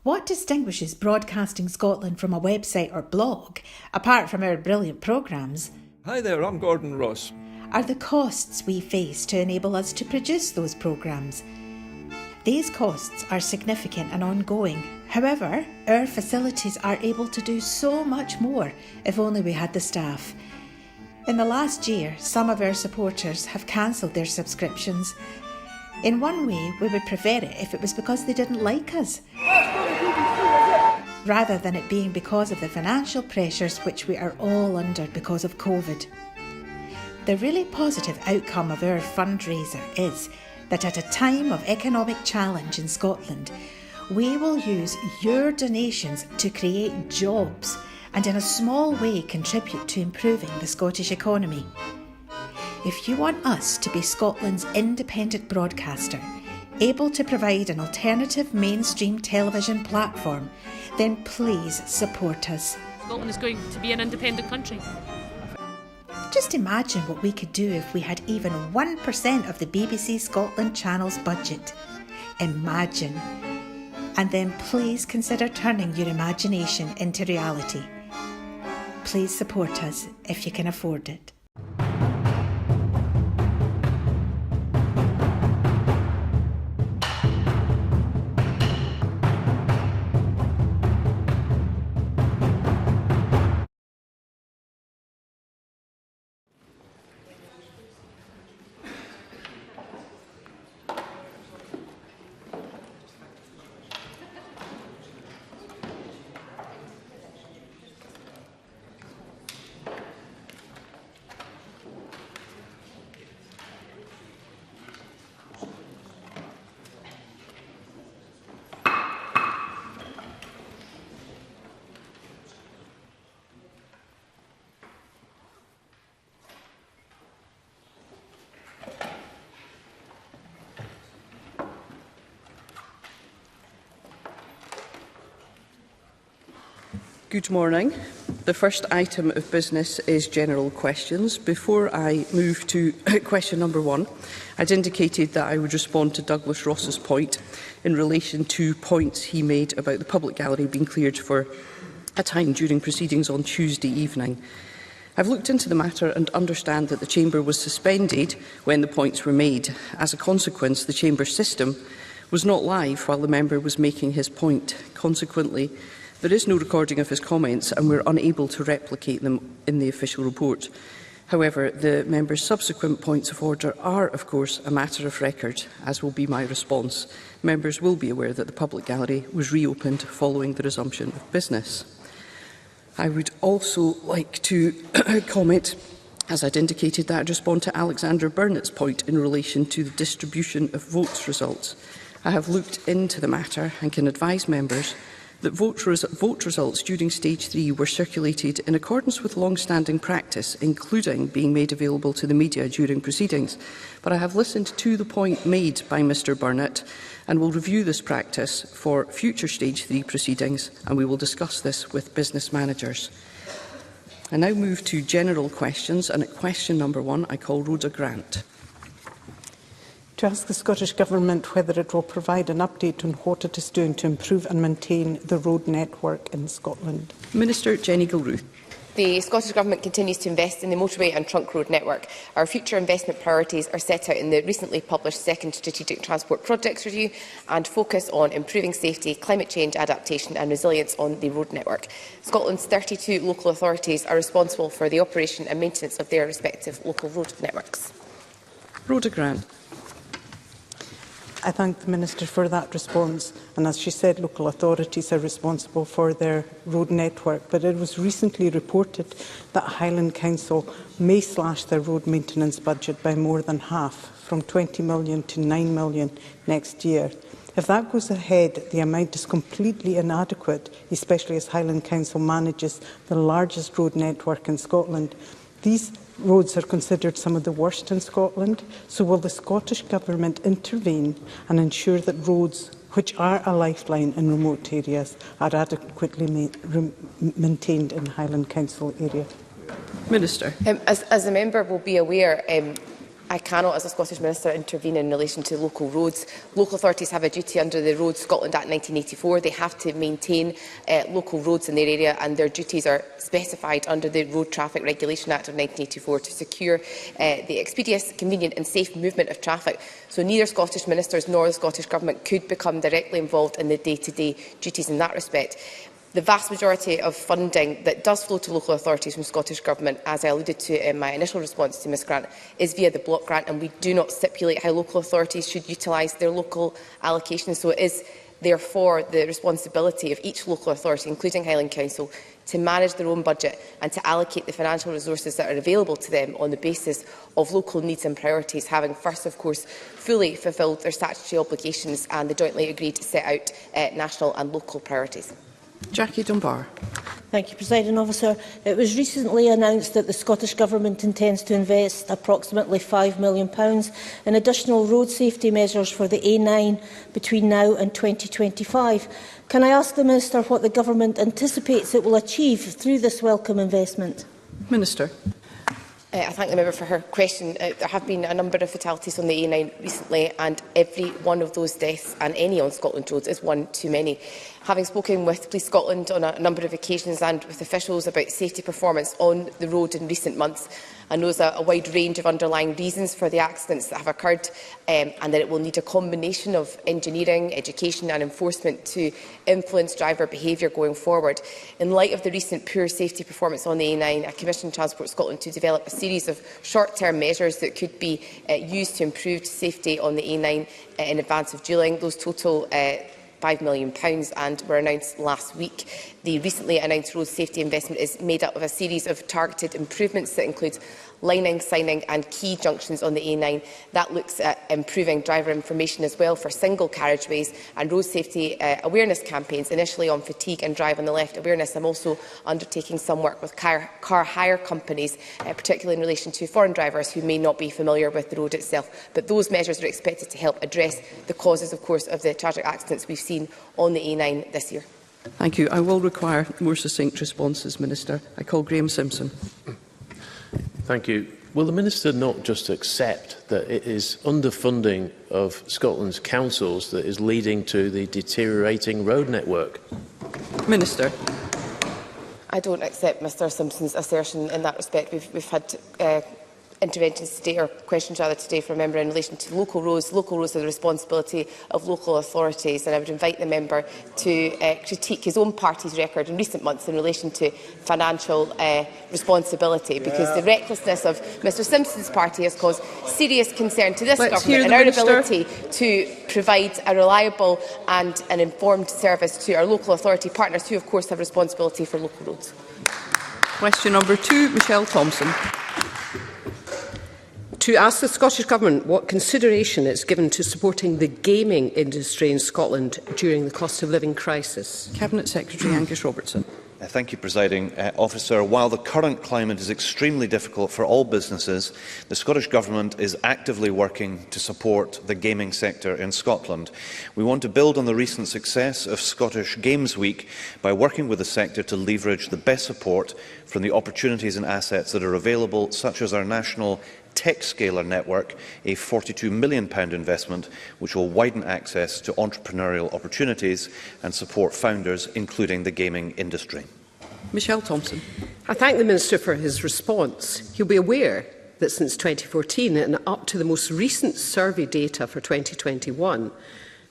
What distinguishes Broadcasting Scotland from a website or blog, apart from our brilliant programmes? Hi there, I'm Gordon Ross. Are the costs we face to enable us to produce those programmes. These costs are significant and ongoing. However, our facilities are able to do so much more if only we had the staff. In the last year, some of our supporters have cancelled their subscriptions. In one way, we would prefer it if it was because they didn't like us, rather than it being because of the financial pressures which we are all under because of COVID. The really positive outcome of our fundraiser is that at a time of economic challenge in Scotland, we will use your donations to create jobs and in a small way contribute to improving the Scottish economy. If you want us to be Scotland's independent broadcaster, able to provide an alternative mainstream television platform, then please support us. Scotland is going to be an independent country. Just imagine what we could do if we had even 1% of the BBC Scotland channel's budget. Imagine. And then please consider turning your imagination into reality. Please support us if you can afford it. Good morning. The first item of business is general questions. Before I move to question number 1, I'd indicated that I would respond to Douglas Ross's point in relation to points he made about the public gallery being cleared for a time during proceedings on Tuesday evening. I've looked into the matter and understand that the Chamber was suspended when the points were made. As a consequence, the Chamber system was not live while the member was making his point. Consequently, there is no recording of his comments and we're unable to replicate them in the official report. However, the member's subsequent points of order are, of course, a matter of record, as will be my response. Members will be aware that the public gallery was reopened following the resumption of business. I would also like to comment, as I'd indicated, that I'd respond to Alexander Burnett's point in relation to the distribution of votes results. I have looked into the matter and can advise members that vote results during Stage 3 were circulated in accordance with long-standing practice, including being made available to the media during proceedings. But I have listened to the point made by Mr Burnett and will review this practice for future Stage 3 proceedings, and we will discuss this with business managers. I now move to general questions, and at question number 1 I call Rhoda Grant. To ask the Scottish Government whether it will provide an update on what it is doing to improve and maintain the road network in Scotland. Minister Jenny Gilruth. The Scottish Government continues to invest in the motorway and trunk road network. Our future investment priorities are set out in the recently published Second Strategic Transport Projects Review and focus on improving safety, climate change adaptation and resilience on the road network. Scotland's 32 local authorities are responsible for the operation and maintenance of their respective local road networks. Rhoda Grant. I thank the Minister for that response, and as she said, local authorities are responsible for their road network, but it was recently reported that Highland Council may slash their road maintenance budget by more than half, from 20 million to 9 million next year. If that goes ahead, the amount is completely inadequate, especially as Highland Council manages the largest road network in Scotland. These roads are considered some of the worst in Scotland, so will the Scottish Government intervene and ensure that roads, which are a lifeline in remote areas, are adequately maintained in Highland Council area? Minister. As the member will be aware, I cannot, as a Scottish Minister, intervene in relation to local roads. Local authorities have a duty under the Roads Scotland Act 1984. They have to maintain local roads in their area, and their duties are specified under the Road Traffic Regulation Act of 1984 to secure the expeditious, convenient and safe movement of traffic. So neither Scottish ministers nor the Scottish Government could become directly involved in the day-to-day duties in that respect. The vast majority of funding that does flow to local authorities from Scottish Government, as I alluded to in my initial response to Ms Grant, is via the block grant, and we do not stipulate how local authorities should utilise their local allocations. So it is therefore the responsibility of each local authority, including Highland Council, to manage their own budget and to allocate the financial resources that are available to them on the basis of local needs and priorities, having first, of course, fully fulfilled their statutory obligations and the jointly agreed set out national and local priorities. Jackie Dunbar. Thank you, Presiding Officer. It was recently announced that the Scottish Government intends to invest approximately £5 million in additional road safety measures for the A9 between now and 2025. Can I ask the Minister what the Government anticipates it will achieve through this welcome investment? Minister. I thank the member for her question. There have been a number of fatalities on the A9 recently, and every one of those deaths, and any on Scotland roads, is one too many. Having spoken with Police Scotland on a number of occasions and with officials about safety performance on the road in recent months, I know there's a wide range of underlying reasons for the accidents that have occurred, and that it will need a combination of engineering, education and enforcement to influence driver behaviour going forward. In light of the recent poor safety performance on the A9, I commissioned Transport Scotland to develop a series of short-term measures that could be used to improve safety on the A9 in advance of duelling. Those total £5 million and were announced last week. The recently announced road safety investment is made up of a series of targeted improvements that include lining, signing and key junctions on the A9. That looks at improving driver information as well for single carriageways and road safety awareness campaigns, initially on fatigue and drive on the left awareness. I'm also undertaking some work with car hire companies, particularly in relation to foreign drivers who may not be familiar with the road itself. But those measures are expected to help address the causes, of course, of the tragic accidents we've seen on the A9 this year. Thank you. I will require more succinct responses, Minister. I call Graeme Simpson. Thank you. Will the Minister not just accept that it is underfunding of Scotland's councils that is leading to the deteriorating road network? Minister. I don't accept Mr Simpson's assertion in that respect. We've had interventions today, or questions rather today, from a member in relation to local roads. Local roads are the responsibility of local authorities, and I would invite the member to critique his own party's record in recent months in relation to financial responsibility, because the recklessness of Mr Simpson's party has caused serious concern to this government and our ability to provide a reliable and an informed service to our local authority partners, who of course have responsibility for local roads. Question number 2, Michelle Thomson. To ask the Scottish Government what consideration it's given to supporting the gaming industry in Scotland during the cost of living crisis. Cabinet Secretary Angus Robertson. Thank you, Presiding Officer. While the current climate is extremely difficult for all businesses, the Scottish Government is actively working to support the gaming sector in Scotland. We want to build on the recent success of Scottish Games Week by working with the sector to leverage the best support from the opportunities and assets that are available, such as our national Tech Scaler network, a £42 million investment which will widen access to entrepreneurial opportunities and support founders, including the gaming industry. Michelle Thomson. I thank the Minister for his response. He'll be aware that since 2014 and up to the most recent survey data for 2021,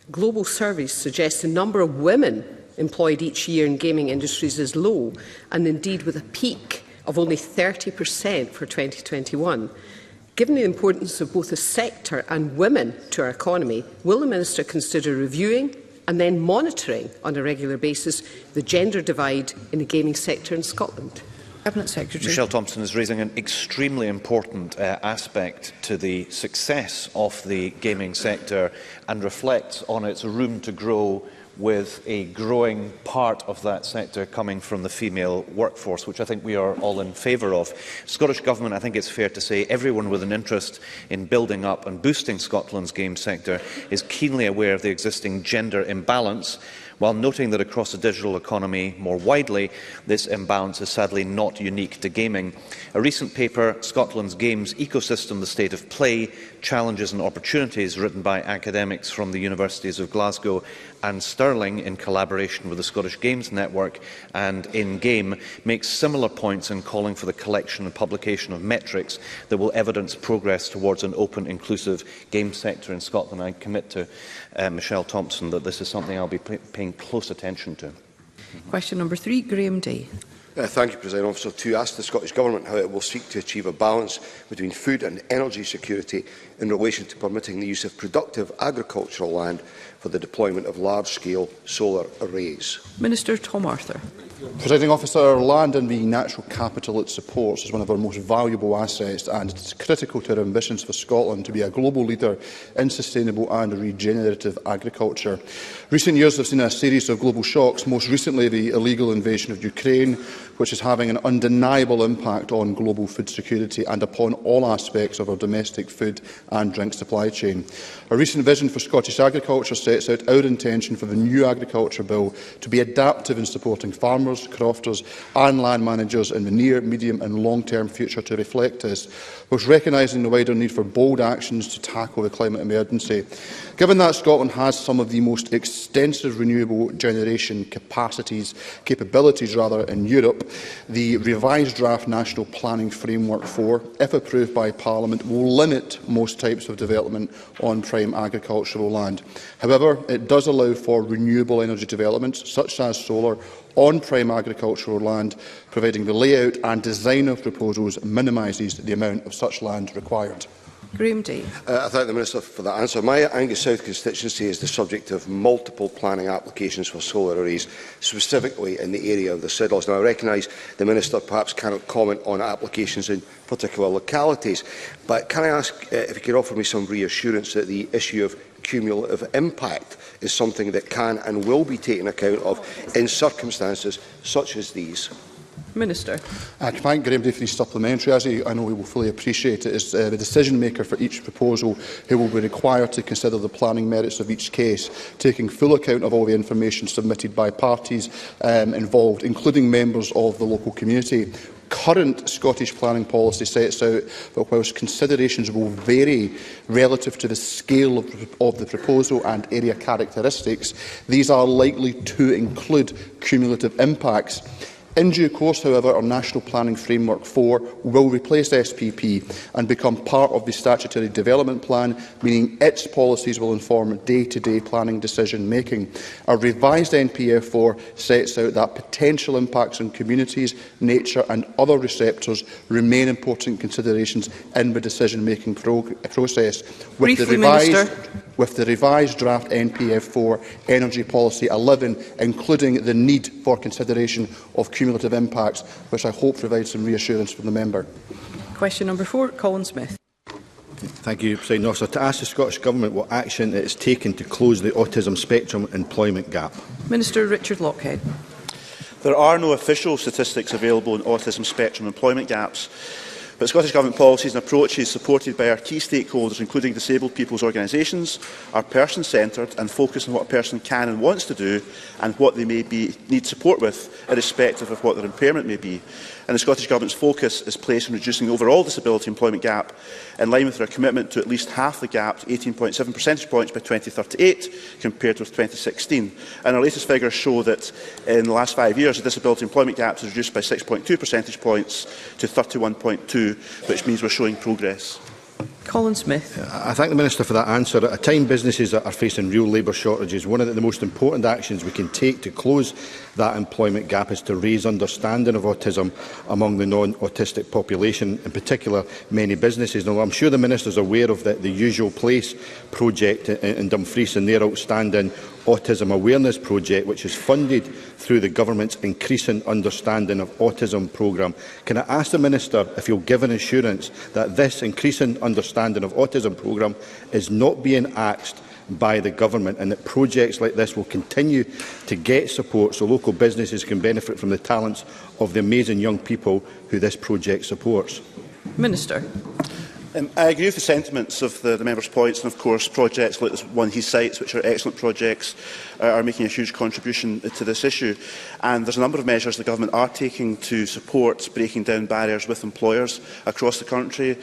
global surveys suggest the number of women employed each year in gaming industries is low, and indeed with a peak of only 30% for 2021. Given the importance of both the sector and women to our economy, will the Minister consider reviewing and then monitoring on a regular basis the gender divide in the gaming sector in Scotland? Cabinet Secretary. Michelle Thomson is raising an extremely important aspect to the success of the gaming sector and reflects on its room to grow, with a growing part of that sector coming from the female workforce, which I think we are all in favour of. Scottish Government, I think it's fair to say, everyone with an interest in building up and boosting Scotland's game sector is keenly aware of the existing gender imbalance. while noting that across the digital economy more widely, this imbalance is sadly not unique to gaming. A recent paper, Scotland's Games Ecosystem, the State of Play, Challenges and Opportunities, written by academics from the Universities of Glasgow and Stirling in collaboration with the Scottish Games Network and In Game, makes similar points in calling for the collection and publication of metrics that will evidence progress towards an open, inclusive game sector in Scotland. I commit to Michelle Thomson that this is something I'll be paying close attention to. Question number 3, Graeme Dey. Thank you, President Officer. To ask the Scottish Government how it will seek to achieve a balance between food and energy security in relation to permitting the use of productive agricultural land for the deployment of large-scale solar arrays. Minister Tom Arthur. Presiding Officer, land and the natural capital it supports is one of our most valuable assets, and it is critical to our ambitions for Scotland to be a global leader in sustainable and regenerative agriculture. Recent years have seen a series of global shocks, most recently the illegal invasion of Ukraine, which is having an undeniable impact on global food security and upon all aspects of our domestic food and drink supply chain. A recent vision for Scottish agriculture sets out our intention for the new agriculture bill to be adaptive in supporting farmers, crofters and land managers in the near, medium and long-term future to reflect this, whilst recognising the wider need for bold actions to tackle the climate emergency. Given that Scotland has some of the most extensive renewable generation capabilities in Europe, the revised draft National Planning Framework 4, if approved by Parliament, will limit most types of development on prime agricultural land. However, it does allow for renewable energy developments, such as solar, on prime agricultural land, providing the layout and design of proposals minimises the amount of such land required. Graeme Dey. I thank the Minister for that answer. My Angus South constituency is the subject of multiple planning applications for solar arrays, specifically in the area of the Siddles. Now, I recognise the Minister perhaps cannot comment on applications in particular localities, but can I ask if you could offer me some reassurance that the issue of cumulative impact is something that can and will be taken account of in circumstances such as these? Minister. I can thank Graeme Dey for his supplementary. As I know he will fully appreciate, it is the decision maker for each proposal who will be required to consider the planning merits of each case, taking full account of all the information submitted by parties involved, including members of the local community. Current Scottish planning policy sets out that whilst considerations will vary relative to the scale of the proposal and area characteristics, these are likely to include cumulative impacts. In due course, however, our National Planning Framework 4 will replace SPP and become part of the Statutory Development Plan, meaning its policies will inform day-to-day planning decision-making. Our revised NPF 4 sets out that potential impacts on communities, nature and other receptors remain important considerations in the decision-making process. With the revised draft NPF 4 Energy Policy 11, including the need for consideration of cumulative impacts, which I hope provides some reassurance from the member. Question number 4, Colin Smyth. Thank you, Presiding Officer. To ask the Scottish Government what action it is taken to close the autism spectrum employment gap. Minister Richard Lockhead. There are no official statistics available on autism spectrum employment gaps, but Scottish Government policies and approaches supported by our key stakeholders, including disabled people's organisations, are person-centred and focus on what a person can and wants to do and what they may need support with, irrespective of what their impairment may be. And the Scottish Government's focus is placed on reducing the overall disability employment gap, in line with our commitment to at least half the gap, 18.7 percentage points by 2038, compared with 2016. And our latest figures show that in the last 5 years, the disability employment gap has reduced by 6.2 percentage points to 31.2, which means we're showing progress. Colin Smyth. I thank the Minister for that answer. At a time businesses are facing real labour shortages, one of the most important actions we can take to close that employment gap is to raise understanding of autism among the non-autistic population, in particular many businesses. Now, I'm sure the Minister is aware of the Usual Place project in Dumfries and their outstanding Autism Awareness Project, which is funded through the Government's Increasing Understanding of Autism programme. Can I ask the Minister if he will give an assurance that this Increasing Understanding of Autism programme is not being axed by the Government and that projects like this will continue to get support so local businesses can benefit from the talents of the amazing young people who this project supports? Minister. I agree with the sentiments of the member's points, and of course projects like this one he cites, which are excellent projects, are making a huge contribution to this issue. And there's a number of measures the government are taking to support breaking down barriers with employers across the country,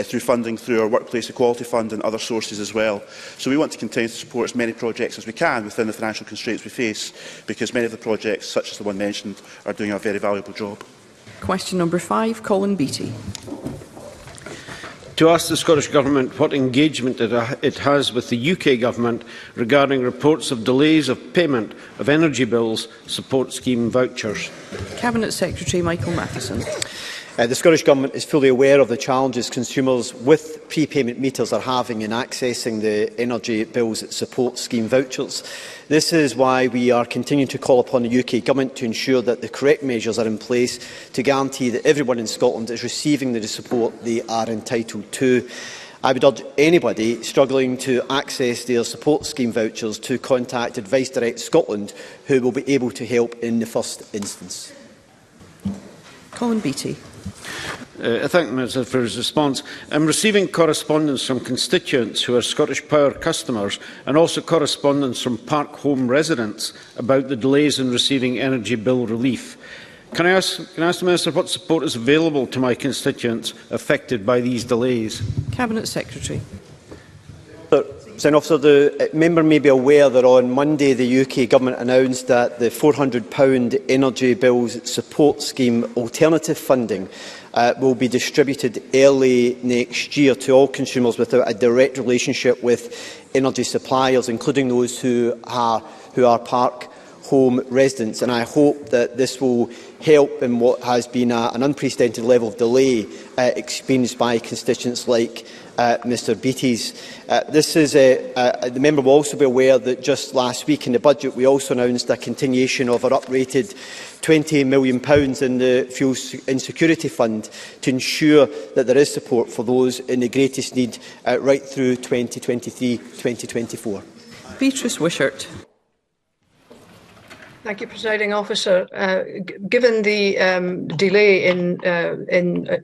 through funding through our Workplace Equality Fund and other sources as well. So we want to continue to support as many projects as we can within the financial constraints we face, because many of the projects, such as the one mentioned, are doing a very valuable job. Question number 5, Colin Beattie. To ask the Scottish Government what engagement it has with the UK Government regarding reports of delays of payment of energy bills support scheme vouchers. Cabinet Secretary Michael Matheson. The Scottish Government is fully aware of the challenges consumers with prepayment meters are having in accessing the energy bills support scheme vouchers. This is why we are continuing to call upon the UK Government to ensure that the correct measures are in place to guarantee that everyone in Scotland is receiving the support they are entitled to. I would urge anybody struggling to access their support scheme vouchers to contact Advice Direct Scotland, who will be able to help in the first instance. Colin Beattie. I thank the Minister for his response. I'm receiving correspondence from constituents who are Scottish Power customers and also correspondence from Park Home residents about the delays in receiving energy bill relief. Can I ask the Minister what support is available to my constituents affected by these delays? Cabinet Secretary. Presiding Officer, the member may be aware that on Monday the UK Government announced that the £400 energy bills support scheme alternative funding will be distributed early next year to all consumers without a direct relationship with energy suppliers, including those who are Park Home residents. And I hope that this will help in what has been an unprecedented level of delay experienced by constituents like Mr Beattie's. The member will also be aware that just last week in the budget we also announced a continuation of our uprated £20 million in the Fuel Insecurity Fund to ensure that there is support for those in the greatest need right through 2023-2024. Beatrice Wishart. Thank you, Presiding Officer. Given the delay in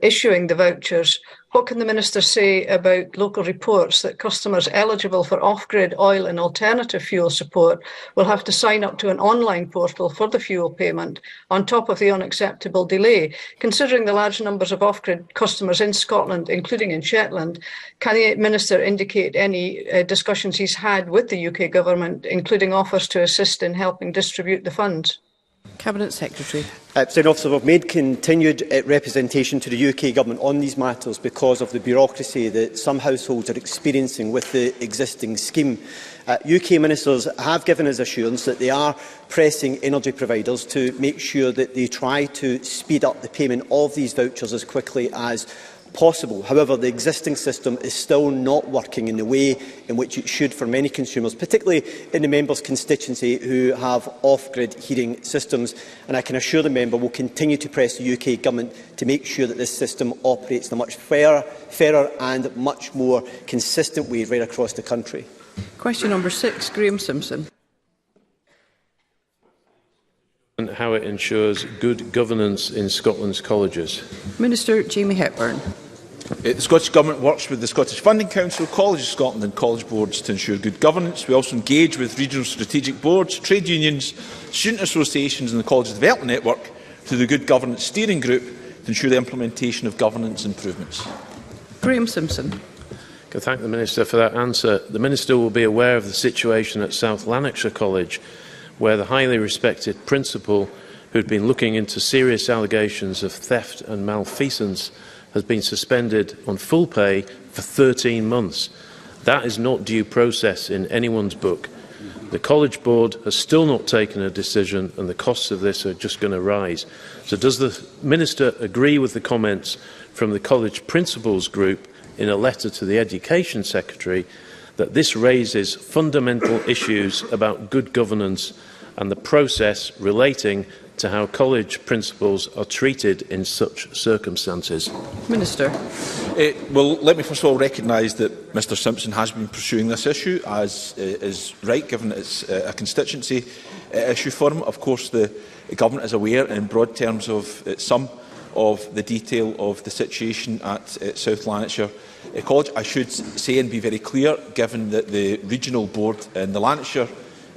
issuing the vouchers, what can the Minister say about local reports that customers eligible for off-grid oil and alternative fuel support will have to sign up to an online portal for the fuel payment on top of the unacceptable delay? Considering the large numbers of off-grid customers in Scotland, including in Shetland, can the Minister indicate any discussions he's had with the UK Government, including offers to assist in helping distribute the funds? Cabinet Secretary. Presiding Officer, we've made continued representation to the UK Government on these matters because of the bureaucracy that some households are experiencing with the existing scheme. UK ministers have given us assurance that they are pressing energy providers to make sure that they try to speed up the payment of these vouchers as quickly as possible. However, the existing system is still not working in the way in which it should for many consumers, particularly in the member's constituency who have off-grid heating systems. And I can assure the member will continue to press the UK Government to make sure that this system operates in a much fairer and much more consistent way right across the country. Question number 6, Graeme Simpson. And how it ensures good governance in Scotland's colleges. Minister Jamie Hepburn. The Scottish Government works with the Scottish Funding Council, Colleges of Scotland and college boards to ensure good governance. We also engage with regional strategic boards, trade unions, student associations and the College Development Network through the Good Governance Steering Group to ensure the implementation of governance improvements. Graeme Simpson. I can thank the Minister for that answer. The Minister will be aware of the situation at South Lanarkshire College, where the highly respected principal, who had been looking into serious allegations of theft and malfeasance, has been suspended on full pay for 13 months. That is not due process in anyone's book. The College Board has still not taken a decision and the costs of this are just going to rise. So does the Minister agree with the comments from the College Principals Group in a letter to the Education Secretary that this raises fundamental issues about good governance and the process relating to how college principals are treated in such circumstances? Minister. Well, let me first of all recognise that Mr Simpson has been pursuing this issue, as is right, given it's a constituency issue for him. Of course, the Government is aware in broad terms of some of the detail of the situation at South Lanarkshire College. I should say and be very clear, given that the regional board in the Lanarkshire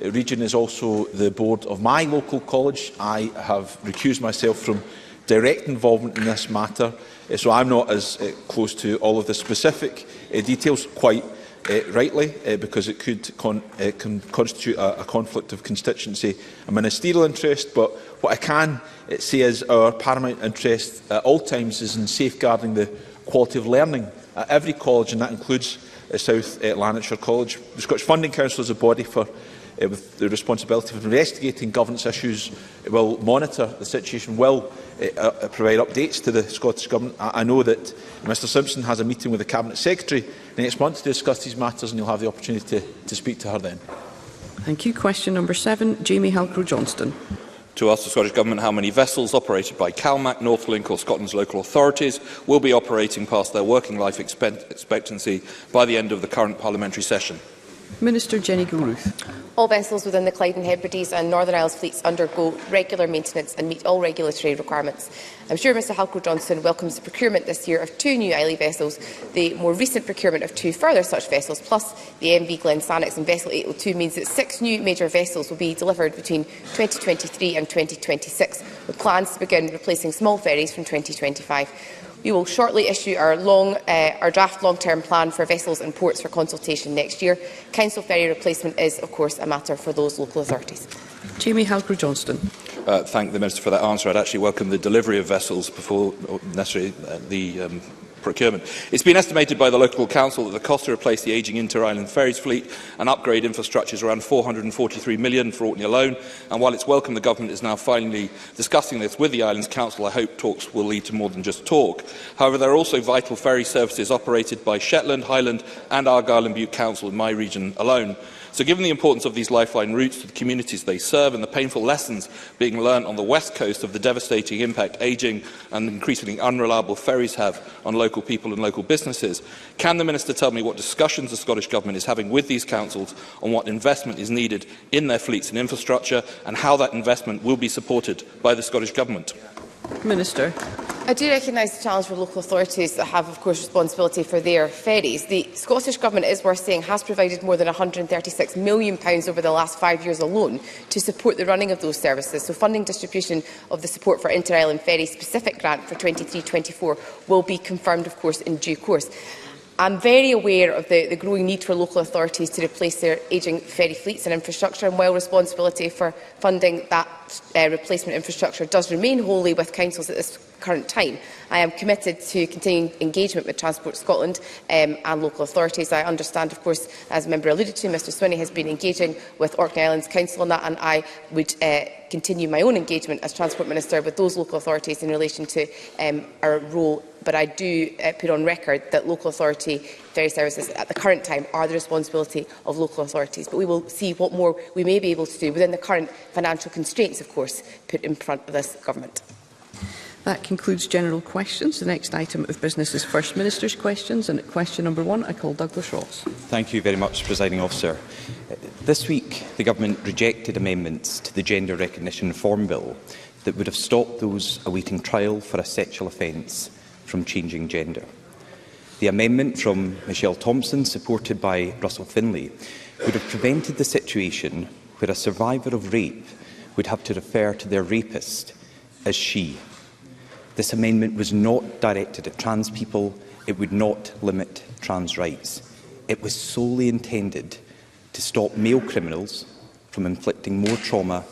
region is also the board of my local college, I have recused myself from direct involvement in this matter, so I'm not as close to all of the specific details, quite rightly, because it could constitute a conflict of constituency, a ministerial interest. But what I can say is our paramount interest at all times is in safeguarding the quality of learning at every college, and that includes South Lanarkshire College. The Scottish Funding Council is a body with the responsibility of investigating governance issues, will monitor the situation, will provide updates to the Scottish Government. I know that Mr Simpson has a meeting with the Cabinet Secretary next month to discuss these matters, and you'll have the opportunity to speak to her then. Thank you. Question number 7, Jamie Halcrow-Johnston. To ask the Scottish Government how many vessels operated by CalMac, Northlink or Scotland's local authorities will be operating past their working life expectancy by the end of the current parliamentary session. Minister Jenny Gilruth. All vessels within the Clyde and Hebrides and Northern Isles fleets undergo regular maintenance and meet all regulatory requirements. I'm sure Mr Halcrow-Johnston welcomes the procurement this year of 2 new Islay vessels, the more recent procurement of 2 further such vessels, plus the MV Glen Sannox and Vessel 802 means that 6 new major vessels will be delivered between 2023 and 2026, with plans to begin replacing small ferries from 2025. We will shortly issue our draft long-term plan for vessels and ports for consultation next year. Council ferry replacement is, of course, a matter for those local authorities. Jamie Halcrow-Johnston. Thank the Minister for that answer. I'd actually welcome the delivery of vessels before necessarily the procurement. It's been estimated by the local council that the cost to replace the ageing inter-island ferries fleet and upgrade infrastructure is around £443 million for Orkney alone. And while it's welcome the government is now finally discussing this with the islands council, I hope talks will lead to more than just talk. However, there are also vital ferry services operated by Shetland, Highland and Argyll and Bute Council in my region alone. So given the importance of these lifeline routes to the communities they serve and the painful lessons being learnt on the west coast of the devastating impact ageing and increasingly unreliable ferries have on local people and local businesses, can the Minister tell me what discussions the Scottish Government is having with these councils on what investment is needed in their fleets and infrastructure and how that investment will be supported by the Scottish Government? Minister. I do recognise the challenge for local authorities that have, of course, responsibility for their ferries. The Scottish Government, it is worth saying, has provided more than £136 million over the last 5 years alone to support the running of those services. So funding distribution of the support for Inter-Island Ferry specific grant for 23-24 will be confirmed, of course, in due course. I'm very aware of the growing need for local authorities to replace their ageing ferry fleets and infrastructure, and while responsibility for funding that replacement infrastructure does remain wholly with councils at this current time, I am committed to continuing engagement with Transport Scotland and local authorities. I understand, of course, as the member alluded to, Mr Swinney has been engaging with Orkney Islands Council on that, and I would continue my own engagement as Transport Minister with those local authorities in relation to our role. But I do put on record that local authority ferry services at the current time are the responsibility of local authorities. But we will see what more we may be able to do within the current financial constraints, of course, put in front of this government. That concludes general questions. The next item of business is First Minister's questions. And at question number 1, I call Douglas Ross. Thank you very much, Presiding Officer. This week, the Government rejected amendments to the Gender Recognition Reform Bill that would have stopped those awaiting trial for a sexual offence from changing gender. The amendment from Michelle Thomson, supported by Russell Finlay, would have prevented the situation where a survivor of rape would have to refer to their rapist as she. This amendment was not directed at trans people. It would not limit trans rights. It was solely intended to stop male criminals from inflicting more trauma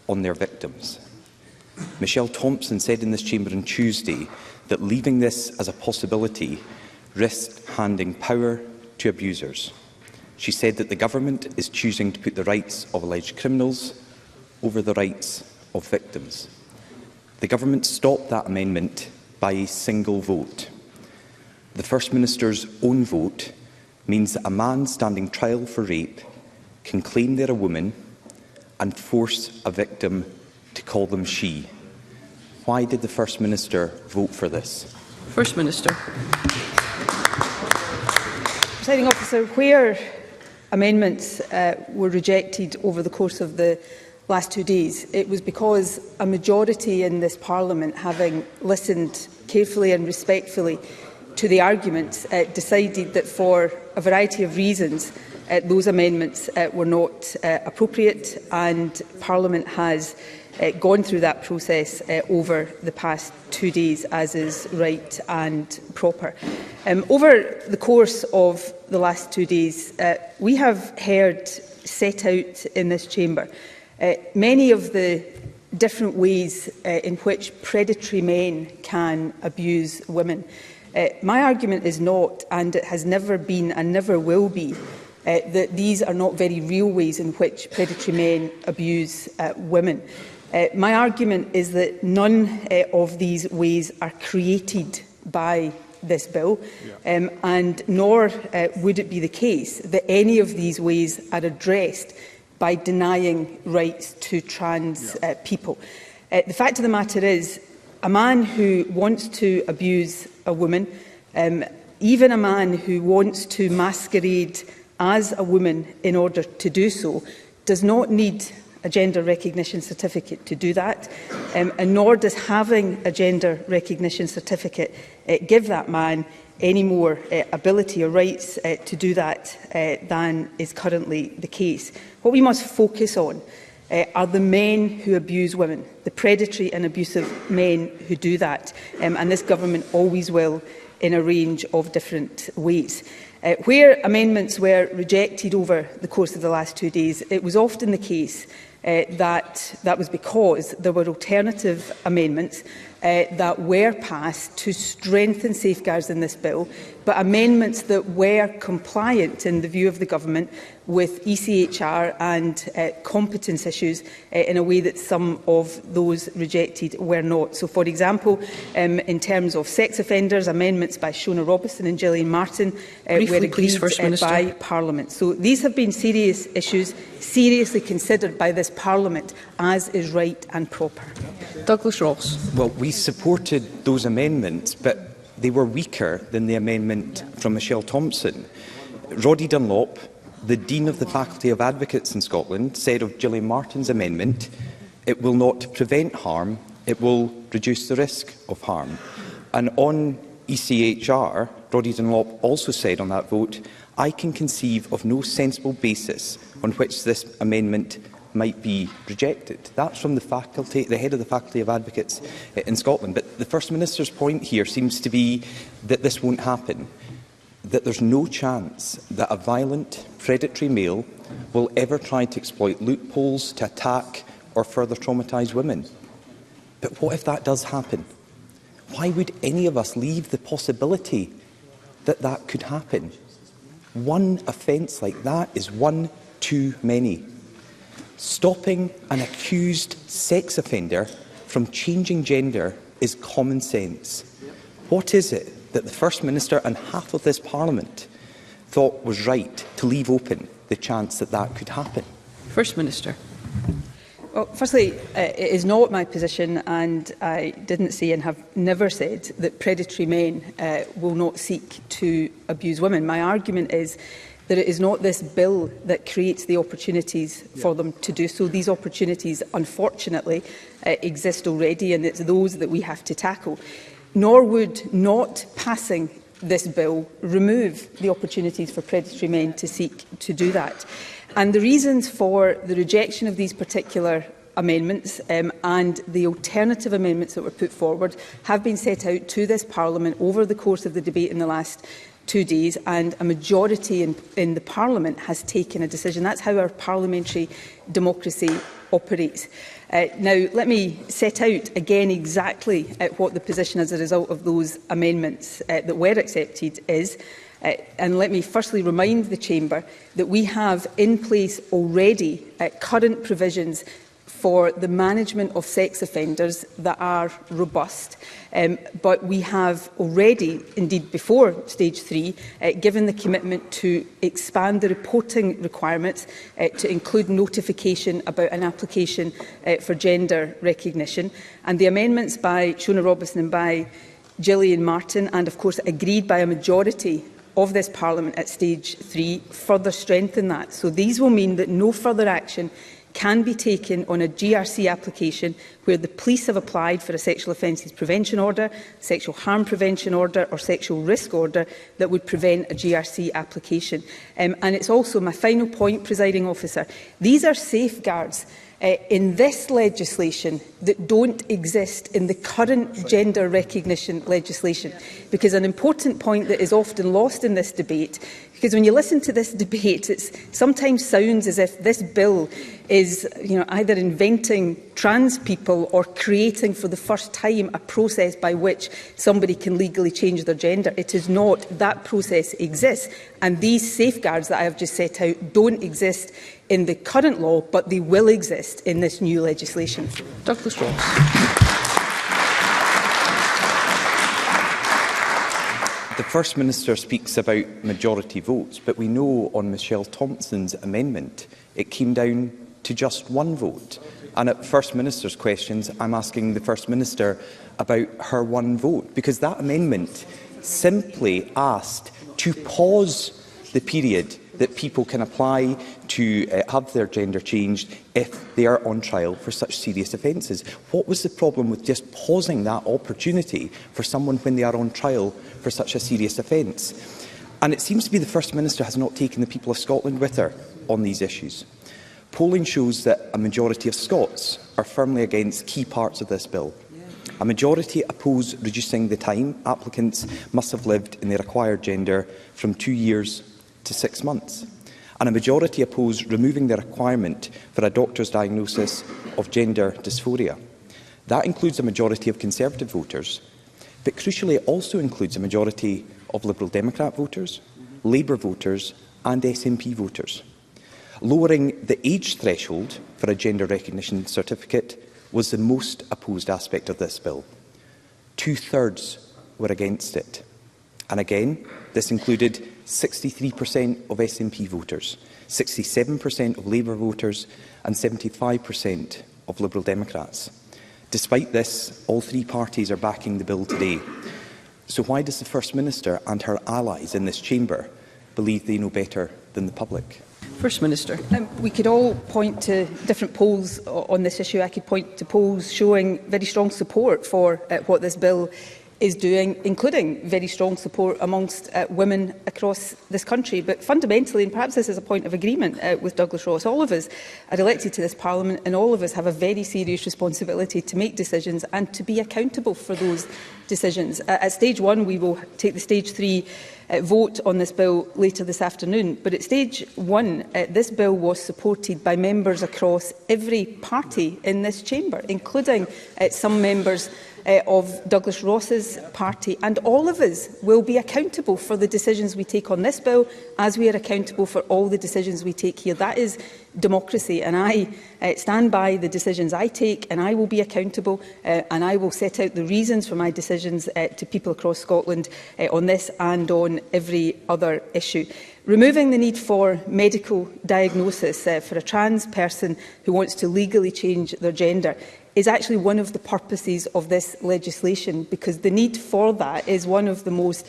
on their victims. Michelle Thomson said in this chamber on Tuesday that leaving this as a possibility risked handing power to abusers. She said that the government is choosing to put the rights of alleged criminals over the rights of victims. The government stopped that amendment by a single vote. The First Minister's own vote means that a man standing trial for rape can claim they're a woman and force a victim to call them she. Why did the First Minister vote for this? First Minister. Presiding Officer, where amendments were rejected over the course of the last 2 days, it was because a majority in this Parliament, having listened carefully and respectfully to the arguments, decided that for a variety of reasons those amendments were not appropriate, and Parliament has gone through that process over the past 2 days, as is right and proper. Over the course of the last 2 days, we have heard set out in this chamber many of the different ways in which predatory men can abuse women. My argument is not, and it has never been and never will be, that these are not very real ways in which predatory men abuse women. My argument is that none of these ways are created by this bill, and nor would it be the case that any of these ways are addressed by denying rights to trans people. The fact of the matter is, a man who wants to abuse a woman, even a man who wants to masquerade as a woman in order to do so, does not need a gender recognition certificate to do that, and nor does having a gender recognition certificate give that man any more ability or rights to do that than is currently the case. What we must focus on are the men who abuse women, the predatory and abusive men who do that, and this government always will in a range of different ways. Where amendments were rejected over the course of the last 2 days, it was often the case that was because there were alternative amendments that were passed to strengthen safeguards in this bill, but amendments that were compliant, in the view of the government, with ECHR and competence issues in a way that some of those rejected were not. So, for example, in terms of sex offenders, amendments by Shona Robertson and Gillian Martin were agreed by Parliament. So these have been serious issues, seriously considered by this Parliament, as is right and proper. Douglas Ross. Well, we supported those amendments, but they were weaker than the amendment from Michelle Thomson. Roddy Dunlop, the Dean of the Faculty of Advocates in Scotland, said of Gillian Martin's amendment, it will not prevent harm, it will reduce the risk of harm. And on ECHR, Roddy Dunlop also said on that vote, I can conceive of no sensible basis on which this amendment might be rejected. That's from the faculty, the head of the Faculty of Advocates in Scotland. But the First Minister's point here seems to be that this won't happen, that there's no chance that a violent, predatory male will ever try to exploit loopholes to attack or further traumatise women. But what if that does happen? Why would any of us leave the possibility that that could happen? One offence like that is one too many. Stopping an accused sex offender from changing gender is common sense. What is it that the First Minister and half of this Parliament thought was right to leave open the chance that that could happen? First Minister. Well, firstly, it is not my position, and I didn't say and have never said, that predatory men will not seek to abuse women. My argument is that it is not this bill that creates the opportunities for them to do so. These opportunities, unfortunately, exist already, and it's those that we have to tackle. Nor would not passing this bill remove the opportunities for predatory men to seek to do that. And the reasons for the rejection of these particular amendments and the alternative amendments that were put forward have been set out to this Parliament over the course of the debate in the last 2 days, and a majority in the Parliament has taken a decision. That's how our parliamentary democracy operates. Now, let me set out again exactly what the position as a result of those amendments that were accepted is. And let me firstly remind the Chamber that we have in place already current provisions for the management of sex offenders that are robust. But we have already, indeed before stage 3, given the commitment to expand the reporting requirements to include notification about an application for gender recognition. And the amendments by Shona Robertson and by Gillian Martin, and of course agreed by a majority of this Parliament at stage 3, further strengthen that. So these will mean that no further action can be taken on a GRC application where the police have applied for a sexual offences prevention order, sexual harm prevention order or sexual risk order that would prevent a GRC application. And it's also my final point, Presiding Officer. These are safeguards in this legislation that don't exist in the current gender recognition legislation. Because an important point that is often lost in this debate, because when you listen to this debate, it sometimes sounds as if this bill is either inventing trans people or creating for the first time a process by which somebody can legally change their gender. It is not. That process exists. And these safeguards that I have just set out don't exist in the current law, but they will exist in this new legislation. Douglas Ross. The First Minister speaks about majority votes, but we know on Michelle Thomson's amendment it came down to just one vote. And at First Minister's questions, I'm asking the First Minister about her one vote, because that amendment simply asked to pause the period that people can apply to have their gender changed if they are on trial for such serious offences. What was the problem with just pausing that opportunity for someone when they are on trial for such a serious offence? And it seems to be the First Minister has not taken the people of Scotland with her on these issues. Polling shows that a majority of Scots are firmly against key parts of this bill. A majority oppose reducing the time applicants must have lived in their acquired gender from 2 years to 6 months. And a majority oppose removing the requirement for a doctor's diagnosis of gender dysphoria. That includes a majority of Conservative voters, but crucially it also includes a majority of Liberal Democrat voters, Labour voters and SNP voters. Lowering the age threshold for a gender recognition certificate was the most opposed aspect of this bill. 2/3 were against it. And again, this included 63% of SNP voters, 67% of Labour voters and 75% of Liberal Democrats. Despite this, all three parties are backing the bill today. So why does the First Minister and her allies in this chamber believe they know better than the public? First Minister. We could all point to different polls on this issue. I could point to polls showing very strong support for what this bill is doing, including very strong support amongst women across this country. But fundamentally, and perhaps this is a point of agreement with Douglas Ross, all of us are elected to this Parliament and all of us have a very serious responsibility to make decisions and to be accountable for those decisions. At stage one, we will take the stage 3 vote on this bill later this afternoon. But at stage 1, this bill was supported by members across every party in this chamber, including some members of Douglas Ross's party, and all of us will be accountable for the decisions we take on this bill, as we are accountable for all the decisions we take here. That is democracy, and I stand by the decisions I take, and I will be accountable, and I will set out the reasons for my decisions to people across Scotland on this and on every other issue. Removing the need for medical diagnosis for a trans person who wants to legally change their gender is actually one of the purposes of this legislation, because the need for that is one of the most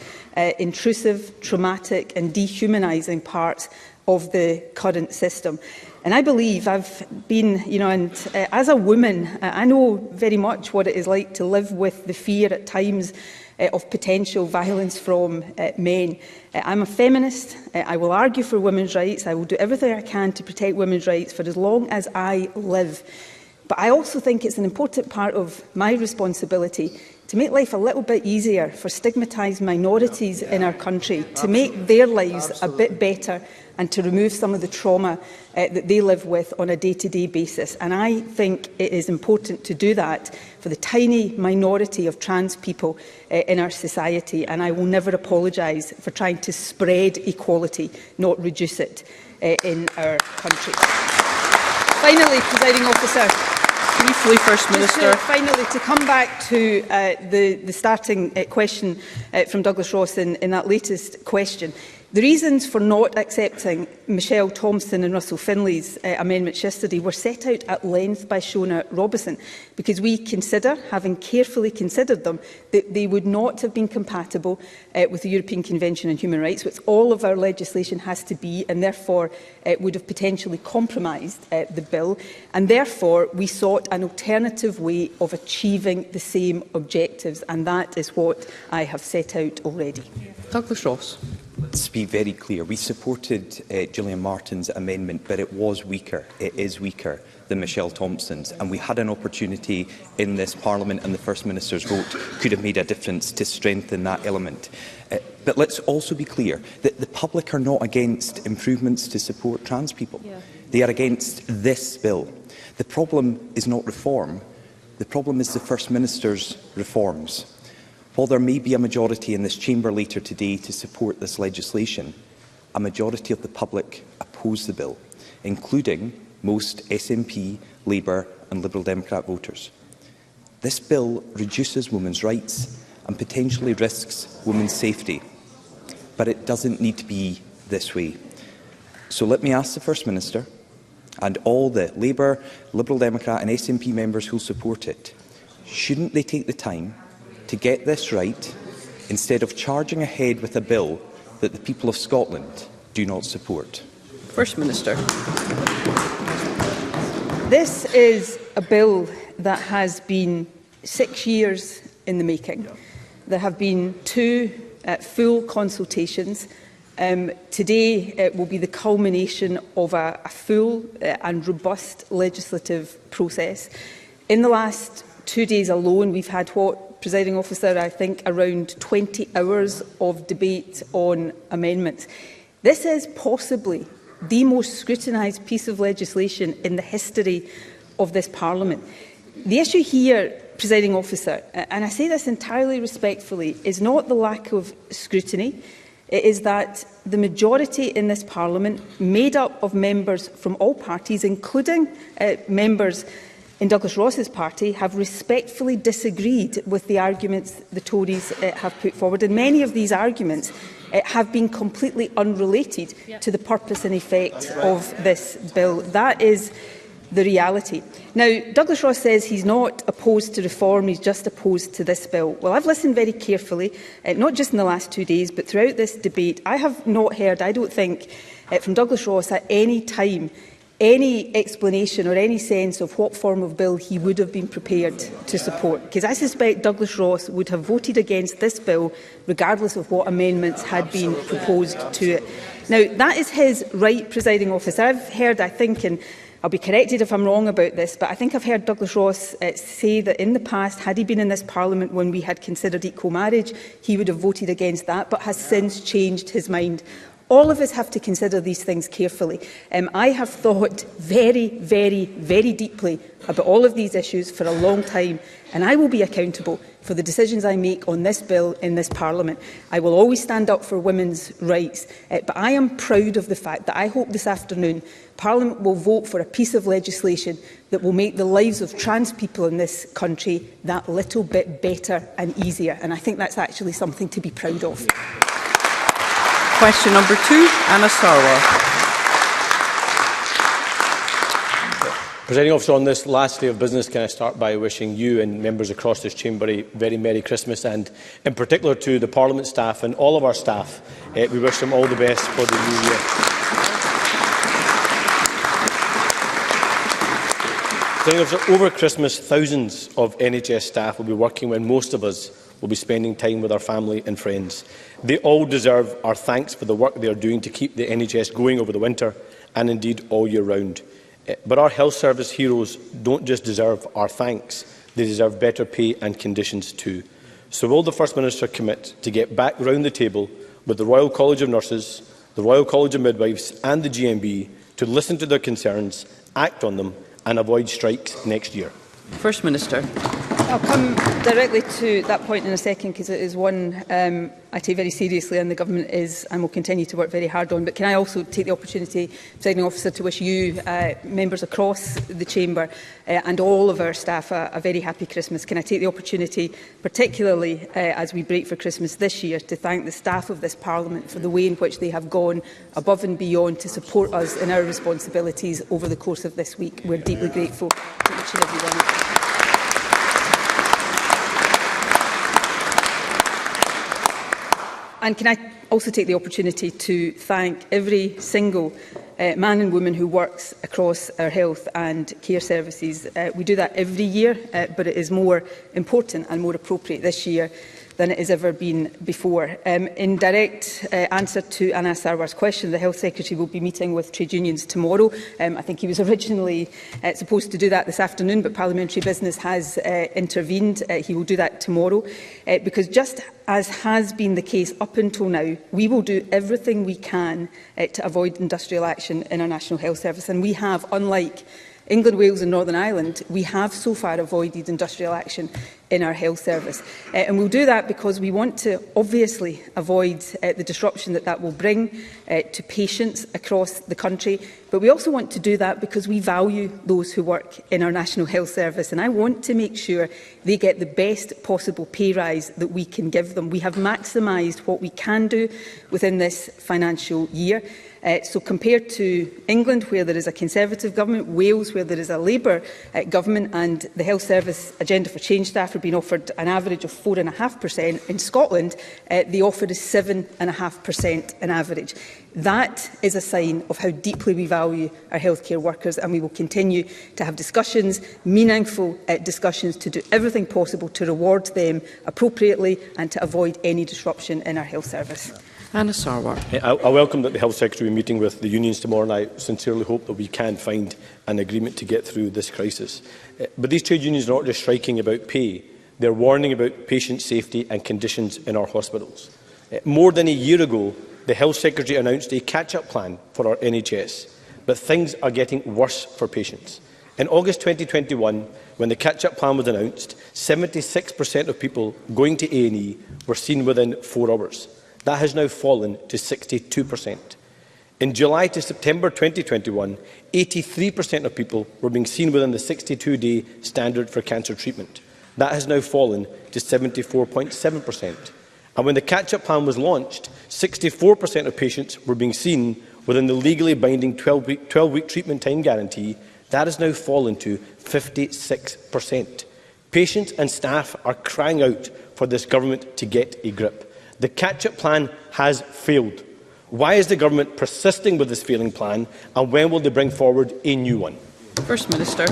intrusive, traumatic and dehumanising parts of the current system. And I believe I've been, as a woman, I know very much what it is like to live with the fear at times of potential violence from men. I'm a feminist. I will argue for women's rights. I will do everything I can to protect women's rights for as long as I live. But I also think it's an important part of my responsibility to make life a little bit easier for stigmatised minorities in our country, to make their lives a bit better and to remove some of the trauma that they live with on a day-to-day basis. And I think it is important to do that for the tiny minority of trans people in our society. And I will never apologise for trying to spread equality, not reduce it in our country. Finally, Presiding Officer, briefly, First Minister. Finally, to come back to the starting question from Douglas Ross in that latest question, The reasons for not accepting Michelle Thomson and Russell Finlay's amendments yesterday were set out at length by Shona Robison, because we consider, having carefully considered them, that they would not have been compatible with the European Convention on Human Rights, which all of our legislation has to be, and therefore would have potentially compromised the bill. And therefore, we sought an alternative way of achieving the same objectives, and that is what I have set out already. Douglas Ross. Let's be very clear. We supported Gillian Martin's amendment, but it was weaker. It is weaker than Michelle Thomson's, and we had an opportunity in this Parliament, and the First Minister's vote could have made a difference to strengthen that element. But let's also be clear that the public are not against improvements to support trans people. They are against this bill. The problem is not reform. The problem is the First Minister's reforms. While there may be a majority in this chamber later today to support this legislation, a majority of the public oppose the bill, including most SNP, Labour and Liberal Democrat voters. This bill reduces women's rights and potentially risks women's safety, but it doesn't need to be this way. So let me ask the First Minister and all the Labour, Liberal Democrat and SNP members who support it, shouldn't they take the time to get this right, instead of charging ahead with a bill that the people of Scotland do not support? First Minister. This is a bill that has been 6 years in the making. There have been 2 full consultations. Today will be the culmination of a full and robust legislative process. In the last 2 days alone, we've had Presiding Officer, I think around 20 hours of debate on amendments. This is possibly the most scrutinised piece of legislation in the history of this Parliament. The issue here, Presiding Officer, and I say this entirely respectfully, is not the lack of scrutiny. It is that the majority in this Parliament, made up of members from all parties, including members in Douglas Ross's party, have respectfully disagreed with the arguments the Tories have put forward. And many of these arguments have been completely unrelated to the purpose and effect of this bill. That is the reality. Now, Douglas Ross says he's not opposed to reform, he's just opposed to this bill. Well, I've listened very carefully, not just in the last 2 days, but throughout this debate. I have not heard, I don't think, from Douglas Ross at any time any explanation or any sense of what form of bill he would have been prepared to support. Because I suspect Douglas Ross would have voted against this bill regardless of what amendments had been proposed to it. Now, that is his right, Presiding Officer. I've heard, I think, and I'll be corrected if I'm wrong about this, but I think I've heard Douglas Ross say that in the past, had he been in this Parliament when we had considered equal marriage, he would have voted against that, but has since changed his mind. All of us have to consider these things carefully. I have thought very, very, very deeply about all of these issues for a long time, and I will be accountable for the decisions I make on this bill in this Parliament. I will always stand up for women's rights, but I am proud of the fact that I hope this afternoon Parliament will vote for a piece of legislation that will make the lives of trans people in this country that little bit better and easier, and I think that's actually something to be proud of. Question number 2, Anna Sarwar. Presiding Officer, on this last day of business, can I start by wishing you and members across this chamber a very Merry Christmas, and in particular to the Parliament staff and all of our staff. We wish them all the best for the new year. Presiding Officer, over Christmas, thousands of NHS staff will be working when most of us will be spending time with our family and friends. They all deserve our thanks for the work they are doing to keep the NHS going over the winter and indeed all year round. But our health service heroes don't just deserve our thanks, they deserve better pay and conditions too. So will the First Minister commit to get back round the table with the Royal College of Nurses, the Royal College of Midwives and the GMB to listen to their concerns, act on them and avoid strikes next year? First Minister. I'll come directly to that point in a second, because it is one I take very seriously and the Government is and will continue to work very hard on. But can I also take the opportunity, Presiding Officer, to wish you, members across the Chamber and all of our staff a very happy Christmas. Can I take the opportunity, particularly as we break for Christmas this year, to thank the staff of this Parliament for the way in which they have gone above and beyond to support us in our responsibilities over the course of this week. We're deeply grateful to each and every one of you. And can I also take the opportunity to thank every single man and woman who works across our health and care services. We do that every year, but it is more important and more appropriate this year than it has ever been before. In direct answer to Anna Sarwar's question, the Health Secretary will be meeting with trade unions tomorrow. I think he was originally supposed to do that this afternoon, but parliamentary business has intervened. He will do that tomorrow, because just as has been the case up until now, we will do everything we can to avoid industrial action in our National Health Service. And we have, unlike England, Wales and Northern Ireland, we have so far avoided industrial action in our health service. And we'll do that because we want to obviously avoid the disruption that will bring to patients across the country. But we also want to do that because we value those who work in our National Health Service. And I want to make sure they get the best possible pay rise that we can give them. We have maximised what we can do within this financial year. So compared to England, where there is a Conservative government, Wales, where there is a Labour government, and the Health Service Agenda for Change staff are being offered an average of 4.5%, in Scotland the offer is 7.5% on average. That is a sign of how deeply we value our healthcare workers, and we will continue to have discussions, meaningful discussions, to do everything possible to reward them appropriately and to avoid any disruption in our health service. Anna Sarwar. I welcome that the Health Secretary will be meeting with the unions tomorrow, and I sincerely hope that we can find an agreement to get through this crisis. But these trade unions are not just striking about pay, they're warning about patient safety and conditions in our hospitals. More than a year ago, the Health Secretary announced a catch-up plan for our NHS, but things are getting worse for patients. In August 2021, when the catch-up plan was announced, 76% of people going to A&E were seen within 4 hours. That has now fallen to 62%. In July to September 2021, 83% of people were being seen within the 62-day standard for cancer treatment. That has now fallen to 74.7%. And when the catch-up plan was launched, 64% of patients were being seen within the legally binding 12-week treatment time guarantee. That has now fallen to 56%. Patients and staff are crying out for this government to get a grip. The catch-up plan has failed. Why is the government persisting with this failing plan, and when will they bring forward a new one? First Minister.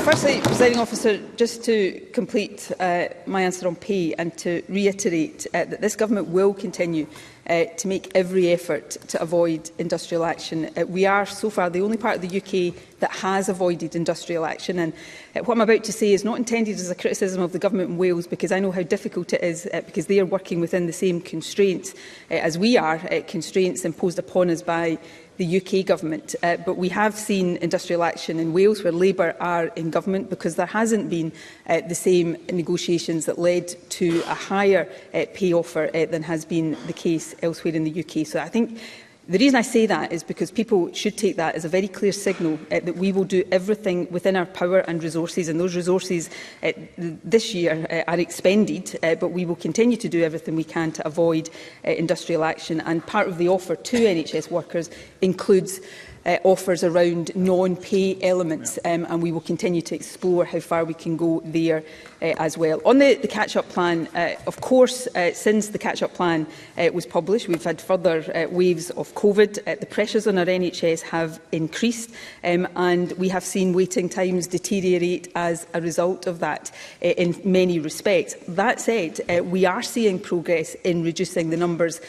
Firstly, Presiding Officer, just to complete my answer on pay and to reiterate that this government will continue to make every effort to avoid industrial action. We are so far the only part of the UK that has avoided industrial action, and what I'm about to say is not intended as a criticism of the government in Wales, because I know how difficult it is, because they are working within the same constraints as we are, constraints imposed upon us by the UK government. But we have seen industrial action in Wales, where Labour are in government, because there hasn't been the same negotiations that led to a higher pay offer than has been the case elsewhere in the UK. So I think the reason I say that is because people should take that as a very clear signal that we will do everything within our power and resources, and those resources this year are expended, but we will continue to do everything we can to avoid industrial action. And part of the offer to NHS workers includes offers around non-pay elements, and we will continue to explore how far we can go there as well. On the catch-up plan, of course, since the catch-up plan was published, we've had further waves of COVID. The pressures on our NHS have increased, and we have seen waiting times deteriorate as a result of that in many respects. That said, we are seeing progress in reducing the numbers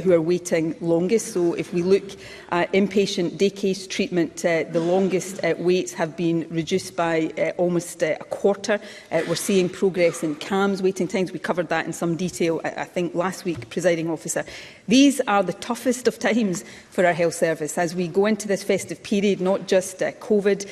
who are waiting longest. So if we look at inpatient daycare in-case treatment, the longest waits have been reduced by almost a quarter. We're seeing progress in CAMS waiting times. We covered that in some detail, I think, last week, Presiding Officer. These are the toughest of times for our health service as we go into this festive period, not just COVID,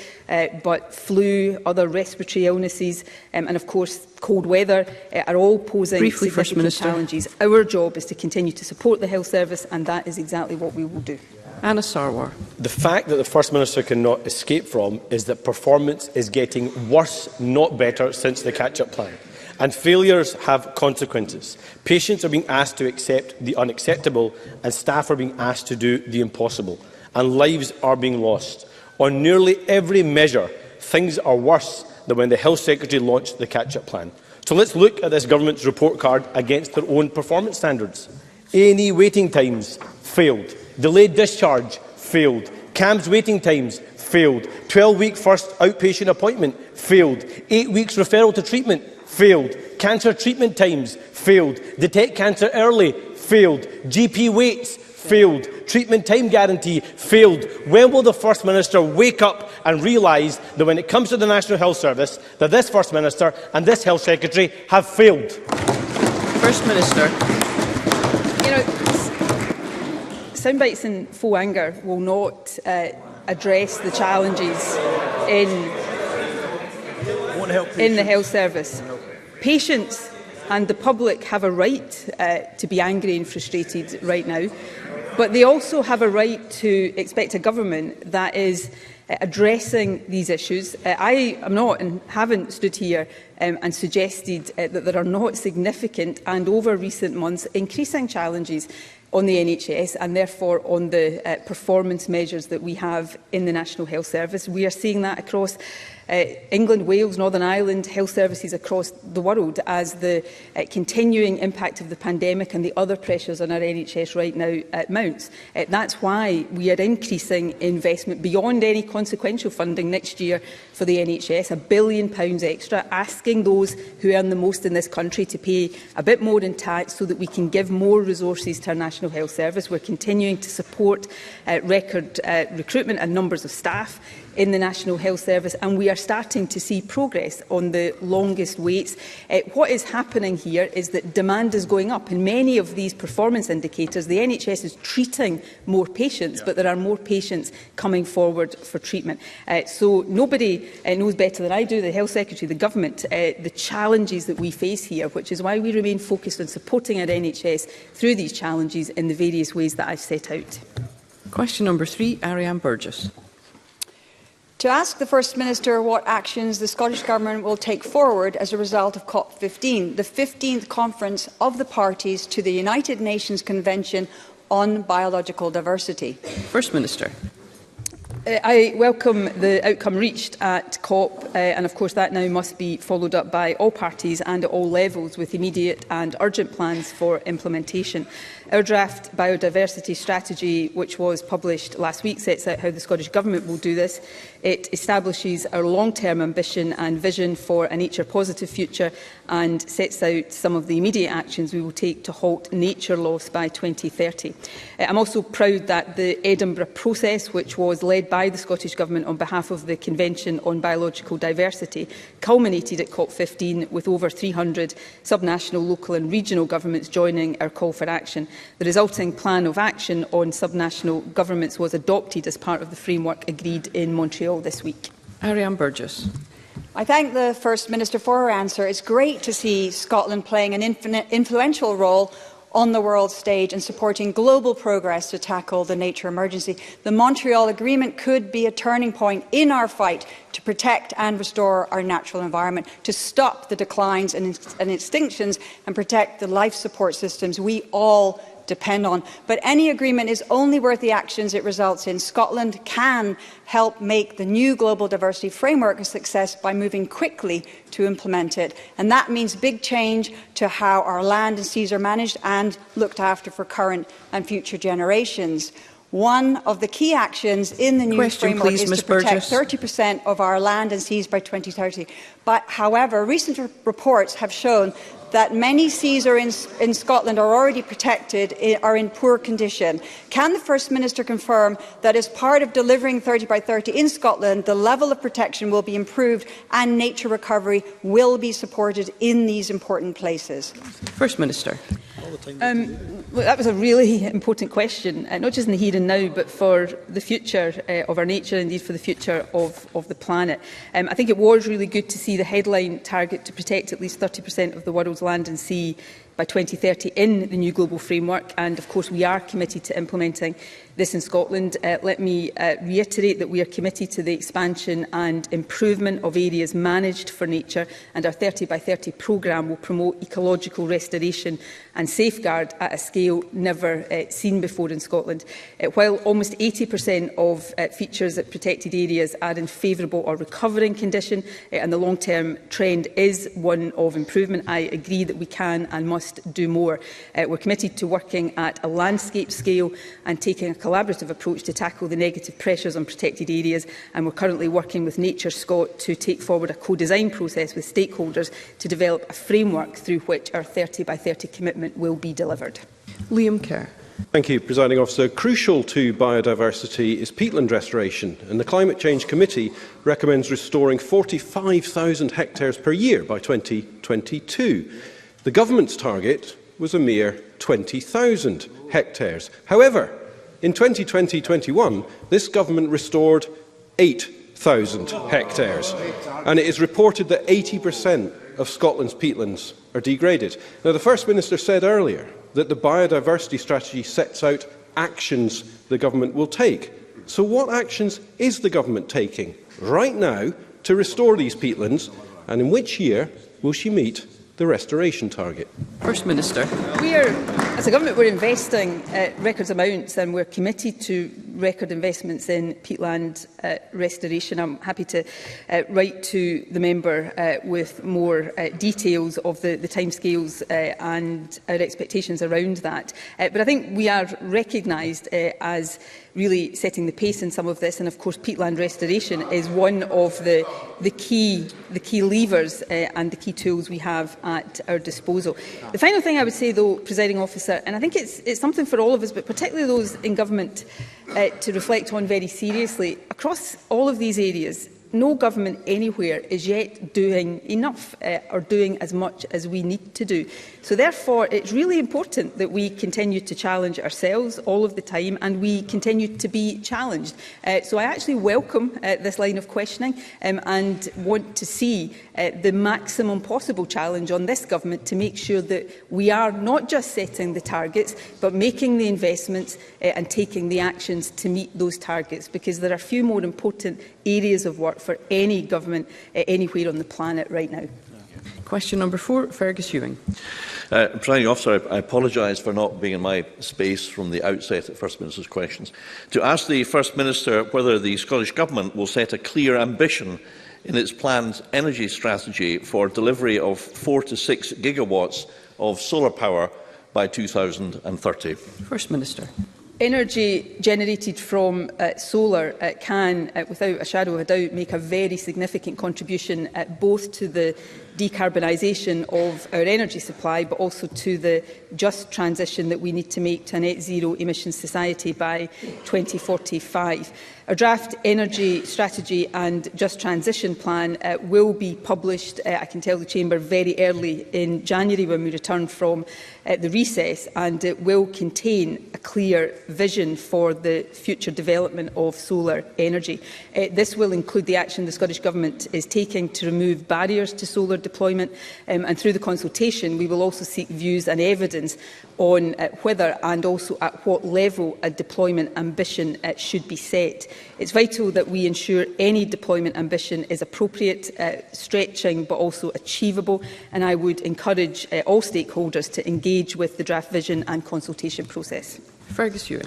but flu, other respiratory illnesses, and of course cold weather are all posing significant challenges. Our job is to continue to support the health service, and that is exactly what we will do. Anna Sarwar. The fact that the First Minister cannot escape from is that performance is getting worse, not better, since the catch-up plan. And failures have consequences. Patients are being asked to accept the unacceptable, and staff are being asked to do the impossible. And lives are being lost. On nearly every measure, things are worse than when the Health Secretary launched the catch-up plan. So let's look at this government's report card against their own performance standards. A&E waiting times failed. Delayed discharge failed. CAMS waiting times failed. 12-week first outpatient appointment failed. 8 weeks referral to treatment failed. Cancer treatment times failed. Detect cancer early failed. GP waits failed. Treatment time guarantee failed. When will the First Minister wake up and realise that when it comes to the National Health Service, that this First Minister and this Health Secretary have failed? First Minister. You know, soundbites and faux anger will not address the challenges in the health service. Patients and the public have a right to be angry and frustrated right now, but they also have a right to expect a government that is addressing these issues. I am not and haven't stood here and suggested that there are not significant and over recent months increasing challenges on the NHS and therefore on the performance measures that we have in the National Health Service. We are seeing that across England, Wales, Northern Ireland, health services across the world as the continuing impact of the pandemic and the other pressures on our NHS right now mounts. That's why we are increasing investment beyond any consequential funding next year for the NHS, £1 billion extra, asking those who earn the most in this country to pay a bit more in tax so that we can give more resources to our National Health Service. We're continuing to support record recruitment and numbers of staff in the National Health Service, and we are starting to see progress on the longest waits. What is happening here is that demand is going up. In many of these performance indicators, the NHS is treating more patients, but there are more patients coming forward for treatment. So nobody knows better than I do, the Health Secretary, the Government, the challenges that we face here, which is why we remain focused on supporting our NHS through these challenges in the various ways that I've set out. Question number 3, Ariane Burgess. To ask the First Minister what actions the Scottish Government will take forward as a result of COP15, the 15th conference of the parties to the United Nations Convention on Biological Diversity. First Minister. I welcome the outcome reached at COP, and of course that now must be followed up by all parties and at all levels with immediate and urgent plans for implementation. Our draft biodiversity strategy, which was published last week, sets out how the Scottish Government will do this. It establishes our long-term ambition and vision for a nature-positive future and sets out some of the immediate actions we will take to halt nature loss by 2030. I'm also proud that the Edinburgh process, which was led by the Scottish Government on behalf of the Convention on Biological Diversity, culminated at COP15 with over 300 subnational, local and regional governments joining our call for action. The resulting plan of action on subnational governments was adopted as part of the framework agreed in Montreal this week. Ariane Burgess. I thank the First Minister for her answer. It's great to see Scotland playing an influential role on the world stage and supporting global progress to tackle the nature emergency. The Montreal Agreement could be a turning point in our fight to protect and restore our natural environment, to stop the declines and extinctions and protect the life support systems we all depend on. But any agreement is only worth the actions it results in. Scotland can help make the new global diversity framework a success by moving quickly to implement it. And that means big change to how our land and seas are managed and looked after for current and future generations. One of the key actions in the new framework is to protect 30% of our land and seas by 2030. But, however, recent reports have shown that many seas in Scotland are already protected, are in poor condition. Can the First Minister confirm that as part of delivering 30 by 30 in Scotland, the level of protection will be improved and nature recovery will be supported in these important places? First Minister. Well, that was a really important question, not just in the here and now, but for the future of our nature, indeed for the future of the planet. I think it was really good to see the headline target to protect at least 30% of the world's land and sea by 2030 in the new global framework, and of course we are committed to implementing this in Scotland. Let me reiterate that we are committed to the expansion and improvement of areas managed for nature, and our 30 by 30 programme will promote ecological restoration and safeguard at a scale never seen before in Scotland. While almost 80% of features at protected areas are in favourable or recovering condition, and the long-term trend is one of improvement, I agree that we can and must do more. We're committed to working at a landscape scale and taking a collaborative approach to tackle the negative pressures on protected areas, and we're currently working with Nature Scot to take forward a co-design process with stakeholders to develop a framework through which our 30 by 30 commitment will be delivered. Liam Kerr. Thank you, Presiding Officer. Crucial to biodiversity is peatland restoration, and the Climate Change Committee recommends restoring 45,000 hectares per year by 2022. The Government's target was a mere 20,000 hectares. However, in 2020-21, this Government restored 8,000 hectares, and it is reported that 80% of Scotland's peatlands are degraded. Now, the First Minister said earlier that the biodiversity strategy sets out actions the Government will take. So what actions is the Government taking right now to restore these peatlands, and in which year will she meet the restoration target? First Minister. As a government, we're investing record amounts, and we're committed to record investments in peatland restoration. I'm happy to write to the member with more details of the timescales and our expectations around that. But I think we are recognised as really setting the pace in some of this, and of course peatland restoration is one of the key levers and the key tools we have at our disposal. The final thing I would say, though, Presiding Officer, and I think it's something for all of us, but particularly those in government, to reflect on very seriously, across all of these areas, no government anywhere is yet doing enough or doing as much as we need to do. So therefore, it's really important that we continue to challenge ourselves all of the time, and we continue to be challenged. So I actually welcome this line of questioning and want to see the maximum possible challenge on this government to make sure that we are not just setting the targets, but making the investments and taking the actions to meet those targets, because there are few more important areas of work for any government anywhere on the planet right now. Question number 4, Fergus Ewing. Presiding Officer, I apologise for not being in my space from the outset at First Minister's questions. To ask the First Minister whether the Scottish Government will set a clear ambition in its planned energy strategy for delivery of 4 to 6 gigawatts of solar power by 2030. First Minister. Energy generated from solar can, without a shadow of a doubt, make a very significant contribution both to the decarbonisation of our energy supply, but also to the just transition that we need to make to a net zero emissions society by 2045. Our draft energy strategy and just transition plan will be published, I can tell the Chamber, very early in January when we return from the recess, and it will contain a clear vision for the future development of solar energy. This will include the action the Scottish Government is taking to remove barriers to solar deployment, and through the consultation we will also seek views and evidence on whether and also at what level a deployment ambition should be set. It's vital that we ensure any deployment ambition is appropriate, stretching but also achievable, and I would encourage all stakeholders to engage with the draft vision and consultation process. Fergus Ewing.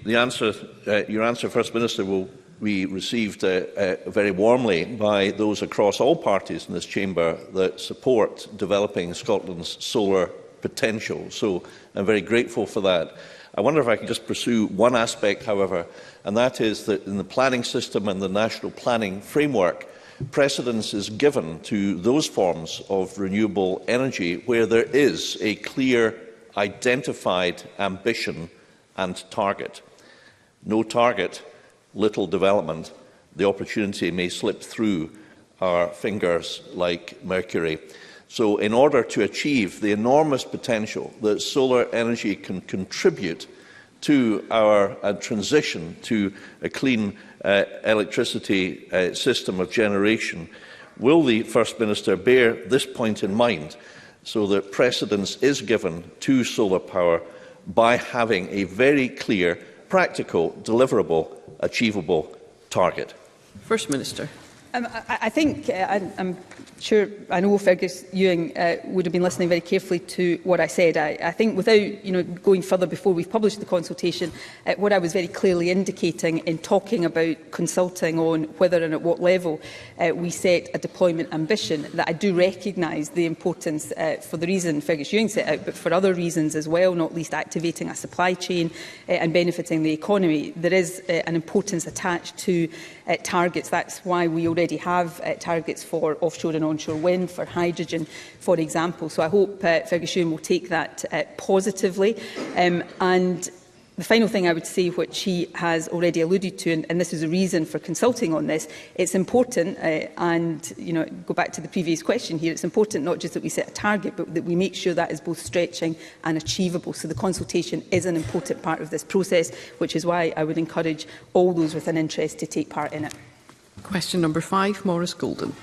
Your answer, First Minister, will be received very warmly by those across all parties in this chamber that support developing Scotland's solar potential. So I'm very grateful for that. I wonder if I could just pursue one aspect, however, and that is that in the planning system and the national planning framework, Precedence is given to those forms of renewable energy where there is a clear, identified ambition and target. No target, little development. The opportunity may slip through our fingers like mercury. So in order to achieve the enormous potential that solar energy can contribute to our transition to a clean electricity system of generation, will the First Minister bear this point in mind so that precedence is given to solar power by having a very clear, practical, deliverable, achievable target? First Minister. I think, I'm sure, I know Fergus Ewing would have been listening very carefully to what I said. I think without going further before we've published the consultation, what I was very clearly indicating in talking about consulting on whether and at what level we set a deployment ambition, that I do recognise the importance for the reason Fergus Ewing set out, but for other reasons as well, not least activating a supply chain and benefiting the economy. There is an importance attached to targets. That's why we already have targets for offshore and onshore wind, for hydrogen, for example. So I hope Fergus Ewing will take that positively. And the final thing I would say, which he has already alluded to, and this is a reason for consulting on this, it's important, and go back to the previous question here, it's important not just that we set a target, but that we make sure that is both stretching and achievable. So the consultation is an important part of this process, which is why I would encourage all those with an interest to take part in it. Question number 5, Maurice Golden.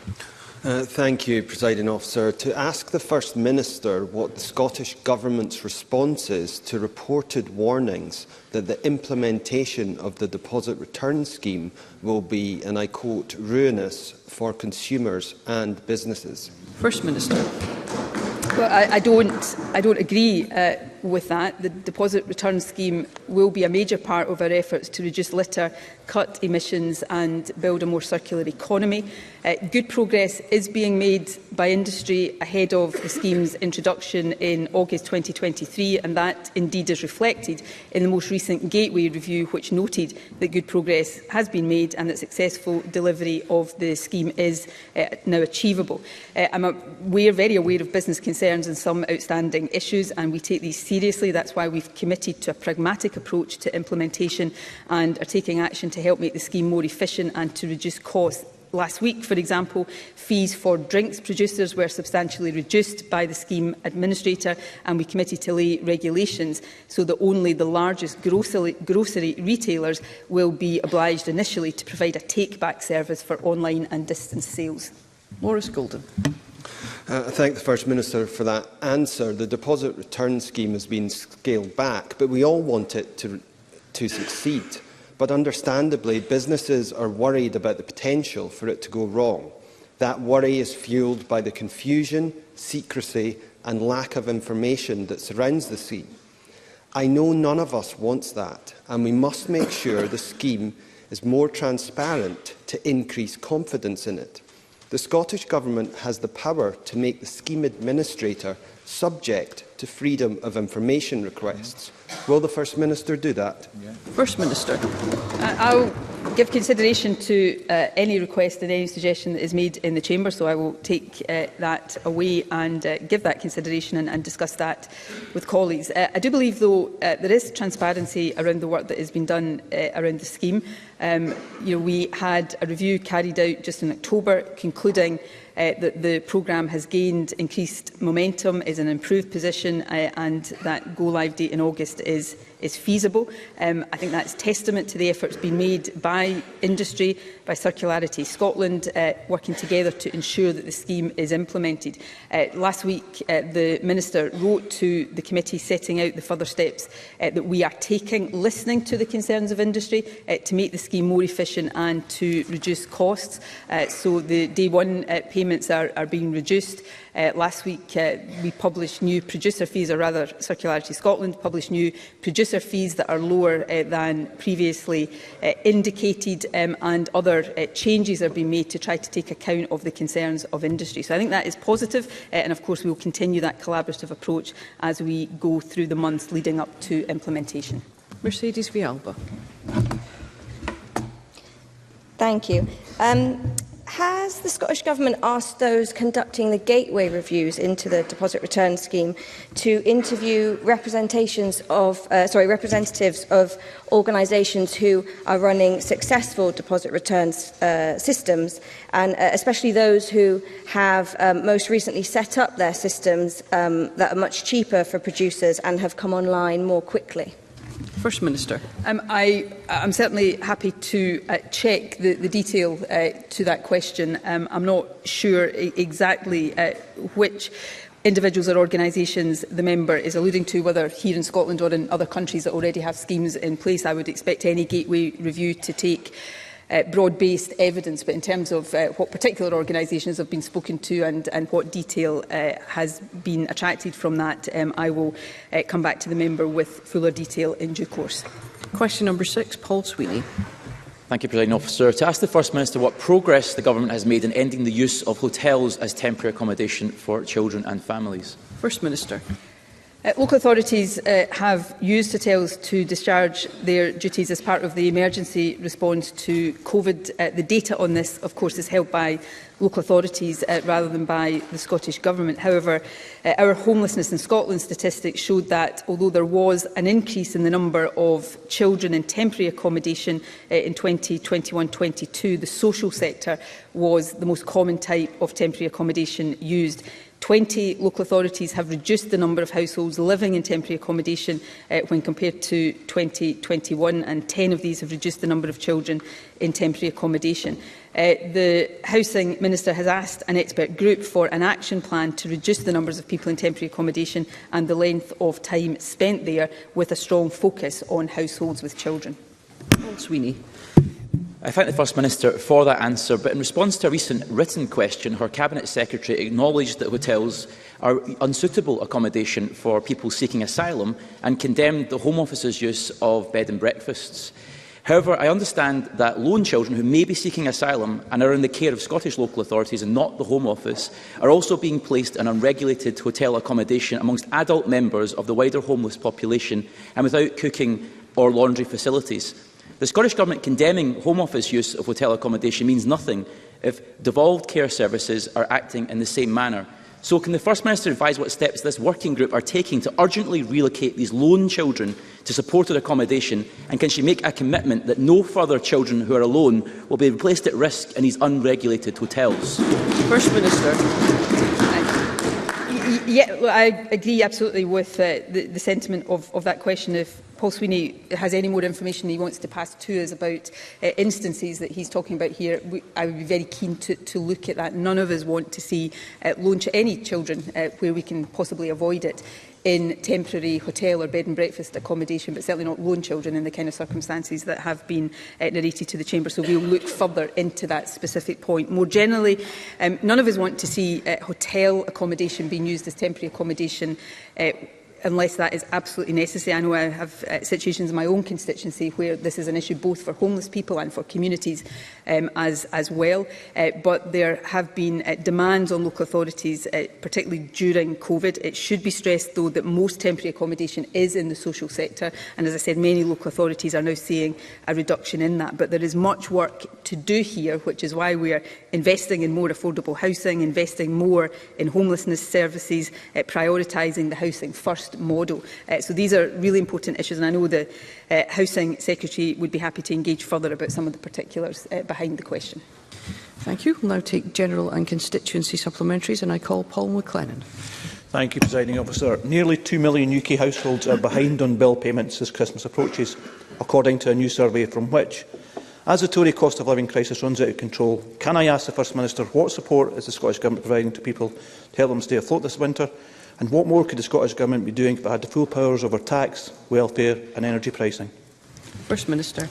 Thank you, Presiding Officer. To ask the First Minister what the Scottish Government's response is to reported warnings that the implementation of the deposit return scheme will be, and I quote, ruinous for consumers and businesses. First Minister. Well, I don't agree with that. The deposit return scheme will be a major part of our efforts to reduce litter, cut emissions and build a more circular economy. Good progress is being made by industry ahead of the scheme's introduction in August 2023, and that indeed is reflected in the most recent Gateway review, which noted that good progress has been made and that successful delivery of the scheme is now achievable. I'm very aware of business concerns and some outstanding issues, and we take these seriously. That's why we've committed to a pragmatic approach to implementation and are taking action to help make the scheme more efficient and to reduce costs. Last week, for example, fees for drinks producers were substantially reduced by the scheme administrator, and we committed to lay regulations so that only the largest grocery retailers will be obliged initially to provide a take-back service for online and distance sales. Maurice Golden. I thank the First Minister for that answer. The deposit return scheme has been scaled back, but we all want it to succeed. But understandably, businesses are worried about the potential for it to go wrong. That worry is fuelled by the confusion, secrecy and lack of information that surrounds the scheme. I know none of us wants that, and we must make sure the scheme is more transparent to increase confidence in it. The Scottish Government has the power to make the scheme administrator subject to freedom of information requests. Will the First Minister do that? First Minister. I'll give consideration to any request and any suggestion that is made in the Chamber, so I will take that away and give that consideration and discuss that with colleagues. I do believe, though, there is transparency around the work that has been done around the scheme. We had a review carried out just in October, concluding that the programme has gained increased momentum, is in an improved position, and that go-live date in August is feasible. I think that's testament to the efforts being made by industry, by Circularity Scotland, working together to ensure that the scheme is implemented. Last week, the Minister wrote to the committee setting out the further steps that we are taking, listening to the concerns of industry to make the scheme more efficient and to reduce costs. So the day one payments are being reduced. Last week, we published new producer fees, or rather Circularity Scotland published new producer fees that are lower than previously indicated, and other changes are being made to try to take account of the concerns of industry. So I think that is positive, and of course we will continue that collaborative approach as we go through the months leading up to implementation. Mercedes Vialba. Thank you. Has the Scottish Government asked those conducting the gateway reviews into the deposit return scheme to interview representatives of organisations who are running successful deposit returns systems, and especially those who have most recently set up their systems that are much cheaper for producers and have come online more quickly? First Minister. I'm certainly happy to check the detail to that question. I'm not sure exactly which individuals or organisations the member is alluding to, whether here in Scotland or in other countries that already have schemes in place. I would expect any gateway review to take broad-based evidence, but in terms of what particular organisations have been spoken to and what detail has been attracted from that, I will come back to the member with fuller detail in due course. Question number 6, Paul Sweeney. Thank you, Presiding Officer. To ask the First Minister what progress the Government has made in ending the use of hotels as temporary accommodation for children and families. First Minister. Local authorities have used hotels to discharge their duties as part of the emergency response to COVID. The data on this, of course, is held by local authorities rather than by the Scottish Government. However, our Homelessness in Scotland statistics showed that although there was an increase in the number of children in temporary accommodation in 2021-22, the social sector was the most common type of temporary accommodation used. 20 local authorities have reduced the number of households living in temporary accommodation when compared to 2021, and 10 of these have reduced the number of children in temporary accommodation. The Housing Minister has asked an expert group for an action plan to reduce the numbers of people in temporary accommodation and the length of time spent there, with a strong focus on households with children. Paul Sweeney. I thank the First Minister for that answer, but in response to a recent written question, her Cabinet Secretary acknowledged that hotels are unsuitable accommodation for people seeking asylum and condemned the Home Office's use of bed and breakfasts. However, I understand that lone children who may be seeking asylum and are in the care of Scottish local authorities and not the Home Office are also being placed in unregulated hotel accommodation amongst adult members of the wider homeless population and without cooking or laundry facilities. The Scottish Government condemning Home Office use of hotel accommodation means nothing if devolved care services are acting in the same manner. So can the First Minister advise what steps this working group are taking to urgently relocate these lone children to supported accommodation, and can she make a commitment that no further children who are alone will be placed at risk in these unregulated hotels? First Minister. Yeah, well, I agree absolutely with the sentiment of that question. If Paul Sweeney has any more information he wants to pass to us about instances that he's talking about here, I would be very keen to look at that. None of us want to see any children where we can possibly avoid it in temporary hotel or bed and breakfast accommodation, but certainly not lone children in the kind of circumstances that have been narrated to the Chamber. So we'll look further into that specific point. More generally, none of us want to see hotel accommodation being used as temporary accommodation unless that is absolutely necessary. I know I have situations in my own constituency where this is an issue both for homeless people and for communities as well. But there have been demands on local authorities, particularly during COVID. It should be stressed, though, that most temporary accommodation is in the social sector. And as I said, many local authorities are now seeing a reduction in that. But there is much work to do here, which is why we are investing in more affordable housing, investing more in homelessness services, prioritising the housing first model. So these are really important issues, and I know the Housing Secretary would be happy to engage further about some of the particulars behind the question. Thank you. We'll now take general and constituency supplementaries, and I call Paul McLennan. Thank you, Presiding Officer. Nearly 2 million UK households are behind on bill payments as Christmas approaches, according to a new survey from Which. As the Tory cost of living crisis runs out of control, can I ask the First Minister what support is the Scottish Government providing to people to help them stay afloat this winter? And what more could the Scottish Government be doing if it had the full powers over tax, welfare and energy pricing? First Minister.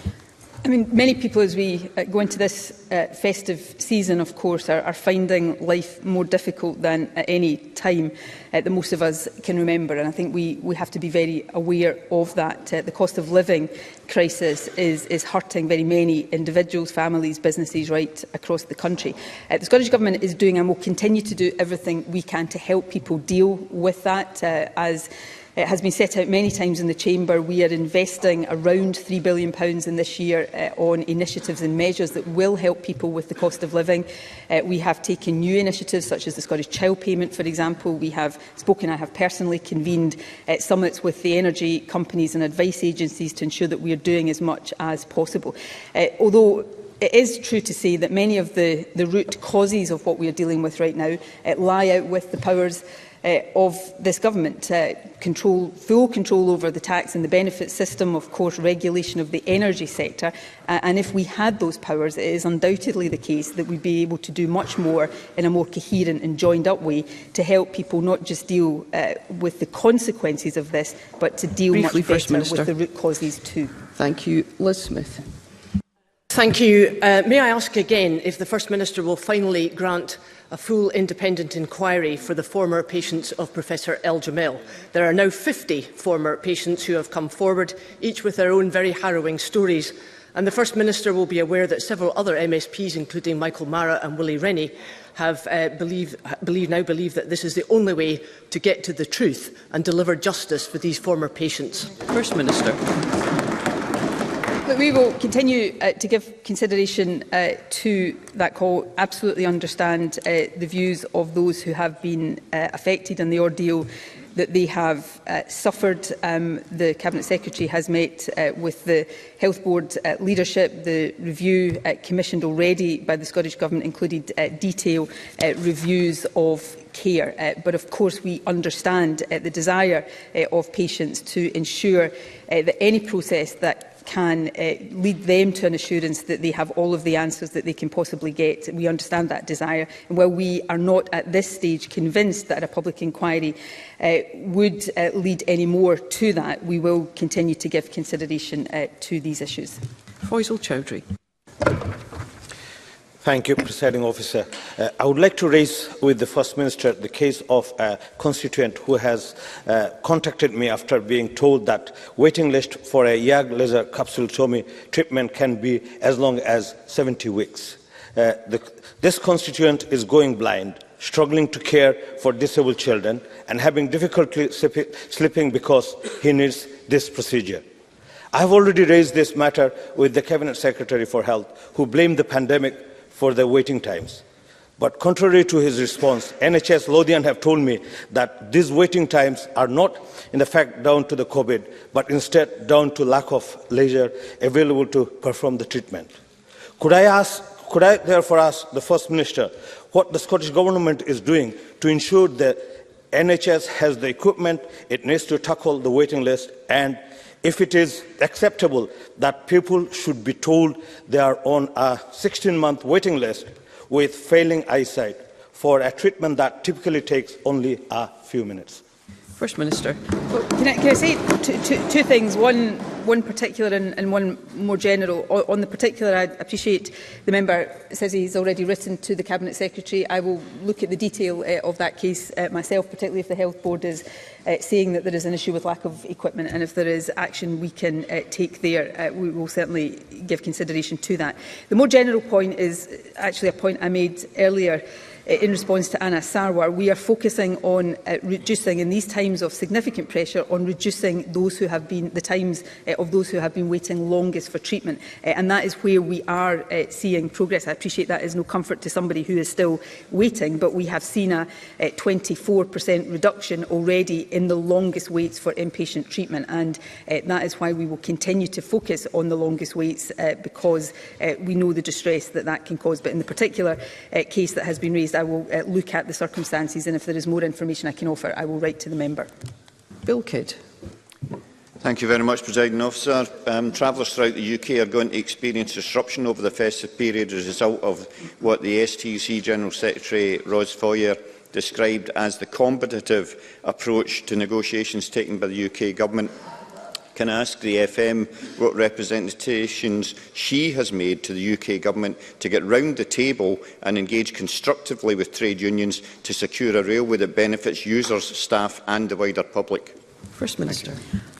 I mean, many people, as we go into this festive season, of course, are finding life more difficult than at any time that most of us can remember. And I think we have to be very aware of that. The cost of living crisis is hurting very many individuals, families, businesses right across the country. The Scottish Government is doing and will continue to do everything we can to help people deal with that. As It has been set out many times in the Chamber. We are investing around £3 billion in this year on initiatives and measures that will help people with the cost of living. We have taken new initiatives such as the Scottish Child Payment, for example. We have spoken, I have personally convened summits with the energy companies and advice agencies to ensure that we are doing as much as possible. Although it is true to say that many of the root causes of what we are dealing with right now lie out with the powers of this government. Full control over the tax and the benefit system, of course, regulation of the energy sector. And if we had those powers, it is undoubtedly the case that we'd be able to do much more in a more coherent and joined-up way to help people not just deal with the consequences of this, but to deal much better with the root causes too. Thank you. Liz Smyth. Thank you. May I ask again if the First Minister will finally grant a full independent inquiry for the former patients of Professor El Jamel. There are now 50 former patients who have come forward, each with their own very harrowing stories. And the First Minister will be aware that several other MSPs, including Michael Mara and Willie Rennie, have now believe that this is the only way to get to the truth and deliver justice for these former patients. First Minister. But we will continue to give consideration to that call. Absolutely understand the views of those who have been affected and the ordeal that they have suffered. The Cabinet Secretary has met with the Health Board leadership. The review commissioned already by the Scottish Government included detailed reviews of care. But of course we understand the desire of patients to ensure that any process that can lead them to an assurance that they have all of the answers that they can possibly get. We understand that desire. And while we are not at this stage convinced that a public inquiry would lead any more to that, we will continue to give consideration to these issues. Faisal Chowdhury. Thank you, Presiding Officer. I would like to raise with the First Minister the case of a constituent who has contacted me after being told that waiting list for a YAG laser capsulotomy treatment can be as long as 70 weeks. This constituent is going blind, struggling to care for disabled children and having difficulty sleeping because he needs this procedure. I have already raised this matter with the Cabinet Secretary for Health, who blamed the pandemic for the waiting times. But contrary to his response, NHS Lothian have told me that these waiting times are not in fact down to the COVID, but instead down to lack of leisure available to perform the treatment. Could I therefore ask the First Minister what the Scottish Government is doing to ensure that NHS has the equipment it needs to tackle the waiting list, and if it is acceptable that people should be told they are on a 16-month waiting list with failing eyesight for a treatment that typically takes only a few minutes. First Minister. Well, can I say two things? One particular and one more general. On the particular, I appreciate the member says he's already written to the Cabinet Secretary. I will look at the detail of that case myself, particularly if the Health Board is saying that there is an issue with lack of equipment, and if there is action we can take there, we will certainly give consideration to that. The more general point is actually a point I made earlier in response to Anna Sarwar. We are focusing on reducing, in these times of significant pressure, on reducing those who have been, the times of those who have been waiting longest for treatment. And that is where we are seeing progress. I appreciate that is no comfort to somebody who is still waiting, but we have seen a 24% reduction already in the longest waits for inpatient treatment. And that is why we will continue to focus on the longest waits, because we know the distress that that can cause. But in the particular case that has been raised, I will look at the circumstances, and if there is more information I can offer, I will write to the member. Bill Kidd. Thank you very much, Presiding Officer. Travellers throughout the UK are going to experience disruption over the festive period as a result of what the STUC General Secretary Ros Foyer described as the competitive approach to negotiations taken by the UK Government. Can I ask the FM what representations she has made to the UK Government to get round the table and engage constructively with trade unions to secure a railway that benefits users, staff and the wider public? First Minister.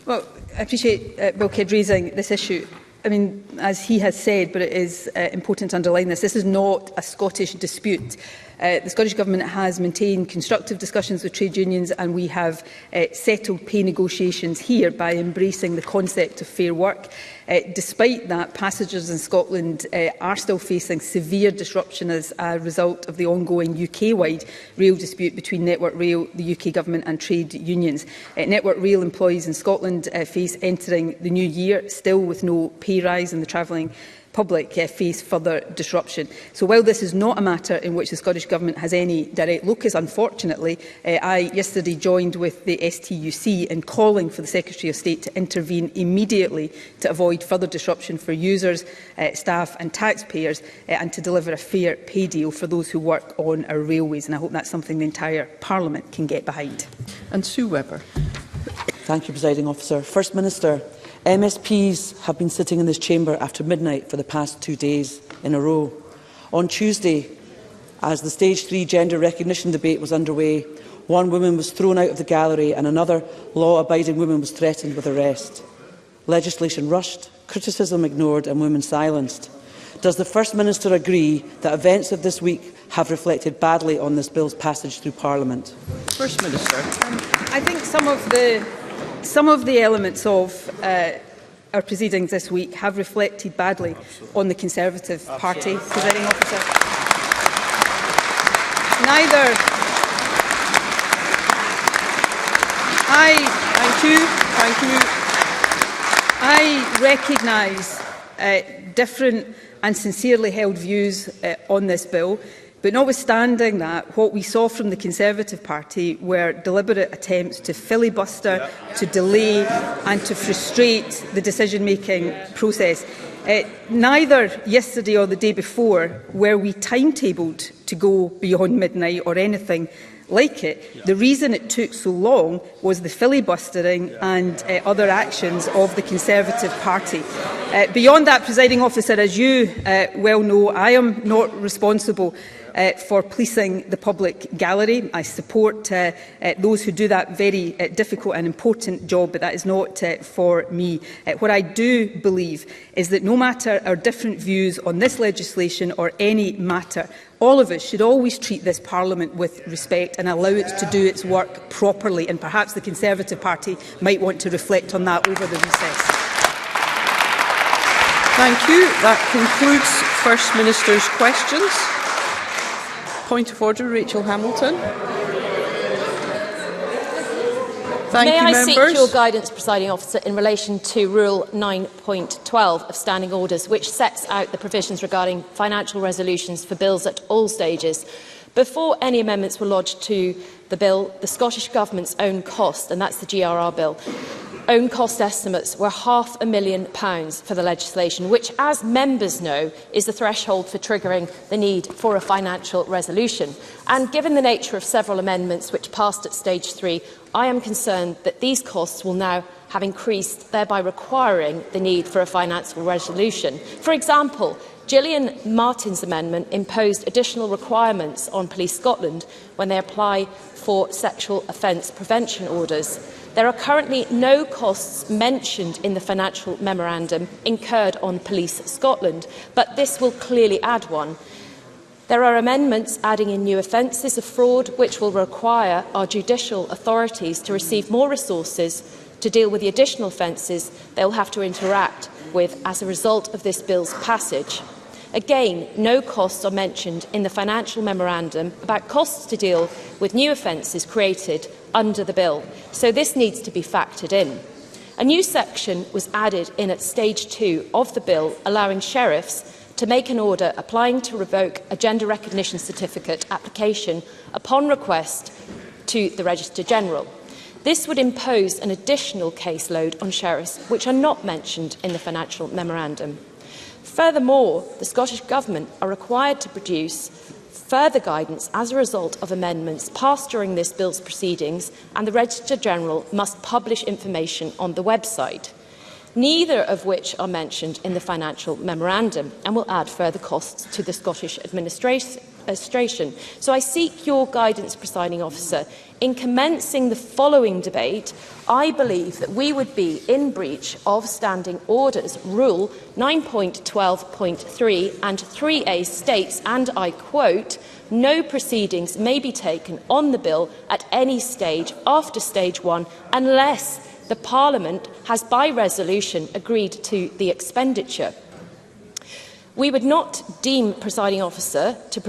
Well, I appreciate Bill Kidd raising this issue. I mean, as he has said, but it is important to underline this, this is not a Scottish dispute. The Scottish Government has maintained constructive discussions with trade unions, and we have settled pay negotiations here by embracing the concept of fair work. Despite that, passengers in Scotland are still facing severe disruption as a result of the ongoing UK-wide rail dispute between Network Rail, the UK Government and trade unions. Network Rail employees in Scotland face entering the new year still with no pay rise, and the travelling public face further disruption. So while this is not a matter in which the Scottish Government has any direct locus, unfortunately, I yesterday joined with the STUC in calling for the Secretary of State to intervene immediately to avoid further disruption for users, staff and taxpayers, and to deliver a fair pay deal for those who work on our railways. And I hope that's something the entire Parliament can get behind. And Sue Webber. Thank you, Presiding Officer. First Minister, MSPs have been sitting in this chamber after midnight for the past 2 days in a row. On Tuesday, as the Stage 3 gender recognition debate was underway, one woman was thrown out of the gallery and another law-abiding woman was threatened with arrest. Legislation rushed, criticism ignored and women silenced. Does the First Minister agree that events of this week have reflected badly on this bill's passage through Parliament? First Minister. I think some of the elements of our proceedings this week have reflected badly on the Conservative Party. Presiding Officer. I recognise different and sincerely held views on this bill. But notwithstanding that, what we saw from the Conservative Party were deliberate attempts to filibuster, to delay and to frustrate the decision-making process. Neither yesterday or the day before were we timetabled to go beyond midnight or anything like it. The reason it took so long was the filibustering and other actions of the Conservative Party. Beyond that, Presiding Officer, as you well know, I am not responsible for policing the public gallery. I support those who do that very difficult and important job, but that is not for me. What I do believe is that no matter our different views on this legislation or any matter, all of us should always treat this Parliament with respect and allow it to do its work properly, and perhaps the Conservative Party might want to reflect on that over the recess. Thank you. That concludes First Minister's questions. Point of order, Rachel Hamilton. May I seek your guidance, Presiding Officer, in relation to Rule 9.12 of Standing Orders, which sets out the provisions regarding financial resolutions for bills at all stages. Before any amendments were lodged to the bill, the Scottish Government's own cost, and that's the GRR bill, own cost estimates were £500,000 for the legislation, which, as members know, is the threshold for triggering the need for a financial resolution. And given the nature of several amendments which passed at Stage 3, I am concerned that these costs will now have increased, thereby requiring the need for a financial resolution. For example, Gillian Martin's amendment imposed additional requirements on Police Scotland when they apply for sexual offence prevention orders. There are currently no costs mentioned in the financial memorandum incurred on Police Scotland, but this will clearly add one. There are amendments adding in new offences of fraud, which will require our judicial authorities to receive more resources to deal with the additional offences they will have to interact with as a result of this bill's passage. Again, no costs are mentioned in the financial memorandum about costs to deal with new offences created under the bill, so this needs to be factored in. A new section was added in at Stage 2 of the bill, allowing sheriffs to make an order applying to revoke a gender recognition certificate application upon request to the Registrar General. This would impose an additional caseload on sheriffs, which are not mentioned in the financial memorandum. Furthermore, the Scottish Government are required to produce further guidance as a result of amendments passed during this bill's proceedings, and the Registrar General must publish information on the website, neither of which are mentioned in the financial memorandum and will add further costs to the Scottish administration. administration. So I seek your guidance, Presiding Officer. In commencing the following debate, I believe that we would be in breach of Standing Orders. Rule 9.12.3 and 3A states, and I quote, "No proceedings may be taken on the bill at any stage after stage 1 unless the Parliament has by resolution agreed to the expenditure." We would not deem, Presiding Officer, to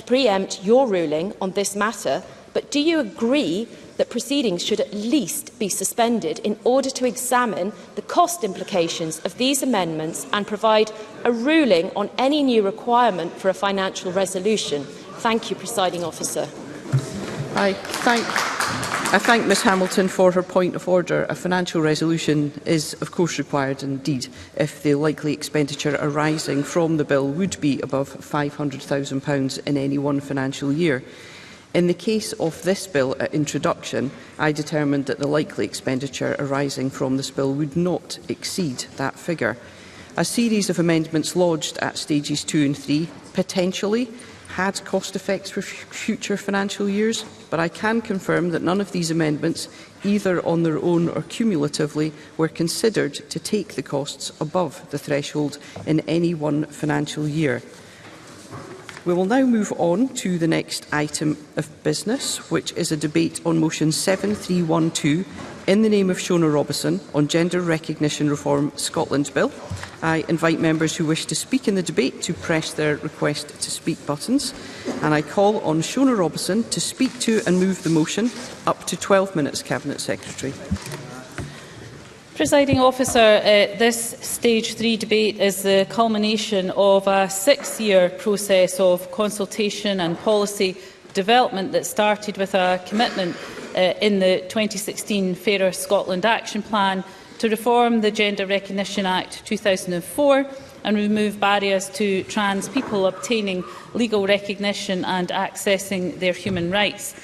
preempt your ruling on this matter, but do you agree that proceedings should at least be suspended in order to examine the cost implications of these amendments and provide a ruling on any new requirement for a financial resolution? Thank you, Presiding Officer. I thank Ms Hamilton for her point of order. A financial resolution is, of course, required indeed if the likely expenditure arising from the bill would be above £500,000 in any one financial year. In the case of this bill at introduction, I determined that the likely expenditure arising from this bill would not exceed that figure. A series of amendments lodged at stages 2 and 3 potentially had cost effects for future financial years, but I can confirm that none of these amendments, either on their own or cumulatively, were considered to take the costs above the threshold in any one financial year. We will now move on to the next item of business, which is a debate on motion 7312 in the name of Shona Robison on Gender Recognition Reform Scotland Bill. I invite members who wish to speak in the debate to press their request to speak buttons, and I call on Shona Robison to speak to and move the motion. Up to 12 minutes, Cabinet Secretary. Presiding Officer, this Stage 3 debate is the culmination of a 6-year process of consultation and policy development that started with a commitment in the 2016 Fairer Scotland Action Plan to reform the Gender Recognition Act 2004 and remove barriers to trans people obtaining legal recognition and accessing their human rights.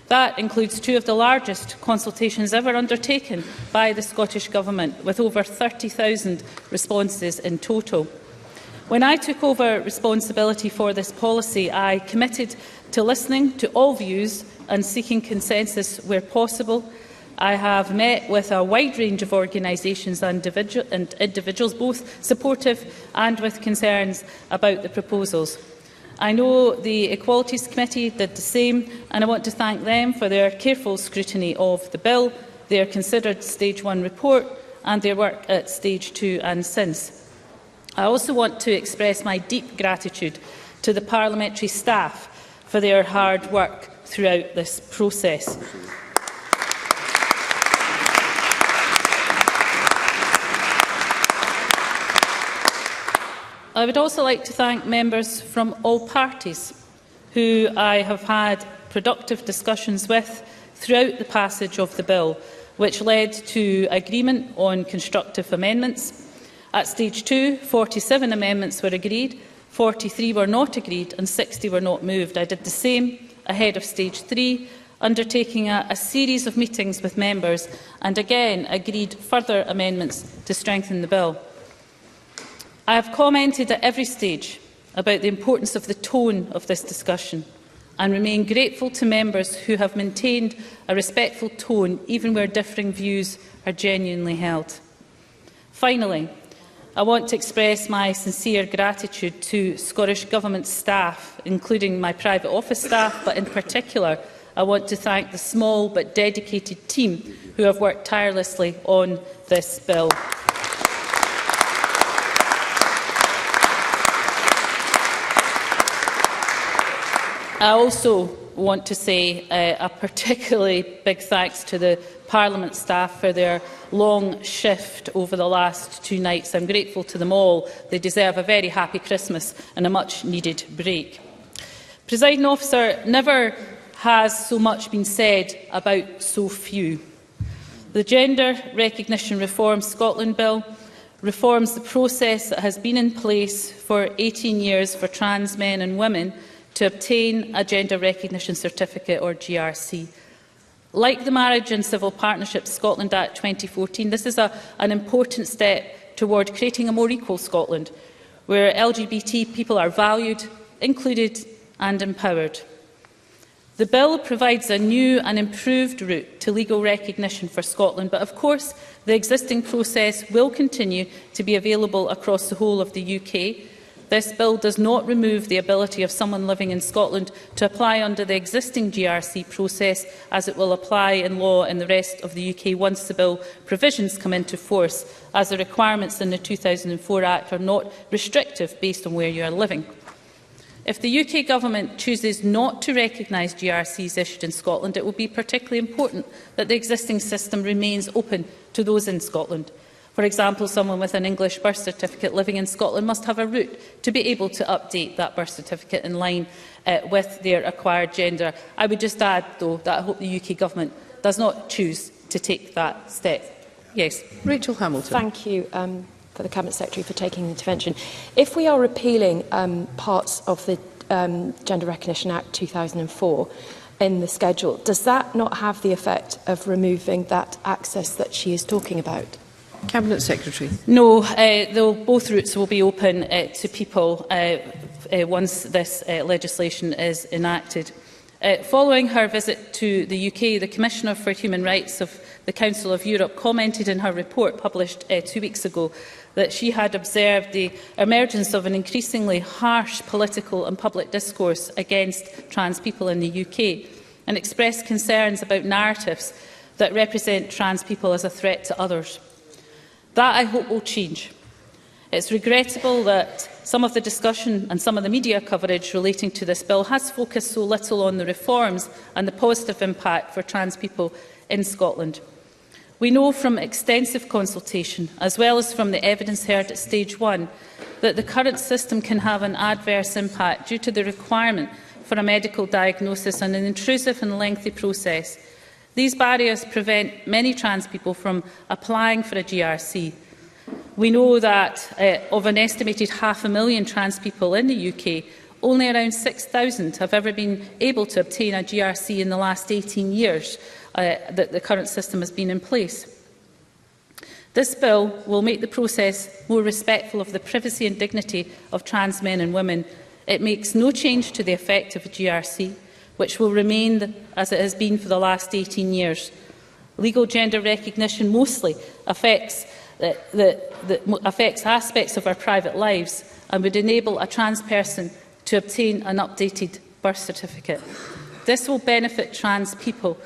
That includes 2 of the largest consultations ever undertaken by the Scottish Government, with over 30,000 responses in total. When I took over responsibility for this policy, I committed to listening to all views and seeking consensus where possible. I have met with a wide range of organisations and individuals, both supportive and with concerns about the proposals. I know the Equalities Committee did the same, and I want to thank them for their careful scrutiny of the bill, their considered Stage 1 report and their work at Stage 2 and since. I also want to express my deep gratitude to the parliamentary staff for their hard work throughout this process. I would also like to thank members from all parties who I have had productive discussions with throughout the passage of the bill, which led to agreement on constructive amendments. At Stage 2, 47 amendments were agreed, 43 were not agreed and 60 were not moved. I did the same ahead of Stage 3, undertaking a series of meetings with members and again agreed further amendments to strengthen the bill. I have commented at every stage about the importance of the tone of this discussion and remain grateful to members who have maintained a respectful tone even where differing views are genuinely held. Finally, I want to express my sincere gratitude to Scottish Government staff, including my private office staff, but in particular I want to thank the small but dedicated team who have worked tirelessly on this bill. I also want to say a particularly big thanks to the Parliament staff for their long shift over the last 2 nights. I'm grateful to them all. They deserve a very happy Christmas and a much-needed break. Presiding Officer, never has so much been said about so few. The Gender Recognition Reform Scotland Bill reforms the process that has been in place for 18 years for trans men and women to obtain a Gender Recognition Certificate, or GRC. Like the Marriage and Civil Partnerships Scotland Act 2014, this is an important step toward creating a more equal Scotland, where LGBT people are valued, included and empowered. The bill provides a new and improved route to legal recognition for Scotland, but of course the existing process will continue to be available across the whole of the UK. This bill does not remove the ability of someone living in Scotland to apply under the existing GRC process, as it will apply in law in the rest of the UK once the bill provisions come into force, as the requirements in the 2004 Act are not restrictive based on where you are living. If the UK Government chooses not to recognise GRCs issued in Scotland, it will be particularly important that the existing system remains open to those in Scotland. For example, someone with an English birth certificate living in Scotland must have a route to be able to update that birth certificate in line with their acquired gender. I would just add, though, that I hope the UK Government does not choose to take that step. Yes. Rachel Hamilton. Thank you for the Cabinet Secretary for taking the intervention. If we are repealing parts of the Gender Recognition Act 2004 in the schedule, does that not have the effect of removing that access that she is talking about? Cabinet Secretary. No, both routes will be open to people once this legislation is enacted. Following her visit to the UK, the Commissioner for Human Rights of the Council of Europe commented in her report published 2 weeks ago that she had observed the emergence of an increasingly harsh political and public discourse against trans people in the UK, and expressed concerns about narratives that represent trans people as a threat to others. That, I hope, will change. It's regrettable that some of the discussion and some of the media coverage relating to this bill has focused so little on the reforms and the positive impact for trans people in Scotland. We know from extensive consultation, as well as from the evidence heard at stage 1, that the current system can have an adverse impact due to the requirement for a medical diagnosis and an intrusive and lengthy process. These barriers prevent many trans people from applying for a GRC. We know that of an estimated 500,000 trans people in the UK, only around 6,000 have ever been able to obtain a GRC in the last 18 years that the current system has been in place. This bill will make the process more respectful of the privacy and dignity of trans men and women. It makes no change to the effect of a GRC, which will remain as it has been for the last 18 years. Legal gender recognition mostly affects aspects of our private lives and would enable a trans person to obtain an updated birth certificate. This will benefit trans people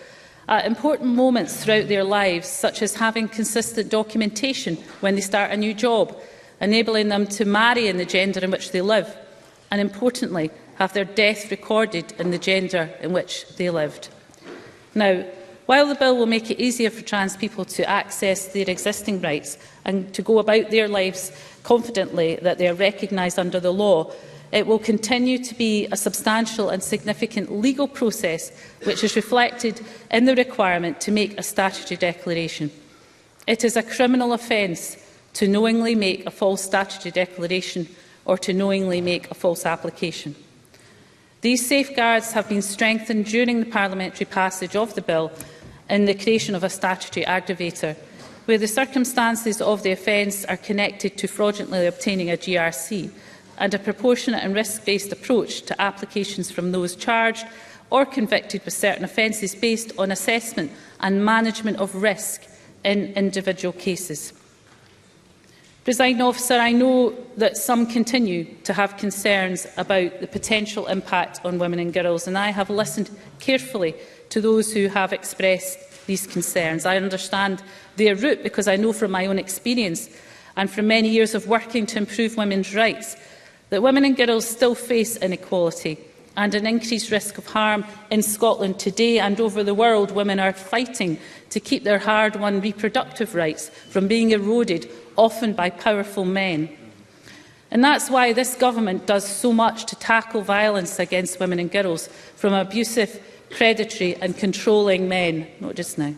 at important moments throughout their lives, such as having consistent documentation when they start a new job, enabling them to marry in the gender in which they live, and importantly, have their death recorded in the gender in which they lived. Now, while the bill will make it easier for trans people to access their existing rights and to go about their lives confidently that they are recognised under the law, it will continue to be a substantial and significant legal process which is reflected in the requirement to make a statutory declaration. It is a criminal offence to knowingly make a false statutory declaration or to knowingly make a false application. These safeguards have been strengthened during the parliamentary passage of the bill in the creation of a statutory aggravator, where the circumstances of the offence are connected to fraudulently obtaining a GRC, and a proportionate and risk-based approach to applications from those charged or convicted with certain offences based on assessment and management of risk in individual cases. Presiding Officer, I know that some continue to have concerns about the potential impact on women and girls, and I have listened carefully to those who have expressed these concerns. I understand their route because I know from my own experience and from many years of working to improve women's rights that women and girls still face inequality and an increased risk of harm in Scotland today and over the world. Women are fighting to keep their hard-won reproductive rights from being eroded, often by powerful men. And that's why this government does so much to tackle violence against women and girls from abusive, predatory and controlling men, not just now.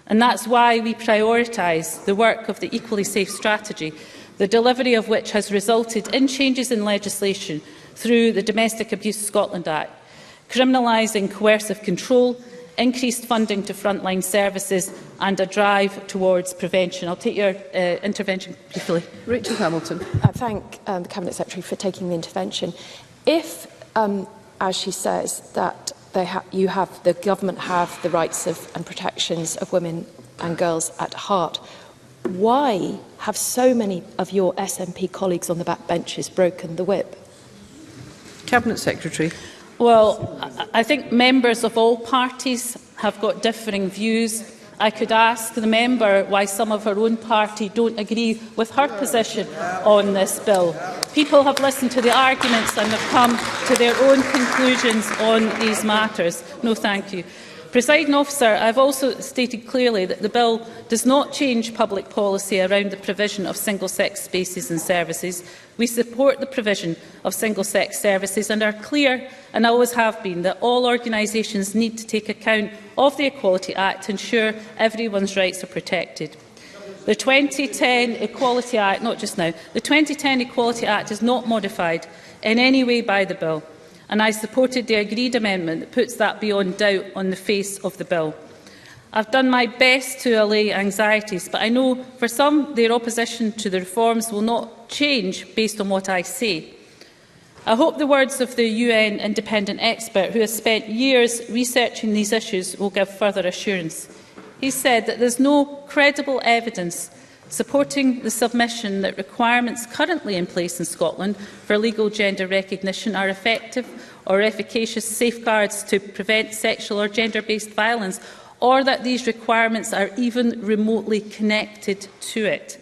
And that's why we prioritise the work of the Equally Safe strategy, the delivery of which has resulted in changes in legislation through the Domestic Abuse Scotland Act, criminalising coercive control, increased funding to frontline services and a drive towards prevention. I'll take your intervention briefly. Rachel Hamilton. I thank the Cabinet Secretary for taking the intervention. If as she says, that the government have the rights and protections of women and girls at heart. Why have so many of your SNP colleagues on the backbenches broken the whip? Cabinet Secretary. Well, I think members of all parties have got differing views. I could ask the member why some of her own party don't agree with her position on this bill. People have listened to the arguments and have come to their own conclusions on these matters. No, thank you. Presiding Officer, I have also stated clearly that the bill does not change public policy around the provision of single-sex spaces and services. We support the provision of single-sex services and are clear, and always have been, that all organisations need to take account of the Equality Act to ensure everyone's rights are protected. The 2010 Equality Act, not just now, the 2010 Equality Act is not modified in any way by the bill, and I supported the agreed amendment that puts that beyond doubt on the face of the bill. I've done my best to allay anxieties, but I know for some their opposition to the reforms will not change based on what I say. I hope the words of the UN independent expert who has spent years researching these issues will give further assurance. He said that there is no credible evidence supporting the submission that requirements currently in place in Scotland for legal gender recognition are effective or efficacious safeguards to prevent sexual or gender-based violence, or that these requirements are even remotely connected to it.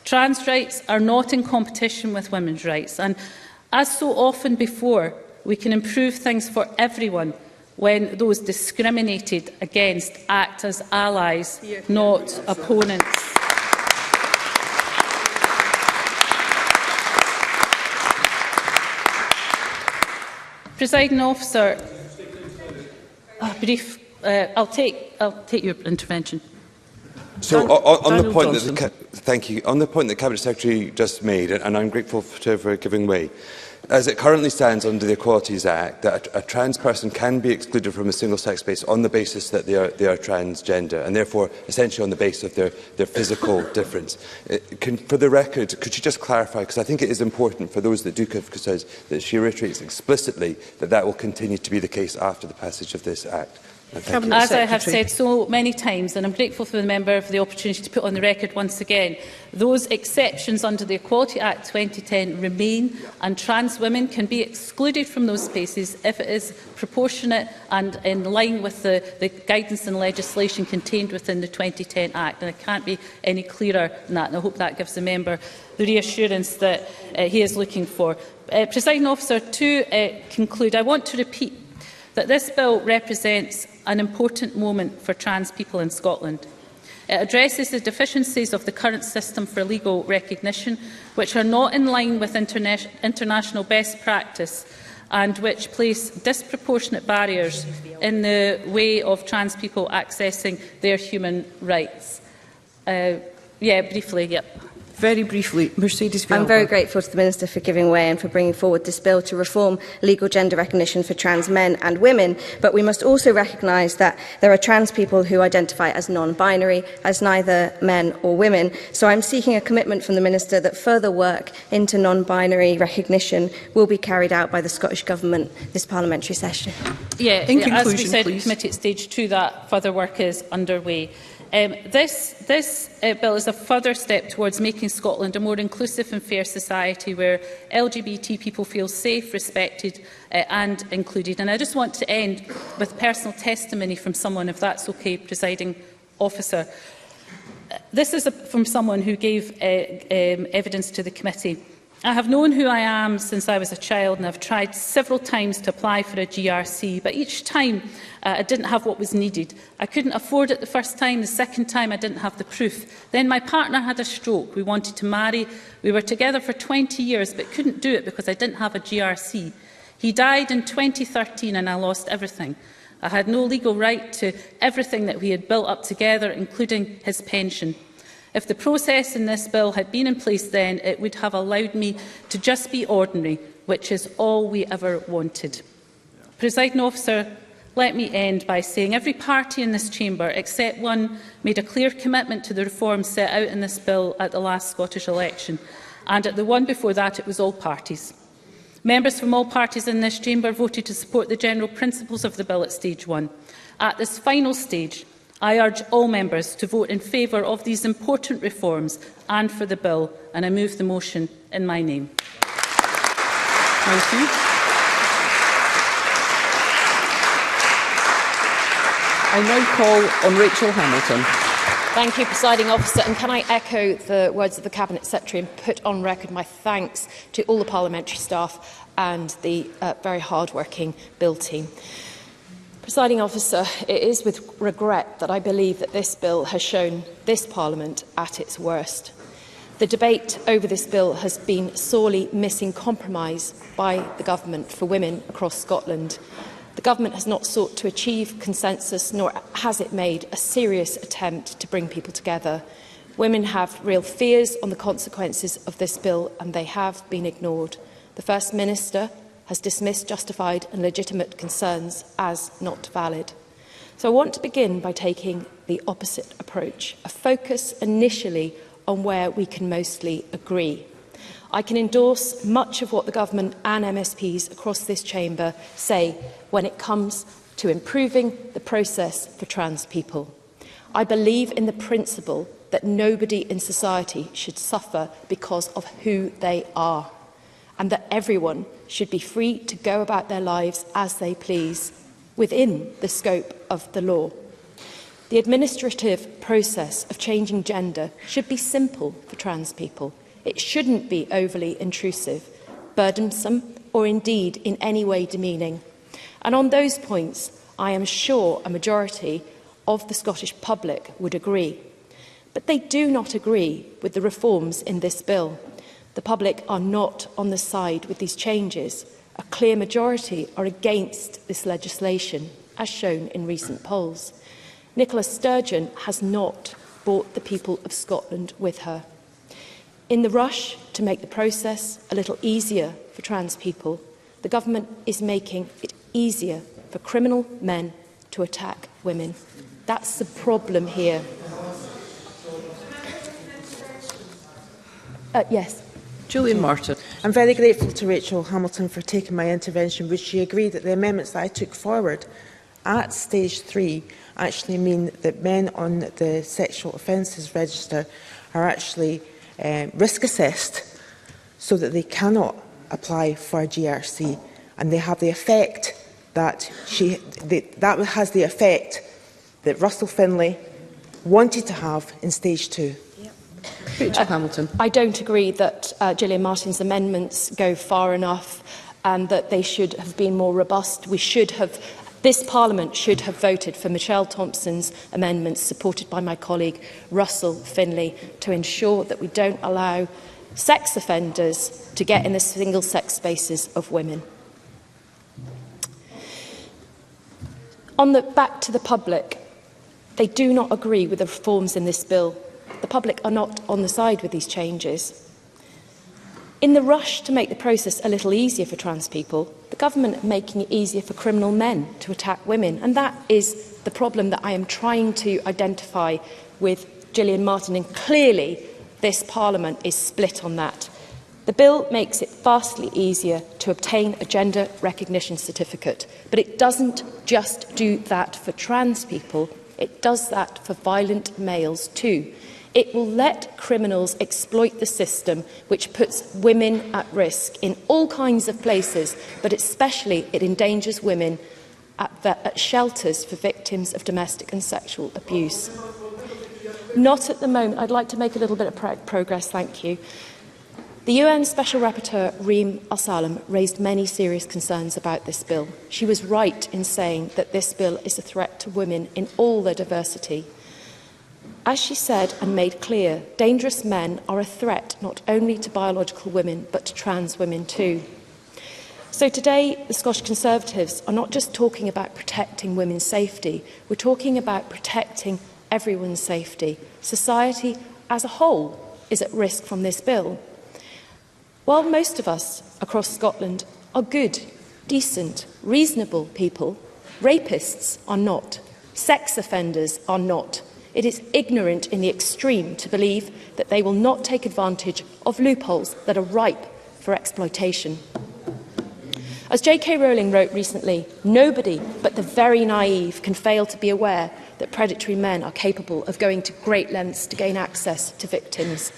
Trans rights are not in competition with women's rights, and as so often before, we can improve things for everyone when those discriminated against act as allies, not opponents. Presiding Officer, I'll take your intervention. So, on the point on the point that Cabinet Secretary just made, and I'm grateful to her for giving way, as it currently stands under the Equalities Act, that a trans person can be excluded from a single-sex space on the basis that they are transgender, and therefore essentially on the basis of their physical difference. For the record, could you just clarify, because I think it is important for those that do criticise, that she reiterates explicitly that that will continue to be the case after the passage of this Act? As I have said so many times, and I'm grateful for the member for the opportunity to put on the record once again, those exceptions under the Equality Act 2010 remain, and trans women can be excluded from those spaces if it is proportionate and in line with the guidance and legislation contained within the 2010 Act. And I can't be any clearer than that, and I hope that gives the member the reassurance that he is looking for. Presiding Officer, to conclude, I want to repeat that this bill represents an important moment for trans people in Scotland. It addresses the deficiencies of the current system for legal recognition, which are not in line with international best practice and which place disproportionate barriers in the way of trans people accessing their human rights. Briefly. Very briefly, Mercedes Villalba. I'm very grateful to the Minister for giving way and for bringing forward this bill to reform legal gender recognition for trans men and women, but we must also recognise that there are trans people who identify as non-binary, as neither men or women. So I'm seeking a commitment from the Minister that further work into non-binary recognition will be carried out by the Scottish Government this parliamentary session. In conclusion, as we said in committee at stage 2, that further work is underway. This bill is a further step towards making Scotland a more inclusive and fair society where LGBT people feel safe, respected and included. And I just want to end with personal testimony from someone, if that's okay, Presiding Officer. This is from someone who gave evidence to the committee. I have known who I am since I was a child, and I've tried several times to apply for a GRC, but each time I didn't have what was needed. I couldn't afford it the first time, the second time I didn't have the proof. Then my partner had a stroke. We wanted to marry. We were together for 20 years, but couldn't do it because I didn't have a GRC. He died in 2013 and I lost everything. I had no legal right to everything that we had built up together, including his pension. If the process in this bill had been in place then, it would have allowed me to just be ordinary, which is all we ever wanted. Presiding Officer, let me end by saying every party in this chamber, except one, made a clear commitment to the reforms set out in this bill at the last Scottish election, and at the one before that it was all parties. Members from all parties in this chamber voted to support the general principles of the bill at stage 1. At this final stage, I urge all members to vote in favour of these important reforms and for the bill, and I move the motion in my name. Thank you. I now call on Rachel Hamilton. Thank you, Presiding Officer. And can I echo the words of the Cabinet Secretary and put on record my thanks to all the parliamentary staff and the very hard-working Bill team. Presiding Officer, it is with regret that I believe that this bill has shown this Parliament at its worst. The debate over this bill has been sorely missing compromise by the Government for women across Scotland. The Government has not sought to achieve consensus, nor has it made a serious attempt to bring people together. Women have real fears on the consequences of this bill, and they have been ignored. The First Minister has dismissed justified and legitimate concerns as not valid. So I want to begin by taking the opposite approach, a focus initially on where we can mostly agree. I can endorse much of what the Government and MSPs across this chamber say when it comes to improving the process for trans people. I believe in the principle that nobody in society should suffer because of who they are, and that everyone should be free to go about their lives as they please within the scope of the law. The administrative process of changing gender should be simple for trans people. It shouldn't be overly intrusive, burdensome, or indeed in any way demeaning. And on those points, I am sure a majority of the Scottish public would agree. But they do not agree with the reforms in this bill. The public are not on the side with these changes. A clear majority are against this legislation, as shown in recent polls. Nicola Sturgeon has not brought the people of Scotland with her. In the rush to make the process a little easier for trans people, the Government is making it easier for criminal men to attack women. That's the problem here. Yes. Julian Martin. I'm very grateful to Rachel Hamilton for taking my intervention, which she agreed that the amendments that I took forward at stage 3 actually mean that men on the sexual offences register are actually risk assessed so that they cannot apply for a GRC, and they have the effect that that has the effect that Russell Finlay wanted to have in stage 2. Rachel Hamilton. I don't agree that Gillian Martin's amendments go far enough and that they should have been more robust. This Parliament should have voted for Michelle Thomson's amendments, supported by my colleague Russell Finlay, to ensure that we don't allow sex offenders to get in the single-sex spaces of women. Back to the public, they do not agree with the reforms in this bill. The public are not on the side with these changes. In the rush to make the process a little easier for trans people, the Government are making it easier for criminal men to attack women, and that is the problem that I am trying to identify with Gillian Martin, and clearly this Parliament is split on that. The bill makes it vastly easier to obtain a gender recognition certificate, but it doesn't just do that for trans people, it does that for violent males too. It will let criminals exploit the system, which puts women at risk in all kinds of places, but especially it endangers women at shelters for victims of domestic and sexual abuse. Not at the moment. I'd like to make a little bit of progress, thank you. The UN Special Rapporteur, Reem Al-Salem, raised many serious concerns about this bill. She was right in saying that this bill is a threat to women in all their diversity. As she said and made clear, dangerous men are a threat not only to biological women, but to trans women too. So today, the Scottish Conservatives are not just talking about protecting women's safety, we're talking about protecting everyone's safety. Society as a whole is at risk from this bill. While most of us across Scotland are good, decent, reasonable people, rapists are not, sex offenders are not. It is ignorant in the extreme to believe that they will not take advantage of loopholes that are ripe for exploitation. As J.K. Rowling wrote recently, nobody but the very naive can fail to be aware that predatory men are capable of going to great lengths to gain access to victims.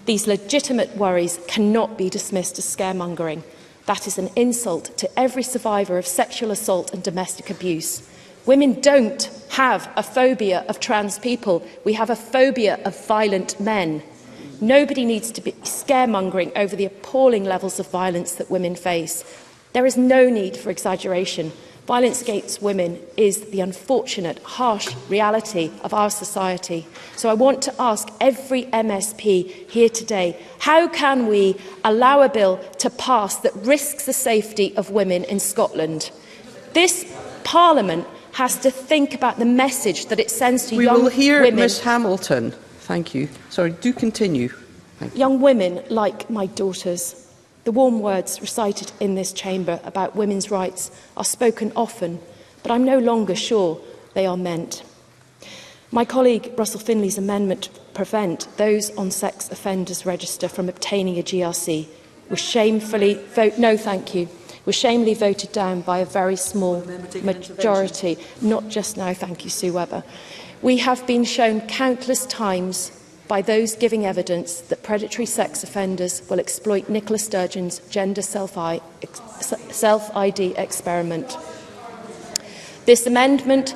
These legitimate worries cannot be dismissed as scaremongering. That is an insult to every survivor of sexual assault and domestic abuse. Women don't have a phobia of trans people. We have a phobia of violent men. Nobody needs to be scaremongering over the appalling levels of violence that women face. There is no need for exaggeration. Violence against women is the unfortunate, harsh reality of our society. So I want to ask every MSP here today, how can we allow a bill to pass that risks the safety of women in Scotland? This Parliament has to think about the message that it sends to young women. We will hear Ms Hamilton. Thank you. Sorry, do continue. Young women like my daughters. The warm words recited in this chamber about women's rights are spoken often, but I'm no longer sure they are meant. My colleague Russell Finley's amendment to prevent those on sex offenders register from obtaining a GRC was shamefully voted down by a very small majority. Not just now, thank you, Sue Webber. We have been shown countless times by those giving evidence that predatory sex offenders will exploit Nicola Sturgeon's gender self-ID experiment. This amendment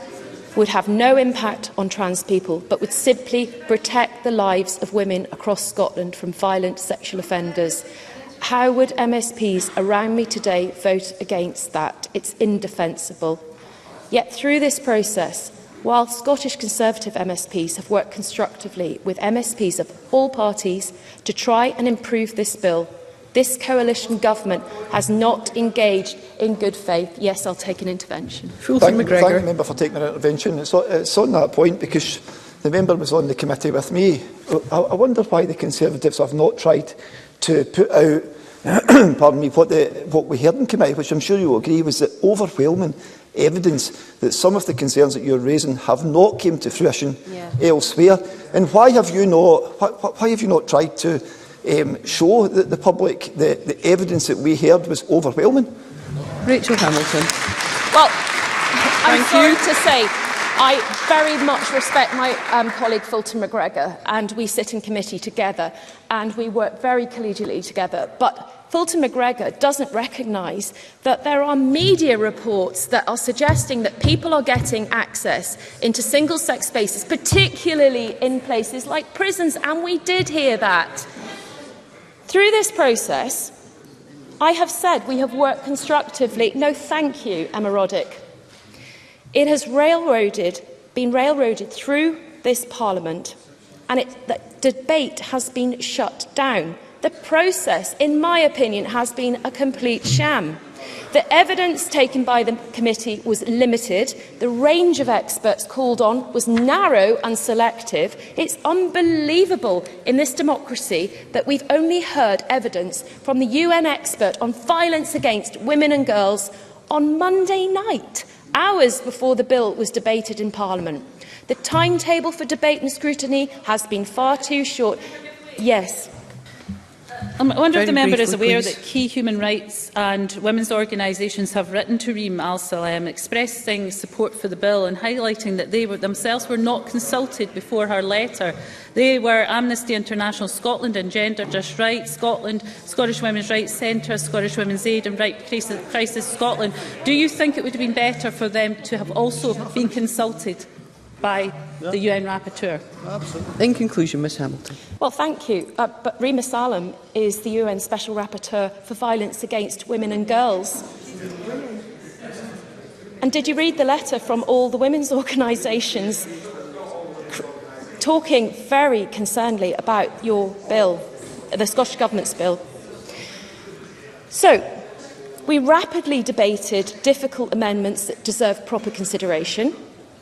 would have no impact on trans people, but would simply protect the lives of women across Scotland from violent sexual offenders. How would MSPs around me today vote against that? It's indefensible. Yet through this process, while Scottish Conservative MSPs have worked constructively with MSPs of all parties to try and improve this bill, this coalition government has not engaged in good faith. Yes, I'll take an intervention. Thank the member for taking an intervention. It's on that point because the member was on the committee with me. I wonder why the Conservatives have not tried to put out pardon me, what we heard in committee, which I'm sure you will agree was the overwhelming evidence that some of the concerns that you're raising have not come to fruition elsewhere. And why have you not tried to show the public the evidence that we heard was overwhelming? Rachel Hamilton. Well, I'm sorry to say, I very much respect my colleague Fulton McGregor, and we sit in committee together and we work very collegially together. But Fulton McGregor doesn't recognise that there are media reports that are suggesting that people are getting access into single-sex spaces, particularly in places like prisons, and we did hear that. Through this process, I have said we have worked constructively. No, thank you, Emma Roddick. It has been railroaded through this Parliament, and the debate has been shut down. The process, in my opinion, has been a complete sham. The evidence taken by the committee was limited. The range of experts called on was narrow and selective. It's unbelievable in this democracy that we've only heard evidence from the UN expert on violence against women and girls on Monday night, hours before the bill was debated in Parliament. The timetable for debate and scrutiny has been far too short. Yes. I wonder if the member is aware that key human rights and women's organisations have written to Reem Al-Salem expressing support for the bill and highlighting that they themselves were not consulted before her letter. They were Amnesty International Scotland and Gender Just Right Scotland, Scottish Women's Rights Centre, Scottish Women's Aid and Right Crisis Scotland. Do you think it would have been better for them to have also been consulted by the UN Rapporteur? In conclusion, Ms Hamilton. Well, thank you. But Reem Al-Salem is the UN Special Rapporteur for violence against women and girls. And did you read the letter from all the women's organisations talking very concernedly about your bill, the Scottish Government's bill? So, we rapidly debated difficult amendments that deserve proper consideration.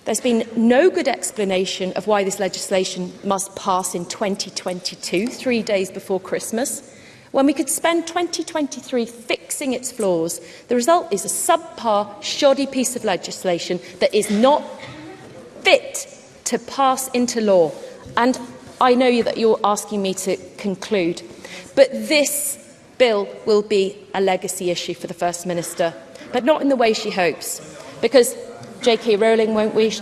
There's been no good explanation of why this legislation must pass in 2022, 3 days before Christmas, when we could spend 2023 fixing its flaws. The result is a subpar, shoddy piece of legislation that is not fit to pass into law. And I know that you're asking me to conclude, but this bill will be a legacy issue for the First Minister, but not in the way she hopes, because J.K. Rowling won't wish,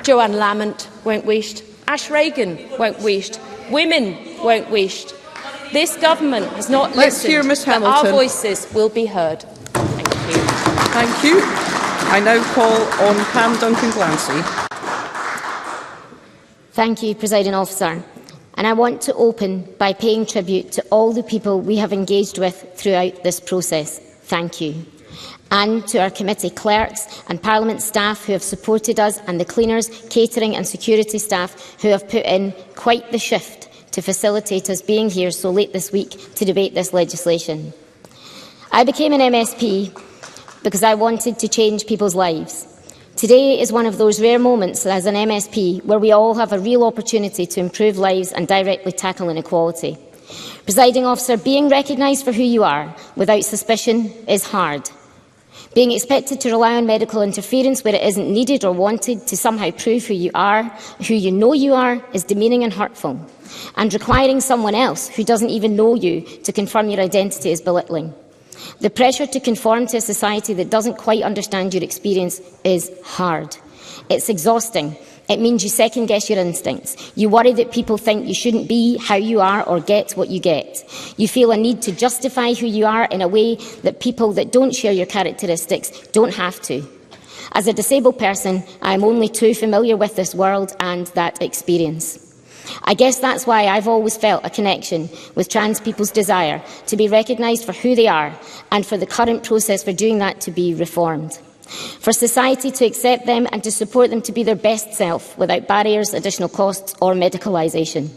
Joanne Lamont won't wish, Ash Reagan won't wish, women won't wish. This government has not listened, but our voices will be heard. Thank you. Thank you. I now call on Pam Duncan-Glancy. Thank you, Presiding Officer. And I want to open by paying tribute to all the people we have engaged with throughout this process. Thank you. And to our committee clerks and Parliament staff who have supported us, and the cleaners, catering and security staff who have put in quite the shift to facilitate us being here so late this week to debate this legislation. I became an MSP because I wanted to change people's lives. Today is one of those rare moments as an MSP where we all have a real opportunity to improve lives and directly tackle inequality. Presiding Officer, being recognised for who you are without suspicion is hard. Being expected to rely on medical interference where it isn't needed or wanted to somehow prove who you are, who you know you are, is demeaning and hurtful. And requiring someone else who doesn't even know you to confirm your identity is belittling. The pressure to conform to a society that doesn't quite understand your experience is hard. It's exhausting. It means you second-guess your instincts. You worry that people think you shouldn't be how you are or get what you get. You feel a need to justify who you are in a way that people that don't share your characteristics don't have to. As a disabled person, I am only too familiar with this world and that experience. I guess that's why I've always felt a connection with trans people's desire to be recognised for who they are, and for the current process for doing that to be reformed. For society to accept them and to support them to be their best self without barriers, additional costs or medicalisation.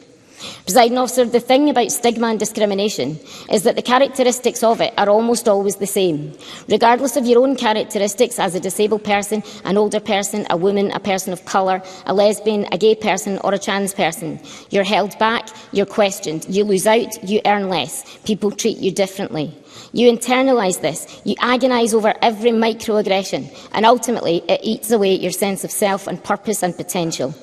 Presiding Officer, the thing about stigma and discrimination is that the characteristics of it are almost always the same. Regardless of your own characteristics as a disabled person, an older person, a woman, a person of colour, a lesbian, a gay person or a trans person, you're held back, you're questioned, you lose out, you earn less, people treat you differently. You internalise this, you agonise over every microaggression, and ultimately it eats away at your sense of self and purpose and potential.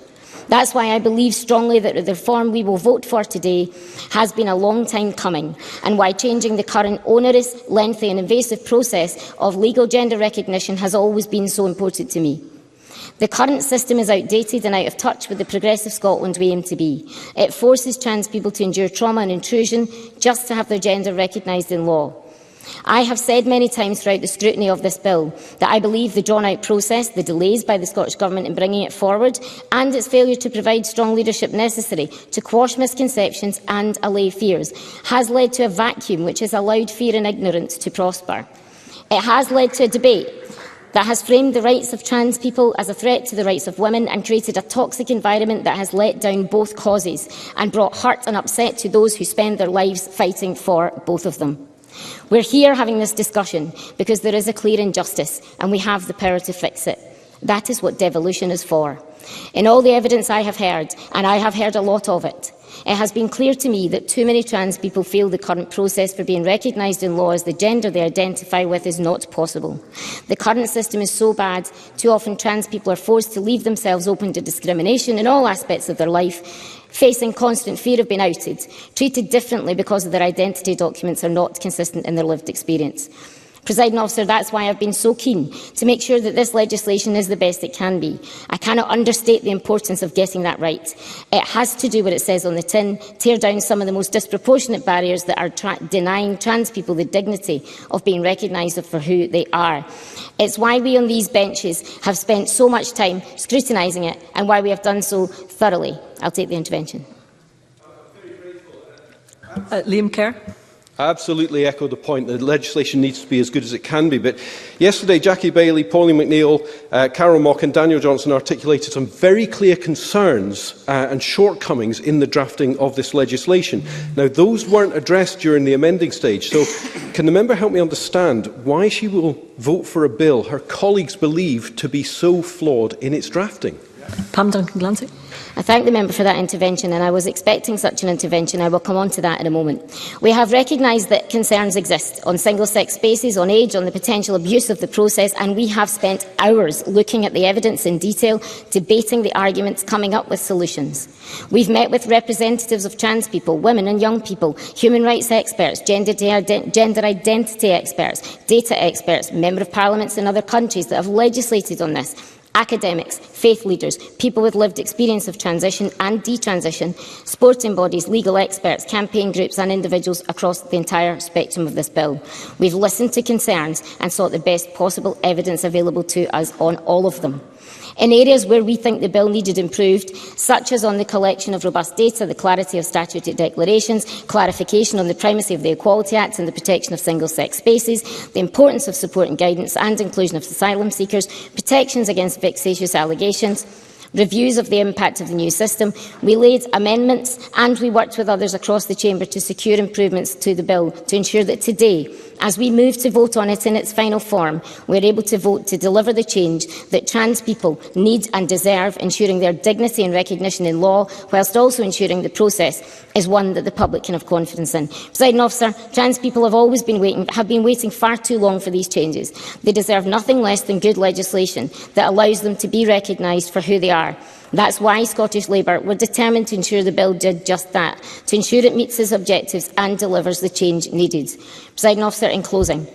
That's why I believe strongly that the reform we will vote for today has been a long time coming, and why changing the current onerous, lengthy and invasive process of legal gender recognition has always been so important to me. The current system is outdated and out of touch with the progressive Scotland we aim to be. It forces trans people to endure trauma and intrusion just to have their gender recognised in law. I have said many times throughout the scrutiny of this bill that I believe the drawn-out process, the delays by the Scottish Government in bringing it forward, and its failure to provide strong leadership necessary to quash misconceptions and allay fears, has led to a vacuum which has allowed fear and ignorance to prosper. It has led to a debate that has framed the rights of trans people as a threat to the rights of women and created a toxic environment that has let down both causes and brought hurt and upset to those who spend their lives fighting for both of them. We're here having this discussion because there is a clear injustice and we have the power to fix it. That is what devolution is for. In all the evidence I have heard, and I have heard a lot of it, it has been clear to me that too many trans people feel the current process for being recognised in law as the gender they identify with is not possible. The current system is so bad, too often trans people are forced to leave themselves open to discrimination in all aspects of their life, facing constant fear of being outed, treated differently because of their identity documents are not consistent in their lived experience. Presiding Officer, that's why I've been so keen to make sure that this legislation is the best it can be. I cannot understate the importance of getting that right. It has to do what it says on the tin, tear down some of the most disproportionate barriers that are denying trans people the dignity of being recognised for who they are. It's why we on these benches have spent so much time scrutinising it and why we have done so thoroughly. I'll take the intervention. Liam Kerr. I absolutely echo the point that the legislation needs to be as good as it can be. But yesterday, Jackie Bailey, Pauline McNeill, Carol Mock and Daniel Johnson articulated some very clear concerns and shortcomings in the drafting of this legislation. Now, those weren't addressed during the amending stage. So can the member help me understand why she will vote for a bill her colleagues believe to be so flawed in its drafting? Pam Duncan-Glancy. I thank the member for that intervention, and I was expecting such an intervention. I will come on to that in a moment. We have recognised that concerns exist on single-sex spaces, on age, on the potential abuse of the process, and we have spent hours looking at the evidence in detail, debating the arguments, coming up with solutions. We've met with representatives of trans people, women and young people, human rights experts, gender identity experts, data experts, Member of Parliaments in other countries that have legislated on this, academics, faith leaders, people with lived experience of transition and detransition, sporting bodies, legal experts, campaign groups and individuals across the entire spectrum of this bill. We've listened to concerns and sought the best possible evidence available to us on all of them. In areas where we think the bill needed improved, such as on the collection of robust data, the clarity of statutory declarations, clarification on the primacy of the Equality Act and the protection of single-sex spaces, the importance of support and guidance and inclusion of asylum seekers, protections against vexatious allegations, reviews of the impact of the new system, we laid amendments and we worked with others across the Chamber to secure improvements to the bill to ensure that today, as we move to vote on it in its final form, we are able to vote to deliver the change that trans people need and deserve, ensuring their dignity and recognition in law, whilst also ensuring the process is one that the public can have confidence in. Presiding Officer, trans people have been waiting far too long for these changes. They deserve nothing less than good legislation that allows them to be recognised for who they are. That's why Scottish Labour were determined to ensure the bill did just that, to ensure it meets its objectives and delivers the change needed. Presiding Officer, in closing,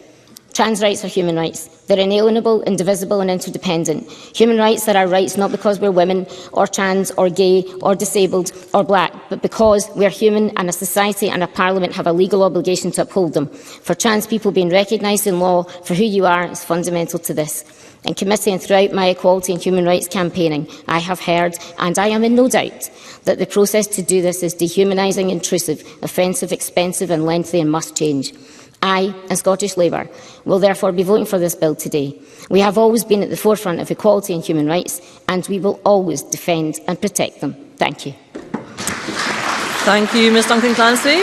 trans rights are human rights. They're inalienable, indivisible and interdependent. Human rights are our rights not because we're women or trans or gay or disabled or black, but because we are human and a society and a parliament have a legal obligation to uphold them. For trans people, being recognised in law for who you are is fundamental to this. In committee and throughout my equality and human rights campaigning, I have heard, and I am in no doubt, that the process to do this is dehumanising, intrusive, offensive, expensive and lengthy and must change. I and Scottish Labour will therefore be voting for this bill today. We have always been at the forefront of equality and human rights, and we will always defend and protect them. Thank you. Thank you, Ms Duncan-Clancy.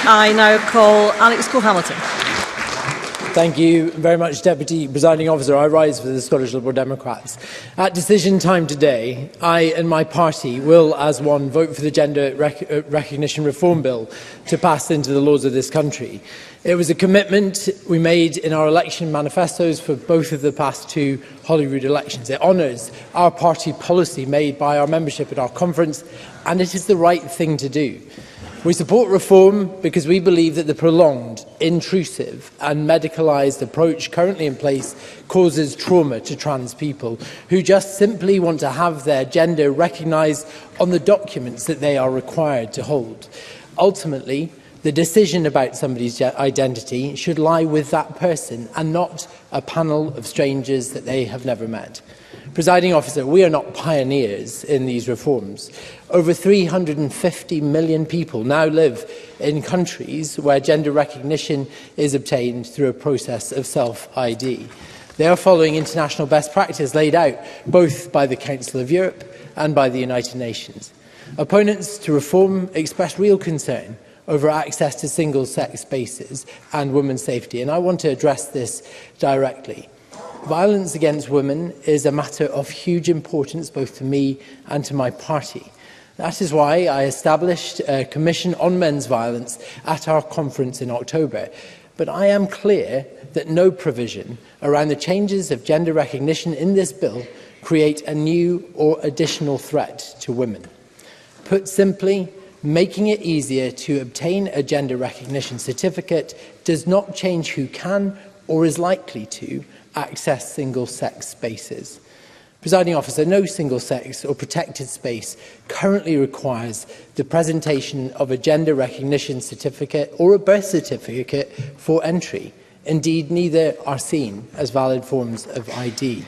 I now call Alex Cole-Hamilton. Thank you very much, Deputy Presiding Officer. I rise for the Scottish Liberal Democrats. At decision time today, I and my party will, as one, vote for the Gender Recognition Reform Bill to pass into the laws of this country. It was a commitment we made in our election manifestos for both of the past two Holyrood elections. It honours our party policy made by our membership at our conference, and it is the right thing to do. We support reform because we believe that the prolonged, intrusive and medicalised approach currently in place causes trauma to trans people who just simply want to have their gender recognised on the documents that they are required to hold. Ultimately, the decision about somebody's identity should lie with that person and not a panel of strangers that they have never met. Presiding Officer, we are not pioneers in these reforms. Over 350 million people now live in countries where gender recognition is obtained through a process of self-ID. They are following international best practice laid out both by the Council of Europe and by the United Nations. Opponents to reform express real concern over access to single-sex spaces and women's safety, and I want to address this directly. Violence against women is a matter of huge importance both to me and to my party. That is why I established a Commission on Men's Violence at our conference in October. But I am clear that no provision around the changes of gender recognition in this bill create a new or additional threat to women. Put simply, making it easier to obtain a gender recognition certificate does not change who can or is likely to access single-sex spaces. Presiding Officer, no single-sex or protected space currently requires the presentation of a gender recognition certificate or a birth certificate for entry. Indeed, neither are seen as valid forms of ID.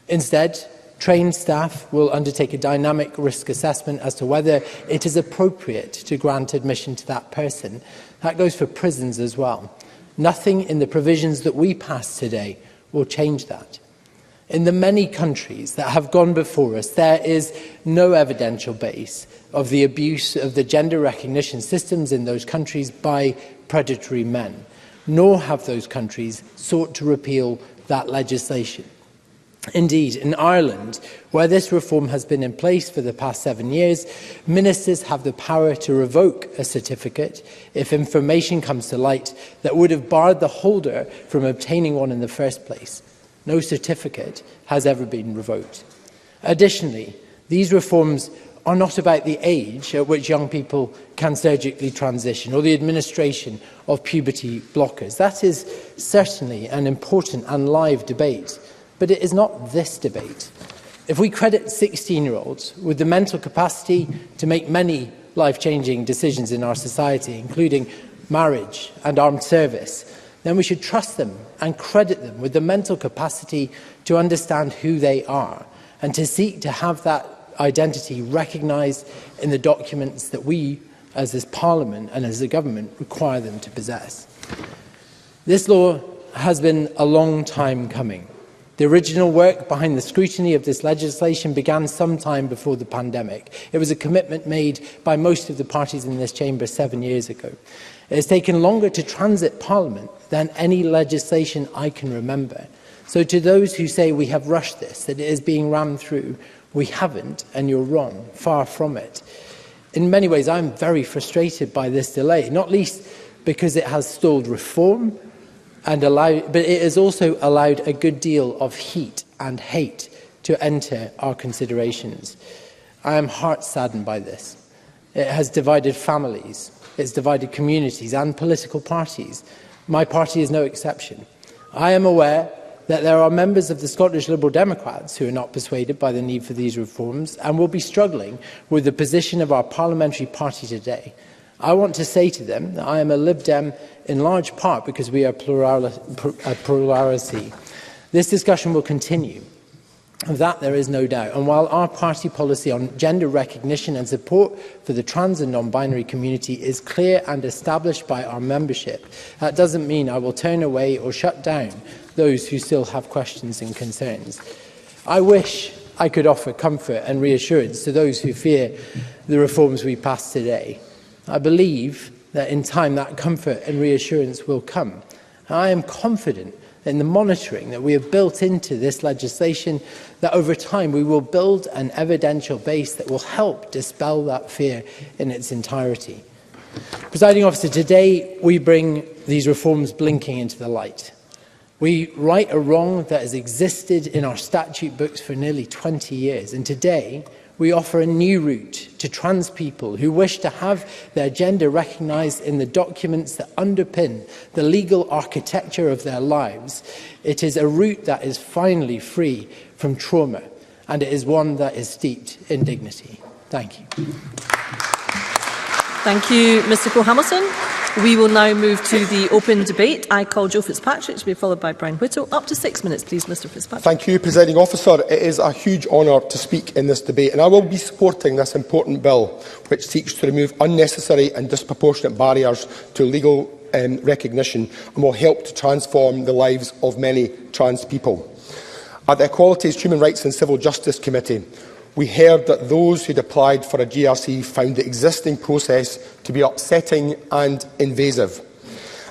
Instead, trained staff will undertake a dynamic risk assessment as to whether it is appropriate to grant admission to that person. That goes for prisons as well. Nothing in the provisions that we pass today will change that. In the many countries that have gone before us, there is no evidential base of the abuse of the gender recognition systems in those countries by predatory men, nor have those countries sought to repeal that legislation. Indeed, in Ireland, where this reform has been in place for the past 7 years, ministers have the power to revoke a certificate if information comes to light that would have barred the holder from obtaining one in the first place. No certificate has ever been revoked. Additionally, these reforms are not about the age at which young people can surgically transition or the administration of puberty blockers. That is certainly an important and live debate. But it is not this debate. If we credit 16-year-olds with the mental capacity to make many life-changing decisions in our society, including marriage and armed service, then we should trust them and credit them with the mental capacity to understand who they are and to seek to have that identity recognised in the documents that we, as this Parliament and as the government, require them to possess. This law has been a long time coming. The original work behind the scrutiny of this legislation began some time before the pandemic. It was a commitment made by most of the parties in this chamber 7 years ago. It has taken longer to transit Parliament than any legislation I can remember. So to those who say we have rushed this, that it is being rammed through, we haven't, and you're wrong, far from it. In many ways, I'm very frustrated by this delay, not least because it has stalled reform, but it has also allowed a good deal of heat and hate to enter our considerations. I am heart-saddened by this. It has divided families, it's divided communities and political parties. My party is no exception. I am aware that there are members of the Scottish Liberal Democrats who are not persuaded by the need for these reforms and will be struggling with the position of our parliamentary party today. I want to say to them that I am a Lib Dem in large part because we are a plurality. This discussion will continue. Of that there is no doubt. And while our party policy on gender recognition and support for the trans and non-binary community is clear and established by our membership, that doesn't mean I will turn away or shut down those who still have questions and concerns. I wish I could offer comfort and reassurance to those who fear the reforms we pass today. I believe that in time that comfort and reassurance will come. And I am confident in the monitoring that we have built into this legislation, that over time we will build an evidential base that will help dispel that fear in its entirety. Presiding Officer, today we bring these reforms blinking into the light. We right a wrong that has existed in our statute books for nearly 20 years, and today we offer a new route to trans people who wish to have their gender recognised in the documents that underpin the legal architecture of their lives. It is a route that is finally free from trauma, and it is one that is steeped in dignity. Thank you. Thank you, Mr Cole-Hamilton. We will now move to the open debate. I call Joe Fitzpatrick to be followed by Brian Whittle. Up to 6 minutes, please, Mr Fitzpatrick. Thank you, Presiding Officer. It is a huge honour to speak in this debate, and I will be supporting this important bill, which seeks to remove unnecessary and disproportionate barriers to legal recognition and will help to transform the lives of many trans people. At the Equalities, Human Rights and Civil Justice Committee, we heard that those who had applied for a GRC found the existing process to be upsetting and invasive.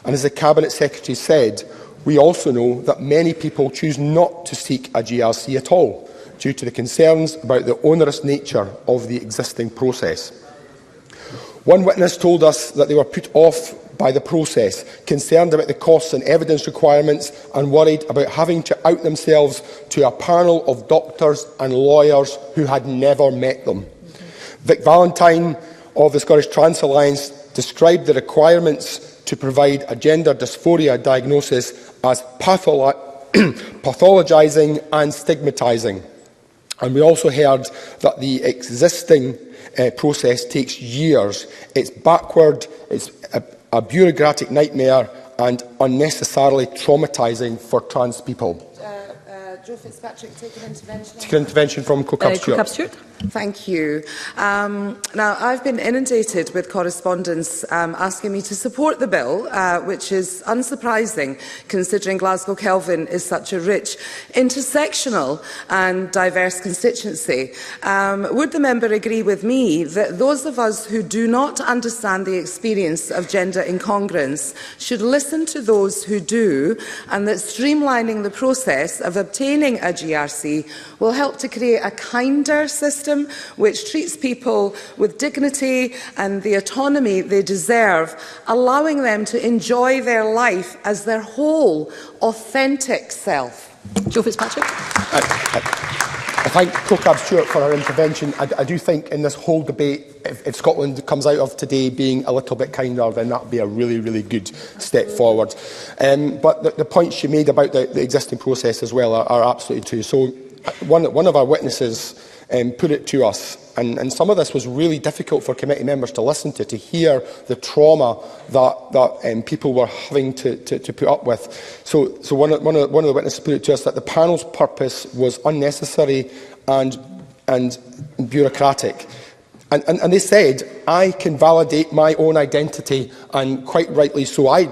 And as the Cabinet Secretary said, we also know that many people choose not to seek a GRC at all due to the concerns about the onerous nature of the existing process. One witness told us that they were put off by the process, concerned about the costs and evidence requirements and worried about having to out themselves to a panel of doctors and lawyers who had never met them. Vic Valentine of the Scottish Trans Alliance described the requirements to provide a gender dysphoria diagnosis as pathologising and stigmatising. And we also heard that the existing process takes years. It's backward, it's a bureaucratic nightmare and unnecessarily traumatising for trans people. Joe Fitzpatrick, take an intervention. Take an intervention from Stewart. Thank you. Now, I've been inundated with correspondence asking me to support the bill, which is unsurprising considering Glasgow Kelvin is such a rich, intersectional and diverse constituency. Would the member agree with me that those of us who do not understand the experience of gender incongruence should listen to those who do, and that streamlining the process of obtaining obtaining a GRC will help to create a kinder system which treats people with dignity and the autonomy they deserve, allowing them to enjoy their life as their whole, authentic self. Joe Fitzpatrick. I thank Procab Stewart for her intervention. I do think in this whole debate, if Scotland comes out of today being a little bit kinder, then that would be a really, really good step forward. But the points she made about the existing process as well are absolutely true. So one of our witnesses put it to us, and some of this was really difficult for committee members to listen to hear the trauma that people were having to put up with. So one of the witnesses put it to us that the panel's purpose was unnecessary and bureaucratic. And they said, I can validate my own identity, and quite rightly so. I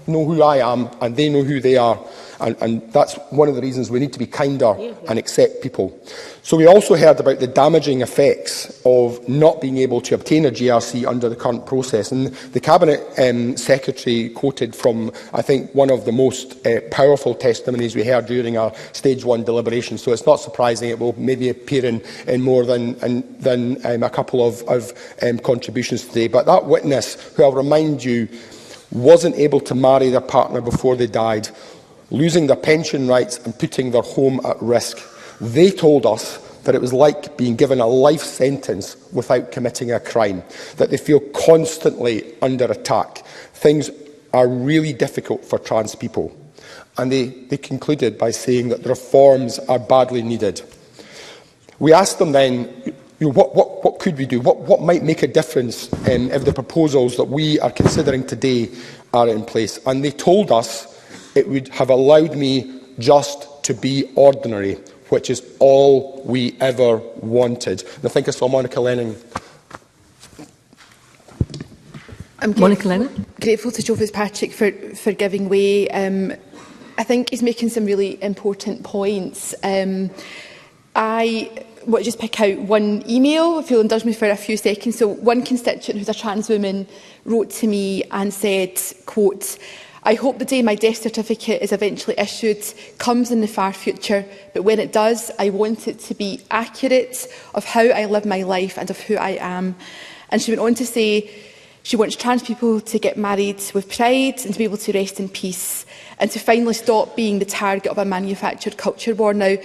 know who I am, and they know who they are. And that's one of the reasons we need to be kinder and accept people. So we also heard about the damaging effects of not being able to obtain a GRC under the current process. And the Cabinet Secretary quoted from, I think, one of the most powerful testimonies we heard during our Stage 1 deliberation. So it's not surprising it will maybe appear in more than a couple of contributions today. But that witness, who I'll remind you, wasn't able to marry their partner before they died, losing their pension rights and putting their home at risk. They told us that it was like being given a life sentence without committing a crime, that they feel constantly under attack. Things are really difficult for trans people. And they concluded by saying that the reforms are badly needed. We asked them then, what could we do? What might make a difference if the proposals that we are considering today are in place? And they told us it would have allowed me just to be ordinary, which is all we ever wanted. And I think I saw Monica Lennon. I'm grateful to Joe Fitzpatrick for giving way. I think he's making some really important points. I want to just pick out one email, if you'll indulge me for a few seconds. So one constituent who's a trans woman wrote to me and said, quote, I hope the day my death certificate is eventually issued comes in the far future, but when it does, I want it to be accurate of how I live my life and of who I am. And she went on to say she wants trans people to get married with pride and to be able to rest in peace and to finally stop being the target of a manufactured culture war. Now,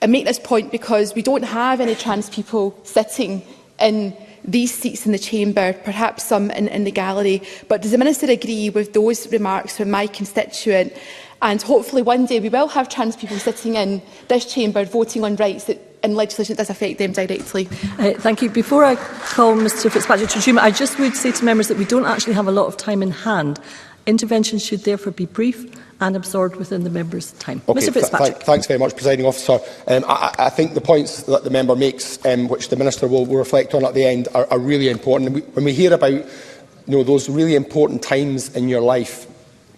I make this point because we don't have any trans people sitting in these seats in the chamber, perhaps some in the gallery. But does the Minister agree with those remarks from my constituent? And hopefully one day we will have trans people sitting in this chamber voting on rights and legislation that does affect them directly. Thank you. Before I call Mr Fitzpatrick to resume, I just would say to members that we don't actually have a lot of time in hand. Interventions should therefore be brief and absorbed within the member's time. Okay, Mr Fitzpatrick. Thanks very much, Presiding Officer. I think the points that the member makes, which the Minister will reflect on at the end, are really important. When we hear about those really important times in your life,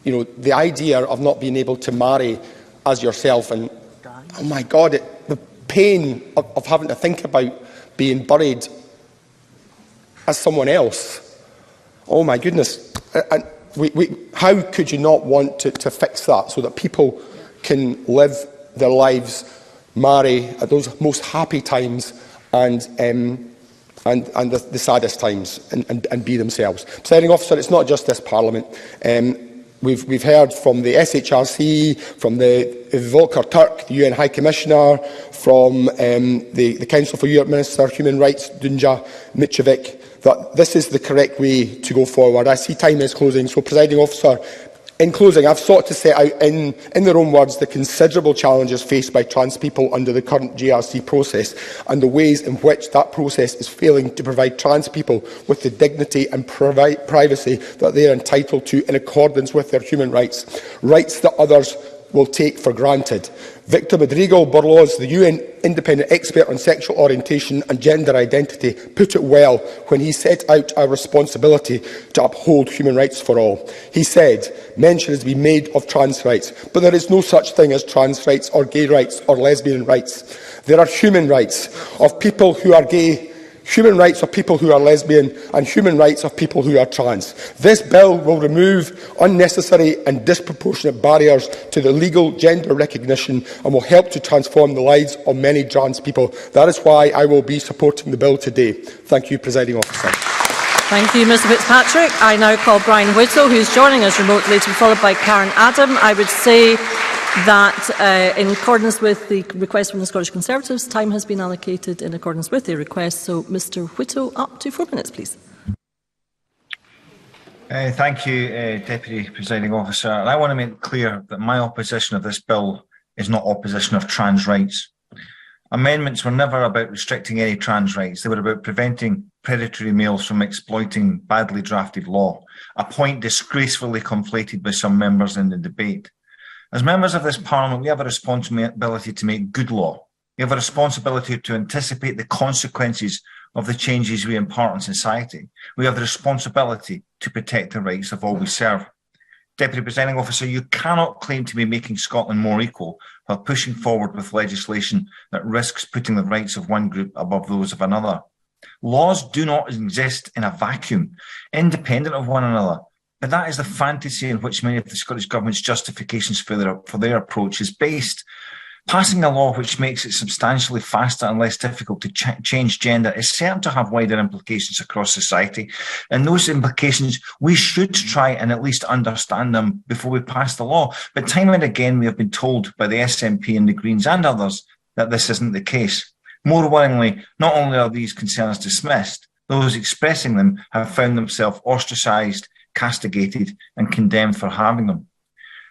the idea of not being able to marry as yourself, and oh my God, the pain of having to think about being buried as someone else. Oh my goodness. How could you not want to fix that so that people can live their lives, marry at those most happy times and the saddest times and be themselves? Presiding Officer, it's not just this Parliament. We've heard from the SHRC, from the Volker Turk, the UN High Commissioner, from the Council for Europe Minister of Human Rights, Dunja Mitrovic, that this is the correct way to go forward. I see time is closing, so Presiding Officer, in closing, I've sought to set out in their own words the considerable challenges faced by trans people under the current GRC process and the ways in which that process is failing to provide trans people with the dignity and privacy that they are entitled to in accordance with their human rights, rights that others will take for granted. Victor Rodrigo-Borloz, the UN independent expert on sexual orientation and gender identity, put it well when he set out our responsibility to uphold human rights for all. He said, mention is to be made of trans rights, but there is no such thing as trans rights or gay rights or lesbian rights. There are human rights of people who are gay, human rights of people who are lesbian and human rights of people who are trans. This bill will remove unnecessary and disproportionate barriers to the legal gender recognition and will help to transform the lives of many trans people. That is why I will be supporting the bill today. Thank you, Presiding Officer. Thank you, Mr Fitzpatrick. I now call Brian Whittle, who is joining us remotely, to be followed by Karen Adam. I would say that in accordance with the request from the Scottish Conservatives, time has been allocated in accordance with their request. So, Mr Whittle, up to 4 minutes, please. Thank you, Deputy Presiding Officer. And I want to make clear that my opposition of this bill is not opposition of trans rights. Amendments were never about restricting any trans rights. They were about preventing predatory males from exploiting badly drafted law, a point disgracefully conflated by some members in the debate. As members of this Parliament, we have a responsibility to make good law. We have a responsibility to anticipate the consequences of the changes we impart on society. We have the responsibility to protect the rights of all we serve. Deputy Presiding Officer, you cannot claim to be making Scotland more equal while pushing forward with legislation that risks putting the rights of one group above those of another. Laws do not exist in a vacuum, independent of one another. But that is the fantasy in which many of the Scottish Government's justifications for their approach is based. Passing a law which makes it substantially faster and less difficult to change gender is certain to have wider implications across society. And those implications, we should try and at least understand them before we pass the law. But time and again, we have been told by the SNP and the Greens and others that this isn't the case. More worryingly, not only are these concerns dismissed, those expressing them have found themselves ostracised, castigated and condemned for having them.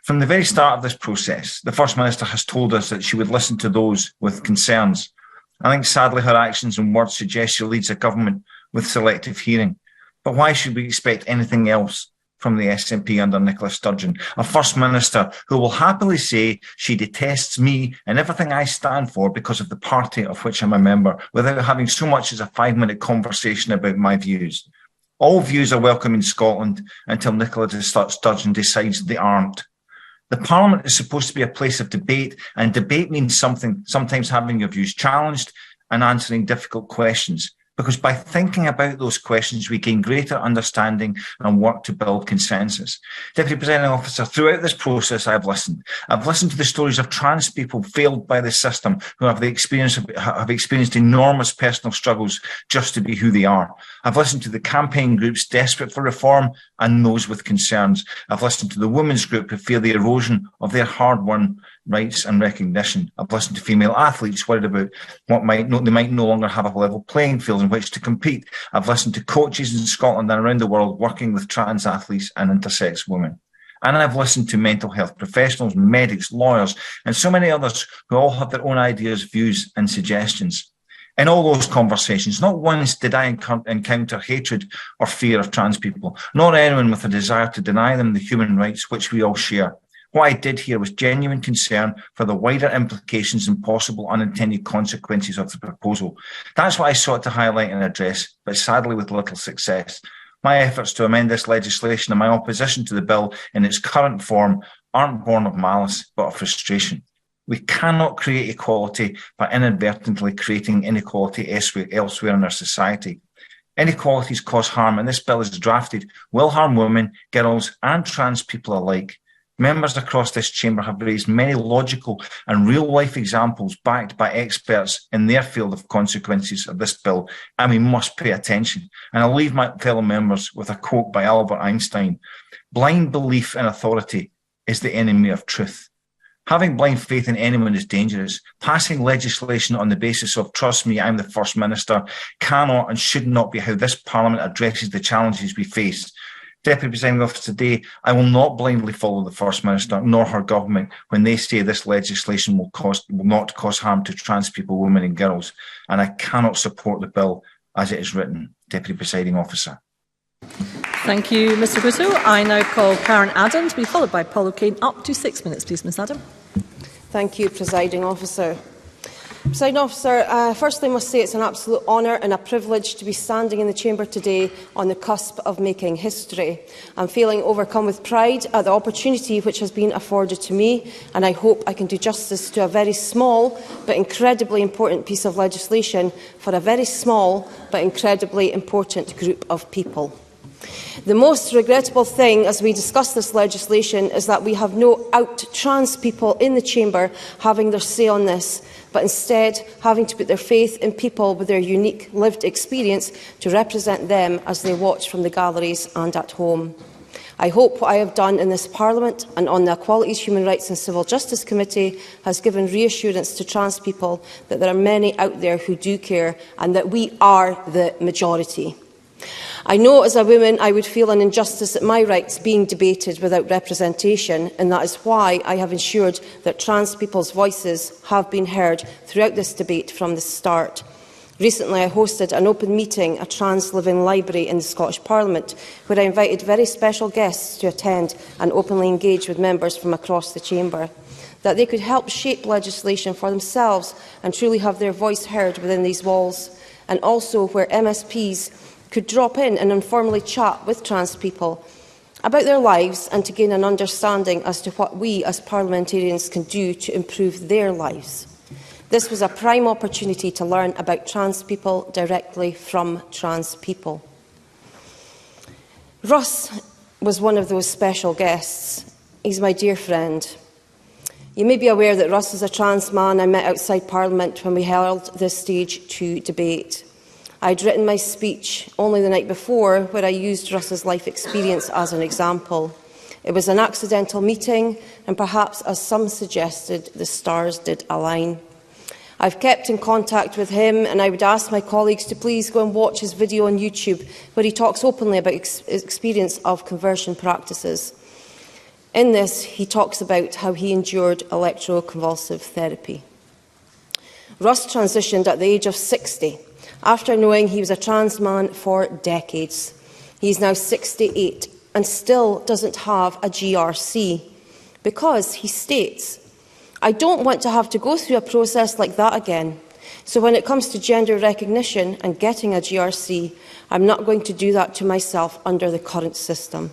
From the very start of this process, the First Minister has told us that she would listen to those with concerns. I think sadly her actions and words suggest she leads a government with selective hearing. But why should we expect anything else from the SNP under Nicola Sturgeon, a First Minister who will happily say she detests me and everything I stand for because of the party of which I'm a member, without having so much as a 5-minute conversation about my views? All views are welcome in Scotland until Nicola Sturgeon decides they aren't. The Parliament is supposed to be a place of debate, and debate means sometimes having your views challenged and answering difficult questions. Because by thinking about those questions, we gain greater understanding and work to build consensus. Deputy Presiding Officer, throughout this process, I've listened. I've listened to the stories of trans people failed by the system who have experienced enormous personal struggles just to be who they are. I've listened to the campaign groups desperate for reform and those with concerns. I've listened to the women's group who fear the erosion of their hard-won rights and recognition. I've listened to female athletes worried about they might no longer have a level playing field in which to compete. I've listened to coaches in Scotland and around the world working with trans athletes and intersex women. And I've listened to mental health professionals, medics, lawyers, and so many others who all have their own ideas, views and suggestions. In all those conversations, not once did I encounter hatred or fear of trans people, nor anyone with a desire to deny them the human rights which we all share. What I did here was genuine concern for the wider implications and possible unintended consequences of the proposal. That's what I sought to highlight and address, but sadly with little success. My efforts to amend this legislation and my opposition to the bill in its current form aren't born of malice, but of frustration. We cannot create equality by inadvertently creating inequality elsewhere in our society. Inequalities cause harm, and this bill as drafted will harm women, girls and trans people alike. Members across this chamber have raised many logical and real-life examples backed by experts in their field of consequences of this bill, and we must pay attention. And I'll leave my fellow members with a quote by Albert Einstein. Blind belief in authority is the enemy of truth. Having blind faith in anyone is dangerous. Passing legislation on the basis of, trust me, I'm the First Minister, cannot and should not be how this Parliament addresses the challenges we face. Deputy Presiding Officer, today, I will not blindly follow the First Minister nor her government when they say this legislation will not cause harm to trans people, women and girls, and I cannot support the bill as it is written. Deputy Presiding Officer. Thank you, Mr Whittle. I now call Karen Adam to be followed by Paul O'Kane. Up to 6 minutes, please, Ms Adam. Thank you, Presiding Officer. Presiding Officer, firstly I must say it's an absolute honour and a privilege to be standing in the Chamber today on the cusp of making history. I'm feeling overcome with pride at the opportunity which has been afforded to me, and I hope I can do justice to a very small but incredibly important piece of legislation for a very small but incredibly important group of people. The most regrettable thing as we discuss this legislation is that we have no out trans people in the Chamber having their say on this, but instead having to put their faith in people with their unique lived experience to represent them as they watch from the galleries and at home. I hope what I have done in this Parliament and on the Equalities, Human Rights and Civil Justice Committee has given reassurance to trans people that there are many out there who do care and that we are the majority. I know as a woman I would feel an injustice at my rights being debated without representation, and that is why I have ensured that trans people's voices have been heard throughout this debate from the start. Recently I hosted an open meeting, a trans living library in the Scottish Parliament, where I invited very special guests to attend and openly engage with members from across the Chamber, that they could help shape legislation for themselves and truly have their voice heard within these walls, and also where MSPs could drop in and informally chat with trans people about their lives and to gain an understanding as to what we as parliamentarians can do to improve their lives. This was a prime opportunity to learn about trans people directly from trans people. Russ was one of those special guests. He's my dear friend. You may be aware that Russ is a trans man I met outside Parliament when we held this stage 2 debate. I had written my speech only the night before, where I used Russ's life experience as an example. It was an accidental meeting, and perhaps, as some suggested, the stars did align. I've kept in contact with him, and I would ask my colleagues to please go and watch his video on YouTube, where he talks openly about his experience of conversion practices. In this, he talks about how he endured electroconvulsive therapy. Russ transitioned at the age of 60. After knowing he was a trans man for decades. He is now 68 and still doesn't have a GRC because he states, "I don't want to have to go through a process like that again. So when it comes to gender recognition and getting a GRC, I'm not going to do that to myself under the current system.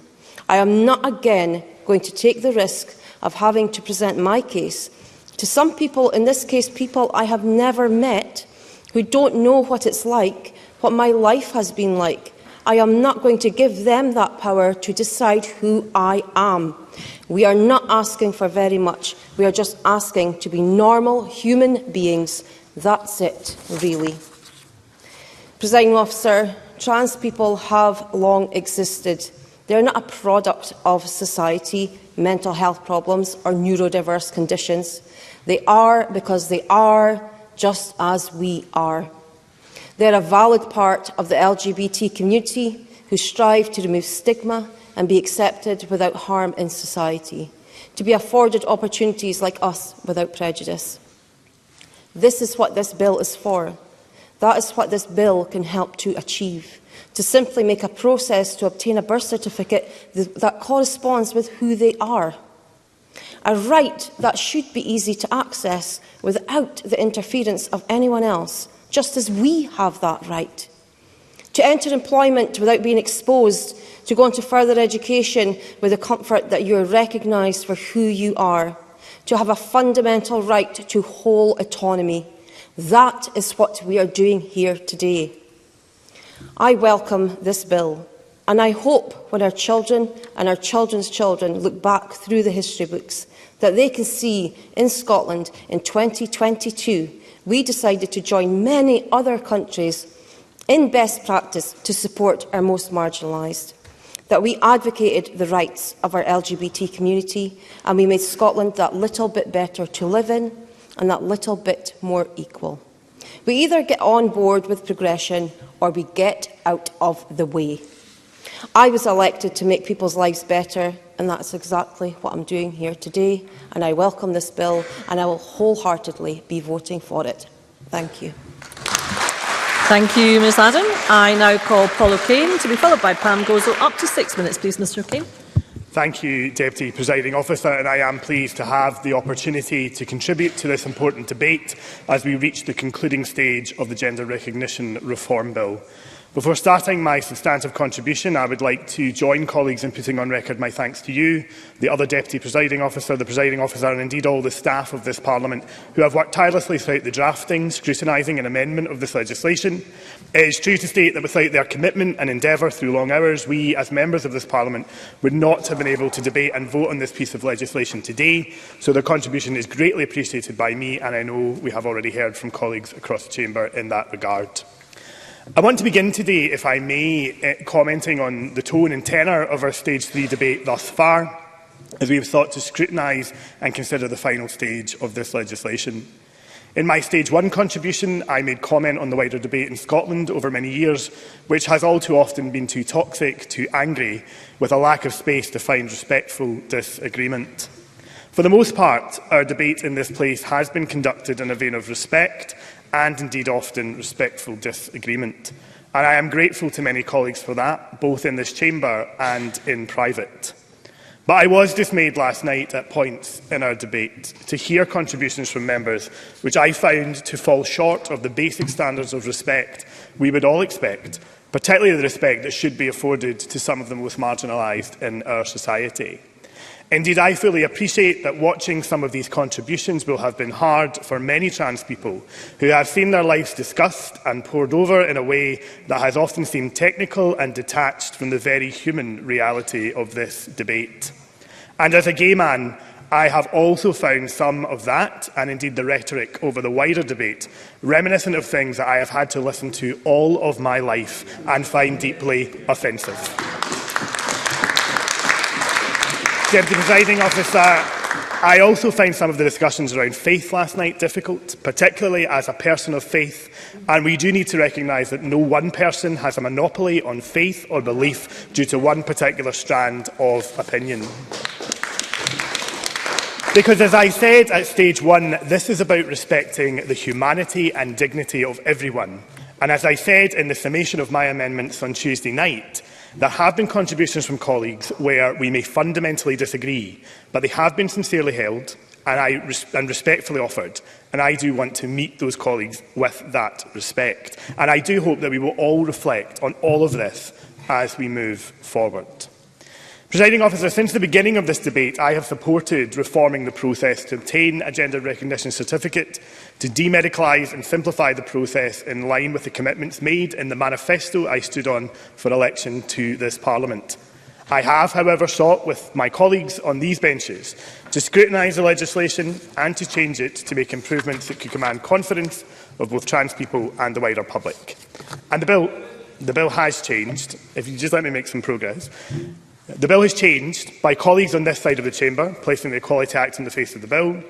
I am not again going to take the risk of having to present my case to some people, in this case people I have never met, who don't know what it's like, what my life has been like. I am not going to give them that power to decide who I am. We are not asking for very much. We are just asking to be normal human beings. That's it, really." Presiding Officer, trans people have long existed. They are not a product of society, mental health problems or neurodiverse conditions. They are because they are, just as we are. They are a valid part of the LGBT community who strive to remove stigma and be accepted without harm in society, to be afforded opportunities like us without prejudice. This is what this bill is for. That is what this bill can help to achieve, to simply make a process to obtain a birth certificate that corresponds with who they are. A right that should be easy to access without the interference of anyone else, just as we have that right. To enter employment without being exposed, to go on to further education with the comfort that you are recognised for who you are, to have a fundamental right to whole autonomy. That is what we are doing here today. I welcome this bill. And I hope when our children and our children's children look back through the history books that they can see in Scotland in 2022 we decided to join many other countries in best practice to support our most marginalised, that we advocated the rights of our LGBT community and we made Scotland that little bit better to live in and that little bit more equal. We either get on board with progression or we get out of the way. I was elected to make people's lives better, and that's exactly what I'm doing here today, and I welcome this bill, and I will wholeheartedly be voting for it. Thank you. Thank you, Ms Adam. I now call Paul O'Kane to be followed by Pam Gosel. Up to 6 minutes, please, Mr O'Kane. Thank you, Deputy Presiding Officer, and I am pleased to have the opportunity to contribute to this important debate as we reach the concluding stage of the Gender Recognition Reform Bill. Before starting my substantive contribution, I would like to join colleagues in putting on record my thanks to you, the other Deputy Presiding Officer, the Presiding Officer and indeed all the staff of this Parliament who have worked tirelessly throughout the drafting, scrutinising and amendment of this legislation. It is true to state that without their commitment and endeavour through long hours, we as members of this Parliament would not have been able to debate and vote on this piece of legislation today, so their contribution is greatly appreciated by me, and I know we have already heard from colleagues across the Chamber in that regard. I want to begin today, if I may, commenting on the tone and tenor of our Stage 3 debate thus far, as we have sought to scrutinise and consider the final stage of this legislation. In my Stage 1 contribution, I made comment on the wider debate in Scotland over many years, which has all too often been too toxic, too angry, with a lack of space to find respectful disagreement. For the most part, our debate in this place has been conducted in a vein of respect and indeed often respectful disagreement. And I am grateful to many colleagues for that, both in this chamber and in private. But I was dismayed last night at points in our debate to hear contributions from members which I found to fall short of the basic standards of respect we would all expect, particularly the respect that should be afforded to some of the most marginalised in our society. Indeed, I fully appreciate that watching some of these contributions will have been hard for many trans people who have seen their lives discussed and pored over in a way that has often seemed technical and detached from the very human reality of this debate. And as a gay man, I have also found some of that, and indeed the rhetoric over the wider debate, reminiscent of things that I have had to listen to all of my life and find deeply offensive. Deputy Presiding Officer, I also find some of the discussions around faith last night difficult, particularly as a person of faith, and we do need to recognise that no one person has a monopoly on faith or belief due to one particular strand of opinion. Because, as I said at Stage 1, this is about respecting the humanity and dignity of everyone. And as I said in the summation of my amendments on Tuesday night, there have been contributions from colleagues where we may fundamentally disagree, but they have been sincerely held and respectfully offered. And I do want to meet those colleagues with that respect. And I do hope that we will all reflect on all of this as we move forward. Presiding Officer, since the beginning of this debate, I have supported reforming the process to obtain a gender recognition certificate, to demedicalise and simplify the process in line with the commitments made in the manifesto I stood on for election to this Parliament. I have, however, sought with my colleagues on these benches to scrutinise the legislation and to change it to make improvements that could command confidence of both trans people and the wider public. And the bill has changed. If you just let me make some progress. The bill has changed by colleagues on this side of the chamber, placing the Equality Act in the face of the bill,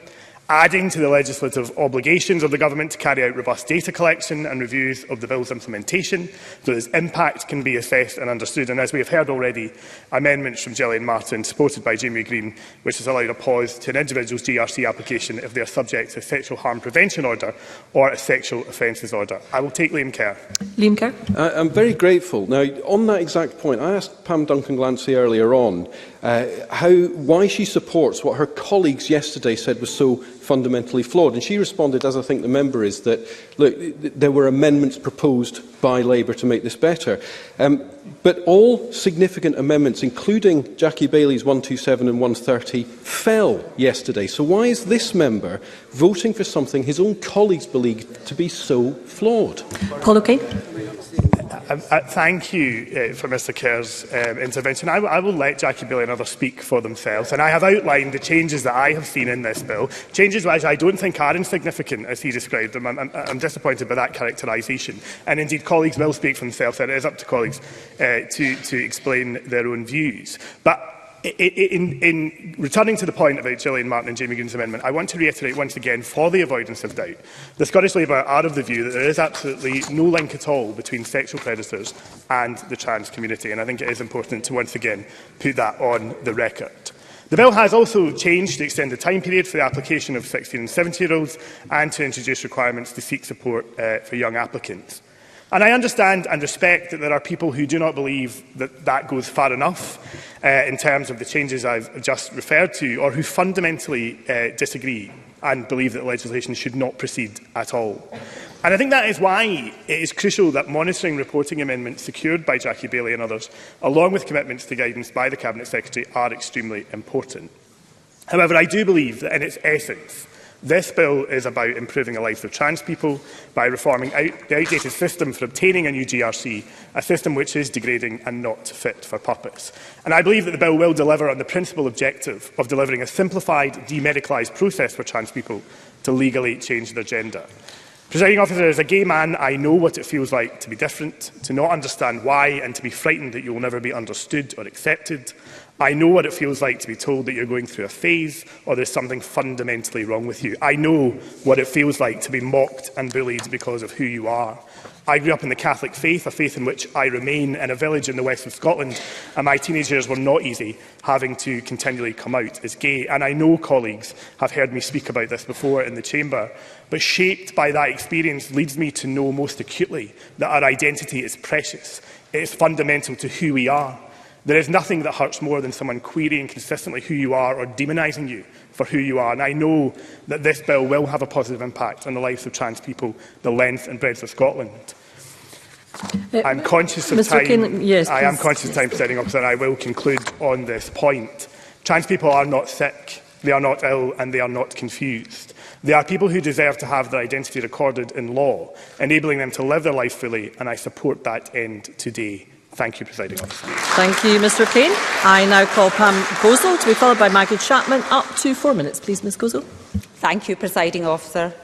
adding to the legislative obligations of the government to carry out robust data collection and reviews of the bill's implementation, so that its impact can be assessed and understood. And as we have heard already, amendments from Gillian Martin, supported by Jamie Green, which has allowed a pause to an individual's GRC application if they are subject to a sexual harm prevention order or a sexual offences order. I will take Liam Kerr. Liam Kerr. I'm very grateful. Now, on that exact point, I asked Pam Duncan-Glancy earlier on why she supports what her colleagues yesterday said was so fundamentally flawed. And she responded, as I think the member is, that, look, there were amendments proposed by Labour to make this better. But all significant amendments, including Jackie Bailey's 127 and 130, fell yesterday. So why is this member voting for something his own colleagues believe to be so flawed? Paul O'Kane. Thank you for Mr Kerr's intervention. I will let Jackie Bailey and others speak for themselves. And I have outlined the changes that I have seen in this bill, changes which I don't think are insignificant, as he described them. I'm disappointed by that characterisation. And indeed, colleagues will speak for themselves, and it is up to colleagues to explain their own views. But in returning to the point about Gillian Martin and Jamie Green's amendment, I want to reiterate once again, for the avoidance of doubt, the Scottish Labour are of the view that there is absolutely no link at all between sexual predators and the trans community, and I think it is important to once again put that on the record. The bill has also changed to extend the time period for the application of 16 and 17-year-olds and to introduce requirements to seek support for young applicants. And I understand and respect that there are people who do not believe that that goes far enough in terms of the changes I've just referred to, or who fundamentally disagree and believe that legislation should not proceed at all. And I think that is why it is crucial that monitoring reporting amendments secured by Jackie Baillie and others, along with commitments to guidance by the Cabinet Secretary, are extremely important. However, I do believe that in its essence, this bill is about improving the lives of trans people by reforming the outdated system for obtaining a new GRC, a system which is degrading and not fit for purpose. And I believe that the bill will deliver on the principal objective of delivering a simplified, demedicalised process for trans people to legally change their gender. Presiding Officer, as a gay man, I know what it feels like to be different, to not understand why, and to be frightened that you will never be understood or accepted. I know what it feels like to be told that you're going through a phase or there's something fundamentally wrong with you. I know what it feels like to be mocked and bullied because of who you are. I grew up in the Catholic faith, a faith in which I remain, in a village in the west of Scotland, and my teenage years were not easy, having to continually come out as gay. And I know colleagues have heard me speak about this before in the chamber, but shaped by that experience leads me to know most acutely that our identity is precious. It is fundamental to who we are. There is nothing that hurts more than someone querying consistently who you are or demonising you for who you are. And I know that this bill will have a positive impact on the lives of trans people, the length and breadth of Scotland. I'm conscious of time. Kane, yes, I am conscious of time, Presiding Officer, and I will conclude on this point. Trans people are not sick, they are not ill, and they are not confused. They are people who deserve to have their identity recorded in law, enabling them to live their life fully, and I support that end today. Thank you, Presiding Officer. Thank you, Mr Kane. I now call Pam Gozal to be followed by Maggie Chapman. Up to 4 minutes, please, Ms Gozal. Thank you, Presiding Officer.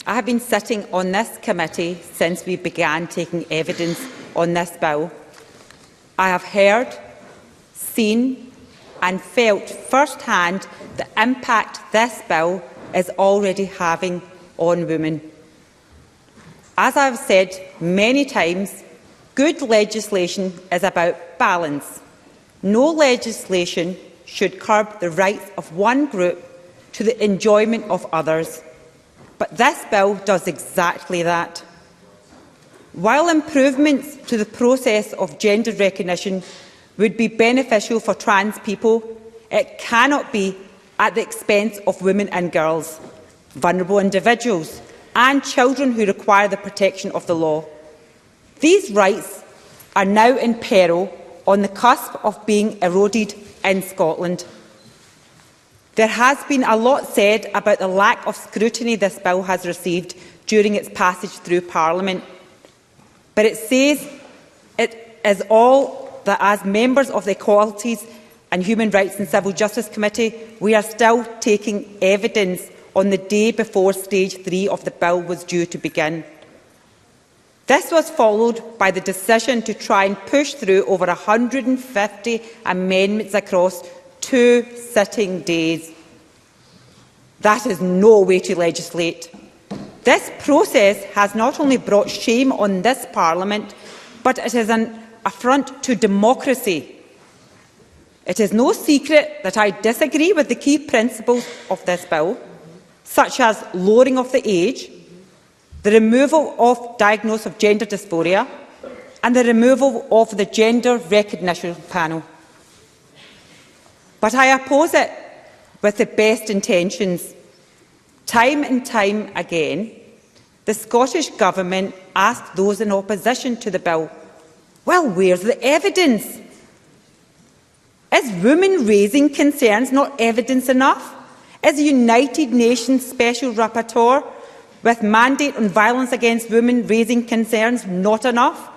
I have been sitting on this committee since we began taking evidence on this bill. I have heard, seen and felt first-hand the impact this bill is already having on women. As I have said many times, good legislation is about balance. No legislation should curb the rights of one group to the enjoyment of others. But this bill does exactly that. While improvements to the process of gender recognition would be beneficial for trans people, it cannot be at the expense of women and girls, vulnerable individuals and children who require the protection of the law. These rights are now in peril, on the cusp of being eroded in Scotland. There has been a lot said about the lack of scrutiny this bill has received during its passage through Parliament. But it says it is all that, as members of the Equalities and Human Rights and Civil Justice Committee, we are still taking evidence on the day before Stage 3 of the bill was due to begin. This was followed by the decision to try and push through over 150 amendments across 2 sitting days. That is no way to legislate. This process has not only brought shame on this Parliament, but it is an affront to democracy. It is no secret that I disagree with the key principles of this bill, such as lowering of the age, the removal of diagnosis of gender dysphoria, and the removal of the gender recognition panel. But I oppose it with the best intentions. Time and time again, the Scottish Government asked those in opposition to the bill, well, where's the evidence? Is women raising concerns not evidence enough? Is the United Nations Special Rapporteur with mandate on violence against women raising concerns not enough?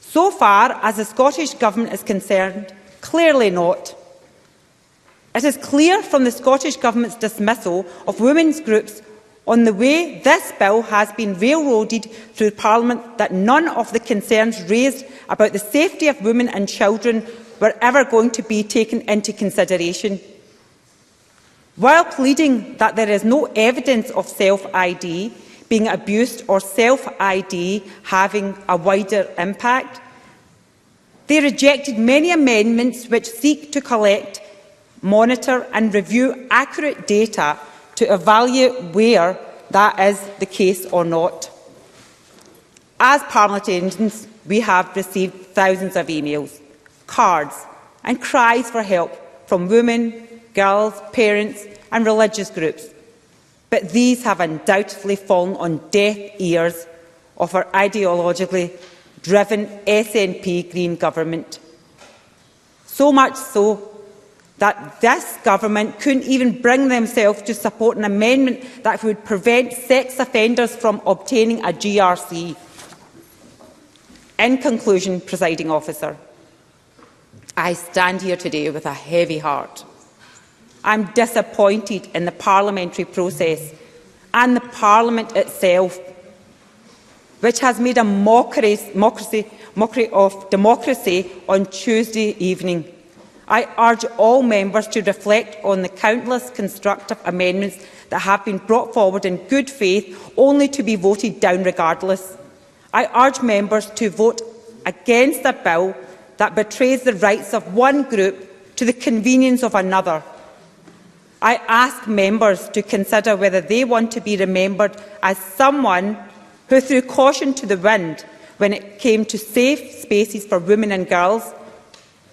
So far as the Scottish Government is concerned, clearly not. It is clear from the Scottish Government's dismissal of women's groups on the way this bill has been railroaded through Parliament that none of the concerns raised about the safety of women and children were ever going to be taken into consideration. While pleading that there is no evidence of self-ID being abused or self-ID having a wider impact, they rejected many amendments which seek to collect, monitor and review accurate data to evaluate where that is the case or not. As parliamentarians, we have received thousands of emails, cards and cries for help from women, girls, parents and religious groups. But these have undoubtedly fallen on deaf ears of our ideologically driven SNP Green government. So much so that this government couldn't even bring themselves to support an amendment that would prevent sex offenders from obtaining a GRC. In conclusion, Presiding Officer, I stand here today with a heavy heart. I'm disappointed in the parliamentary process and the Parliament itself, which has made a mockery of democracy on Tuesday evening. I urge all members to reflect on the countless constructive amendments that have been brought forward in good faith, only to be voted down regardless. I urge members to vote against a bill that betrays the rights of one group to the convenience of another. I ask members to consider whether they want to be remembered as someone who threw caution to the wind when it came to safe spaces for women and girls,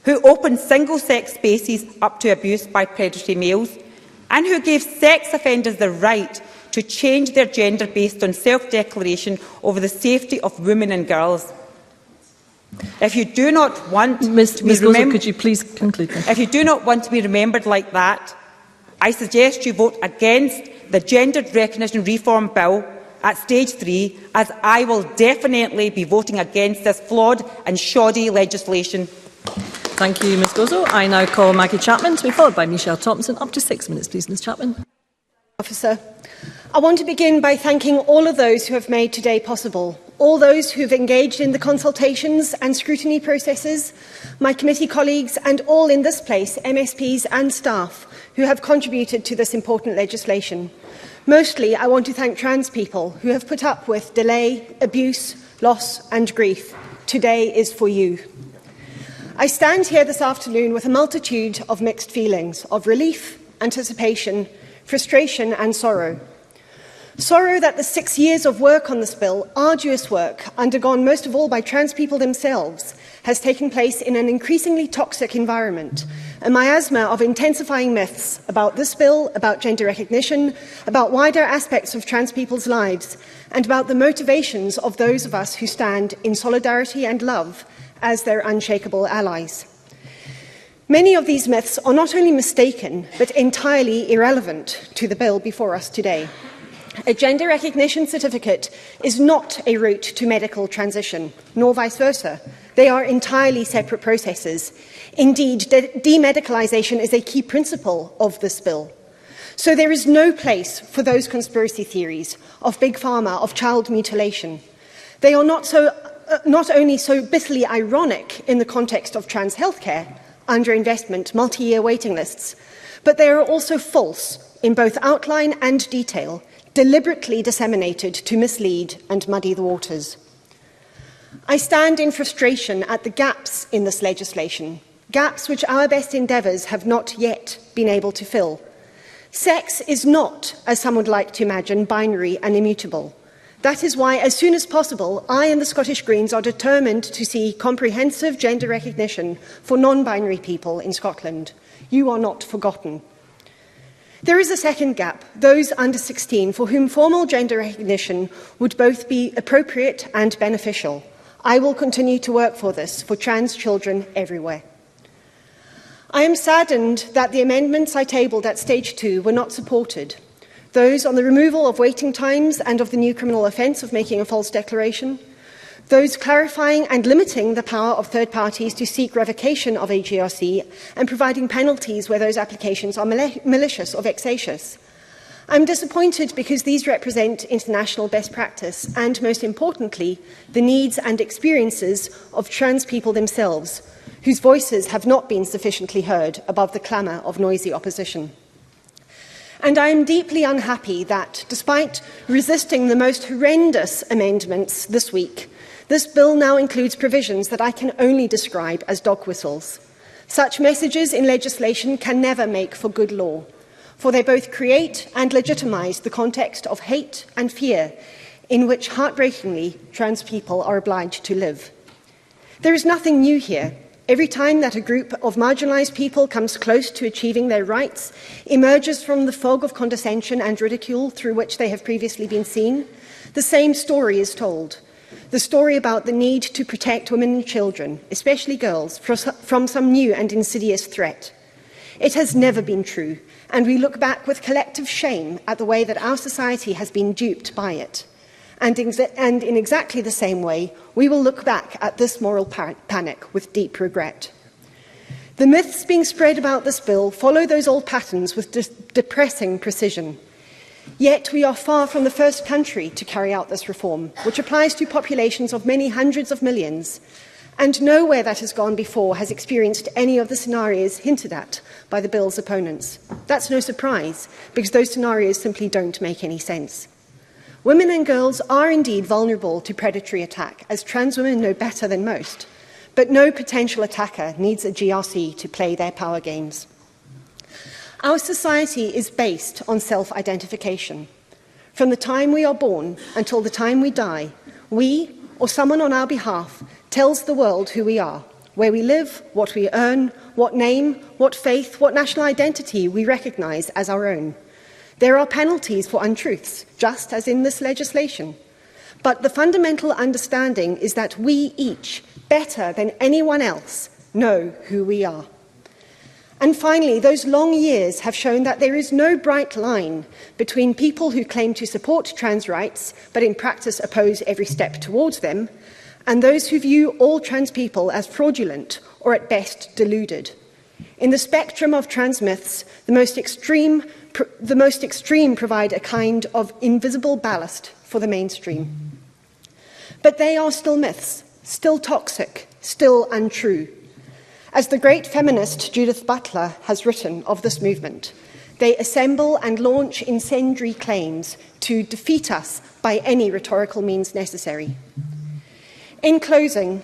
who opened single-sex spaces up to abuse by predatory males, and who gave sex offenders the right to change their gender based on self-declaration over the safety of women and girls. If you do not want to be remembered, could you please conclude? If you do not want to be remembered like that, I suggest you vote against the Gendered Recognition Reform Bill at stage 3, as I will definitely be voting against this flawed and shoddy legislation. Thank you, Ms Gozo. I now call Maggie Chapman to be followed by Michelle Thomson. Up to 6 minutes, please, Ms Chapman. Officer, I want to begin by thanking all of those who have made today possible, all those who have engaged in the consultations and scrutiny processes, my committee colleagues and all in this place, MSPs and staff, who have contributed to this important legislation. Mostly, I want to thank trans people who have put up with delay, abuse, loss and grief. Today is for you. I stand here this afternoon with a multitude of mixed feelings of relief, anticipation, frustration and sorrow. Sorrow that the 6 years of work on this bill, arduous work, undergone most of all by trans people themselves, has taken place in an increasingly toxic environment, a miasma of intensifying myths about this bill, about gender recognition, about wider aspects of trans people's lives, and about the motivations of those of us who stand in solidarity and love as their unshakable allies. Many of these myths are not only mistaken, but entirely irrelevant to the bill before us today. A gender recognition certificate is not a route to medical transition, nor vice versa. They are entirely separate processes. Indeed, demedicalisation is a key principle of this bill. So there is no place for those conspiracy theories of Big Pharma, of child mutilation. They are not only so bitterly ironic in the context of trans healthcare, underinvestment, multi-year waiting lists, but they are also false in both outline and detail, deliberately disseminated to mislead and muddy the waters. I stand in frustration at the gaps in this legislation, gaps which our best endeavours have not yet been able to fill. Sex is not, as some would like to imagine, binary and immutable. That is why, as soon as possible, I and the Scottish Greens are determined to see comprehensive gender recognition for non-binary people in Scotland. You are not forgotten. There is a second gap, those under 16 for whom formal gender recognition would both be appropriate and beneficial. I will continue to work for this for trans children everywhere. I am saddened that the amendments I tabled at stage 2 were not supported. Those on the removal of waiting times and of the new criminal offence of making a false declaration, those clarifying and limiting the power of third parties to seek revocation of a GRC and providing penalties where those applications are malicious or vexatious. I'm disappointed because these represent international best practice and, most importantly, the needs and experiences of trans people themselves, whose voices have not been sufficiently heard above the clamour of noisy opposition. And I am deeply unhappy that, despite resisting the most horrendous amendments this week, this bill now includes provisions that I can only describe as dog whistles. Such messages in legislation can never make for good law, for they both create and legitimise the context of hate and fear in which, heartbreakingly, trans people are obliged to live. There is nothing new here. Every time that a group of marginalised people comes close to achieving their rights, emerges from the fog of condescension and ridicule through which they have previously been seen, the same story is told. The story about the need to protect women and children, especially girls, from some new and insidious threat. It has never been true, and we look back with collective shame at the way that our society has been duped by it. And in exactly the same way, we will look back at this moral panic with deep regret. The myths being spread about this bill follow those old patterns with depressing precision. Yet we are far from the first country to carry out this reform, which applies to populations of many hundreds of millions, and nowhere that has gone before has experienced any of the scenarios hinted at by the bill's opponents. That's no surprise, because those scenarios simply don't make any sense. Women and girls are indeed vulnerable to predatory attack, as trans women know better than most, but no potential attacker needs a GRC to play their power games. Our society is based on self-identification. From the time we are born until the time we die, we, or someone on our behalf, tells the world who we are, where we live, what we earn, what name, what faith, what national identity we recognise as our own. There are penalties for untruths, just as in this legislation. But the fundamental understanding is that we each, better than anyone else, know who we are. And finally, those long years have shown that there is no bright line between people who claim to support trans rights, but in practice oppose every step towards them, and those who view all trans people as fraudulent or at best deluded. In the spectrum of trans myths, the most extreme provide a kind of invisible ballast for the mainstream. But they are still myths, still toxic, still untrue. As the great feminist Judith Butler has written of this movement, they assemble and launch incendiary claims to defeat us by any rhetorical means necessary. In closing,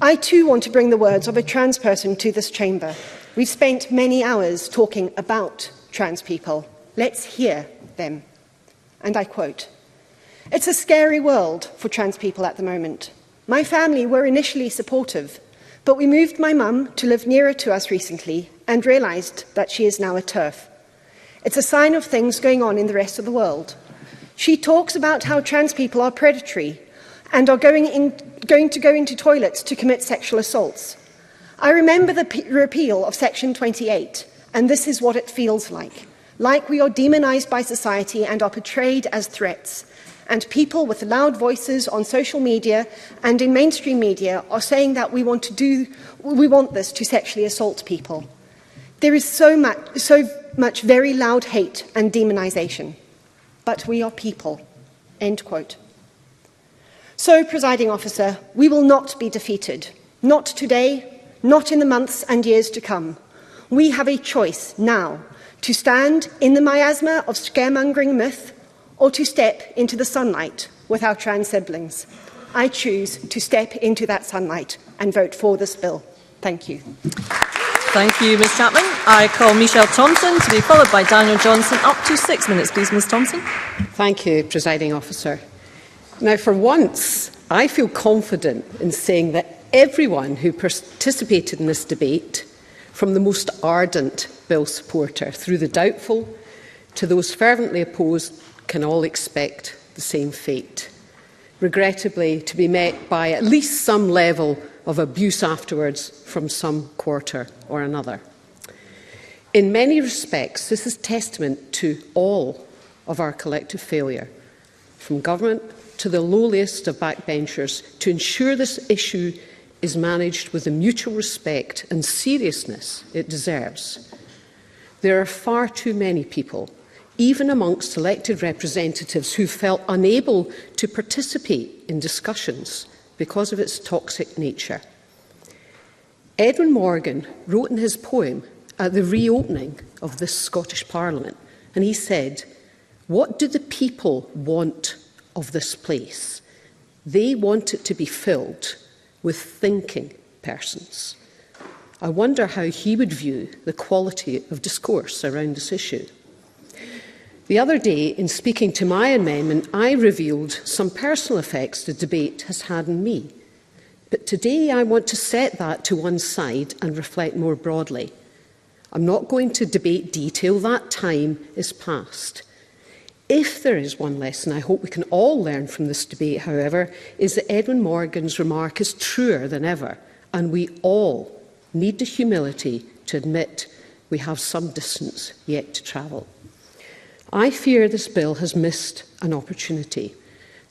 I too want to bring the words of a trans person to this chamber. We've spent many hours talking about trans people. Let's hear them. And I quote, "It's a scary world for trans people at the moment. My family were initially supportive, but we moved my mum to live nearer to us recently and realised that she is now a TERF. It's a sign of things going on in the rest of the world. She talks about how trans people are predatory and are going to go into toilets to commit sexual assaults. I remember the repeal of Section 28, and this is what it feels like we are demonised by society and are portrayed as threats, and people with loud voices on social media and in mainstream media are saying that we want this to sexually assault people. There is so much very loud hate and demonisation, but we are people." End quote. So, Presiding Officer, we will not be defeated. Not today, not in the months and years to come. We have a choice now to stand in the miasma of scaremongering myth or to step into the sunlight with our trans siblings. I choose to step into that sunlight and vote for this bill. Thank you. Thank you, Ms Chapman. I call Michelle Thomson to be followed by Daniel Johnson. Up to 6 minutes, please, Ms Thomson. Thank you, Presiding Officer. Now, for once, I feel confident in saying that everyone who participated in this debate, from the most ardent bill supporter through the doubtful to those fervently opposed, can all expect the same fate. Regrettably, to be met by at least some level of abuse afterwards from some quarter or another. In many respects, this is testament to all of our collective failure, from government to the lowliest of backbenchers, to ensure this issue is managed with the mutual respect and seriousness it deserves. There are far too many people, even amongst elected representatives, who felt unable to participate in discussions because of its toxic nature. Edwin Morgan wrote in his poem at the reopening of this Scottish Parliament, and he said, "What do the people want of this place? They want it to be filled with thinking persons." I wonder how he would view the quality of discourse around this issue. The other day, in speaking to my amendment, I revealed some personal effects the debate has had on me. But today I want to set that to one side and reflect more broadly. I'm not going to debate detail. That time is past. If there is one lesson I hope we can all learn from this debate, however, is that Edwin Morgan's remark is truer than ever, and we all need the humility to admit we have some distance yet to travel. I fear this bill has missed an opportunity.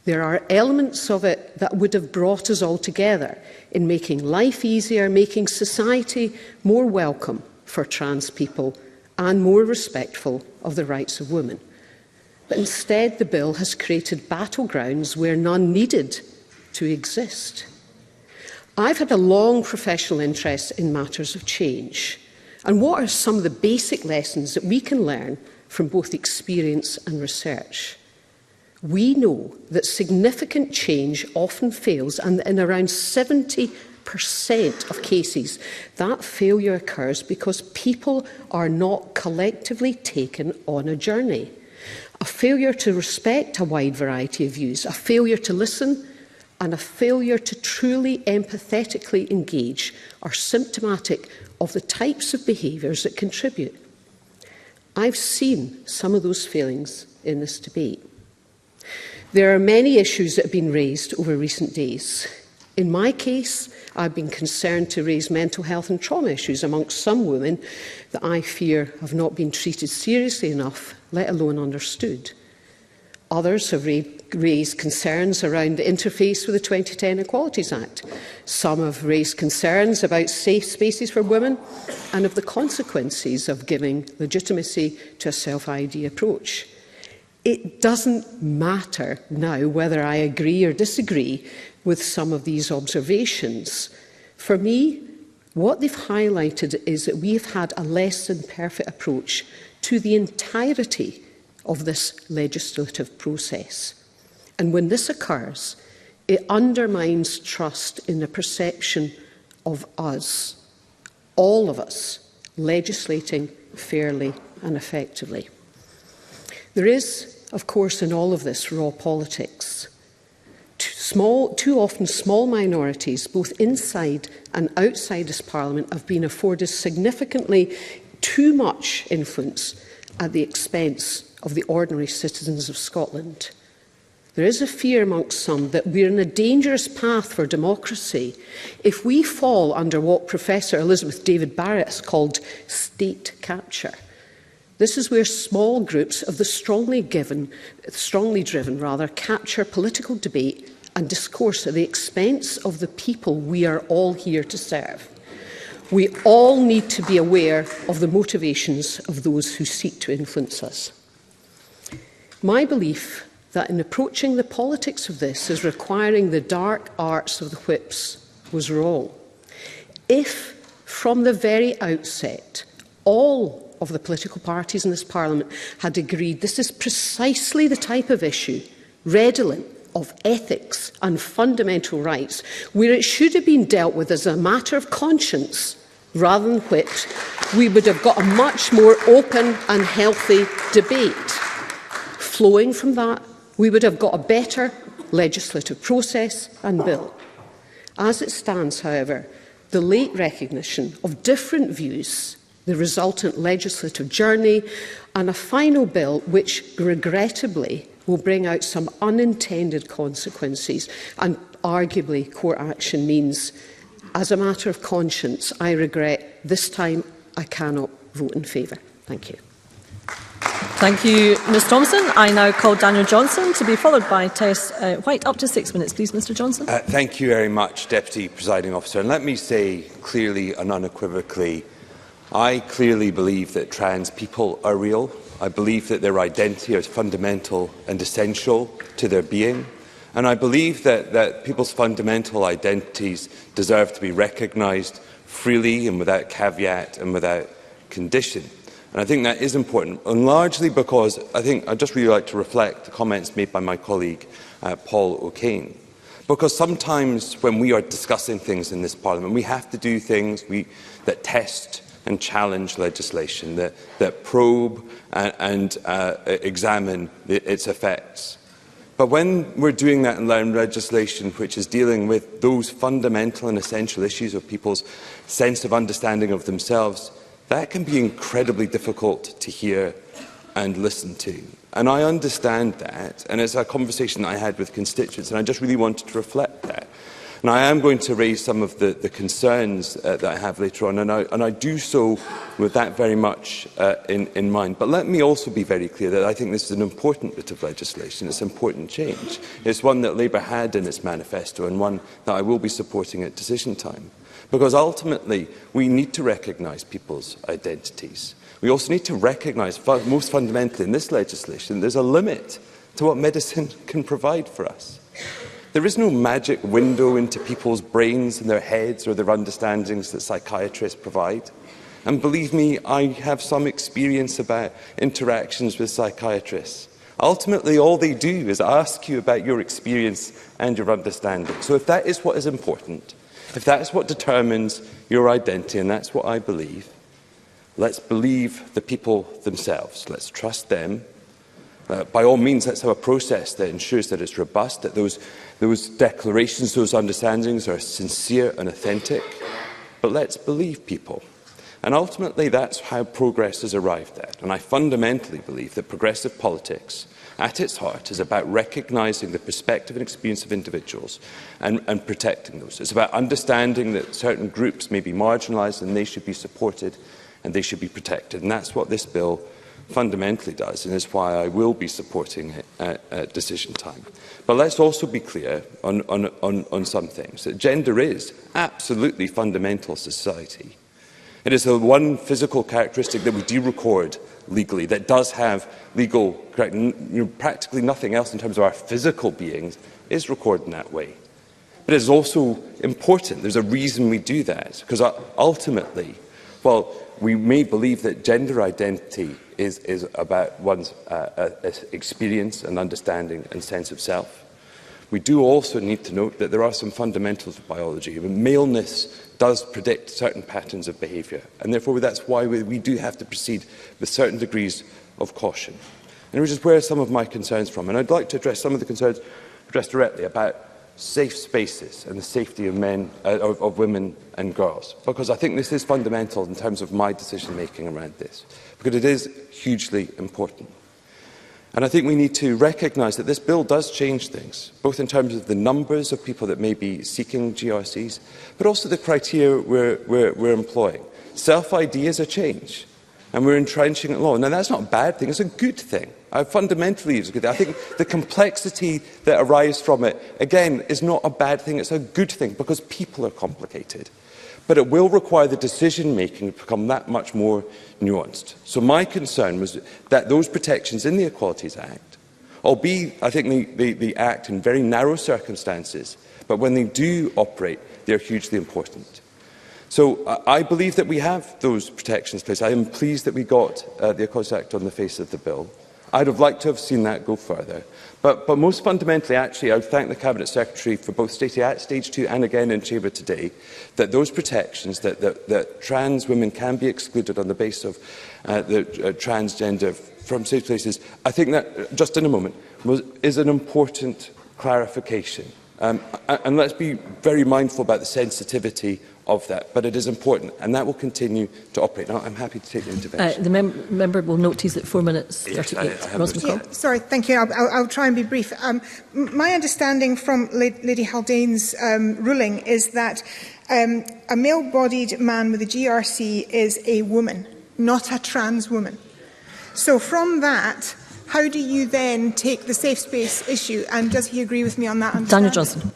There are elements of it that would have brought us all together in making life easier, making society more welcome for trans people and more respectful of the rights of women. But instead, the bill has created battlegrounds where none needed to exist. I've had a long professional interest in matters of change. And what are some of the basic lessons that we can learn from both experience and research? We know that significant change often fails, and in around 70% of cases, that failure occurs because people are not collectively taken on a journey. A failure to respect a wide variety of views, a failure to listen, and a failure to truly empathetically engage are symptomatic of the types of behaviours that contribute. I've seen some of those failings in this debate. There are many issues that have been raised over recent days. In my case, I've been concerned to raise mental health and trauma issues amongst some women that I fear have not been treated seriously enough, let alone understood. Others have raised concerns around the interface with the 2010 Equalities Act. Some have raised concerns about safe spaces for women and of the consequences of giving legitimacy to a self-ID approach. It doesn't matter now whether I agree or disagree with some of these observations. For me, what they've highlighted is that we have had a less than perfect approach to the entirety of this legislative process. And when this occurs, it undermines trust in the perception of us, all of us, legislating fairly and effectively. There is, of course, in all of this raw politics. Too often small minorities, both inside and outside this Parliament, have been afforded significantly too much influence at the expense of the ordinary citizens of Scotland. There is a fear amongst some that we're in a dangerous path for democracy if we fall under what Professor Elizabeth David Barrett has called state capture. This is where small groups of the strongly driven, capture political debate and discourse at the expense of the people we are all here to serve. We all need to be aware of the motivations of those who seek to influence us. My belief that in approaching the politics of this as requiring the dark arts of the whips was wrong. If, from the very outset, all of the political parties in this Parliament had agreed this is precisely the type of issue redolent of ethics and fundamental rights, where it should have been dealt with as a matter of conscience rather than whipped, we would have got a much more open and healthy debate. Flowing from that, we would have got a better legislative process and bill. As it stands, however, the late recognition of different views, the resultant legislative journey, and a final bill which, regrettably, will bring out some unintended consequences and arguably court action means, as a matter of conscience, I regret this time I cannot vote in favour. Thank you. Thank you, Ms Thomson. I now call Daniel Johnson to be followed by Tess White. Up to 6 minutes, please, Mr Johnson. Thank you very much, Deputy Presiding Officer. And let me say clearly and unequivocally, I clearly believe that trans people are real. I believe that their identity is fundamental and essential to their being. And I believe that people's fundamental identities deserve to be recognised freely and without caveat and without condition. And I think that is important, and largely because I'd just really like to reflect the comments made by my colleague, Paul O'Kane. Because sometimes when we are discussing things in this Parliament, we have to do things that test and challenge legislation that probe and examine its effects. But when we're doing that in legislation which is dealing with those fundamental and essential issues of people's sense of understanding of themselves, that can be incredibly difficult to hear and listen to. And I understand that, and it's a conversation that I had with constituents, and I just really wanted to reflect that. And I am going to raise some of the concerns that I have later on, and I do so with that very much in mind. But let me also be very clear that I think this is an important bit of legislation. It's an important change. It's one that Labour had in its manifesto, and one that I will be supporting at decision time. Because ultimately, we need to recognise people's identities. We also need to recognise, most fundamentally in this legislation, there's a limit to what medicine can provide for us. There is no magic window into people's brains and their heads or their understandings that psychiatrists provide. And believe me, I have some experience about interactions with psychiatrists. Ultimately, all they do is ask you about your experience and your understanding. So if that is what is important, if that is what determines your identity, and that's what I believe, let's believe the people themselves. Let's trust them. By all means, let's have a process that ensures that it's robust, that those declarations, those understandings are sincere and authentic. But let's believe people. And ultimately, that's how progress is arrived at. And I fundamentally believe that progressive politics, at its heart, is about recognising the perspective and experience of individuals and protecting those. It's about understanding that certain groups may be marginalised and they should be supported and they should be protected. And that's what this bill fundamentally does, and is why I will be supporting it at decision time. But let's also be clear on some things. That gender is absolutely fundamental to society. It is the one physical characteristic that we do record legally, that does have legal, practically nothing else in terms of our physical beings is recorded in that way. But it is also important. There's a reason we do that, because ultimately, well, we may believe that gender identity is about one's experience and understanding and sense of self. We do also need to note that there are some fundamentals of biology. Maleness does predict certain patterns of behaviour, and therefore that's why we do have to proceed with certain degrees of caution. And which is where some of my concerns from. And I'd like to address some of the concerns addressed directly about safe spaces and the safety of of women and girls, because I think this is fundamental in terms of my decision-making around this, because it is hugely important. And I think we need to recognise that this bill does change things, both in terms of the numbers of people that may be seeking GRCs, but also the criteria we're employing. Self-ID is a change, and we're entrenching it law. Now, that's not a bad thing, it's a good thing. Fundamentally, it's a good thing. I think the complexity that arises from it, again, is not a bad thing, it's a good thing, because people are complicated. But it will require the decision-making to become that much more nuanced. So my concern was that those protections in the Equalities Act, albeit, I think, they act in very narrow circumstances, but when they do operate, they're hugely important. So I believe that we have those protections in place. I am pleased that we got the Equalities Act on the face of the bill. I'd have liked to have seen that go further. But most fundamentally, actually, I would thank the Cabinet Secretary for both stating at Stage 2 and again in Chamber today that those protections, that trans women can be excluded on the basis of the transgender from safe places, I think that, just in a moment, is an important clarification. And let's be very mindful about the sensitivity of that, but it is important, and that will continue to operate. Now, I'm happy to take the intervention. The member will note he's at 4 minutes 38. Sorry, thank you. I'll try and be brief. My understanding from Lady Haldane's ruling is that a male-bodied man with a GRC is a woman, not a trans woman. So from that, how do you then take the safe space issue, and does he agree with me on that? Daniel Johnson.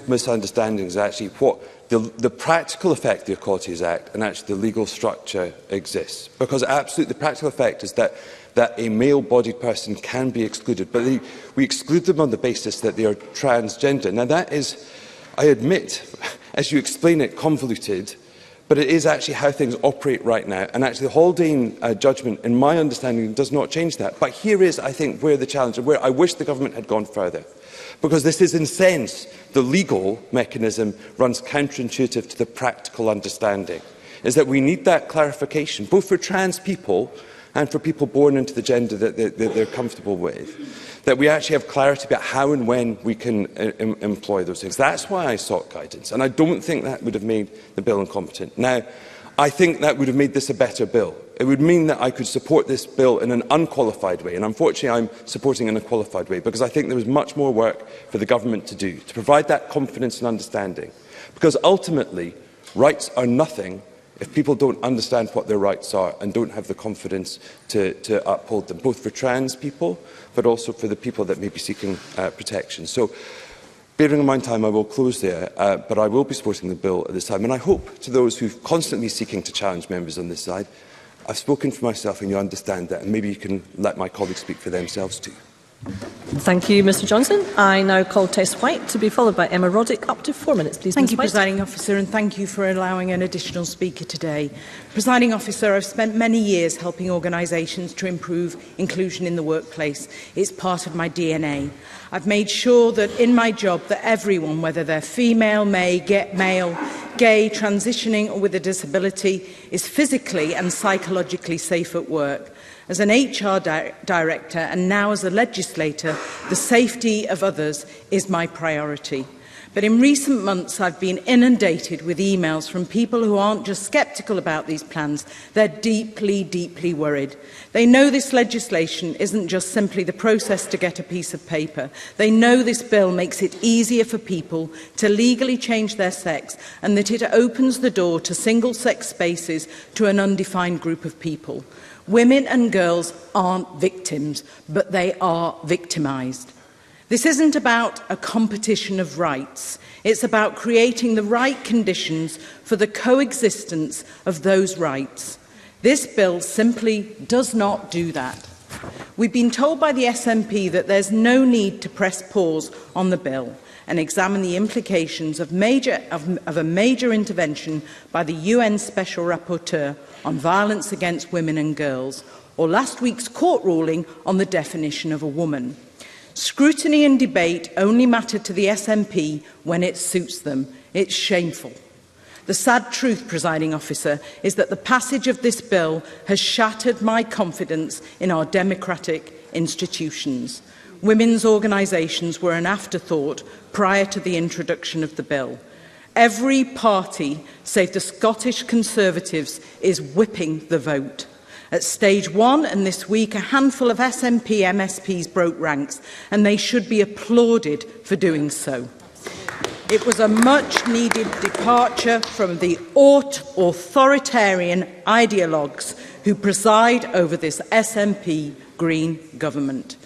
Misunderstandings actually what the practical effect of the Equalities Act and actually the legal structure exists. Because absolutely the practical effect is that a male-bodied person can be excluded, but we exclude them on the basis that they are transgender. Now that is, I admit, as you explain it, convoluted, but it is actually how things operate right now. And actually the Haldane judgment, in my understanding, does not change that. But here is, I think, where the challenge, and where I wish the government had gone further. Because this is, in a sense, the legal mechanism runs counterintuitive to the practical understanding, is that we need that clarification, both for trans people and for people born into the gender that they're comfortable with, that we actually have clarity about how and when we can employ those things. That's why I sought guidance, and I don't think that would have made the bill incompetent. Now, I think that would have made this a better bill. It would mean that I could support this bill in an unqualified way, and unfortunately I'm supporting it in a qualified way, because I think there is much more work for the government to do, to provide that confidence and understanding. Because ultimately, rights are nothing if people don't understand what their rights are and don't have the confidence to uphold them, both for trans people, but also for the people that may be seeking protection. So, bearing in mind time, I will close there, but I will be supporting the bill at this time. And I hope, to those who are constantly seeking to challenge members on this side, I've spoken for myself and you understand that, and maybe you can let my colleagues speak for themselves too. Thank you, Mr Johnson. I now call Tess White to be followed by Emma Roddick. Up to 4 minutes, please. Thank Ms. you, White. Presiding Officer, and thank you for allowing an additional speaker today. Presiding Officer, I've spent many years helping organisations to improve inclusion in the workplace. It's part of my DNA. I've made sure that in my job that everyone, whether they're female, male, gay, transitioning or with a disability, is physically and psychologically safe at work. As an HR director and now as a legislator, the safety of others is my priority. But in recent months, I've been inundated with emails from people who aren't just sceptical about these plans, they're deeply, deeply worried. They know this legislation isn't just simply the process to get a piece of paper. They know this bill makes it easier for people to legally change their sex and that it opens the door to single-sex spaces to an undefined group of people. Women and girls aren't victims, but they are victimised. This isn't about a competition of rights. It's about creating the right conditions for the coexistence of those rights. This bill simply does not do that. We've been told by the SNP that there's no need to press pause on the bill and examine the implications of a major intervention by the UN Special Rapporteur on violence against women and girls, or last week's court ruling on the definition of a woman. Scrutiny and debate only matter to the SNP when it suits them. It's shameful. The sad truth, Presiding Officer, is that the passage of this bill has shattered my confidence in our democratic institutions. Women's organisations were an afterthought prior to the introduction of the bill. Every party, save the Scottish Conservatives, is whipping the vote. At stage 1 and this week, a handful of SNP MSPs broke ranks, and they should be applauded for doing so. It was a much-needed departure from the authoritarian ideologues who preside over this SNP Green government.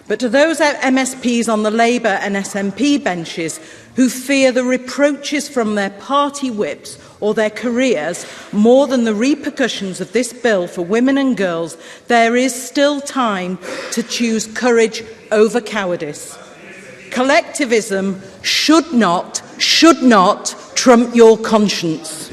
But to those MSPs on the Labour and SNP benches who fear the reproaches from their party whips or their careers more than the repercussions of this bill for women and girls, there is still time to choose courage over cowardice. Collectivism should not trump your conscience.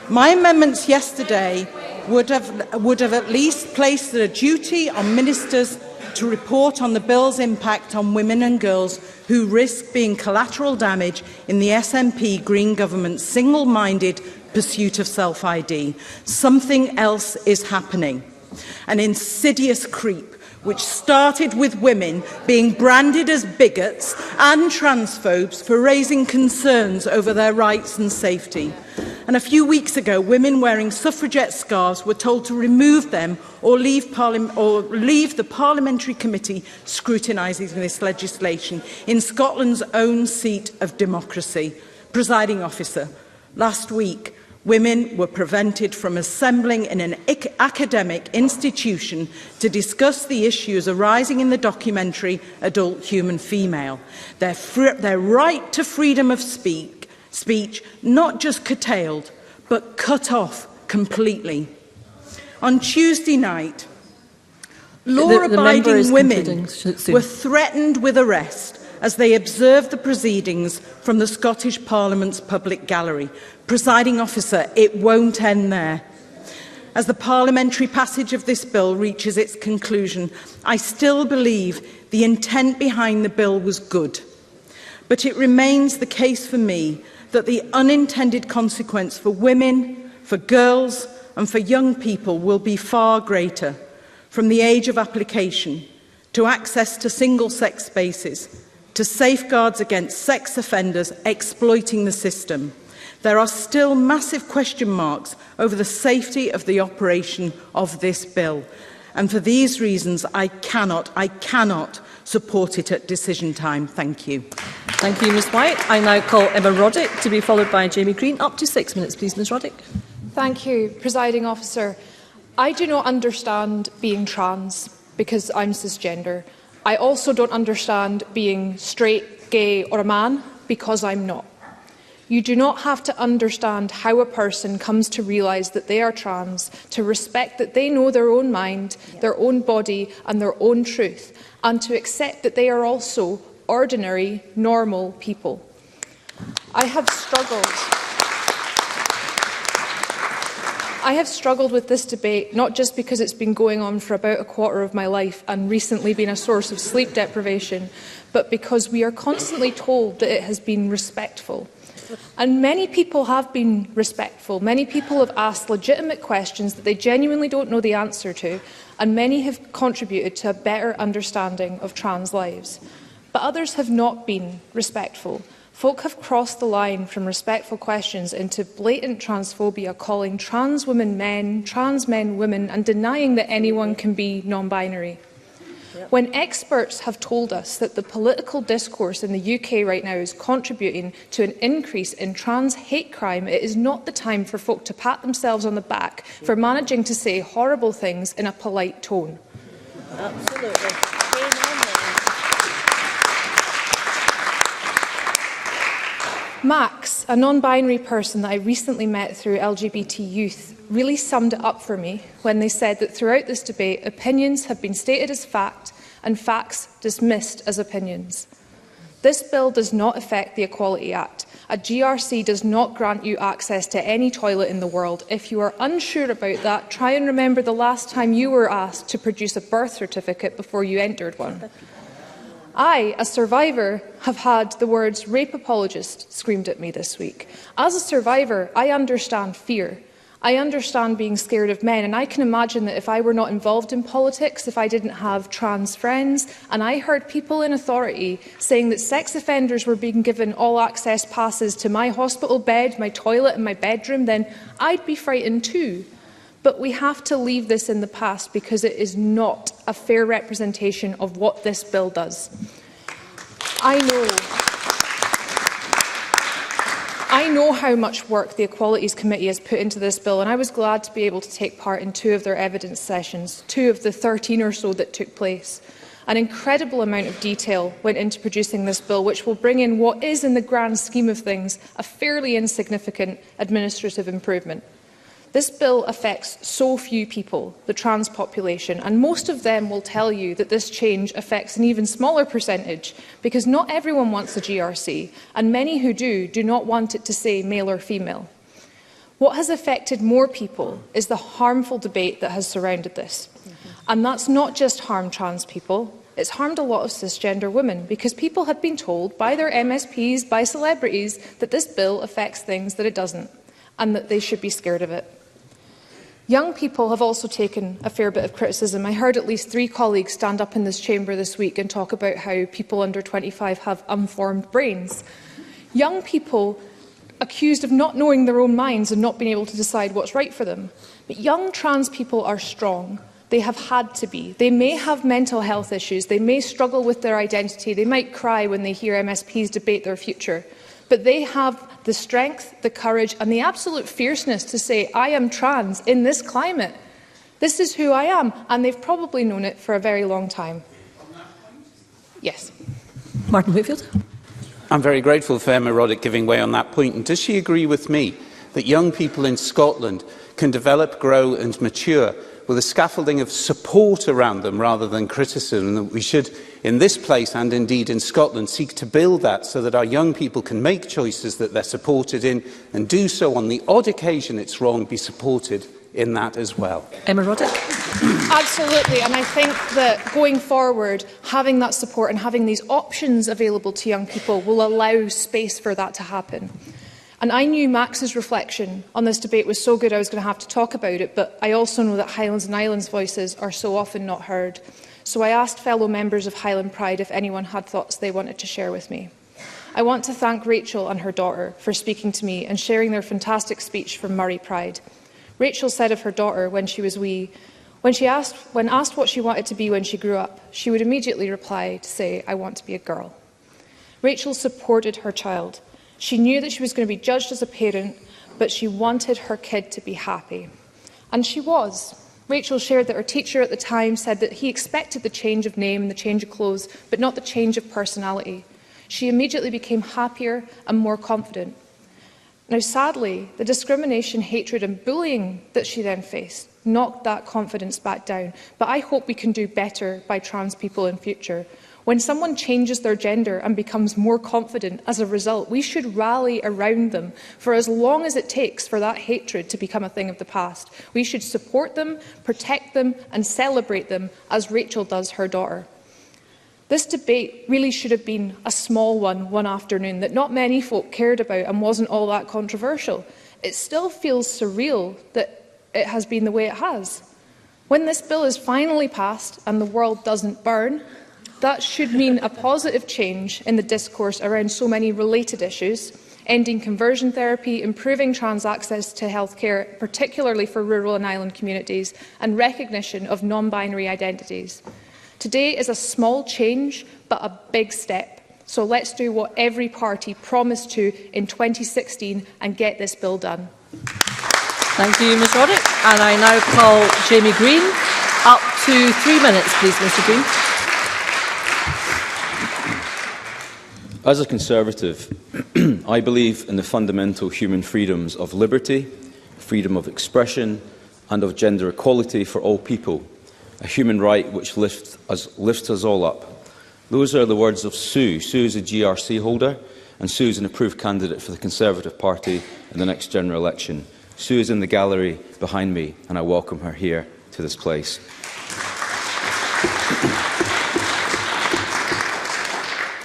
My amendments yesterday would have at least placed a duty on ministers to report on the bill's impact on women and girls who risk being collateral damage in the SNP Green government's single-minded pursuit of self-ID. Something else is happening. An insidious creep which started with women being branded as bigots and transphobes for raising concerns over their rights and safety. And a few weeks ago, women wearing suffragette scarves were told to remove them or leave the Parliamentary Committee scrutinising this legislation in Scotland's own seat of democracy. Presiding Officer, last week, women were prevented from assembling in an academic institution to discuss the issues arising in the documentary Adult Human Female. Their right to freedom of speech not just curtailed, but cut off completely. On Tuesday night, law-abiding women were threatened with arrest as they observed the proceedings from the Scottish Parliament's public gallery. Presiding Officer, it won't end there. As the parliamentary passage of this bill reaches its conclusion, I still believe the intent behind the bill was good. But it remains the case for me that the unintended consequence for women, for girls and for young people will be far greater, from the age of application, to access to single-sex spaces, to safeguards against sex offenders exploiting the system. There are still massive question marks over the safety of the operation of this bill. And for these reasons, I cannot support it at decision time. Thank you. Thank you, Ms White. I now call Emma Roddick to be followed by Jamie Green. Up to 6 minutes, please, Ms Roddick. Thank you, Presiding Officer. I do not understand being trans because I'm cisgender. I also don't understand being straight, gay or a man because I'm not. You do not have to understand how a person comes to realise that they are trans, to respect that they know their own mind, their own body and their own truth, and to accept that they are also ordinary, normal people. I have struggled with this debate, not just because it's been going on for about a quarter of my life and recently been a source of sleep deprivation, but because we are constantly told that it has been respectful. And many people have been respectful. Many people have asked legitimate questions that they genuinely don't know the answer to, and many have contributed to a better understanding of trans lives. But others have not been respectful. Folk have crossed the line from respectful questions into blatant transphobia, calling trans women men, trans men women, and denying that anyone can be non-binary. When experts have told us that the political discourse in the UK right now is contributing to an increase in trans hate crime, it is not the time for folk to pat themselves on the back for managing to say horrible things in a polite tone. Absolutely. Max, a non-binary person that I recently met through LGBT Youth, really summed it up for me when they said that throughout this debate, opinions have been stated as fact and facts dismissed as opinions. This bill does not affect the Equality Act. A GRC does not grant you access to any toilet in the world. If you are unsure about that, try and remember the last time you were asked to produce a birth certificate before you entered one. I, a survivor, have had the words rape apologist screamed at me this week. As a survivor, I understand fear. I understand being scared of men, and I can imagine that if I were not involved in politics, if I didn't have trans friends, and I heard people in authority saying that sex offenders were being given all access passes to my hospital bed, my toilet and my bedroom, then I'd be frightened too. But we have to leave this in the past because it is not a fair representation of what this bill does. I know how much work the Equalities Committee has put into this bill, and I was glad to be able to take part in 2 of their evidence sessions, 2 of the 13 or so that took place. An incredible amount of detail went into producing this bill, which will bring in what is, in the grand scheme of things, a fairly insignificant administrative improvement. This bill affects so few people, the trans population, and most of them will tell you that this change affects an even smaller percentage because not everyone wants a GRC, and many who do not want it to say male or female. What has affected more people is the harmful debate that has surrounded this. And that's not just harmed trans people, it's harmed a lot of cisgender women because people have been told by their MSPs, by celebrities, that this bill affects things that it doesn't and that they should be scared of it. Young people have also taken a fair bit of criticism. I heard at least 3 colleagues stand up in this chamber this week and talk about how people under 25 have unformed brains. Young people accused of not knowing their own minds and not being able to decide what's right for them. But young trans people are strong. They have had to be. They may have mental health issues. They may struggle with their identity. They might cry when they hear MSPs debate their future. But they have the strength, the courage and the absolute fierceness to say, I am trans in this climate. This is who I am. And they've probably known it for a very long time. Yes. Martin Whitfield. I'm very grateful for Emma Roddick giving way on that point. And does she agree with me that young people in Scotland can develop, grow and mature with a scaffolding of support around them rather than criticism, and that we should in this place and indeed in Scotland seek to build that so that our young people can make choices that they're supported in and do so on the odd occasion it's wrong, be supported in that as well. Emma Roddick. Absolutely, and I think that going forward, having that support and having these options available to young people will allow space for that to happen. And I knew Max's reflection on this debate was so good I was going to have to talk about it, but I also know that Highlands and Islands voices are so often not heard. So I asked fellow members of Highland Pride if anyone had thoughts they wanted to share with me. I want to thank Rachel and her daughter for speaking to me and sharing their fantastic speech from Murray Pride. Rachel said of her daughter when she was wee, when asked what she wanted to be when she grew up, she would immediately reply to say, "I want to be a girl." Rachel supported her child. She knew that she was going to be judged as a parent, but she wanted her kid to be happy. And she was. Rachel shared that her teacher at the time said that he expected the change of name and the change of clothes, but not the change of personality. She immediately became happier and more confident. Now, sadly, the discrimination, hatred and bullying that she then faced knocked that confidence back down. But I hope we can do better by trans people in future. When someone changes their gender and becomes more confident as a result, we should rally around them for as long as it takes for that hatred to become a thing of the past. We should support them, protect them and celebrate them as Rachel does her daughter. This debate really should have been a small one afternoon that not many folk cared about and wasn't all that controversial. It still feels surreal that it has been the way it has. When this bill is finally passed and the world doesn't burn, that should mean a positive change in the discourse around so many related issues, ending conversion therapy, improving trans access to healthcare, particularly for rural and island communities, and recognition of non-binary identities. Today is a small change, but a big step. So let's do what every party promised to in 2016 and get this bill done. Thank you, Ms Roddick. And I now call Jamie Green. Up to 3 minutes, please, Mr Green. As a Conservative, I believe in the fundamental human freedoms of liberty, freedom of expression and of gender equality for all people, a human right which lifts us all up. Those are the words of Sue. Sue is a GRC holder and Sue is an approved candidate for the Conservative Party in the next general election. Sue is in the gallery behind me and I welcome her here to this place.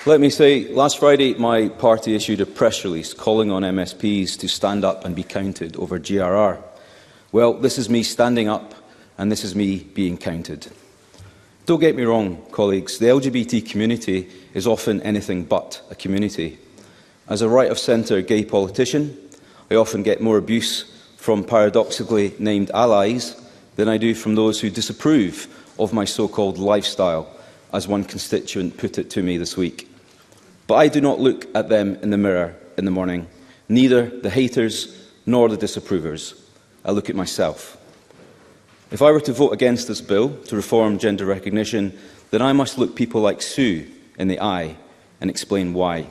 Let me say, last Friday my party issued a press release calling on MSPs to stand up and be counted over GRR. Well, this is me standing up and this is me being counted. Don't get me wrong, colleagues, the LGBT community is often anything but a community. As a right-of-centre gay politician, I often get more abuse from paradoxically named allies than I do from those who disapprove of my so-called lifestyle, as one constituent put it to me this week. But I do not look at them in the mirror in the morning, neither the haters nor the disapprovers. I look at myself. If I were to vote against this bill to reform gender recognition, then I must look people like Sue in the eye and explain why.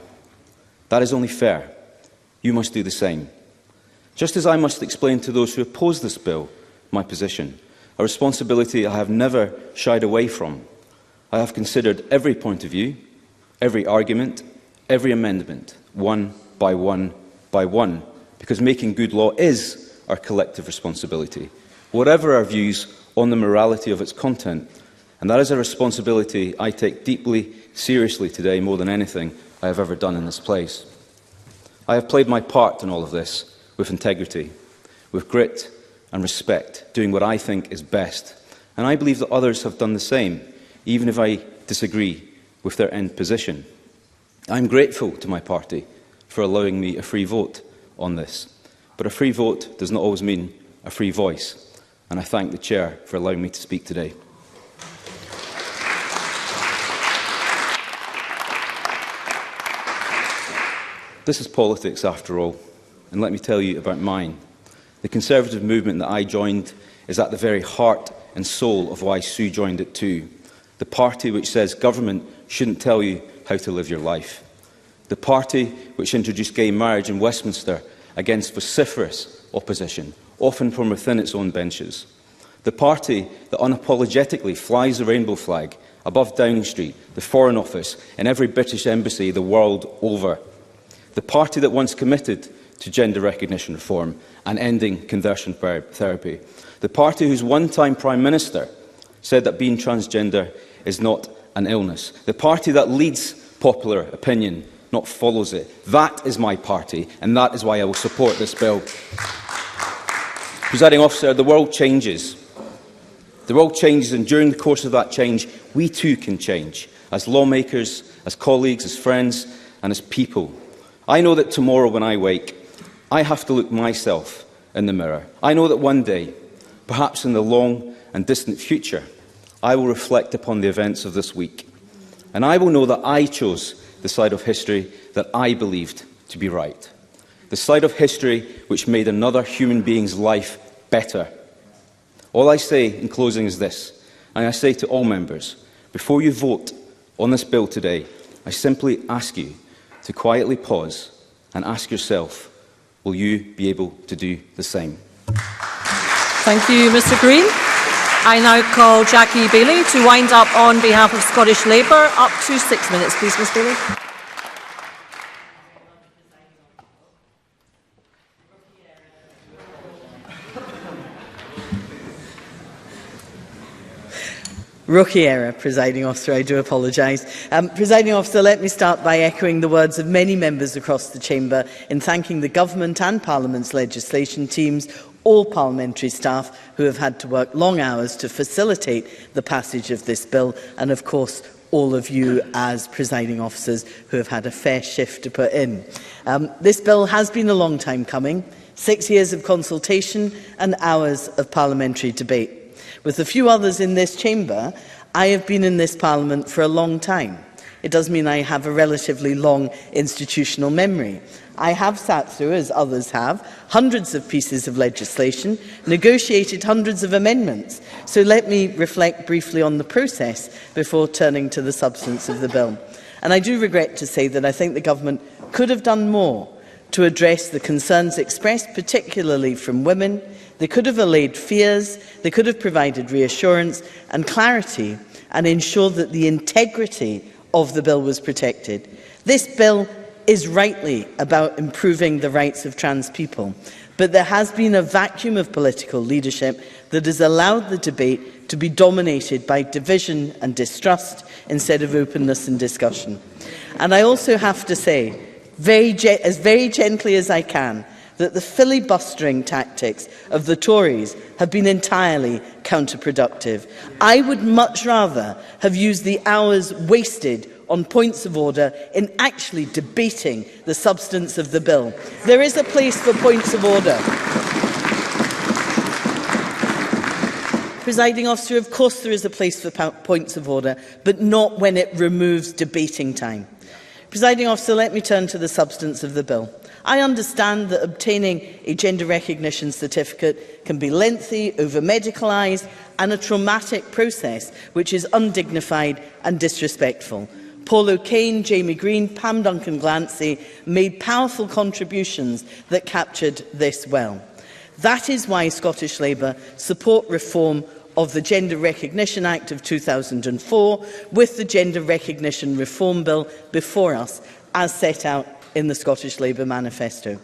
That is only fair. You must do the same. Just as I must explain to those who oppose this bill my position, a responsibility I have never shied away from. I have considered every point of view, every argument, every amendment, one by one by one, because making good law is our collective responsibility, whatever our views on the morality of its content. And that is a responsibility I take deeply seriously today, more than anything I have ever done in this place. I have played my part in all of this with integrity, with grit and respect, doing what I think is best. And I believe that others have done the same, even if I disagree with their end position. I am grateful to my party for allowing me a free vote on this. But a free vote does not always mean a free voice. And I thank the Chair for allowing me to speak today. This is politics, after all, and let me tell you about mine. The Conservative movement that I joined is at the very heart and soul of why Sue joined it too. The party which says government shouldn't tell you how to live your life. The party which introduced gay marriage in Westminster against vociferous opposition, often from within its own benches. The party that unapologetically flies the rainbow flag above Downing Street, the Foreign Office, and every British embassy the world over. The party that once committed to gender recognition reform and ending conversion therapy. The party whose one-time Prime Minister said that being transgender is not an illness. The party that leads popular opinion, not follows it. That is my party, and that is why I will support this bill. Presiding Officer, the world changes. The world changes, and during the course of that change, we too can change, as lawmakers, as colleagues, as friends, and as people. I know that tomorrow when I wake, I have to look myself in the mirror. I know that one day, perhaps in the long and distant future, I will reflect upon the events of this week, and I will know that I chose the side of history that I believed to be right. The side of history which made another human being's life better. All I say in closing is this, and I say to all members, before you vote on this bill today, I simply ask you to quietly pause and ask yourself, will you be able to do the same? Thank you, Mr Green. I now call Jackie Bailey to wind up on behalf of Scottish Labour. Up to 6 minutes, please, Ms Bailey. Rookie error, Presiding Officer, I do apologise. Presiding Officer, let me start by echoing the words of many members across the Chamber in thanking the Government and Parliament's legislation teams, all parliamentary staff who have had to work long hours to facilitate the passage of this bill, and of course all of you as presiding officers who have had a fair shift to put in. This bill has been a long time coming, 6 years of consultation and hours of parliamentary debate. With a few others in this chamber, I have been in this Parliament for a long time. It does mean I have a relatively long institutional memory. I have sat through, as others have, hundreds of pieces of legislation, negotiated hundreds of amendments. So let me reflect briefly on the process before turning to the substance of the bill. And I do regret to say that I think the Government could have done more to address the concerns expressed, particularly from women. They could have allayed fears, they could have provided reassurance and clarity and ensured that the integrity of the bill was protected. This bill is rightly about improving the rights of trans people, but there has been a vacuum of political leadership that has allowed the debate to be dominated by division and distrust instead of openness and discussion. And I also have to say, very gently as I can, that the filibustering tactics of the Tories have been entirely counterproductive. I would much rather have used the hours wasted on points of order in actually debating the substance of the bill. There is a place for points of order. Presiding Officer, of course there is a place for points of order, but not when it removes debating time. Presiding Officer, let me turn to the substance of the bill. I understand that obtaining a gender recognition certificate can be lengthy, over-medicalised and a traumatic process which is undignified and disrespectful. Paul O'Kane, Jamie Green, Pam Duncan-Glancy made powerful contributions that captured this well. That is why Scottish Labour support reform of the Gender Recognition Act of 2004 with the Gender Recognition Reform Bill before us, as set out in the Scottish Labour Manifesto.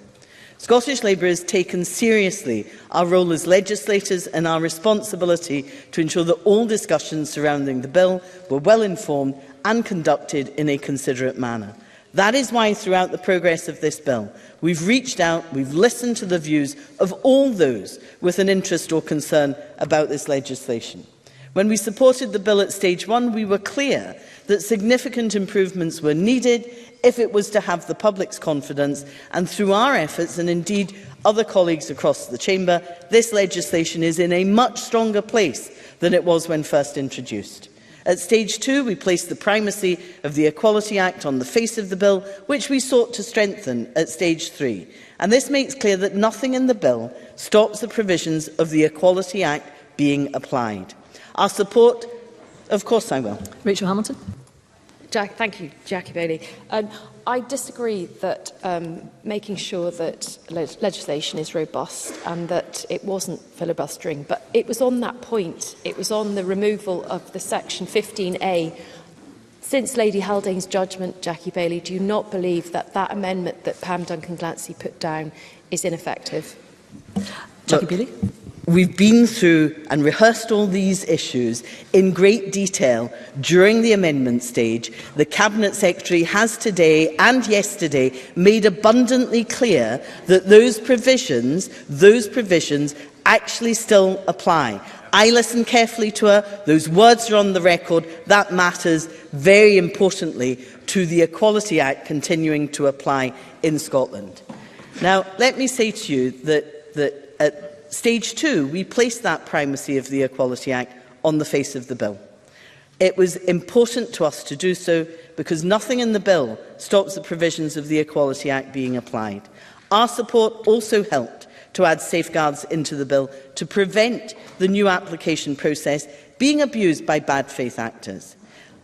Scottish Labour has taken seriously our role as legislators and our responsibility to ensure that all discussions surrounding the bill were well informed and conducted in a considerate manner. That is why throughout the progress of this bill, we've reached out, we've listened to the views of all those with an interest or concern about this legislation. When we supported the bill at stage 1, we were clear that significant improvements were needed if it was to have the public's confidence, and through our efforts, and indeed other colleagues across the chamber, this legislation is in a much stronger place than it was when first introduced. At stage 2, we placed the primacy of the Equality Act on the face of the bill, which we sought to strengthen at stage 3. And this makes clear that nothing in the bill stops the provisions of the Equality Act being applied. Our support, of course I will. Rachel Hamilton. Thank you, Jackie Bailey. I disagree that making sure that legislation is robust and that it wasn't filibustering, but it was on that point. It was on the removal of the section 15A. Since Lady Haldane's judgment, Jackie Bailey, do you not believe that that amendment that Pam Duncan-Glancy put down is ineffective? Jackie Bailey? We've been through and rehearsed all these issues in great detail during the amendment stage. The Cabinet Secretary has today and yesterday made abundantly clear that those provisions actually still apply. I listened carefully to her. Those words are on the record. That matters very importantly to the Equality Act continuing to apply in Scotland. Now, let me say to you that at Stage 2, we placed that primacy of the Equality Act on the face of the bill. It was important to us to do so because nothing in the bill stops the provisions of the Equality Act being applied. Our support also helped to add safeguards into the bill to prevent the new application process being abused by bad faith actors.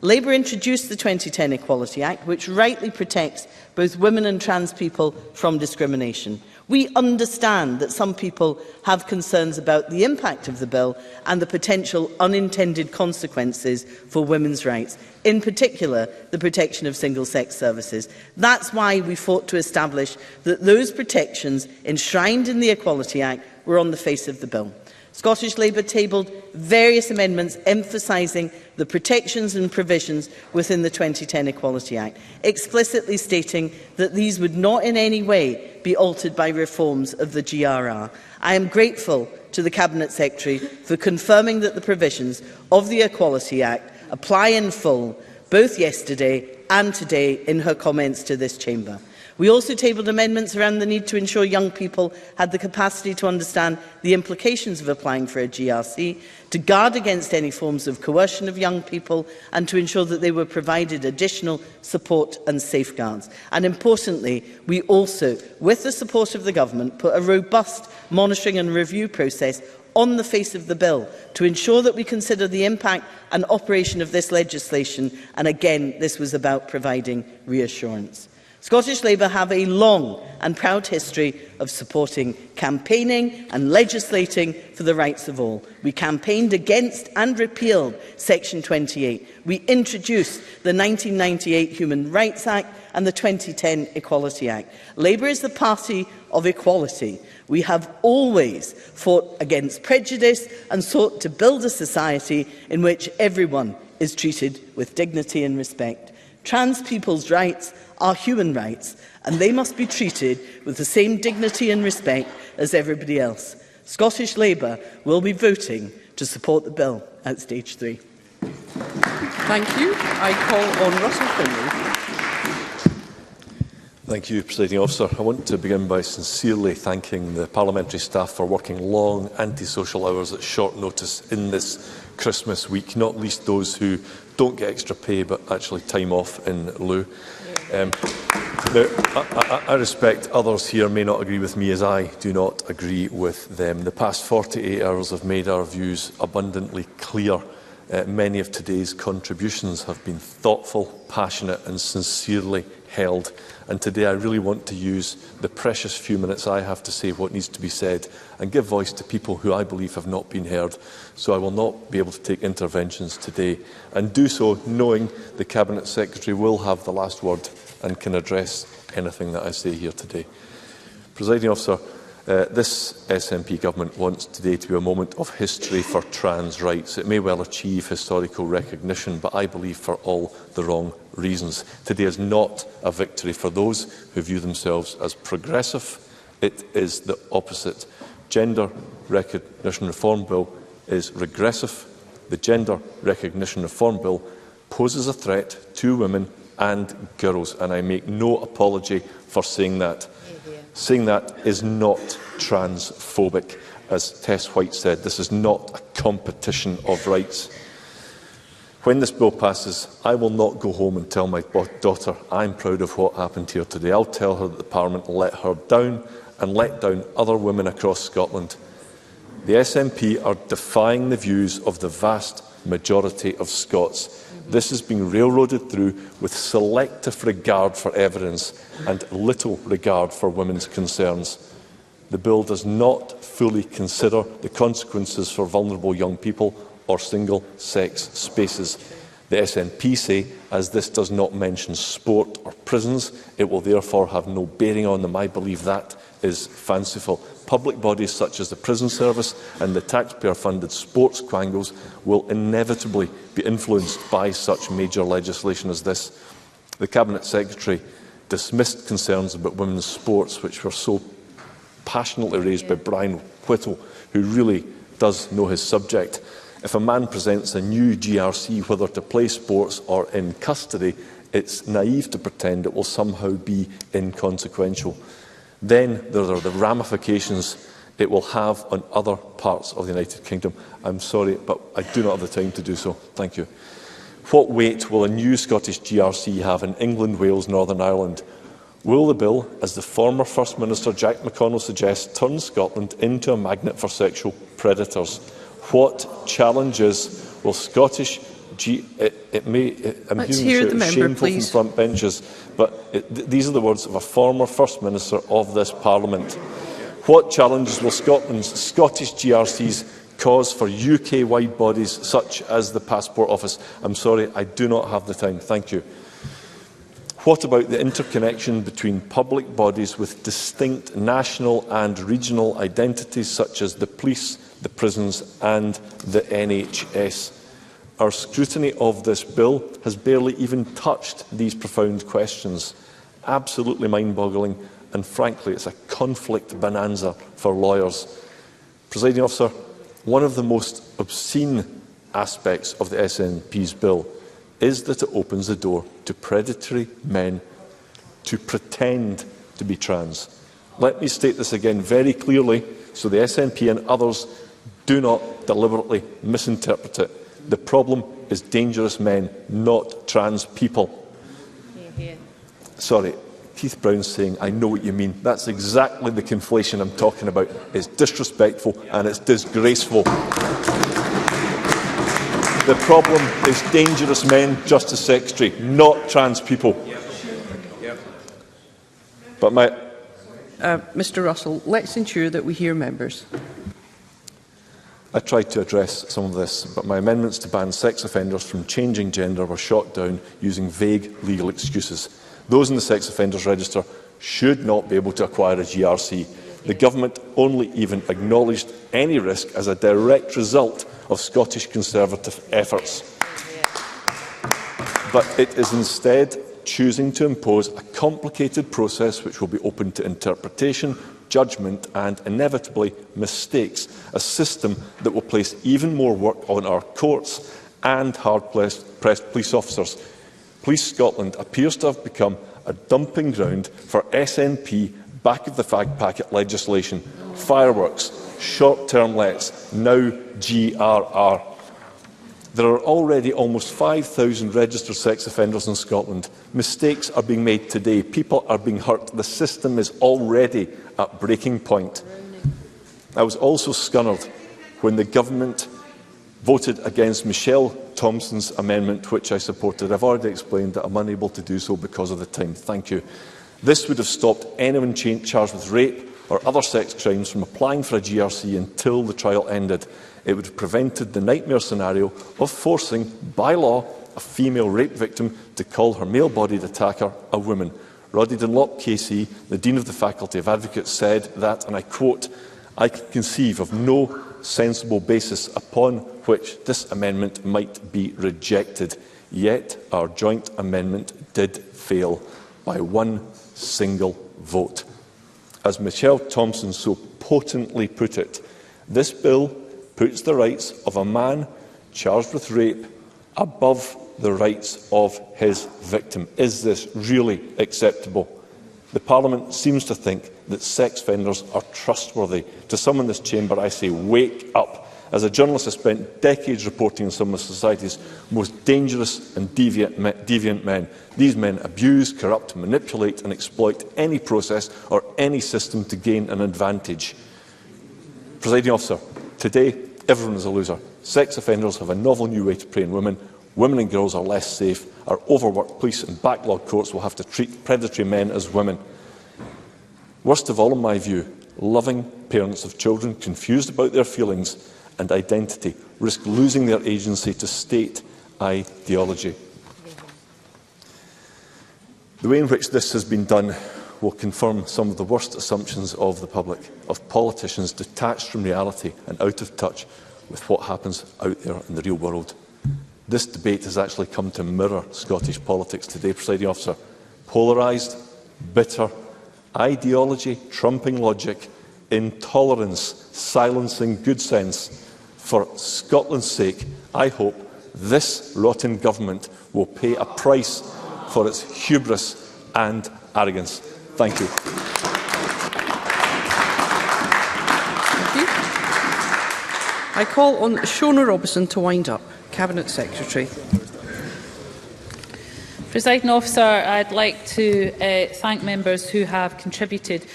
Labour introduced the 2010 Equality Act, which rightly protects both women and trans people from discrimination. We understand that some people have concerns about the impact of the bill and the potential unintended consequences for women's rights, in particular the protection of single-sex services. That's why we fought to establish that those protections enshrined in the Equality Act were on the face of the bill. Scottish Labour tabled various amendments emphasising the protections and provisions within the 2010 Equality Act, explicitly stating that these would not in any way be altered by reforms of the GRR. I am grateful to the Cabinet Secretary for confirming that the provisions of the Equality Act apply in full, both yesterday and today in her comments to this chamber. We also tabled amendments around the need to ensure young people had the capacity to understand the implications of applying for a GRC, to guard against any forms of coercion of young people, and to ensure that they were provided additional support and safeguards. And importantly, we also, with the support of the government, put a robust monitoring and review process on the face of the bill to ensure that we consider the impact and operation of this legislation. And again, this was about providing reassurance. Scottish Labour have a long and proud history of supporting campaigning and legislating for the rights of all. We campaigned against and repealed Section 28. We introduced the 1998 Human Rights Act and the 2010 Equality Act. Labour is the party of equality. We have always fought against prejudice and sought to build a society in which everyone is treated with dignity and respect. Trans people's rights are human rights, and they must be treated with the same dignity and respect as everybody else. Scottish Labour will be voting to support the bill at Stage 3. Thank you. I call on Russell Finlay. Thank you, Presiding Officer. I want to begin by sincerely thanking the parliamentary staff for working long antisocial hours at short notice in this Christmas week, not least those who don't get extra pay but actually time off in lieu. Now, I respect others here may not agree with me as I do not agree with them. The past 48 hours have made our views abundantly clear. Many of today's contributions have been thoughtful, passionate and sincerely held. And today I really want to use the precious few minutes I have to say what needs to be said and give voice to people who I believe have not been heard. So I will not be able to take interventions today, and do so knowing the Cabinet Secretary will have the last word and can address anything that I say here today. Presiding Officer, this SNP government wants today to be a moment of history for trans rights. It may well achieve historical recognition, but I believe for all the wrong reasons. Today is not a victory for those who view themselves as progressive. It is the opposite. Gender Recognition Reform Bill is regressive. The Gender Recognition Reform Bill poses a threat to women and girls, and I make no apology for saying that. Saying that is not transphobic. As Tess White said, this is not a competition of rights. When this bill passes, I will not go home and tell my daughter I'm proud of what happened here today. I'll tell her that the Parliament let her down and let down other women across Scotland. The SNP are defying the views of the vast majority of Scots. This is being railroaded through with selective regard for evidence and little regard for women's concerns. The bill does not fully consider the consequences for vulnerable young people or single-sex spaces. The SNP say, as this does not mention sport or prisons, it will therefore have no bearing on them. I believe that is fanciful. Public bodies such as the prison service and the taxpayer-funded sports quangos will inevitably be influenced by such major legislation as this. The Cabinet Secretary dismissed concerns about women's sports, which were so passionately raised by Brian Whittle, who really does know his subject. If a man presents a new GRC, whether to play sports or in custody, it's naive to pretend it will somehow be inconsequential. Then there are the ramifications it will have on other parts of the United Kingdom. I'm sorry, but I do not have the time to do so. Thank you. What weight will a new Scottish GRC have in England, Wales, Northern Ireland? Will the bill, as the former First Minister Jack McConnell suggests, turn Scotland into a magnet for sexual predators? What challenges will Scottish I'm hearing shameful from front benches, but these are the words of a former First Minister of this Parliament. What challenges will Scottish GRCs cause for UK-wide bodies such as the Passport Office? I'm sorry, I do not have the time. Thank you. What about the interconnection between public bodies with distinct national and regional identities such as the police, the prisons and the NHS? Our scrutiny of this bill has barely even touched these profound questions. Absolutely mind-boggling, and frankly, it's a conflict bonanza for lawyers. Presiding Officer, one of the most obscene aspects of the SNP's bill is that it opens the door to predatory men to pretend to be trans. Let me state this again very clearly so the SNP and others do not deliberately misinterpret it. The problem is dangerous men, not trans people. Sorry, Keith Brown's saying, I know what you mean. That's exactly the conflation I'm talking about. It's disrespectful and it's disgraceful. The problem is dangerous men, Justice Secretary, not trans people. But Mr Russell, let's ensure that we hear members. I tried to address some of this, but my amendments to ban sex offenders from changing gender were shot down using vague legal excuses. Those in the Sex Offenders Register should not be able to acquire a GRC. The Government only even acknowledged any risk as a direct result of Scottish Conservative efforts. But it is instead choosing to impose a complicated process which will be open to interpretation, judgment and, inevitably, mistakes, a system that will place even more work on our courts and hard-pressed police officers. Police Scotland appears to have become a dumping ground for SNP back-of-the-fag packet legislation, fireworks, short-term lets, now GRR. There are already almost 5,000 registered sex offenders in Scotland. Mistakes are being made today. People are being hurt. The system is already at breaking point. I was also scunnered when the Government voted against Michelle Thomson's amendment, which I supported. I've already explained that I'm unable to do so because of the time. Thank you. This would have stopped anyone charged with rape or other sex crimes from applying for a GRC until the trial ended. It would have prevented the nightmare scenario of forcing, by law, a female rape victim to call her male-bodied attacker a woman. Roddy Dunlop, KC, the Dean of the Faculty of Advocates, said that, and I quote, "I can conceive of no sensible basis upon which this amendment might be rejected." Yet our joint amendment did fail by one single vote. As Michelle Thomson so potently put it, this bill puts the rights of a man charged with rape above the rights of his victim. Is this really acceptable? The Parliament seems to think that sex offenders are trustworthy. To some in this chamber, I say, wake up. As a journalist, I spent decades reporting on some of society's most dangerous and deviant men. These men abuse, corrupt, manipulate and exploit any process or any system to gain an advantage. Presiding Officer, today everyone is a loser. Sex offenders have a novel new way to prey on women. Women and girls are less safe. Our overworked police and backlog courts will have to treat predatory men as women. Worst of all, in my view, loving parents of children confused about their feelings and identity risk losing their agency to state ideology. The way in which this has been done will confirm some of the worst assumptions of the public, of politicians detached from reality and out of touch with what happens out there in the real world. This debate has actually come to mirror Scottish politics today, Presiding Officer. Polarised, bitter, ideology trumping logic, intolerance silencing good sense. For Scotland's sake, I hope this rotten government will pay a price for its hubris and arrogance. Thank you. I call on Shona Robertson to wind up. Cabinet Secretary. Presiding Officer, I'd like to thank members who have contributed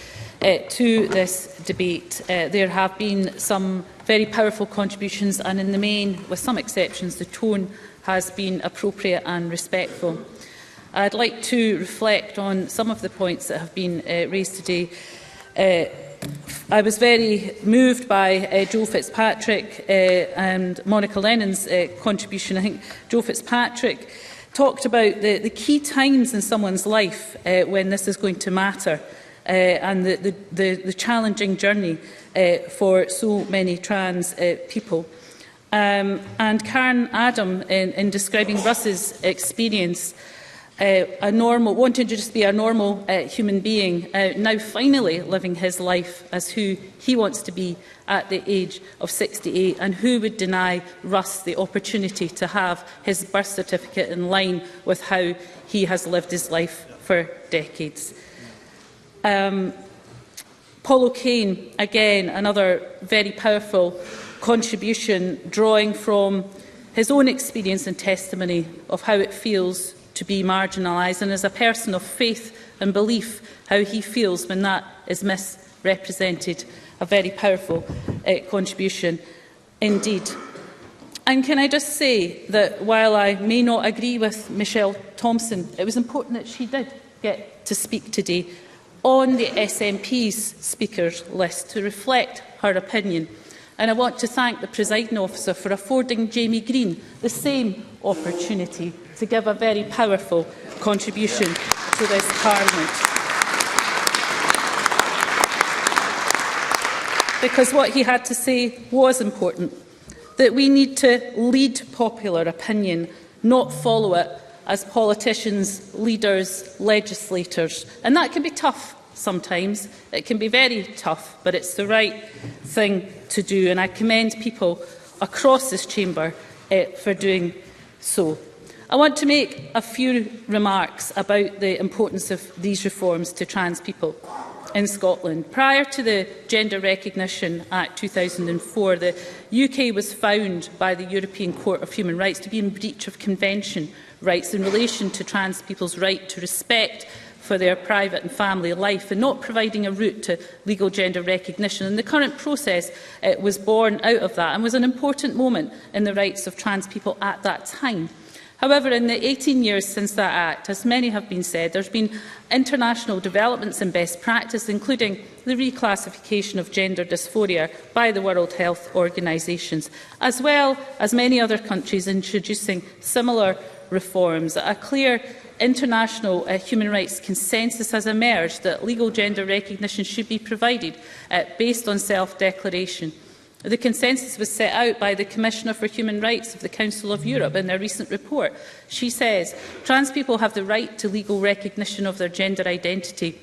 to this debate. There have been some very powerful contributions, and in the main, with some exceptions, the tone has been appropriate and respectful. I'd like to reflect on some of the points that have been raised today. I was very moved by Joe Fitzpatrick and Monica Lennon's contribution. I think Joe Fitzpatrick talked about the key times in someone's life when this is going to matter and the challenging journey for so many trans people. And Karen Adam, in describing Russ's experience, wanting to just be a normal human being, now finally living his life as who he wants to be at the age of 68, and who would deny Russ the opportunity to have his birth certificate in line with how he has lived his life for decades. Paul O'Kane, again, another very powerful contribution, drawing from his own experience and testimony of how it feels to be marginalised, and as a person of faith and belief, how he feels when that is misrepresented. A very powerful contribution indeed. And can I just say that while I may not agree with Michelle Thomson, it was important that she did get to speak today on the SNP's speakers list to reflect her opinion. And I want to thank the Presiding Officer for affording Jamie Green the same opportunity to give a very powerful contribution to this Parliament. Because what he had to say was important, that we need to lead popular opinion, not follow it as politicians, leaders, legislators. And that can be tough sometimes. It can be very tough, but it's the right thing to do. And I commend people across this chamber for doing so. I want to make a few remarks about the importance of these reforms to trans people in Scotland. Prior to the Gender Recognition Act 2004, the UK was found by the European Court of Human Rights to be in breach of convention rights in relation to trans people's right to respect for their private and family life, and not providing a route to legal gender recognition. And the current process was born out of that and was an important moment in the rights of trans people at that time. However, in the 18 years since that Act, as many have been said, there have been international developments in best practice, including the reclassification of gender dysphoria by the World Health Organisations, as well as many other countries introducing similar reforms. A clear international human rights consensus has emerged that legal gender recognition should be provided based on self-declaration. The consensus was set out by the Commissioner for Human Rights of the Council of Europe in their recent report. She says, trans people have the right to legal recognition of their gender identity.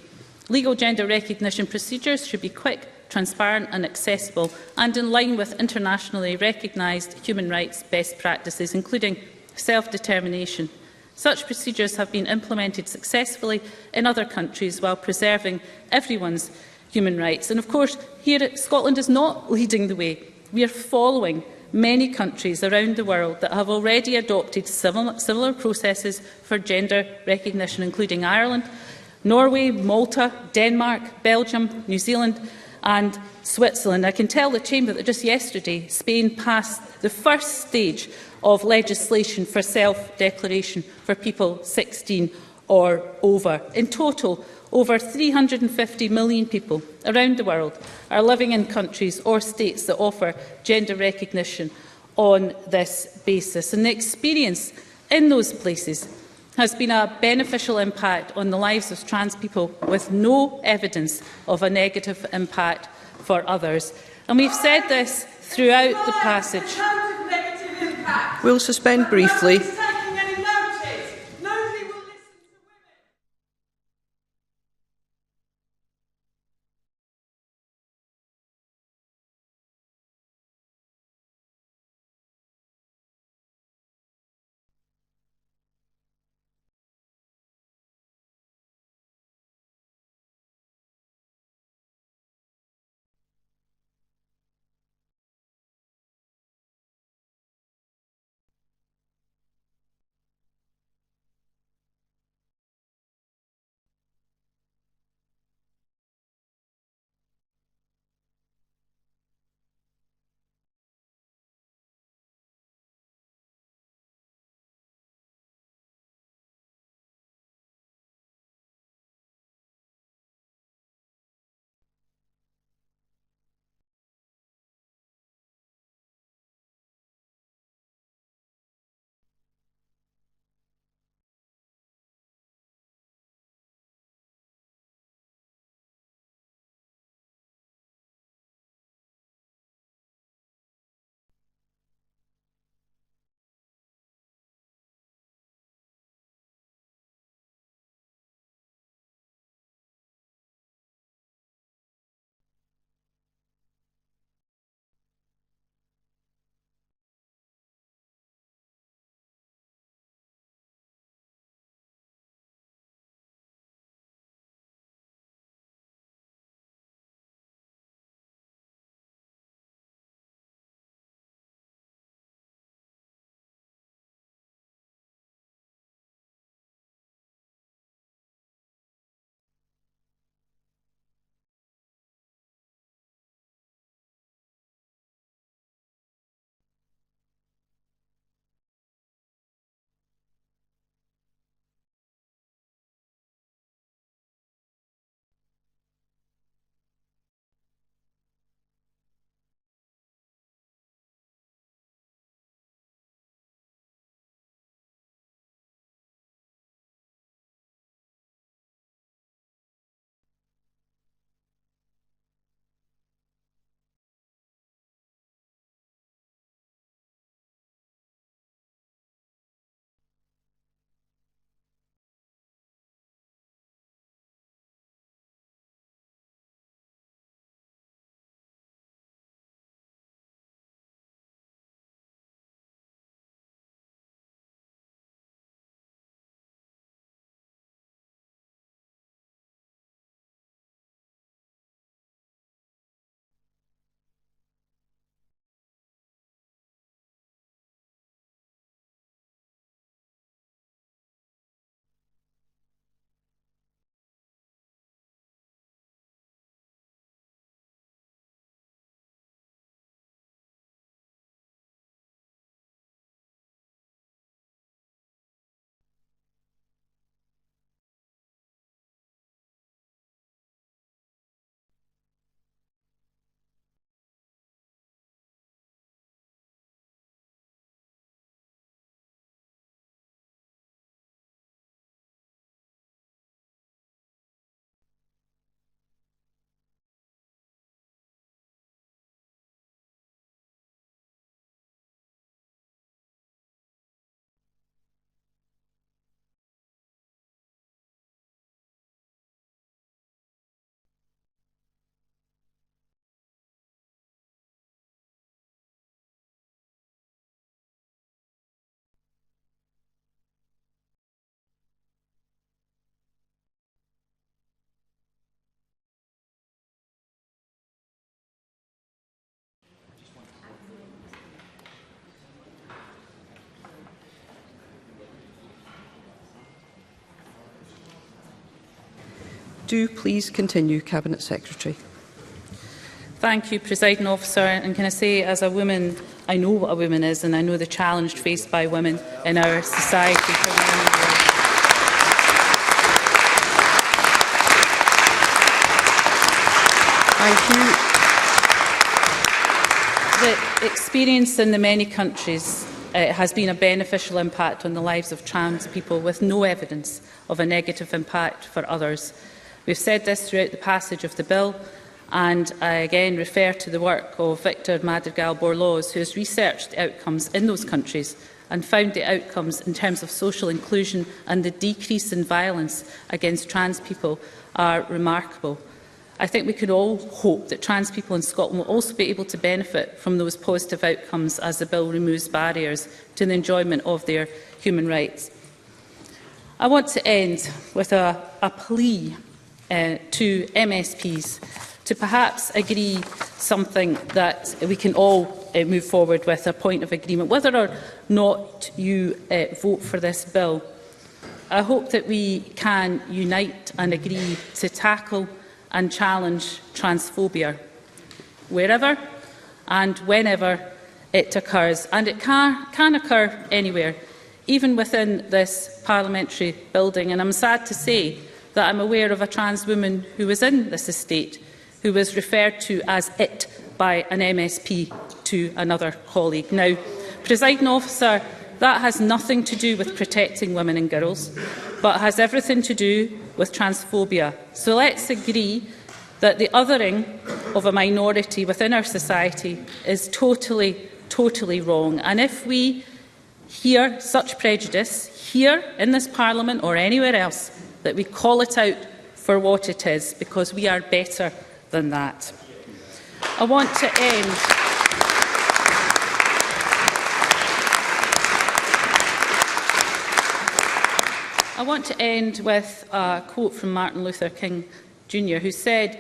Legal gender recognition procedures should be quick, transparent and accessible, and in line with internationally recognised human rights best practices, including self-determination. Such procedures have been implemented successfully in other countries while preserving everyone's human rights. And of course, here Scotland is not leading the way. We are following many countries around the world that have already adopted similar processes for gender recognition, including Ireland, Norway, Malta, Denmark, Belgium, New Zealand and Switzerland. I can tell the Chamber that just yesterday Spain passed the first stage of legislation for self-declaration for people 16 or over. In total, over 350 million people around the world are living in countries or states that offer gender recognition on this basis. And the experience in those places has been a beneficial impact on the lives of trans people with no evidence of a negative impact for others. And we've said this throughout the passage. We'll suspend briefly. Do please continue, Cabinet Secretary. Thank you, Presiding Officer. And can I say, as a woman I know what a woman is, and I know the challenge faced by women in our society for many years. Thank you. The experience in the many countries has been a beneficial impact on the lives of trans people, with no evidence of a negative impact for others. We've said this throughout the passage of the bill, and I again refer to the work of Victor Madrigal-Borlaug, who has researched the outcomes in those countries and found the outcomes in terms of social inclusion and the decrease in violence against trans people are remarkable. I think we can all hope that trans people in Scotland will also be able to benefit from those positive outcomes as the bill removes barriers to the enjoyment of their human rights. I want to end with a plea to MSPs to perhaps agree something that we can all move forward with, a point of agreement, whether or not you vote for this bill. I hope that we can unite and agree to tackle and challenge transphobia wherever and whenever it occurs. And it can occur anywhere, even within this parliamentary building. And I'm sad to say that I'm aware of a trans woman who was in this estate who was referred to as it by an MSP to another colleague. Now, Presiding Officer, that has nothing to do with protecting women and girls, but has everything to do with transphobia. So let's agree that the othering of a minority within our society is totally wrong. And if we hear such prejudice here in this Parliament or anywhere else, that we call it out for what it is, because we are better than that. I want to end with a quote from Martin Luther King Jr., who said,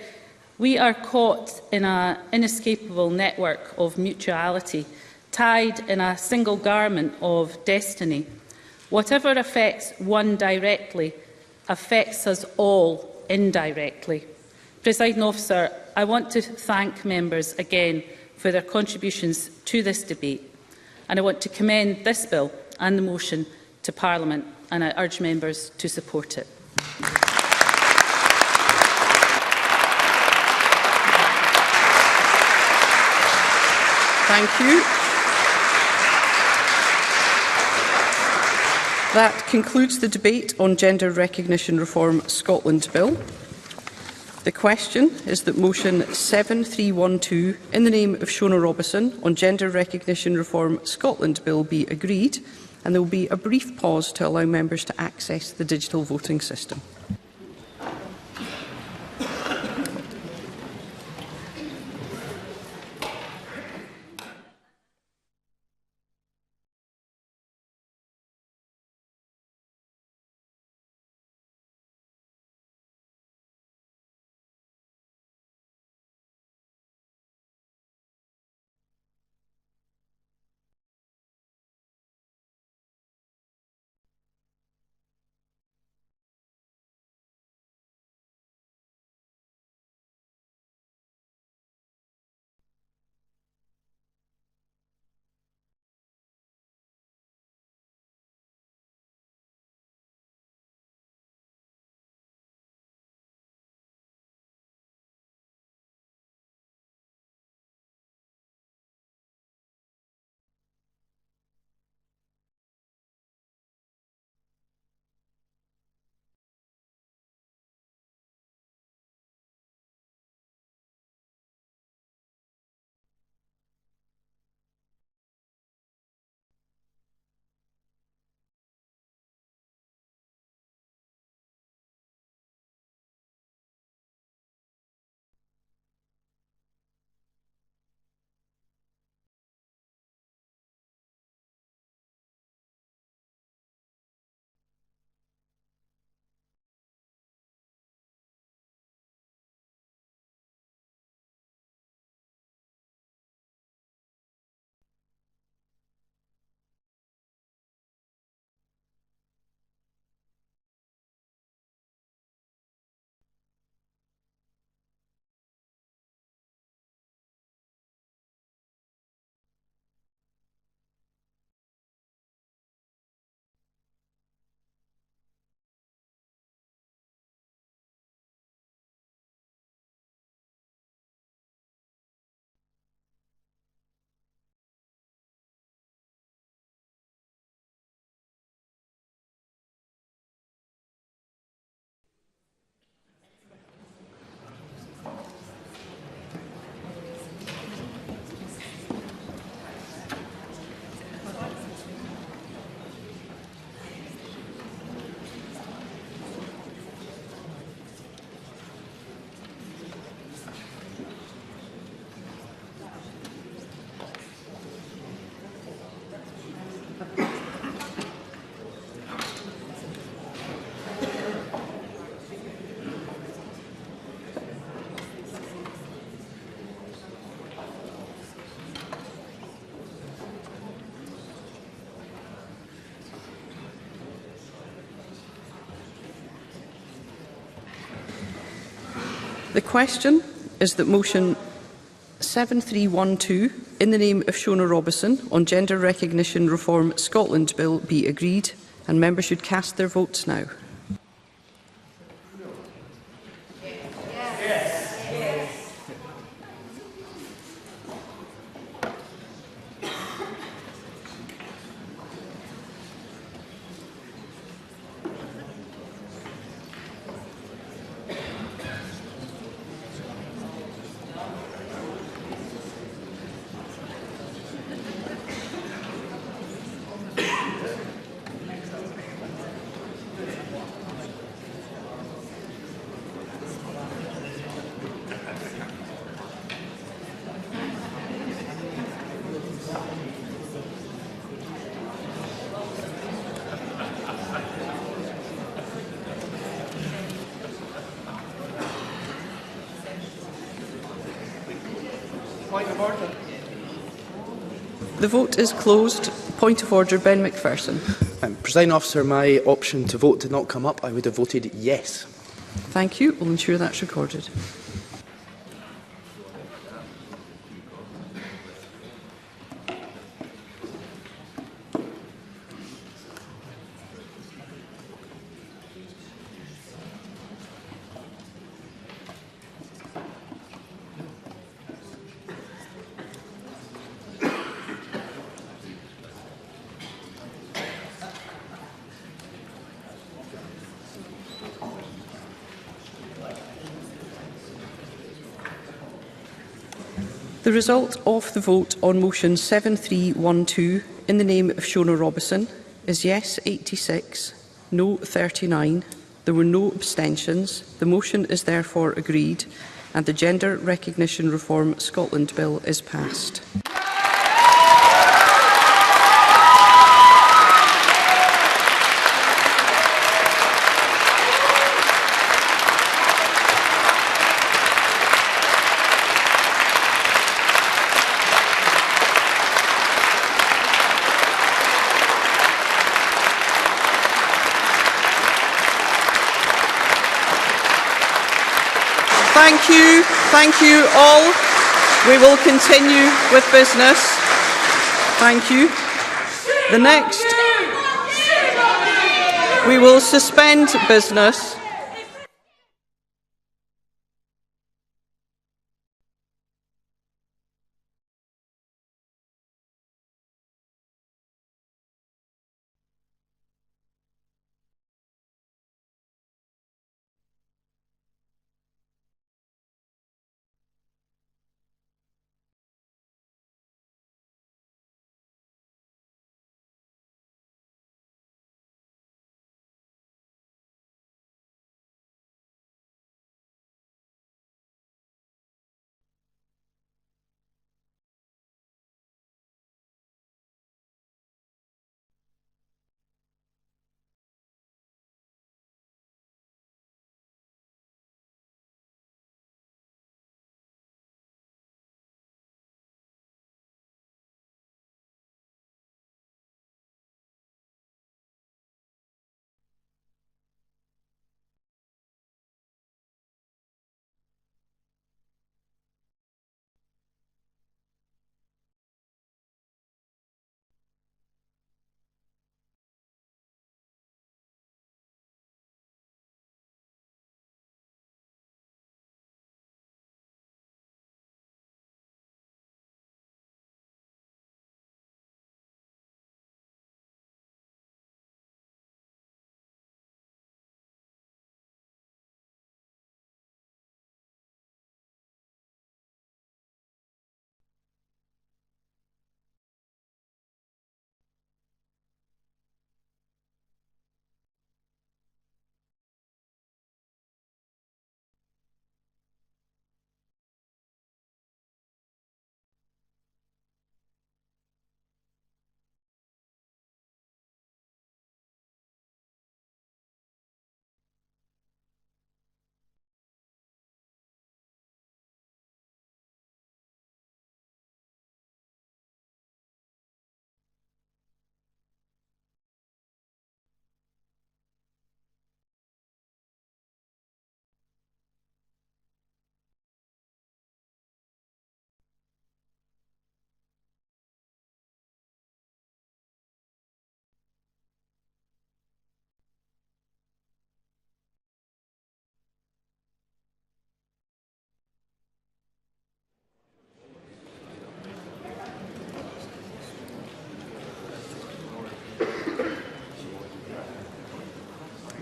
"We are caught in an inescapable network of mutuality, tied in a single garment of destiny. Whatever affects one directly affects us all indirectly." Presiding Officer, I want to thank members again for their contributions to this debate, and I want to commend this bill and the motion to Parliament, and I urge members to support it. Thank you. That concludes the debate on Gender Recognition Reform Scotland Bill. The question is that motion 7312 in the name of Shona Robison on Gender Recognition Reform Scotland Bill be agreed, and there will be a brief pause to allow members to access the digital voting system. The question is that motion 7312, in the name of Shona Robertson, on Gender Recognition Reform Scotland Bill be agreed, and members should cast their votes now. The vote is closed. Point of order, Ben Macpherson. Presiding Officer, my option to vote did not come up. I would have voted yes. Thank you. We'll ensure that's recorded. The result of the vote on motion 7312 in the name of Shona Robertson is yes 86, no 39. There were no abstentions. The motion is therefore agreed and the Gender Recognition Reform Scotland Bill is passed. Thank you all. We will continue with business. Thank you. The next, we will suspend business.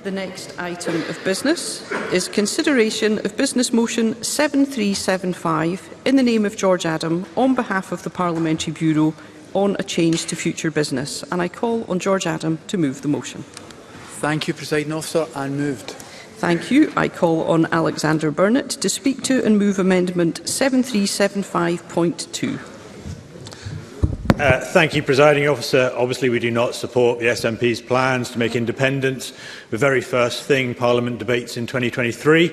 The next item of business is consideration of business motion 7375 in the name of George Adam on behalf of the Parliamentary Bureau on a change to future business. And I call on George Adam to move the motion. Thank you, Presiding Officer, and moved. Thank you. I call on Alexander Burnett to speak to and move amendment 7375.2. Thank you, Presiding Officer. Obviously, we do not support the SNP's plans to make independence the very first thing Parliament debates in 2023.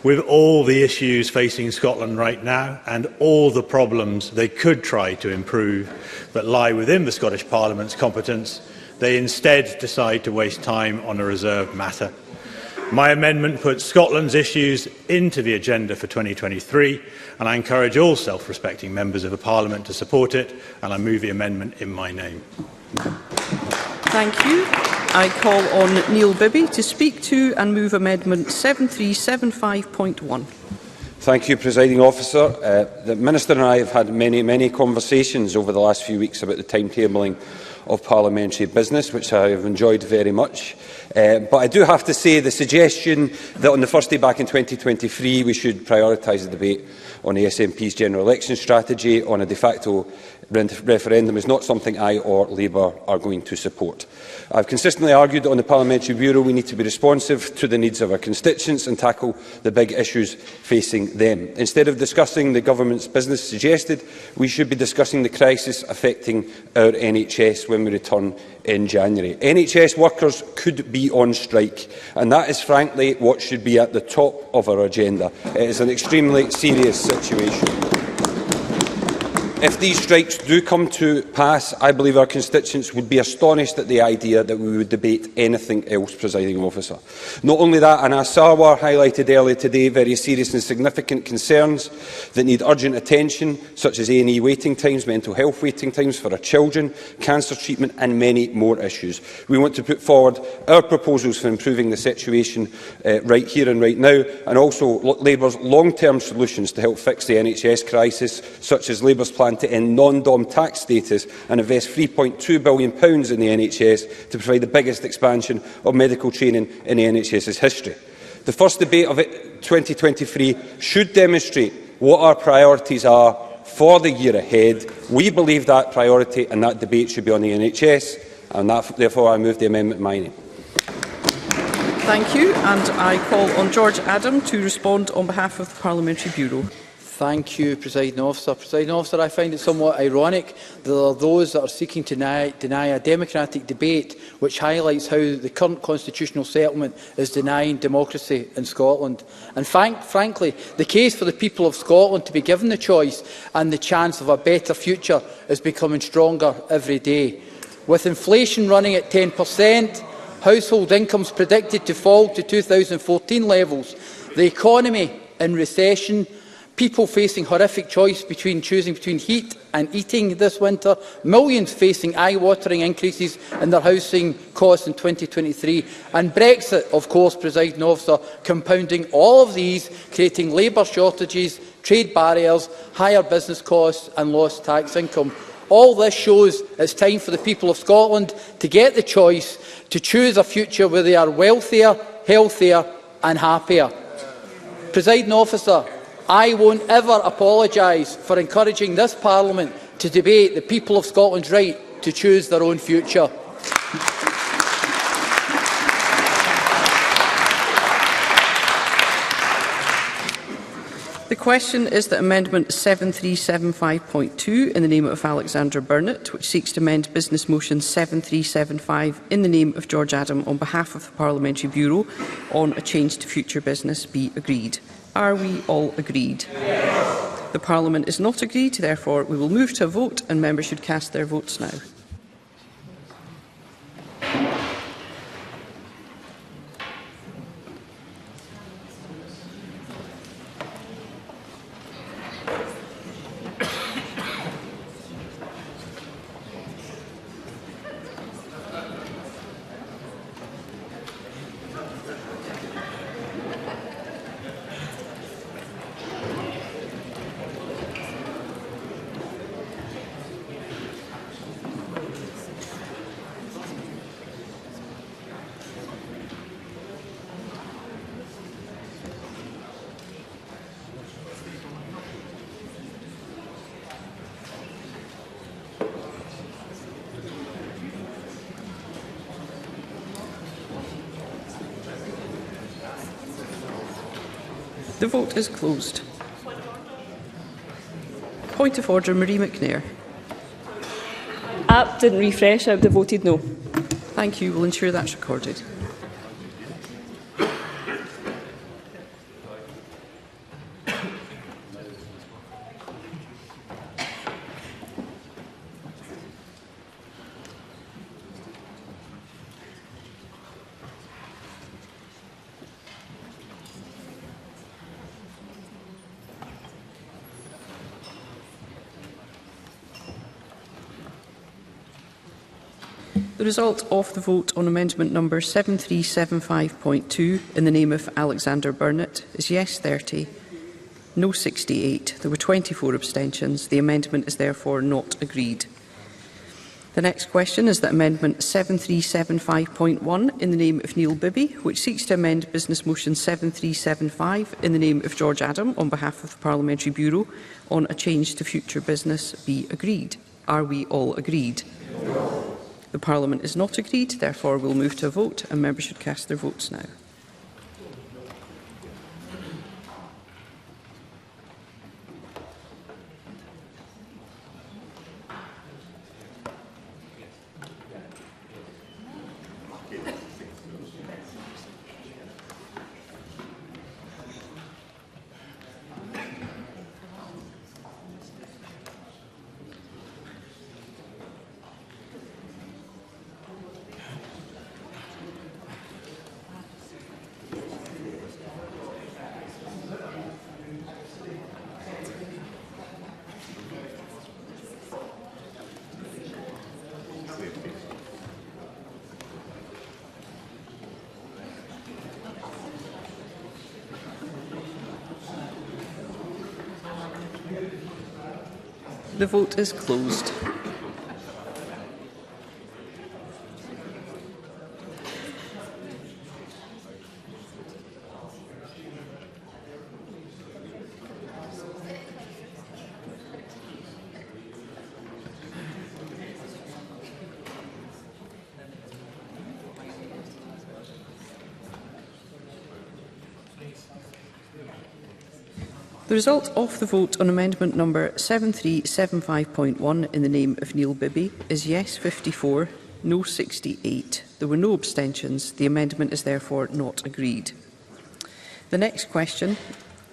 With all the issues facing Scotland right now and all the problems they could try to improve that lie within the Scottish Parliament's competence, they instead decide to waste time on a reserved matter. My amendment puts Scotland's issues into the agenda for 2023, and I encourage all self-respecting members of the Parliament to support it, and I move the amendment in my name. Thank you. I call on Neil Bibby to speak to and move amendment 7375.1. Thank you, Presiding Officer. The Minister and I have had many conversations over the last few weeks about the timetabling of parliamentary business, which I have enjoyed very much. But I do have to say the suggestion that on the first day back in 2023 we should prioritise the debate on the SNP's general election strategy on a de facto referendum is not something I or Labour are going to support. I have consistently argued that on the Parliamentary Bureau we need to be responsive to the needs of our constituents and tackle the big issues facing them. Instead of discussing the Government's business suggested, we should be discussing the crisis affecting our NHS when we return in January. NHS workers could be on strike, and that is frankly what should be at the top of our agenda. It is an extremely serious situation. If these strikes do come to pass, I believe our constituents would be astonished at the idea that we would debate anything else, Presiding Officer. Not only that, Anna Sarwar highlighted earlier today very serious and significant concerns that need urgent attention, such as A&E waiting times, mental health waiting times for our children, cancer treatment and many more issues. We want to put forward our proposals for improving the situation right here and right now, and also Labour's long-term solutions to help fix the NHS crisis, such as Labour's plan to end non-dom tax status and invest £3.2 billion in the NHS to provide the biggest expansion of medical training in the NHS's history. The first debate of 2023 should demonstrate what our priorities are for the year ahead. We believe that priority and that debate should be on the NHS, and therefore I move the amendment in my name. Thank you, and I call on George Adam to respond on behalf of the Parliamentary Bureau. Thank you, Presiding Officer. Presiding Officer, I find it somewhat ironic that there are those that are seeking to deny a democratic debate which highlights how the current constitutional settlement is denying democracy in Scotland. And frankly, the case for the people of Scotland to be given the choice and the chance of a better future is becoming stronger every day. With inflation running at 10%, household incomes predicted to fall to 2014 levels, the economy in recession, people facing horrific choice choosing between heat and eating this winter, millions facing eye-watering increases in their housing costs in 2023, and Brexit, of course, Presiding Officer, compounding all of these, creating labour shortages, trade barriers, higher business costs and lost tax income. All this shows it's time for the people of Scotland to get the choice to choose a future where they are wealthier, healthier and happier. Presiding Officer, I won't ever apologise for encouraging this Parliament to debate the people of Scotland's right to choose their own future. The question is that Amendment 7375.2 in the name of Alexander Burnett, which seeks to amend Business Motion 7375 in the name of George Adam on behalf of the Parliamentary Bureau on a change to future business, be agreed. Are we all agreed? Yes. The Parliament is not agreed, therefore we will move to a vote and members should cast their votes now. The vote is closed. Point of order, Marie McNair. App didn't refresh. I would have voted no. Thank you. We'll ensure that's recorded. The result of the vote on amendment number 7375.2 in the name of Alexander Burnett is yes 30, no 68. There were 24 abstentions. The amendment is therefore not agreed. The next question is that amendment 7375.1 in the name of Neil Bibby, which seeks to amend business motion 7375 in the name of George Adam on behalf of the Parliamentary Bureau on a change to future business, be agreed. Are we all agreed? No. The Parliament is not agreed, therefore we'll move to a vote and members should cast their votes now. The vote is closed. The result of the vote on amendment number 7375.1 in the name of Neil Bibby is yes 54, no 68. There were no abstentions. The amendment is therefore not agreed. The next question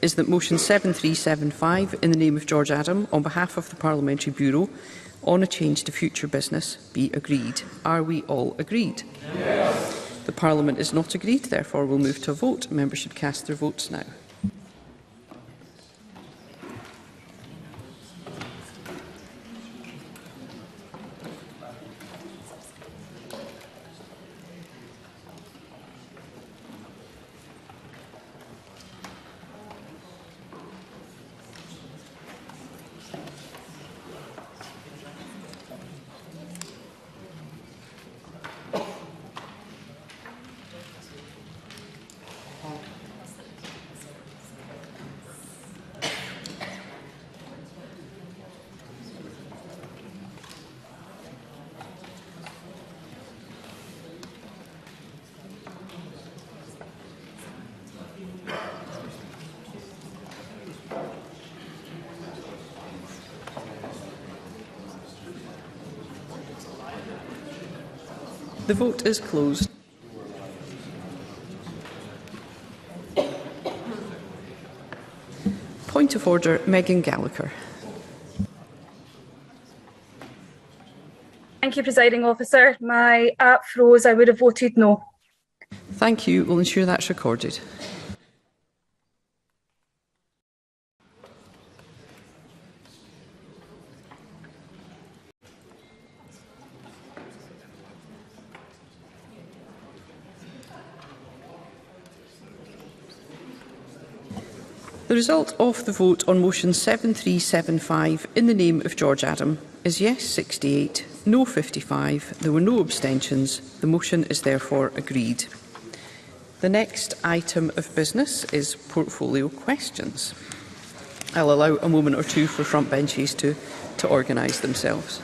is that motion 7375 in the name of George Adam on behalf of the Parliamentary Bureau on a change to future business be agreed. Are we all agreed? Yes. The Parliament is not agreed. Therefore we'll move to a vote. Members should cast their votes now. The vote is closed. Point of order, Megan Gallagher. Thank you, Presiding Officer. My app froze. I would have voted no. Thank you. We'll ensure that's recorded. The result of the vote on motion 7375 in the name of George Adam is yes 68, no 55. There were no abstentions. The motion is therefore agreed. The next item of business is portfolio questions. I'll allow a moment or two for front benches to organise themselves.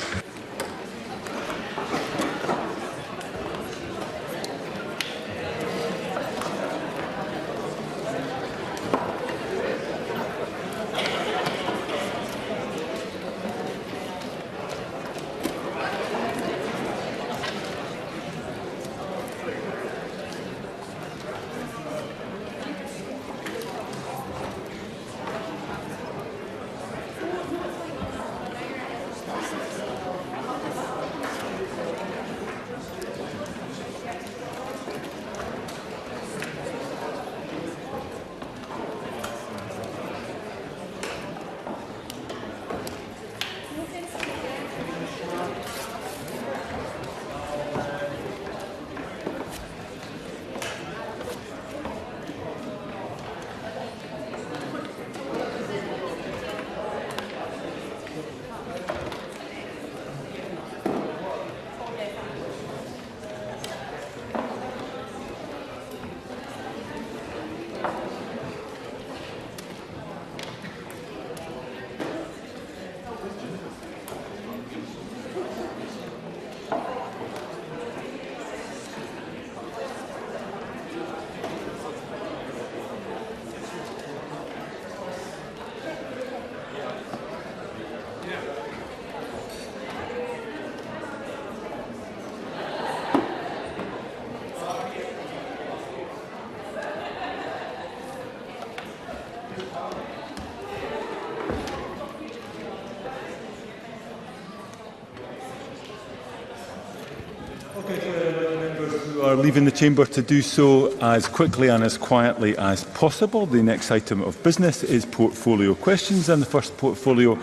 Are leaving the chamber to do so as quickly and as quietly as possible. The next item of business is portfolio questions, and the first portfolio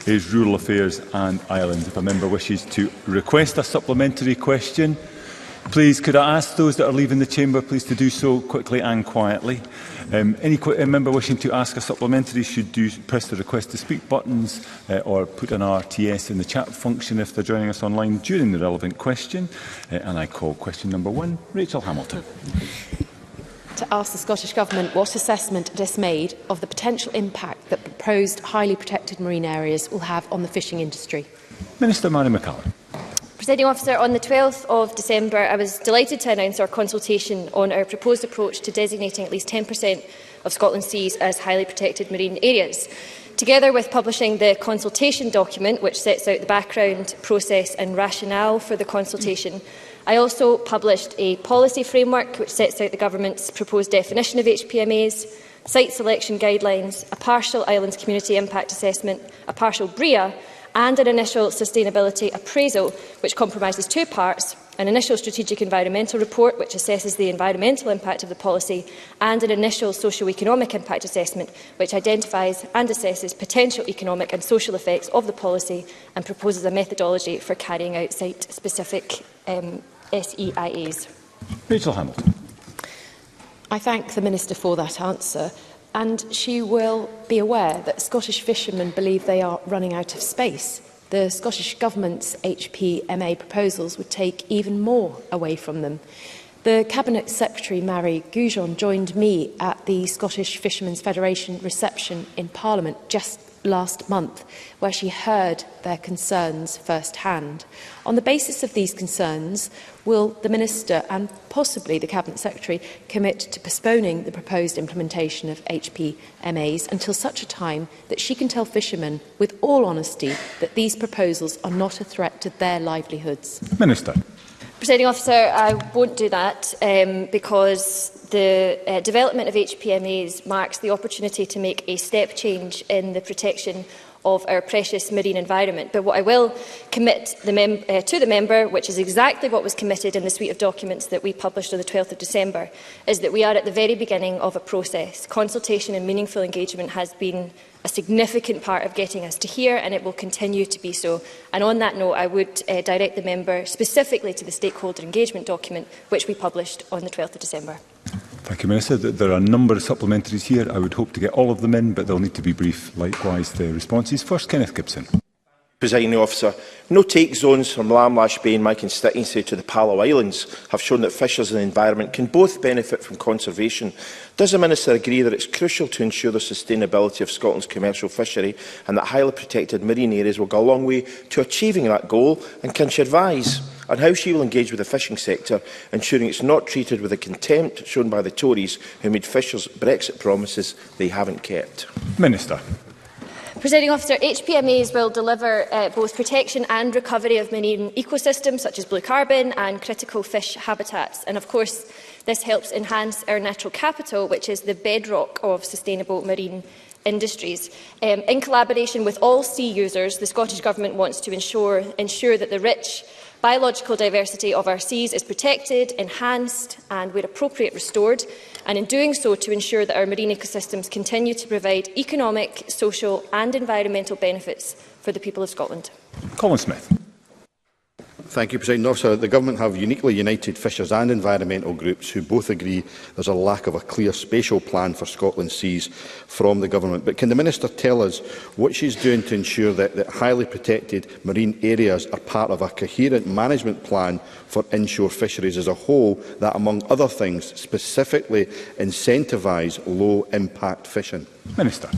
is rural affairs and islands. If a member wishes to request a supplementary question, please could I ask those that are leaving the chamber please to do so quickly and quietly. Any member wishing to ask a supplementary should press the request to speak buttons or put an RTS in the chat function if they're joining us online during the relevant question. And I call question number 1, Rachel Hamilton. To ask the Scottish Government what assessment it has made of the potential impact that proposed highly protected marine areas will have on the fishing industry. Minister Mary McCallum. Presiding Officer, on the 12th of December, I was delighted to announce our consultation on our proposed approach to designating at least 10% of Scotland's seas as highly protected marine areas. Together with publishing the consultation document, which sets out the background, process and rationale for the consultation, I also published a policy framework which sets out the Government's proposed definition of HPMAs, site selection guidelines, a partial islands community impact assessment, a partial BRIA, and an initial sustainability appraisal, which compromises 2 parts: an initial strategic environmental report, which assesses the environmental impact of the policy, and an initial socio-economic impact assessment, which identifies and assesses potential economic and social effects of the policy and proposes a methodology for carrying out site-specific SEIAs. Rachel Hamilton. I thank the Minister for that answer. And she will be aware that Scottish fishermen believe they are running out of space. The Scottish Government's HPMA proposals would take even more away from them. The Cabinet Secretary, Mary Goujon, joined me at the Scottish Fishermen's Federation reception in Parliament just last month, where she heard their concerns firsthand. On the basis of these concerns, will the Minister and possibly the Cabinet Secretary commit to postponing the proposed implementation of HPMAs until such a time that she can tell fishermen with all honesty that these proposals are not a threat to their livelihoods? Minister. Presiding Officer, I won't do that because the development of HPMAs marks the opportunity to make a step change in the protection of our precious marine environment. But what I will commit to the member, which is exactly what was committed in the suite of documents that we published on the 12th of December, is that we are at the very beginning of a process. Consultation and meaningful engagement has been a significant part of getting us to here, and it will continue to be so. And on that note, I would direct the member specifically to the stakeholder engagement document, which we published on the 12th of December. Thank you, Minister. There are a number of supplementaries here. I would hope to get all of them in, but they'll need to be brief. Likewise, the responses. First, Kenneth Gibson. Presiding Officer, no-take zones from Lamlash Bay in my constituency to the Palaw Islands have shown that fishers and the environment can both benefit from conservation. Does the Minister agree that it's crucial to ensure the sustainability of Scotland's commercial fishery and that highly protected marine areas will go a long way to achieving that goal? And can she advise on how she will engage with the fishing sector, ensuring it's not treated with the contempt shown by the Tories who made fishers Brexit promises they haven't kept? Minister. Presiding Officer, HPMAs will deliver both protection and recovery of marine ecosystems such as blue carbon and critical fish habitats. And of course, this helps enhance our natural capital, which is the bedrock of sustainable marine industries. In collaboration with all sea users, the Scottish Government wants to ensure that the rich biological diversity of our seas is protected, enhanced and, where appropriate, restored, and in doing so to ensure that our marine ecosystems continue to provide economic, social and environmental benefits for the people of Scotland. Colin Smyth. Thank you, President Officer. The Government have uniquely united fishers and environmental groups who both agree there's a lack of a clear spatial plan for Scotland's seas from the Government. But can the Minister tell us what she's doing to ensure that highly protected marine areas are part of a coherent management plan for inshore fisheries as a whole that, among other things, specifically incentivise low-impact fishing? Minister.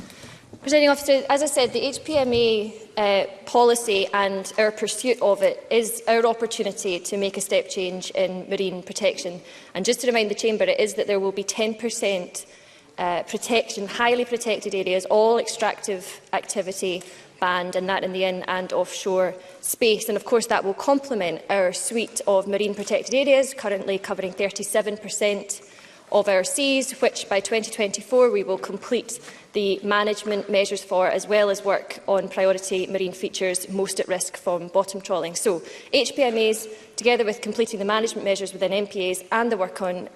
Presiding Officer, as I said, the HPMA policy and our pursuit of it is our opportunity to make a step change in marine protection. And just to remind the Chamber, it is that there will be 10% protection, highly protected areas, all extractive activity banned, and that in the in- and offshore space. And of course that will complement our suite of marine protected areas, currently covering 37% of our seas, which by 2024 we will complete the management measures for, as well as work on priority marine features most at risk from bottom trawling. So HPMAs, together with completing the management measures within MPAs and the work on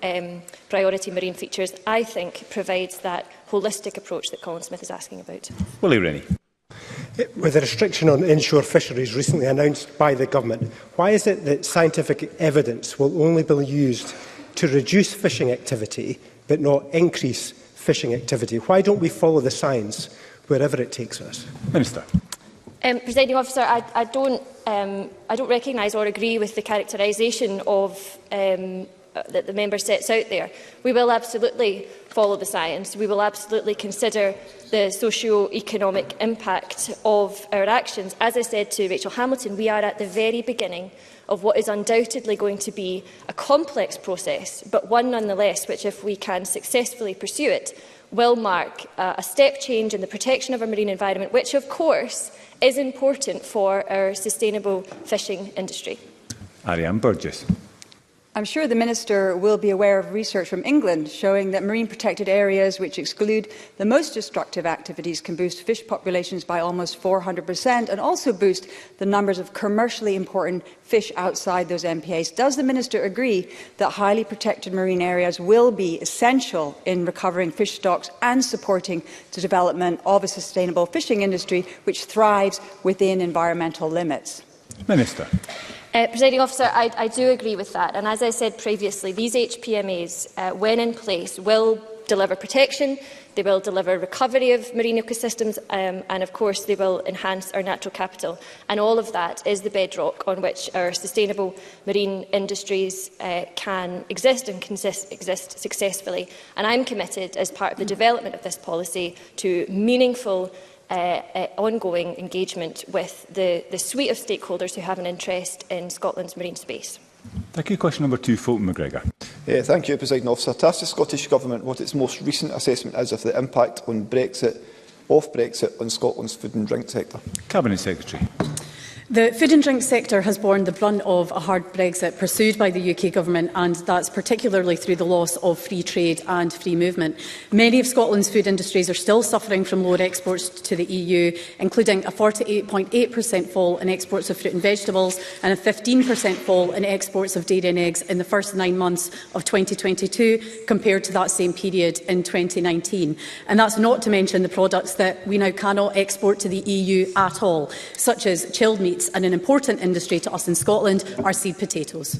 priority marine features, I think provides that holistic approach that Colin Smyth is asking about. Willie Rennie. With a restriction on inshore fisheries recently announced by the Government, why is it that scientific evidence will only be used to reduce fishing activity but not increase fishing activity? Why don't we follow the science wherever it takes us? Minister. Presiding Officer, I don't recognise or agree with the characterisation of that the member sets out there. We will absolutely follow the science. We will absolutely consider the socio-economic impact of our actions. As I said to Rachel Hamilton, we are at the very beginning of what is undoubtedly going to be a complex process, but one nonetheless which, if we can successfully pursue it, will mark a step change in the protection of our marine environment, which of course is important for our sustainable fishing industry. Ariane Burgess. I'm sure the Minister will be aware of research from England showing that marine protected areas which exclude the most destructive activities can boost fish populations by almost 400% and also boost the numbers of commercially important fish outside those MPAs. Does the Minister agree that highly protected marine areas will be essential in recovering fish stocks and supporting the development of a sustainable fishing industry which thrives within environmental limits? Minister. Presiding Officer, I do agree with that. And as I said previously, these HPMAs, when in place, will deliver protection, they will deliver recovery of marine ecosystems, and of course they will enhance our natural capital. And all of that is the bedrock on which our sustainable marine industries can exist and exist successfully. And I'm committed, as part of the development of this policy, to meaningful ongoing engagement with the suite of stakeholders who have an interest in Scotland's marine space. Thank you. Question number 2, Fulton McGregor. Thank you, Presiding Officer. To ask the Scottish Government what its most recent assessment is of the impact of Brexit on Scotland's food and drink sector. Cabinet Secretary. The food and drink sector has borne the brunt of a hard Brexit pursued by the UK Government, and that's particularly through the loss of free trade and free movement. Many of Scotland's food industries are still suffering from lower exports to the EU, including a 48.8% fall in exports of fruit and vegetables and a 15% fall in exports of dairy and eggs in the first 9 months of 2022 compared to that same period in 2019. And that's not to mention the products that we now cannot export to the EU at all, such as chilled meat, and an important industry to us in Scotland are seed potatoes.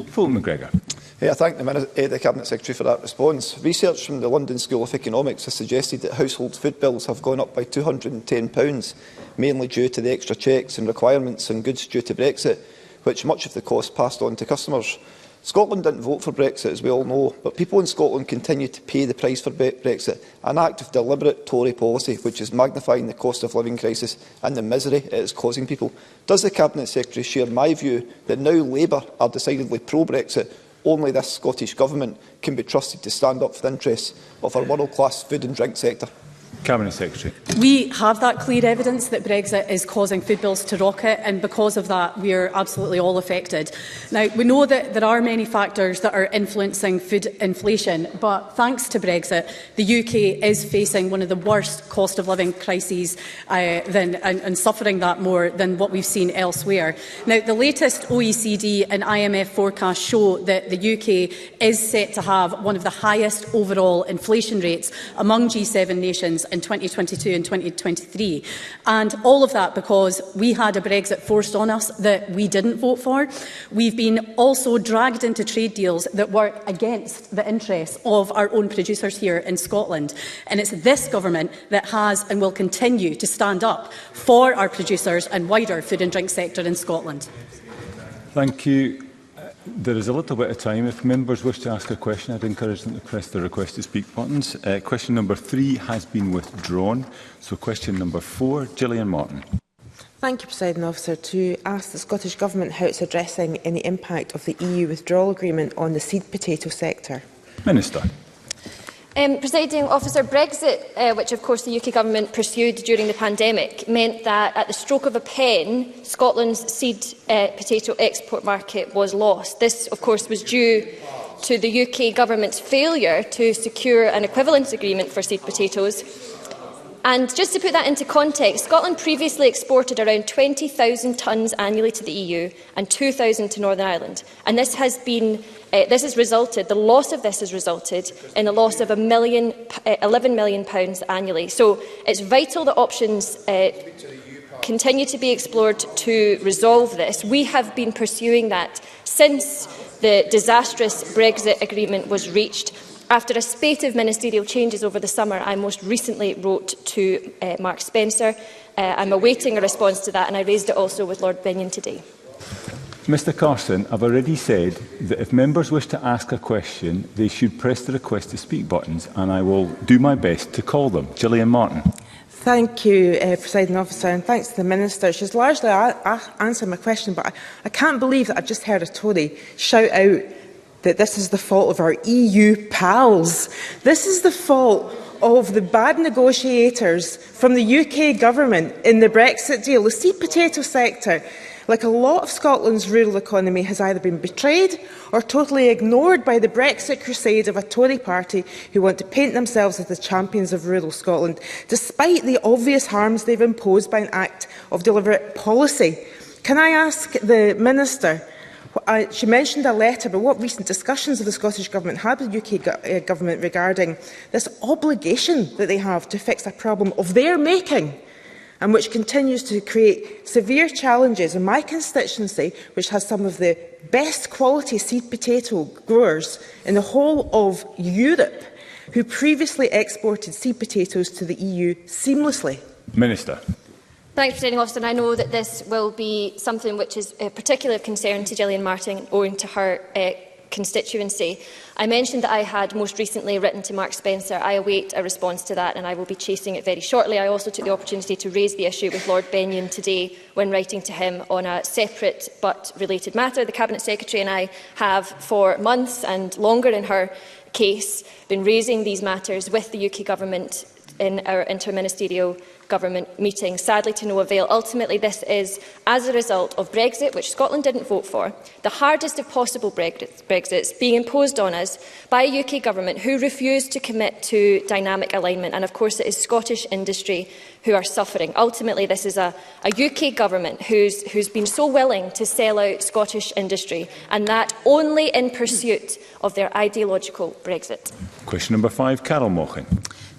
Fulton McGregor. I thank the Cabinet Secretary for that response. Research from the London School of Economics has suggested that household food bills have gone up by £210, mainly due to the extra checks and requirements on goods due to Brexit, which much of the cost passed on to customers. Scotland didn't vote for Brexit, as we all know, but people in Scotland continue to pay the price for Brexit, an act of deliberate Tory policy which is magnifying the cost of living crisis and the misery it is causing people. Does the Cabinet Secretary share my view that now Labour are decidedly pro-Brexit, only this Scottish Government can be trusted to stand up for the interests of our world-class food and drink sector? Cabinet Secretary. We have that clear evidence that Brexit is causing food bills to rocket, and because of that we are absolutely all affected. Now, we know that there are many factors that are influencing food inflation, but thanks to Brexit, the UK is facing one of the worst cost of living crises and suffering that more than what we've seen elsewhere. Now, the latest OECD and IMF forecasts show that the UK is set to have one of the highest overall inflation rates among G7 nations in 2022 and 2023. And all of that because we had a Brexit forced on us that we didn't vote for. We've been also dragged into trade deals that work against the interests of our own producers here in Scotland. And it's this government that has and will continue to stand up for our producers and wider food and drink sector in Scotland. Thank you. There is a little bit of time. If members wish to ask a question, I'd encourage them to press the request to speak buttons. Question number 3 has been withdrawn. So question number 4, Gillian Martin. Thank you, Presiding Officer. To ask the Scottish Government how it's addressing any impact of the EU withdrawal agreement on the seed potato sector. Minister. Presiding Officer, Brexit, which of course the UK Government pursued during the pandemic, meant that at the stroke of a pen, Scotland's seed potato export market was lost. This, of course, was due to the UK Government's failure to secure an equivalence agreement for seed potatoes. And just to put that into context, Scotland previously exported around 20,000 tonnes annually to the EU and 2,000 to Northern Ireland. And this has resulted, the loss of this has resulted in a loss of £11 million annually. So it's vital that options continue to be explored to resolve this. We have been pursuing that since the disastrous Brexit agreement was reached. After a spate of ministerial changes over the summer, I most recently wrote to Mark Spencer. I'm awaiting a response to that, and I raised it also with Lord Benyon today. Mr Carson, I've already said that if members wish to ask a question, they should press the request to speak buttons, and I will do my best to call them. Gillian Martin. Thank you, Presiding Officer, and thanks to the Minister. She's largely answered my question, but I can't believe that I've just heard a Tory shout out that this is the fault of our EU pals. This is the fault of the bad negotiators from the UK Government in the Brexit deal. The seed potato sector, like a lot of Scotland's rural economy, has either been betrayed or totally ignored by the Brexit crusade of a Tory party who want to paint themselves as the champions of rural Scotland, despite the obvious harms they've imposed by an act of deliberate policy. Can I ask the Minister, she mentioned a letter, but what recent discussions have the Scottish Government had with the UK Government regarding this obligation that they have to fix a problem of their making, and which continues to create severe challenges in my constituency, which has some of the best quality seed potato growers in the whole of Europe, who previously exported seed potatoes to the EU seamlessly? Minister. Thanks, Presiding Officer. I know that this will be something which is particularly of concern to Gillian Martin owing to her constituency. I mentioned that I had most recently written to Mark Spencer. I await a response to that, and I will be chasing it very shortly. I also took the opportunity to raise the issue with Lord Benyon today when writing to him on a separate but related matter. The Cabinet Secretary and I have, for months and longer in her case, been raising these matters with the UK Government in our interministerial government meeting, sadly to no avail. Ultimately, this is as a result of Brexit, which Scotland didn't vote for, the hardest of possible Brexits being imposed on us by a UK Government who refused to commit to dynamic alignment. And of course, it is Scottish industry who are suffering. Ultimately, this is a UK Government who's been so willing to sell out Scottish industry, and that only in pursuit of their ideological Brexit. Question number 5, Carol Mochan.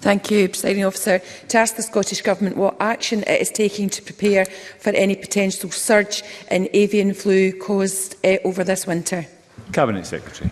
Thank you, Presiding Officer. To ask the Scottish Government what action it is taking to prepare for any potential surge in avian flu caused over this winter. Cabinet Secretary.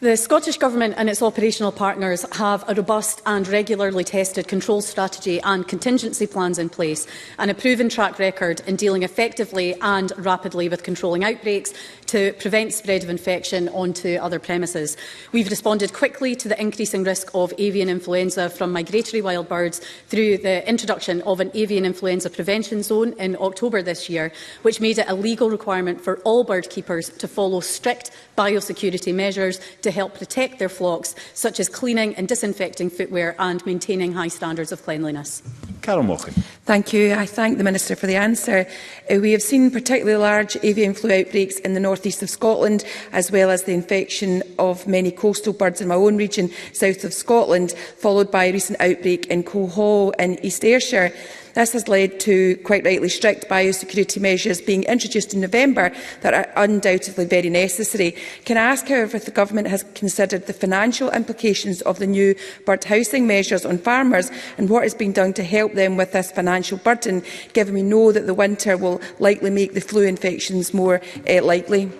The Scottish Government and its operational partners have a robust and regularly tested control strategy and contingency plans in place, and a proven track record in dealing effectively and rapidly with controlling outbreaks to prevent spread of infection onto other premises. We've responded quickly to the increasing risk of avian influenza from migratory wild birds through the introduction of an avian influenza prevention zone in October this year, which made it a legal requirement for all bird keepers to follow strict biosecurity measures to help protect their flocks, such as cleaning and disinfecting footwear and maintaining high standards of cleanliness. Carol Mochan. Thank you. I thank the Minister for the answer. We have seen particularly large avian flu outbreaks in the north east of Scotland, as well as the infection of many coastal birds in my own region, south of Scotland, followed by a recent outbreak in Cohall in East Ayrshire. This has led to, quite rightly, strict biosecurity measures being introduced in November that are undoubtedly very necessary. Can I ask, however, if the Government has considered the financial implications of the new bird housing measures on farmers, and what is being done to help them with this financial burden, given we know that the winter will likely make the flu infections more likely?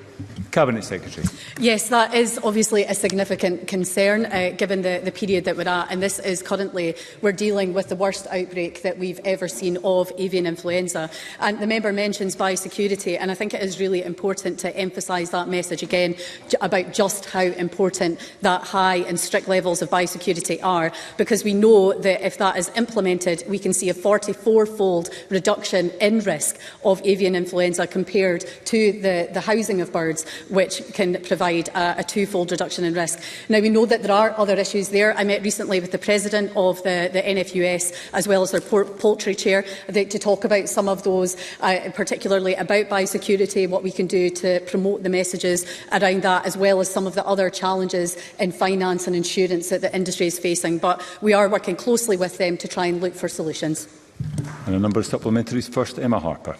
Cabinet Secretary. Yes, that is obviously a significant concern given the period that we're at, and this is currently, we're dealing with the worst outbreak that we've ever seen of avian influenza. And the member mentions biosecurity, and I think it is really important to emphasise that message again about just how important that high and strict levels of biosecurity are, because we know that if that is implemented, we can see a 44-fold reduction in risk of avian influenza compared to the housing of birds. which can provide a twofold reduction in risk. Now, we know that there are other issues there. I met recently with the President of the NFUS, as well as their poultry chair, to talk about some of those, particularly about biosecurity, what we can do to promote the messages around that, as well as some of the other challenges in finance and insurance that the industry is facing. But we are working closely with them to try and look for solutions. And a number of supplementaries. First, Emma Harper.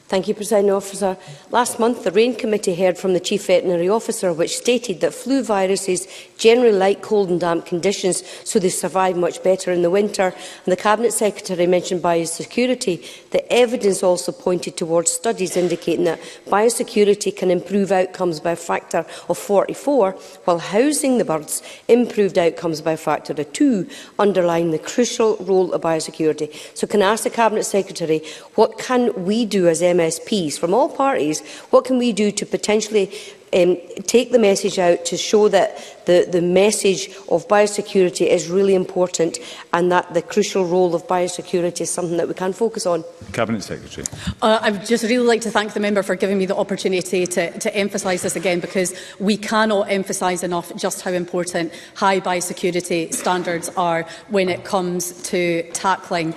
Thank you, Presiding Officer. Last month, the RAIN Committee heard from the Chief Veterinary Officer, which stated that flu viruses generally like cold and damp conditions, so they survive much better in the winter. And the Cabinet Secretary mentioned biosecurity. The evidence also pointed towards studies indicating that biosecurity can improve outcomes by a factor of 44, while housing the birds improved outcomes by a factor of 2, underlying the crucial role of biosecurity. So can I ask the Cabinet Secretary, what can we do as MSPs from all parties, what can we do to potentially take the message out to show that the message of biosecurity is really important and that the crucial role of biosecurity is something that we can focus on? Cabinet Secretary. I would just really like to thank the member for giving me the opportunity to emphasise this again, because we cannot emphasise enough just how important high biosecurity standards are when it comes to tackling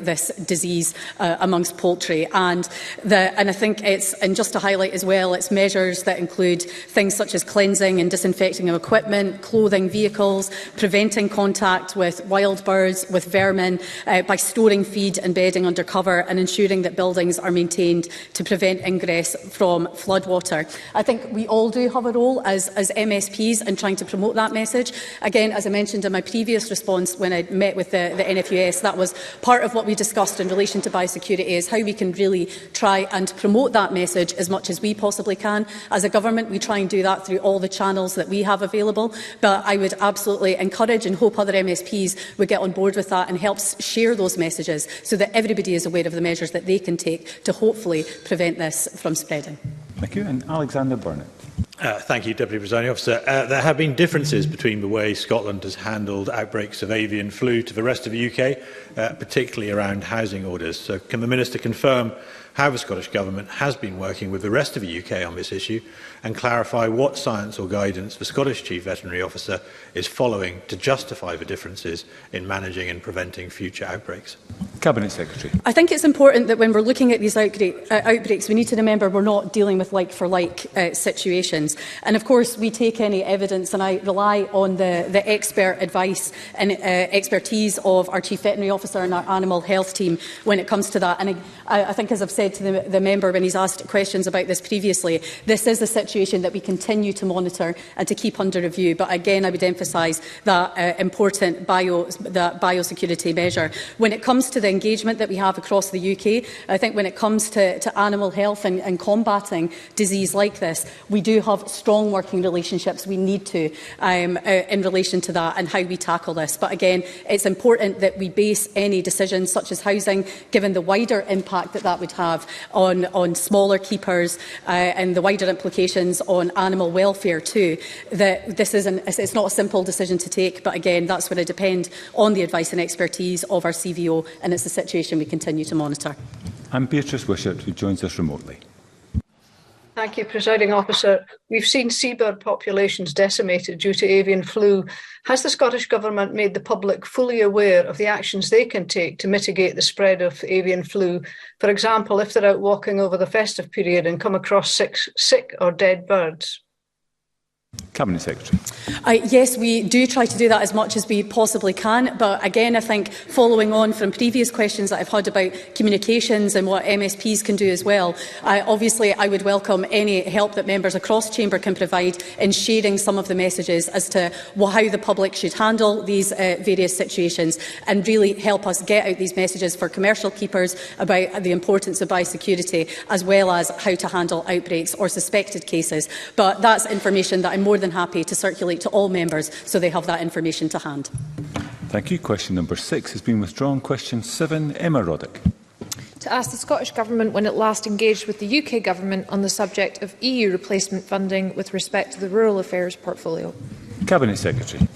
this disease amongst poultry. And I think and just to highlight as well, it's measures that include things such as cleansing and disinfecting of equipment, clothing, vehicles, preventing contact with wild birds, with vermin, by storing feed and bedding under cover, and ensuring that buildings are maintained to prevent ingress from floodwater. I think we all do have a role as MSPs in trying to promote that message. Again, as I mentioned in my previous response when I met with the NFUS, that was part of what we discussed in relation to biosecurity, is how we can really try and promote that message as much as we possibly can. As a government, we try and do that through all the channels that we have available, but I would absolutely encourage and hope other MSPs would get on board with that and help share those messages so that everybody is aware of the measures that they can take to hopefully prevent this from spreading. Thank you. And Alexander Burnett. Thank you, Deputy Presiding Officer. There have been differences between the way Scotland has handled outbreaks of avian flu to the rest of the UK, particularly around housing orders. So can the Minister confirm how the Scottish Government has been working with the rest of the UK on this issue, and clarify what science or guidance the Scottish Chief Veterinary Officer is following to justify the differences in managing and preventing future outbreaks? Cabinet Secretary. I think it's important that when we're looking at these outbreaks, we need to remember we're not dealing with like-for-like situations. And of course, we take any evidence, and I rely on the expert advice and expertise of our Chief Veterinary Officer and our Animal Health team when it comes to that. And I think, as I've said to the member when he's asked questions about this previously, this is a situation that we continue to monitor and to keep under review. But again, I would emphasise that important biosecurity measure. When it comes to the engagement that we have across the UK, I think when it comes to animal health and combating disease like this, we do have strong working relationships. We need to in relation to that and how we tackle this. But again, it's important that we base any decisions such as housing, given the wider impact that would have on smaller keepers and the wider implications on animal welfare too, that it's not a simple decision to take, but again, that's going to depend on the advice and expertise of our CVO, and it's a situation we continue to monitor. And Beatrice Wishart, who joins us remotely. Thank you, Presiding Officer. We've seen seabird populations decimated due to avian flu. Has the Scottish Government made the public fully aware of the actions they can take to mitigate the spread of avian flu? For example, if they're out walking over the festive period and come across sick or dead birds? Cabinet Secretary. Yes, we do try to do that as much as we possibly can. But again, I think following on from previous questions that I've had about communications and what MSPs can do as well, obviously I would welcome any help that members across Chamber can provide in sharing some of the messages as to how the public should handle these various situations, and really help us get out these messages for commercial keepers about the importance of biosecurity, as well as how to handle outbreaks or suspected cases. But that's information that I'm more than happy to circulate to all members so they have that information to hand. Thank you. Question number 6 has been withdrawn. Question 7, Emma Roddick. To ask the Scottish Government when it last engaged with the UK Government on the subject of EU replacement funding with respect to the Rural Affairs portfolio. Cabinet Secretary.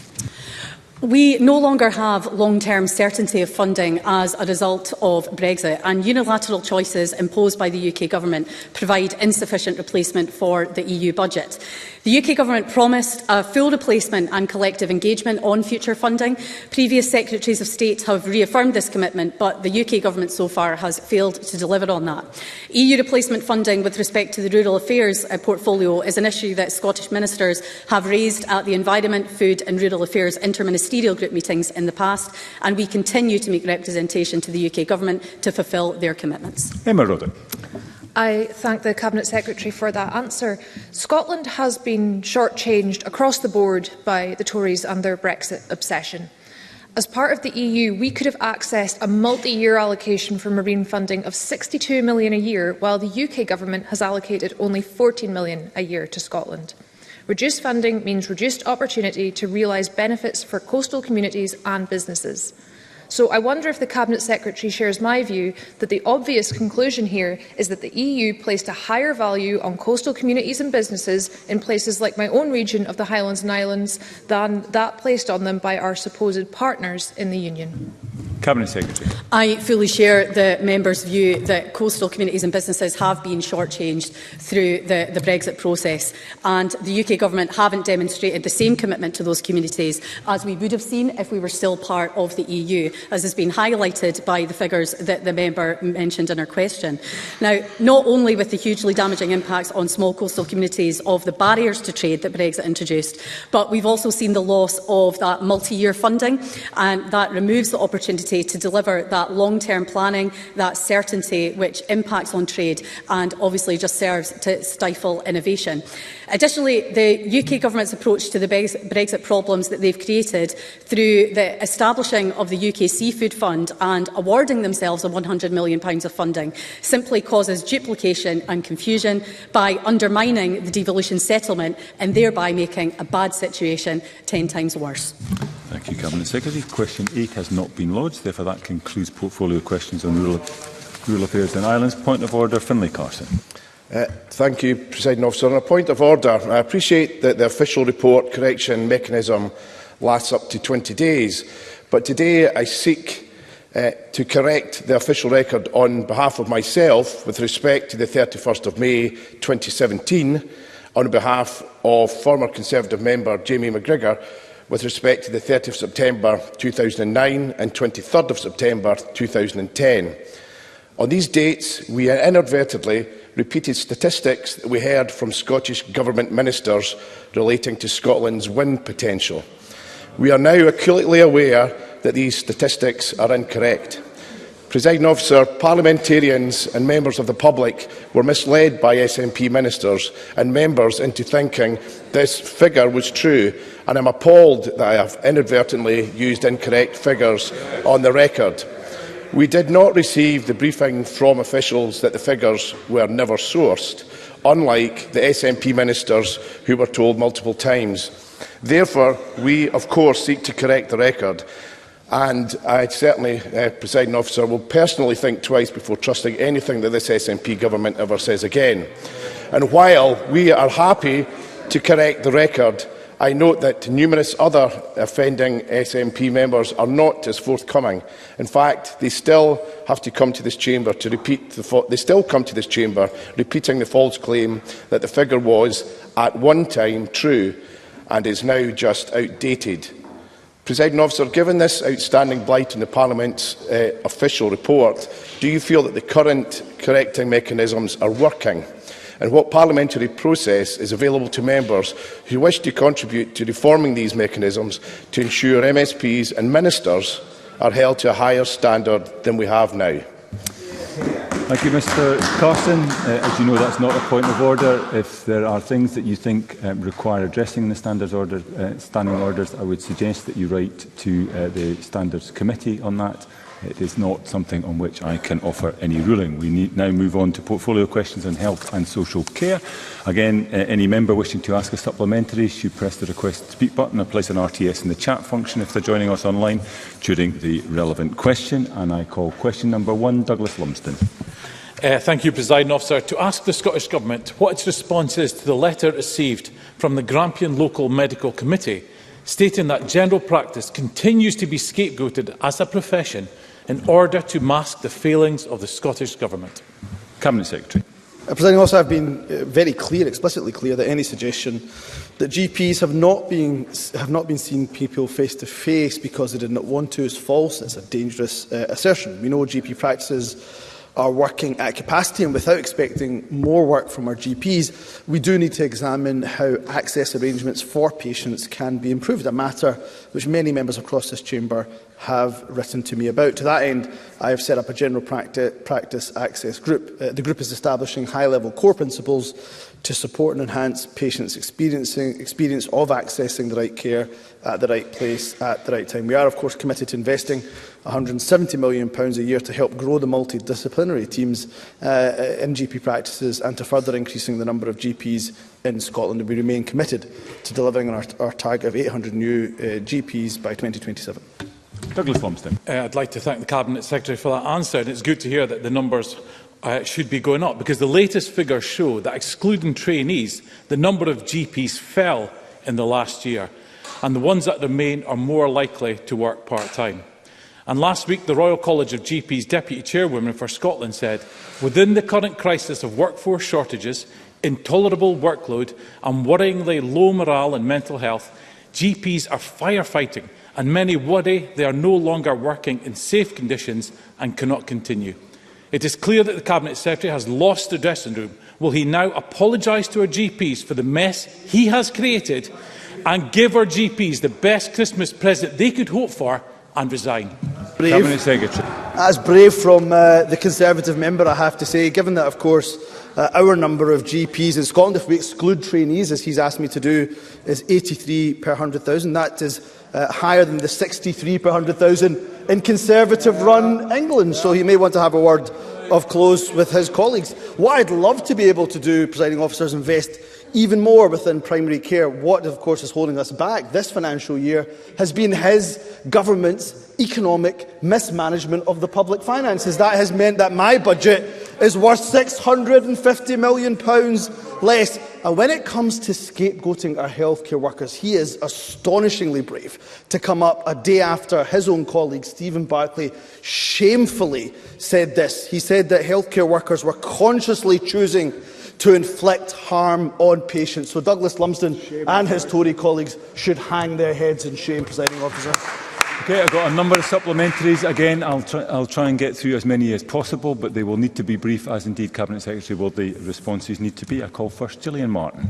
We no longer have long-term certainty of funding as a result of Brexit, and unilateral choices imposed by the UK Government provide insufficient replacement for the EU budget. The UK Government promised a full replacement and collective engagement on future funding. Previous Secretaries of State have reaffirmed this commitment, but the UK Government so far has failed to deliver on that. EU replacement funding with respect to the rural affairs portfolio is an issue that Scottish ministers have raised at the Environment, Food and Rural Affairs Interministerial Group meetings in the past, and we continue to make representation to the UK Government to fulfil their commitments. Rhoda. I thank the Cabinet Secretary for that answer. Scotland has been shortchanged across the board by the Tories and their Brexit obsession. As part of the EU, we could have accessed a multi-year allocation for marine funding of £62 million a year, while the UK Government has allocated only £14 million a year to Scotland. Reduced funding means reduced opportunity to realise benefits for coastal communities and businesses. So I wonder if the Cabinet Secretary shares my view that the obvious conclusion here is that the EU placed a higher value on coastal communities and businesses in places like my own region of the Highlands and Islands than that placed on them by our supposed partners in the Union. Cabinet Secretary. I fully share the member's view that coastal communities and businesses have been shortchanged through the Brexit process, and the UK Government haven't demonstrated the same commitment to those communities as we would have seen if we were still part of the EU, as has been highlighted by the figures that the member mentioned in her question. Now, not only with the hugely damaging impacts on small coastal communities of the barriers to trade that Brexit introduced, but we've also seen the loss of that multi-year funding, and that removes the opportunity to deliver that long-term planning, that certainty which impacts on trade and obviously just serves to stifle innovation. Additionally, the UK Government's approach to the Brexit problems that they've created through the establishing of the UK Seafood Fund and awarding themselves a £100 million of funding simply causes duplication and confusion by undermining the devolution settlement and thereby making a bad situation 10 times worse. Thank you, Cabinet Secretary. Question 8 has not been lodged. Therefore, that concludes portfolio questions on rural affairs and islands. Point of order, Finlay Carson. Thank you, Presiding Officer. On a point of order, I appreciate that the official report correction mechanism lasts up to 20 days, but today I seek to correct the official record on behalf of myself with respect to the 31st of May 2017, on behalf of former Conservative member Jamie McGrigor, with respect to the 30th of September 2009 and 23rd of September 2010. On these dates, we inadvertently repeated statistics that we heard from Scottish Government ministers relating to Scotland's wind potential. We are now acutely aware that these statistics are incorrect. Presiding Officer, parliamentarians and members of the public were misled by SNP ministers and members into thinking this figure was true, and I am appalled that I have inadvertently used incorrect figures on the record. We did not receive the briefing from officials that the figures were never sourced, unlike the SNP ministers who were told multiple times. Therefore, we of course seek to correct the record, and I certainly, Presiding Officer, will personally think twice before trusting anything that this SNP government ever says again. And while we are happy to correct the record, I note that numerous other offending SNP members are not as forthcoming. In fact, they still have to come to this chamber to repeat repeating the false claim that the figure was at one time true and is now just outdated. Presiding Officer, given this outstanding blight in the Parliament's official report, do you feel that the current correcting mechanisms are working? And what parliamentary process is available to members who wish to contribute to reforming these mechanisms to ensure MSPs and ministers are held to a higher standard than we have now? Thank you, Mr Carson. As you know, that's not a point of order. If there are things that you think require addressing in the standing orders, I would suggest that you write to the Standards Committee on that. It is not something on which I can offer any ruling. We now move on to portfolio questions on health and social care. Again, any member wishing to ask a supplementary should press the request to speak button or place an RTS in the chat function if they're joining us online during the relevant question. And I call question number 1, Douglas Lumsden. Thank you, Presiding Officer. To ask the Scottish Government what its response is to the letter received from the Grampian Local Medical Committee stating that general practice continues to be scapegoated as a profession in order to mask the failings of the Scottish Government. Cabinet Secretary. Presiding Officer, I have been very clear, explicitly clear, that any suggestion that GPs have not been seeing people face to face because they did not want to is false. It's a dangerous assertion. We know GP practices are working at capacity, and without expecting more work from our GPs, we do need to examine how access arrangements for patients can be improved, a matter which many members across this chamber have written to me about. To that end, I have set up a general practice access group. The group is establishing high-level core principles to support and enhance patients' experience of accessing the right care at the right place at the right time. We are, of course, committed to investing £170 million a year to help grow the multidisciplinary teams in GP practices and to further increasing the number of GPs in Scotland. And we remain committed to delivering on our target of 800 new GPs by 2027. Douglas Thomson. I'd like to thank the Cabinet Secretary for that answer, and it's good to hear that the numbers should be going up, because the latest figures show that, excluding trainees, the number of GPs fell in the last year, and the ones that remain are more likely to work part-time. And last week, the Royal College of GPs Deputy Chairwoman for Scotland said, within the current crisis of workforce shortages, intolerable workload and worryingly low morale and mental health, GPs are firefighting, and many worry they are no longer working in safe conditions and cannot continue. It is clear that the Cabinet Secretary has lost the dressing room. Will he now apologise to our GPs for the mess he has created and give our GPs the best Christmas present they could hope for and resign? Cabinet Secretary. That's brave from the Conservative member, I have to say, given that, of course, our number of GPs in Scotland, if we exclude trainees, as he's asked me to do, is 83 per 100,000. That is higher than the 63 per 100,000 in Conservative-run England. So he may want to have a word of close with his colleagues. What I'd love to be able to do, presiding officers, invest even more within primary care. What, of course, is holding us back this financial year has been his government's economic mismanagement of the public finances. That has meant that my budget is worth £650 million less. And when it comes to scapegoating our healthcare workers, he is astonishingly brave to come up a day after his own colleague Stephen Barclay shamefully said this. He said that healthcare workers were consciously choosing to inflict harm on patients. So Douglas Lumsden and his Tory colleagues should hang their heads in shame, presiding officer. Okay, I've got a number of supplementaries. Again, I'll try and get through as many as possible, but they will need to be brief, as indeed, Cabinet Secretary, will the responses need to be. I call first Gillian Martin.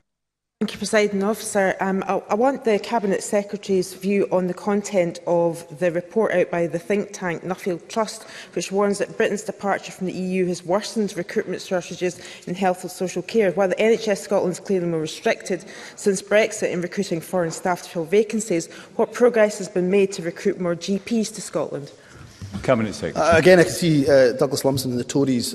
Thank you, Presiding Officer. I want the Cabinet Secretary's view on the content of the report out by the think tank Nuffield Trust, which warns that Britain's departure from the EU has worsened recruitment shortages in health and social care. While the NHS Scotland is clearly more restricted since Brexit in recruiting foreign staff to fill vacancies, what progress has been made to recruit more GPs to Scotland? Cabinet Secretary. Again, I can see Douglas Lumsden and the Tories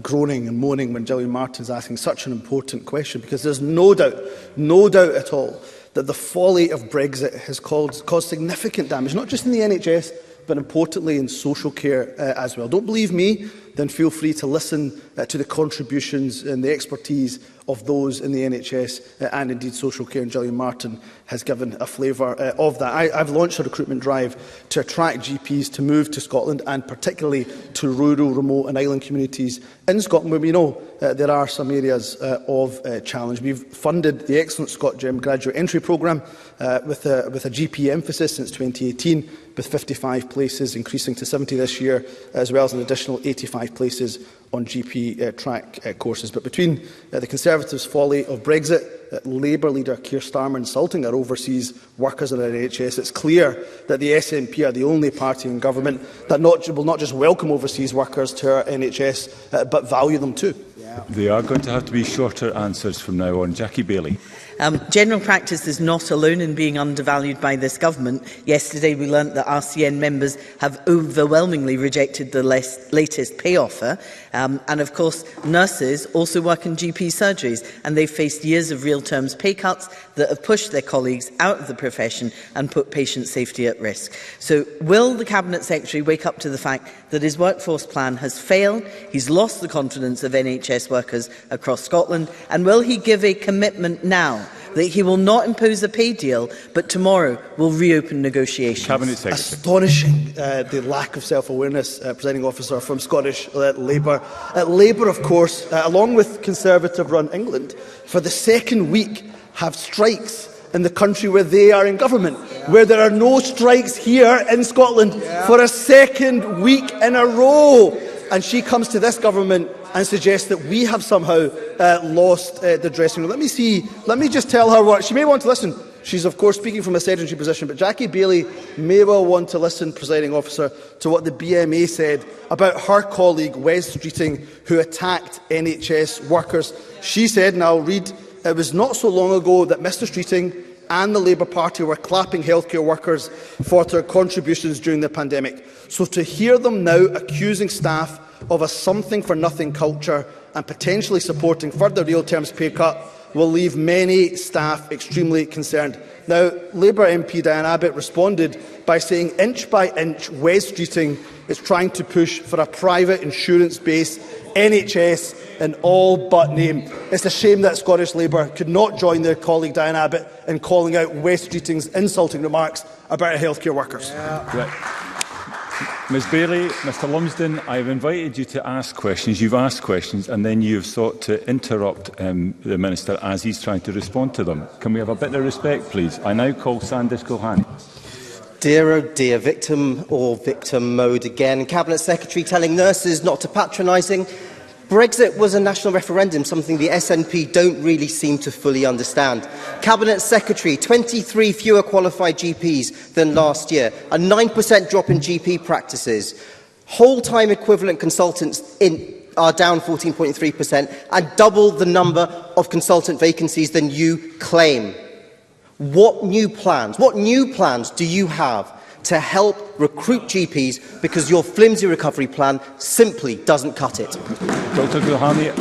groaning and moaning when Gillian Martin is asking such an important question, because there's no doubt at all that the folly of Brexit has caused significant damage, not just in the NHS, but importantly in social care as well. Don't believe me? Then feel free to listen to the contributions and the expertise of those in the NHS and indeed social care, and Gillian Martin has given a flavour of that. I've launched a recruitment drive to attract GPs to move to Scotland, and particularly to rural, remote and island communities in Scotland, where we know there are some areas of challenge. We've funded the excellent ScotGem graduate entry programme with a GP emphasis since 2018, with 55 places increasing to 70 this year, as well as an additional 85 places on GP track courses. But between the Conservatives' folly of Brexit, Labour leader Keir Starmer insulting our overseas workers in our NHS, it's clear that the SNP are the only party in government that will not just welcome overseas workers to our NHS, but value them too. They are going to have to be shorter answers from now on. Jackie Bailey. General practice is not alone in being undervalued by this government. Yesterday we learnt that RCN members have overwhelmingly rejected the latest pay offer. And of course, nurses also work in GP surgeries, and they've faced years of real terms pay cuts that have pushed their colleagues out of the profession and put patient safety at risk. So will the Cabinet Secretary wake up to the fact that his workforce plan has failed, he's lost the confidence of NHS workers across Scotland, and will he give a commitment now that he will not impose a pay deal, but tomorrow will reopen negotiations. Cabinet Secretary. Astonishing, the lack of self-awareness, Presiding Officer, from Scottish Labour. Labour, of course, along with Conservative-run England, for the second week have strikes in the country where they are in government, where there are no strikes here in Scotland for a second week in a row. And she comes to this government and suggests that we have somehow lost the dressing room. Let me just tell her what she may want to listen. She's, of course, speaking from a sedentary position, but Jackie Bailey may well want to listen, Presiding Officer, to what the BMA said about her colleague Wes Streeting, who attacked NHS workers. She said, and I'll read, "It was not so long ago that Mr Streeting and the Labour Party were clapping healthcare workers for their contributions during the pandemic. So to hear them now accusing staff of a something-for-nothing culture and potentially supporting further real terms pay cut will leave many staff extremely concerned." Now, Labour MP Diane Abbott responded by saying, inch by inch, Wes Streeting is trying to push for a private insurance-based NHS in all but name. It's a shame that Scottish Labour could not join their colleague Diane Abbott in calling out Wes Streeting's insulting remarks about healthcare workers. Right. Ms Bailey, Mr Lumsden, I have invited you to ask questions. You've asked questions and then you have sought to interrupt the Minister as he's trying to respond to them. Can we have a bit of respect, please? I now call Sandish Gohani. Dear, oh dear, victim or victim mode again. Cabinet Secretary telling nurses not to patronising. Brexit was a national referendum, something the SNP don't really seem to fully understand. Cabinet Secretary, 23 fewer qualified GPs than last year, a 9% drop in GP practices. Whole-time equivalent consultants are down 14.3% and double the number of consultant vacancies than you claim. What new plans do you have to help recruit GPs, because your flimsy recovery plan simply doesn't cut it? Dr Gohani,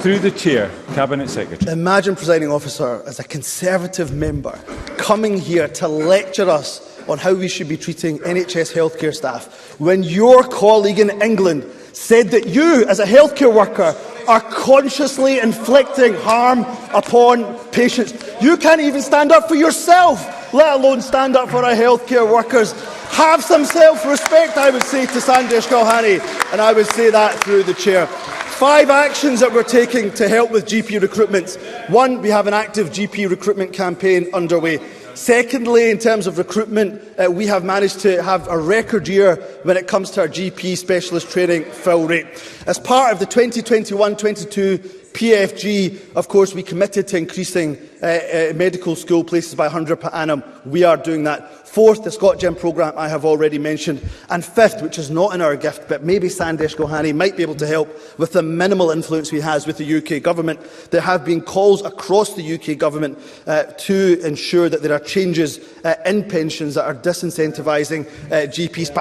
through the chair, Cabinet Secretary. Imagine, Presiding Officer, as a Conservative member, coming here to lecture us on how we should be treating NHS healthcare staff, when your colleague in England said that you, as a healthcare worker, are consciously inflicting harm upon patients. You can't even stand up for yourself, let alone stand up for our healthcare workers. Have some self-respect, I would say to Sandish Gohani, and I would say that through the chair. 5 actions that we're taking to help with GP recruitment. 1, we have an active GP recruitment campaign underway. Secondly, in terms of recruitment, we have managed to have a record year when it comes to our GP specialist training fill rate. As part of the 2021-22 PFG, of course, we committed to increasing medical school places by 100 per annum. We are doing that. 4th, the ScotGem programme I have already mentioned. And 5th, which is not in our gift, but maybe Sandish Gohani might be able to help with the minimal influence he has with the UK Government. There have been calls across the UK Government to ensure that there are changes in pensions that are disincentivising GPs.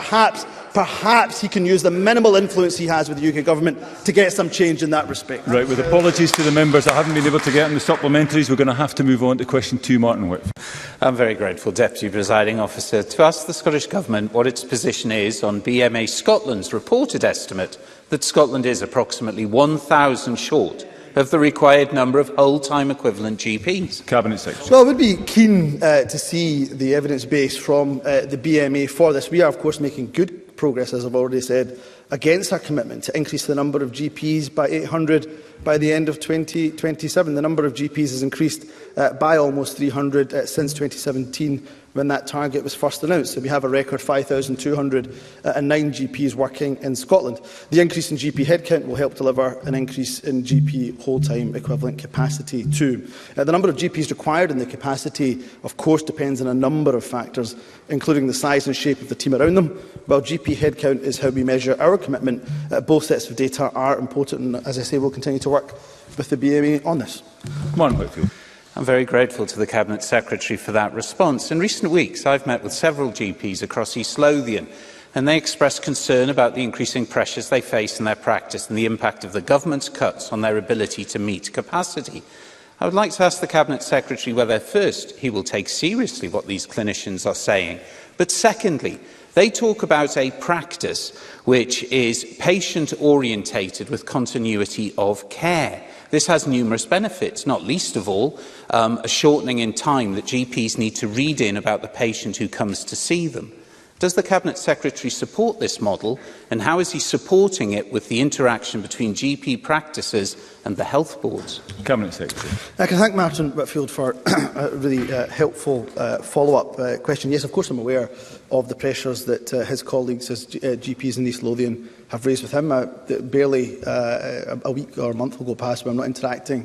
Perhaps he can use the minimal influence he has with the UK Government to get some change in that respect. Right, with apologies to the members, I haven't been able to get in the supplementaries. We're going to have to move on to question 2, Martin Whitfield. I'm very grateful, Deputy Presiding Officer, to ask the Scottish Government what its position is on BMA Scotland's reported estimate that Scotland is approximately 1,000 short of the required number of whole-time equivalent GPs. Cabinet Secretary. Well, I would be keen to see the evidence base from the BMA for this. We are, of course, making good progress, as I've already said, against our commitment to increase the number of GPs by 800 by the end of 2027. The number of GPs has increased by almost 300 since 2017, when that target was first announced. So we have a record 5,209 GPs working in Scotland. The increase in GP headcount will help deliver an increase in GP whole-time equivalent capacity too. The number of GPs required and the capacity, of course, depends on a number of factors, including the size and shape of the team around them. While GP headcount is how we measure our commitment, both sets of data are important, and as I say, we'll continue to work with the BMA on this. Martin Whitfield. I'm very grateful to the Cabinet Secretary for that response. In recent weeks, I've met with several GPs across East Lothian, and they expressed concern about the increasing pressures they face in their practice and the impact of the government's cuts on their ability to meet capacity. I would like to ask the Cabinet Secretary whether, first, he will take seriously what these clinicians are saying, but secondly, they talk about a practice which is patient-orientated with continuity of care. This has numerous benefits, not least of all a shortening in time that GPs need to read in about the patient who comes to see them. Does the Cabinet Secretary support this model, and how is he supporting it with the interaction between GP practices and the health boards? Cabinet Secretary. I can thank Martin Whitfield for a really helpful follow-up question. Yes, of course I'm aware of the pressures that his colleagues, his GPs in East Lothian, have raised with him. Barely a week or a month will go past where I'm not interacting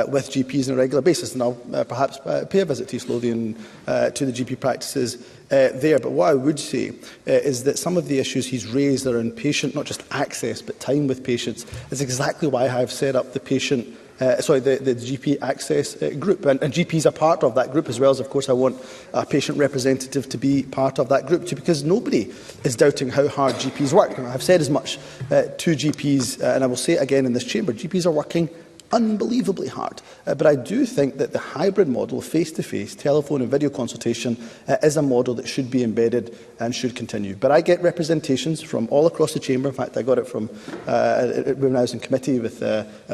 with GPs on a regular basis, and I'll perhaps pay a visit to East Lothian to the GP practices there. But what I would say is that some of the issues he's raised are in patient, not just access, but time with patients, is exactly why I've set up the patient the GP access group. And GPs are part of that group, as well as, of course, I want a patient representative to be part of that group too, because nobody is doubting how hard GPs work. And I've said as much to GPs, and I will say it again in this chamber, GPs are working unbelievably hard. But I do think that the hybrid model, face-to-face, telephone and video consultation, is a model that should be embedded and should continue. But I get representations from all across the chamber. In fact, I got it from when I was in committee with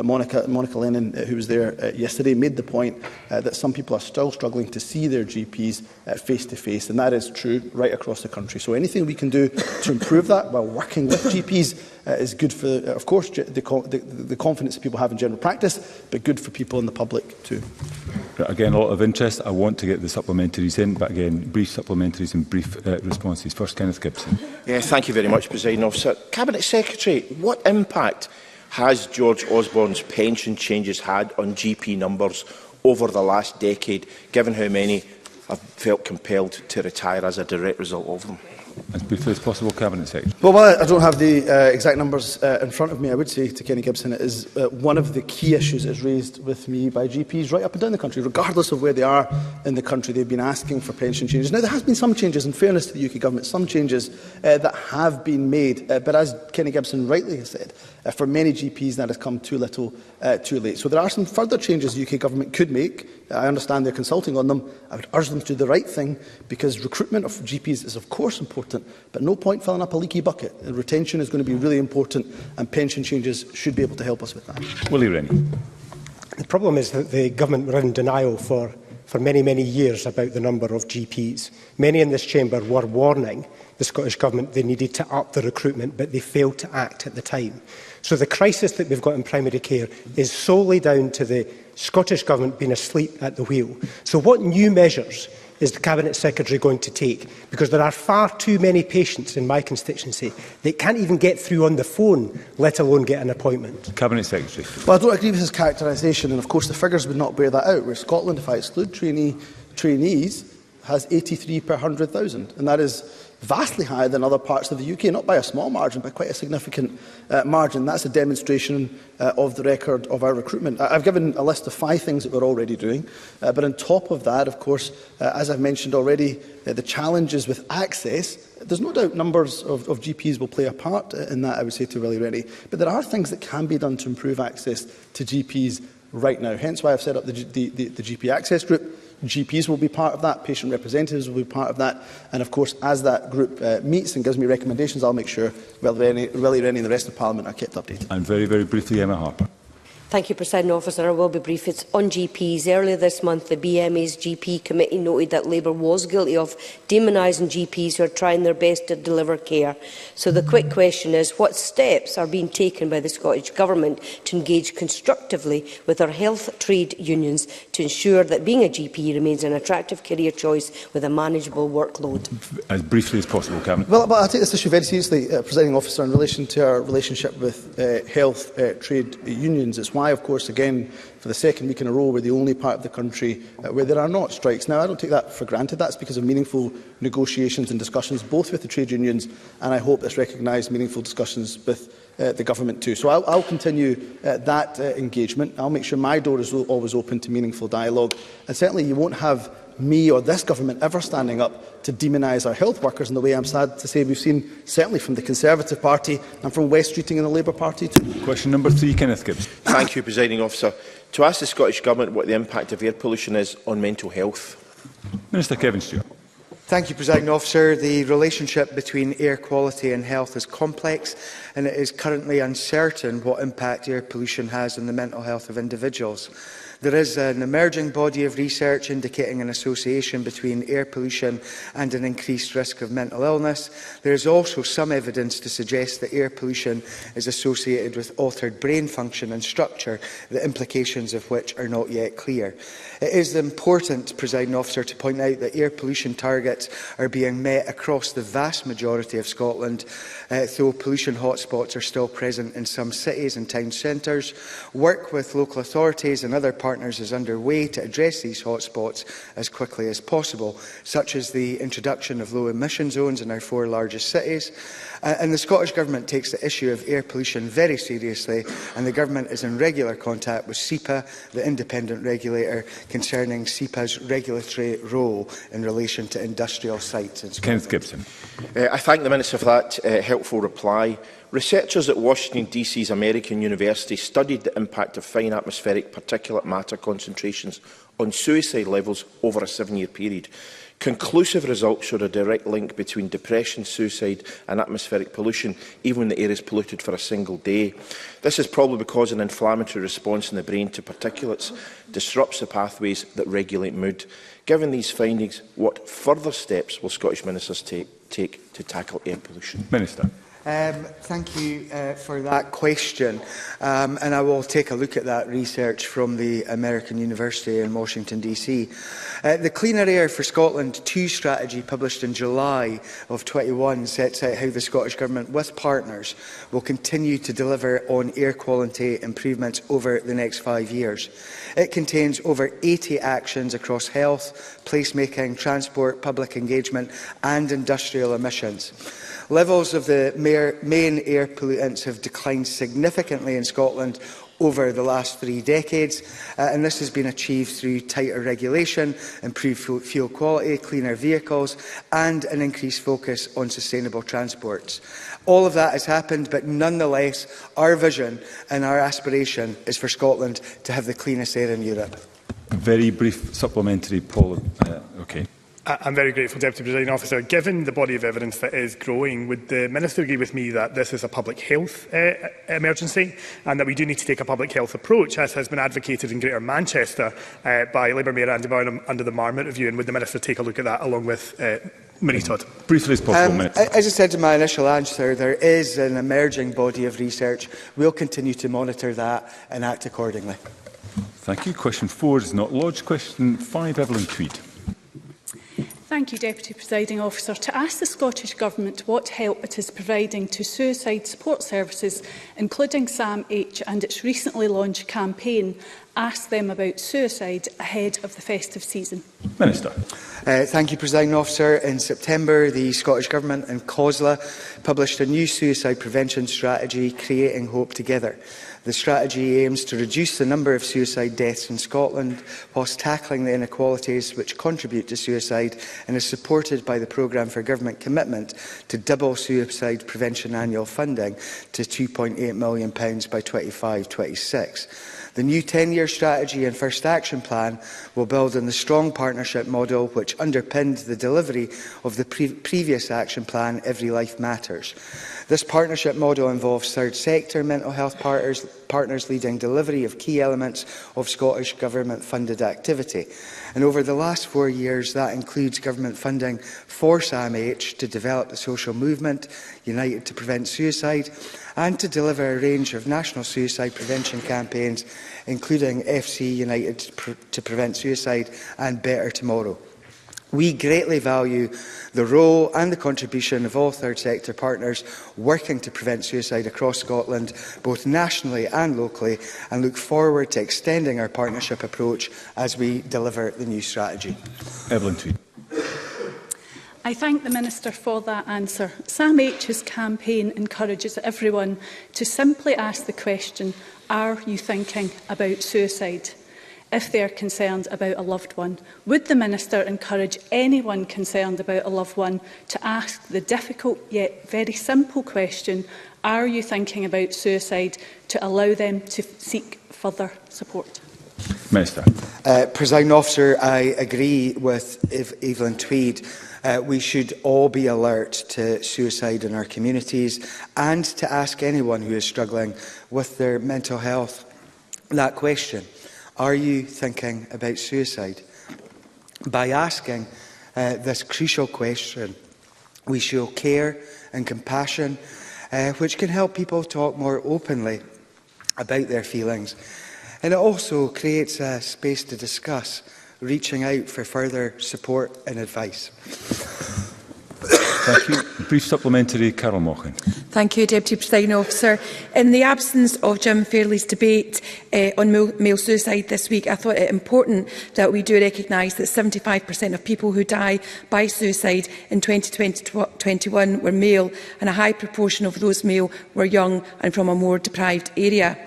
Monica Lennon, who was there yesterday, made the point that some people are still struggling to see their GPs face-to-face, and that is true right across the country. So anything we can do to improve that while working with GPs is good for, of course, the confidence that people have in general practice, but good for people in the public too. Again, a lot of interest. I want to get the supplementaries in, but again, brief supplementaries and brief responses. First, Kenneth Gibson. Yeah, thank you very much, Presiding Officer. Cabinet Secretary, what impact has George Osborne's pension changes had on GP numbers over the last decade, given how many have felt compelled to retire as a direct result of them? As briefly as possible, Cabinet Secretary. Well, while I don't have the exact numbers in front of me, I would say to Kenny Gibson it is one of the key issues that is raised with me by GPs right up and down the country. Regardless of where they are in the country, they've been asking for pension changes. Now, there has been some changes, in fairness to the UK Government, some changes that have been made. But as Kenny Gibson rightly has said, for many GPs that has come too little, too late. So there are some further changes the UK Government could make. I understand they're consulting on them. I would urge them to do the right thing, because recruitment of GPs is of course important, but no point filling up a leaky bucket. And retention is going to be really important, and pension changes should be able to help us with that. Willie Rennie. The problem is that the government were in denial for many, many years about the number of GPs. Many in this chamber were warning the Scottish Government they needed to up the recruitment, but they failed to act at the time. So the crisis that we've got in primary care is solely down to the Scottish Government being asleep at the wheel. So what new measures is the Cabinet Secretary going to take? Because there are far too many patients in my constituency that can't even get through on the phone, let alone get an appointment. Cabinet Secretary. Well, I don't agree with his characterisation, and of course the figures would not bear that out, where Scotland, if I exclude trainees, has 83 per 100,000, and that is vastly higher than other parts of the UK, not by a small margin, but quite a significant margin. That's a demonstration of the record of our recruitment. I've given a list of 5 things that we're already doing, but on top of that, of course, as I've mentioned already, the challenges with access. There's no doubt numbers of GPs will play a part in that, I would say to Willie Rennie, but there are things that can be done to improve access to GPs right now, hence why I've set up the GP access group. GPs will be part of that, patient representatives will be part of that, and of course, as that group meets and gives me recommendations, I'll make sure Willie Rennie and the rest of Parliament are kept updated. And very, very briefly, Emma Harper. Thank you, Presiding Officer. I will be brief. It's on GPs. Earlier this month, the BMA's GP committee noted that Labour was guilty of demonising GPs who are trying their best to deliver care. So the quick question is, what steps are being taken by the Scottish Government to engage constructively with our health trade unions to ensure that being a GP remains an attractive career choice with a manageable workload? As briefly as possible, Cabinet. Well, I take this issue very seriously, Presiding Officer, in relation to our relationship with health trade unions. It's why, of course, again, for the second week in a row, we're the only part of the country where there are not strikes. Now, I don't take that for granted. That's because of meaningful negotiations and discussions, both with the trade unions, and I hope it's recognised meaningful discussions with the government too. So I'll continue that engagement. I'll make sure my door is always open to meaningful dialogue. And certainly you won't have me or this government ever standing up to demonise our health workers in the way I'm sad to say we've seen, certainly from the Conservative Party and from West Streeting and the Labour Party too. Question number 3, Kenneth Gibbs. Thank you, Presiding Officer. To ask the Scottish Government what the impact of air pollution is on mental health. Minister Kevin Stewart. Thank you, Presiding Officer. The relationship between air quality and health is complex, and it is currently uncertain what impact air pollution has on the mental health of individuals. There is an emerging body of research indicating an association between air pollution and an increased risk of mental illness. There is also some evidence to suggest that air pollution is associated with altered brain function and structure, the implications of which are not yet clear. It is important, Presiding Officer, to point out that air pollution targets are being met across the vast majority of Scotland, though pollution hotspots are still present in some cities and town centres. Work with local authorities and other partners is underway to address these hotspots as quickly as possible, such as the introduction of low emission zones in our 4 largest cities. And the Scottish Government takes the issue of air pollution very seriously, and the Government is in regular contact with SEPA, the independent regulator, concerning SEPA's regulatory role in relation to industrial sites in Scotland. Kenneth Gibson. I thank the Minister for that helpful reply. Researchers at Washington DC's American University studied the impact of fine atmospheric particulate matter concentrations on suicide levels over a 7-year period. Conclusive results showed a direct link between depression, suicide and atmospheric pollution, even when the air is polluted for a single day. This is probably because an inflammatory response in the brain to particulates disrupts the pathways that regulate mood. Given these findings, what further steps will Scottish ministers take to tackle air pollution? Minister. Thank you for that question, and I will take a look at that research from the American University in Washington DC. The Cleaner Air for Scotland 2 strategy, published in July of 21, sets out how the Scottish Government, with partners, will continue to deliver on air quality improvements over the next 5 years. It contains over 80 actions across health, placemaking, transport, public engagement and industrial emissions. Levels of the main air pollutants have declined significantly in Scotland over the last 3 decades, and this has been achieved through tighter regulation, improved fuel quality, cleaner vehicles and an increased focus on sustainable transports. All of that has happened, but nonetheless, our vision and our aspiration is for Scotland to have the cleanest air in Europe. A very brief supplementary, Paul. Okay. I'm very grateful, Deputy Presiding Officer. Given the body of evidence that is growing, would the Minister agree with me that this is a public health emergency and that we do need to take a public health approach, as has been advocated in Greater Manchester by Labour Mayor Andy Bynum under the Marmot Review? And would the Minister take a look at that along with Marie Todd? Briefly as possible, as I said in my initial answer, there is an emerging body of research. We'll continue to monitor that and act accordingly. Thank you. Question 4 is not lodged. Question 5, Evelyn Tweed. Thank you, Deputy Presiding Officer. To ask the Scottish Government what help it is providing to suicide support services, including SAMH and its recently launched campaign, Ask Them About Suicide, ahead of the festive season. Minister. Thank you, Presiding Officer. In September, the Scottish Government and COSLA published a new suicide prevention strategy, Creating Hope Together. The strategy aims to reduce the number of suicide deaths in Scotland whilst tackling the inequalities which contribute to suicide, and is supported by the Programme for Government Commitment to double suicide prevention annual funding to £2.8 million by 25-26. The new 10-year strategy and First Action Plan will build on the strong partnership model which underpinned the delivery of the previous action plan, Every Life Matters. This partnership model involves third sector mental health partners leading delivery of key elements of Scottish Government-funded activity. And over the last 4 years, that includes government funding for SAMH to develop the social movement, United to Prevent Suicide, and to deliver a range of national suicide prevention campaigns, including FC United to Prevent Suicide and Better Tomorrow. We greatly value the role and the contribution of all third sector partners working to prevent suicide across Scotland, both nationally and locally, and look forward to extending our partnership approach as we deliver the new strategy. Evelyn Tweed. I thank the Minister for that answer. SAMH's campaign encourages everyone to simply ask the question, are you thinking about suicide? If they are concerned about a loved one. Would the Minister encourage anyone concerned about a loved one to ask the difficult yet very simple question, are you thinking about suicide, to allow them to seek further support? Minister. Presiding Officer, I agree with Evelyn Tweed. We should all be alert to suicide in our communities and to ask anyone who is struggling with their mental health that question: are you thinking about suicide? By asking this crucial question, we show care and compassion, which can help people talk more openly about their feelings. And it also creates a space to discuss, reaching out for further support and advice. Thank you. Brief supplementary, Carol Mochan. Thank you, Deputy Presiding Officer. In the absence of Jim Fairley's debate on male suicide this week, I thought it important that we do recognise that 75% of people who die by suicide in 2021 were male, and a high proportion of those male were young and from a more deprived area.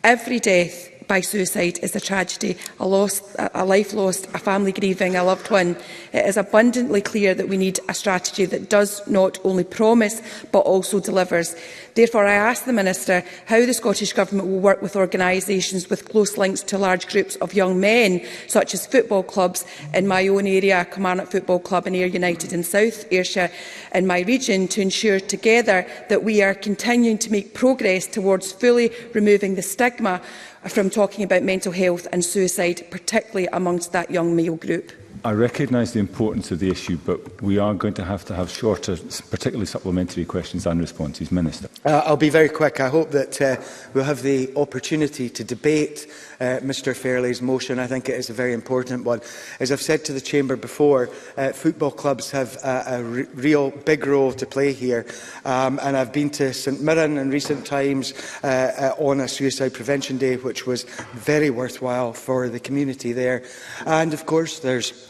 Every death by suicide is a tragedy, a life lost, a family grieving, a loved one. It is abundantly clear that we need a strategy that does not only promise but also delivers. Therefore, I ask the Minister how the Scottish Government will work with organisations with close links to large groups of young men, such as football clubs in my own area, Kilmarnock Football Club and Ayr United in South Ayrshire, in my region, to ensure together that we are continuing to make progress towards fully removing the stigma from talking about mental health and suicide, particularly amongst that young male group. I recognise the importance of the issue, but we are going to have shorter, particularly supplementary questions and responses. Minister. I'll be very quick. I hope that we'll have the opportunity to debate Mr Fairley's motion. I think it is a very important one. As I've said to the Chamber before, football clubs have a real big role to play here. And I've been to St Mirren in recent times on a suicide prevention day, which was very worthwhile for the community there. And of course, there's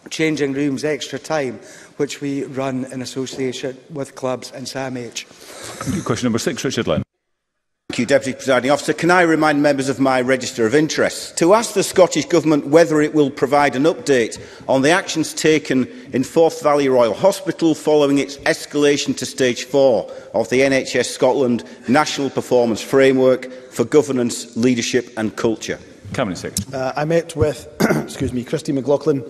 Changing Rooms Extra Time, which we run in association with clubs and SAMH. Thank you. Question number 6, Richard Lynn. Thank you, Deputy Presiding Officer. Can I remind members of my register of interests to ask the Scottish Government whether it will provide an update on the actions taken in Forth Valley Royal Hospital following its escalation to Stage 4 of the NHS Scotland National Performance Framework for Governance, Leadership and Culture? Cabinet Secretary. I met with Christy McLaughlin,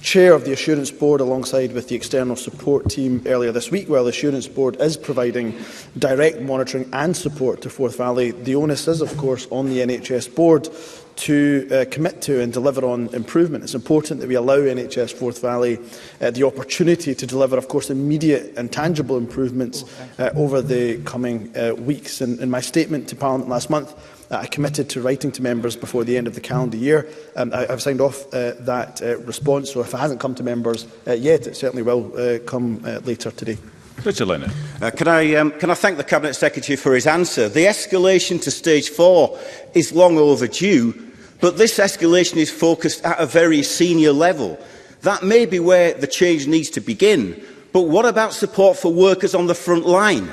Chair of the Assurance Board, alongside with the external support team earlier this week. While the Assurance Board is providing direct monitoring and support to Forth Valley, the onus is, of course, on the NHS Board to commit to and deliver on improvement. It's important that we allow NHS Forth Valley the opportunity to deliver, of course, immediate and tangible improvements over the coming weeks. In my statement to Parliament last month, I committed to writing to members before the end of the calendar year. I've signed off that response, so if it hasn't come to members yet, it certainly will come later today. Richard Leonard. Can I thank the Cabinet Secretary for his answer? The escalation to Stage 4 is long overdue, but this escalation is focused at a very senior level. That may be where the change needs to begin, but what about support for workers on the front line?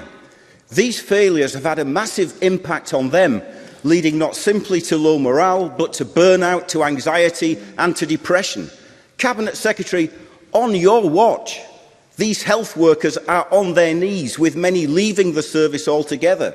These failures have had a massive impact on them, leading not simply to low morale, but to burnout, to anxiety and to depression. Cabinet Secretary, on your watch, these health workers are on their knees, with many leaving the service altogether.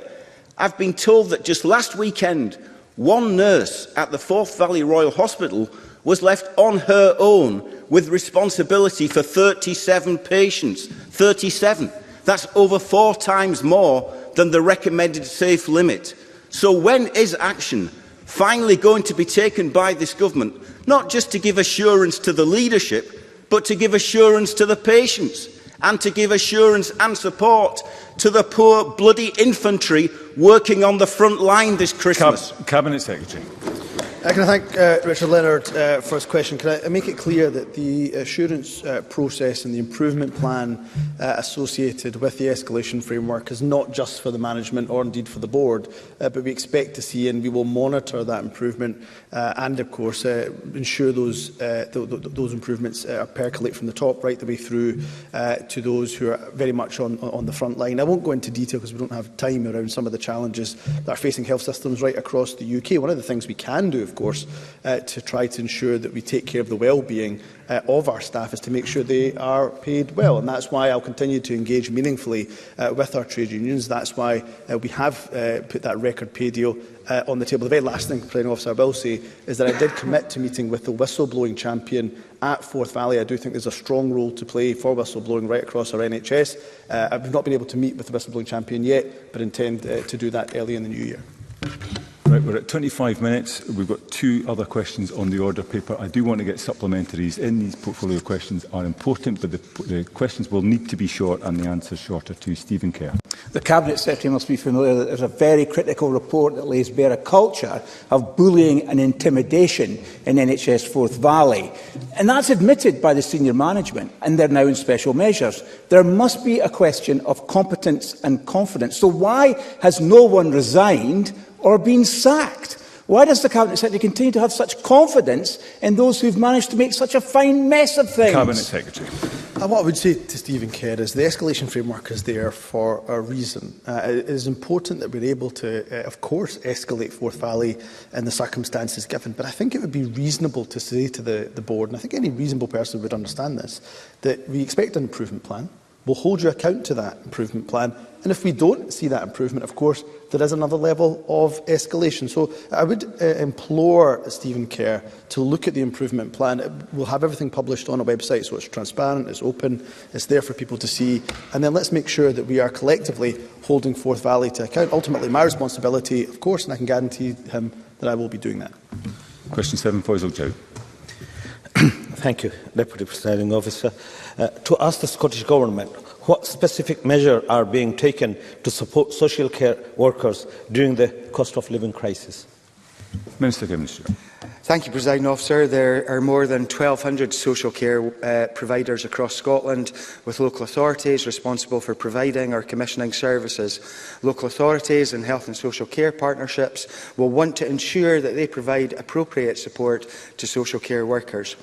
I've been told that just last weekend, one nurse at the Forth Valley Royal Hospital was left on her own with responsibility for 37 patients. 37. That's over 4 times more than the recommended safe limit. So when is action finally going to be taken by this government, not just to give assurance to the leadership, but to give assurance to the patients and to give assurance and support to the poor bloody infantry working on the front line this Christmas? Cabinet Secretary. Can I thank Richard Leonard for his question. Can I make it clear that the assurance process and the improvement plan associated with the escalation framework is not just for the management or indeed for the board, but we expect to see and we will monitor that improvement and, of course, ensure those improvements percolate from the top right the way through to those who are very much on the front line. I won't go into detail because we don't have time around some of the challenges that are facing health systems right across the UK. One of the things we can do, of of course, to try to ensure that we take care of the well-being of our staff is to make sure they are paid well. And that's why I'll continue to engage meaningfully with our trade unions. That's why we have put that record pay deal on the table. The very last thing, Presiding Officer, I will say is that I did commit to meeting with the whistleblowing champion at Forth Valley. I do think there's a strong role to play for whistleblowing right across our NHS. I've not been able to meet with the whistleblowing champion yet, but intend to do that early in the new year. Right, we're at 25 minutes. We've got 2 other questions on the order paper. I do want to get supplementaries in. These portfolio questions are important, but the questions will need to be short and the answers shorter too. Stephen Kerr. The Cabinet Secretary must be familiar that there's a very critical report that lays bare a culture of bullying and intimidation in NHS Forth Valley. And that's admitted by the senior management, and they're now in special measures. There must be a question of competence and confidence. So why has no one resigned or been sacked? Why does the Cabinet Secretary continue to have such confidence in those who've managed to make such a fine mess of things? Cabinet Secretary. What I would say to Stephen Kerr is the escalation framework is there for a reason. It is important that we're able to, of course, escalate Forth Valley in the circumstances given. But I think it would be reasonable to say to the board, and I think any reasonable person would understand this, that we expect an improvement plan. We'll hold you account to that improvement plan. And if we don't see that improvement, of course, there is another level of escalation. So I would implore Stephen Kerr to look at the improvement plan. We'll have everything published on a website, so it's transparent, it's open, it's there for people to see. And then let's make sure that we are collectively holding Forth Valley to account. Ultimately, my responsibility, of course, and I can guarantee him that I will be doing that. Question 7, Faisal Chow. Thank you, Deputy Presiding Officer. To ask the Scottish Government, what specific measures are being taken to support social care workers during the cost of living crisis? Minister Gibbons. Thank you, Presiding Officer. There are more than 1,200 social care providers across Scotland, with local authorities responsible for providing or commissioning services. Local authorities and health and social care partnerships will want to ensure that they provide appropriate support to social care workers.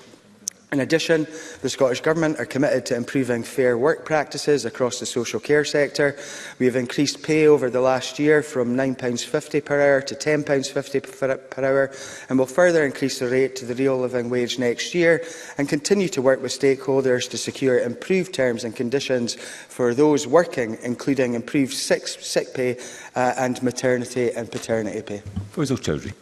In addition, the Scottish Government are committed to improving fair work practices across the social care sector. We have increased pay over the last year from £9.50 per hour to £10.50 per hour, and will further increase the rate to the real living wage next year, and continue to work with stakeholders to secure improved terms and conditions for those working, including improved sick pay and maternity and paternity pay. Faisal Chowdhury.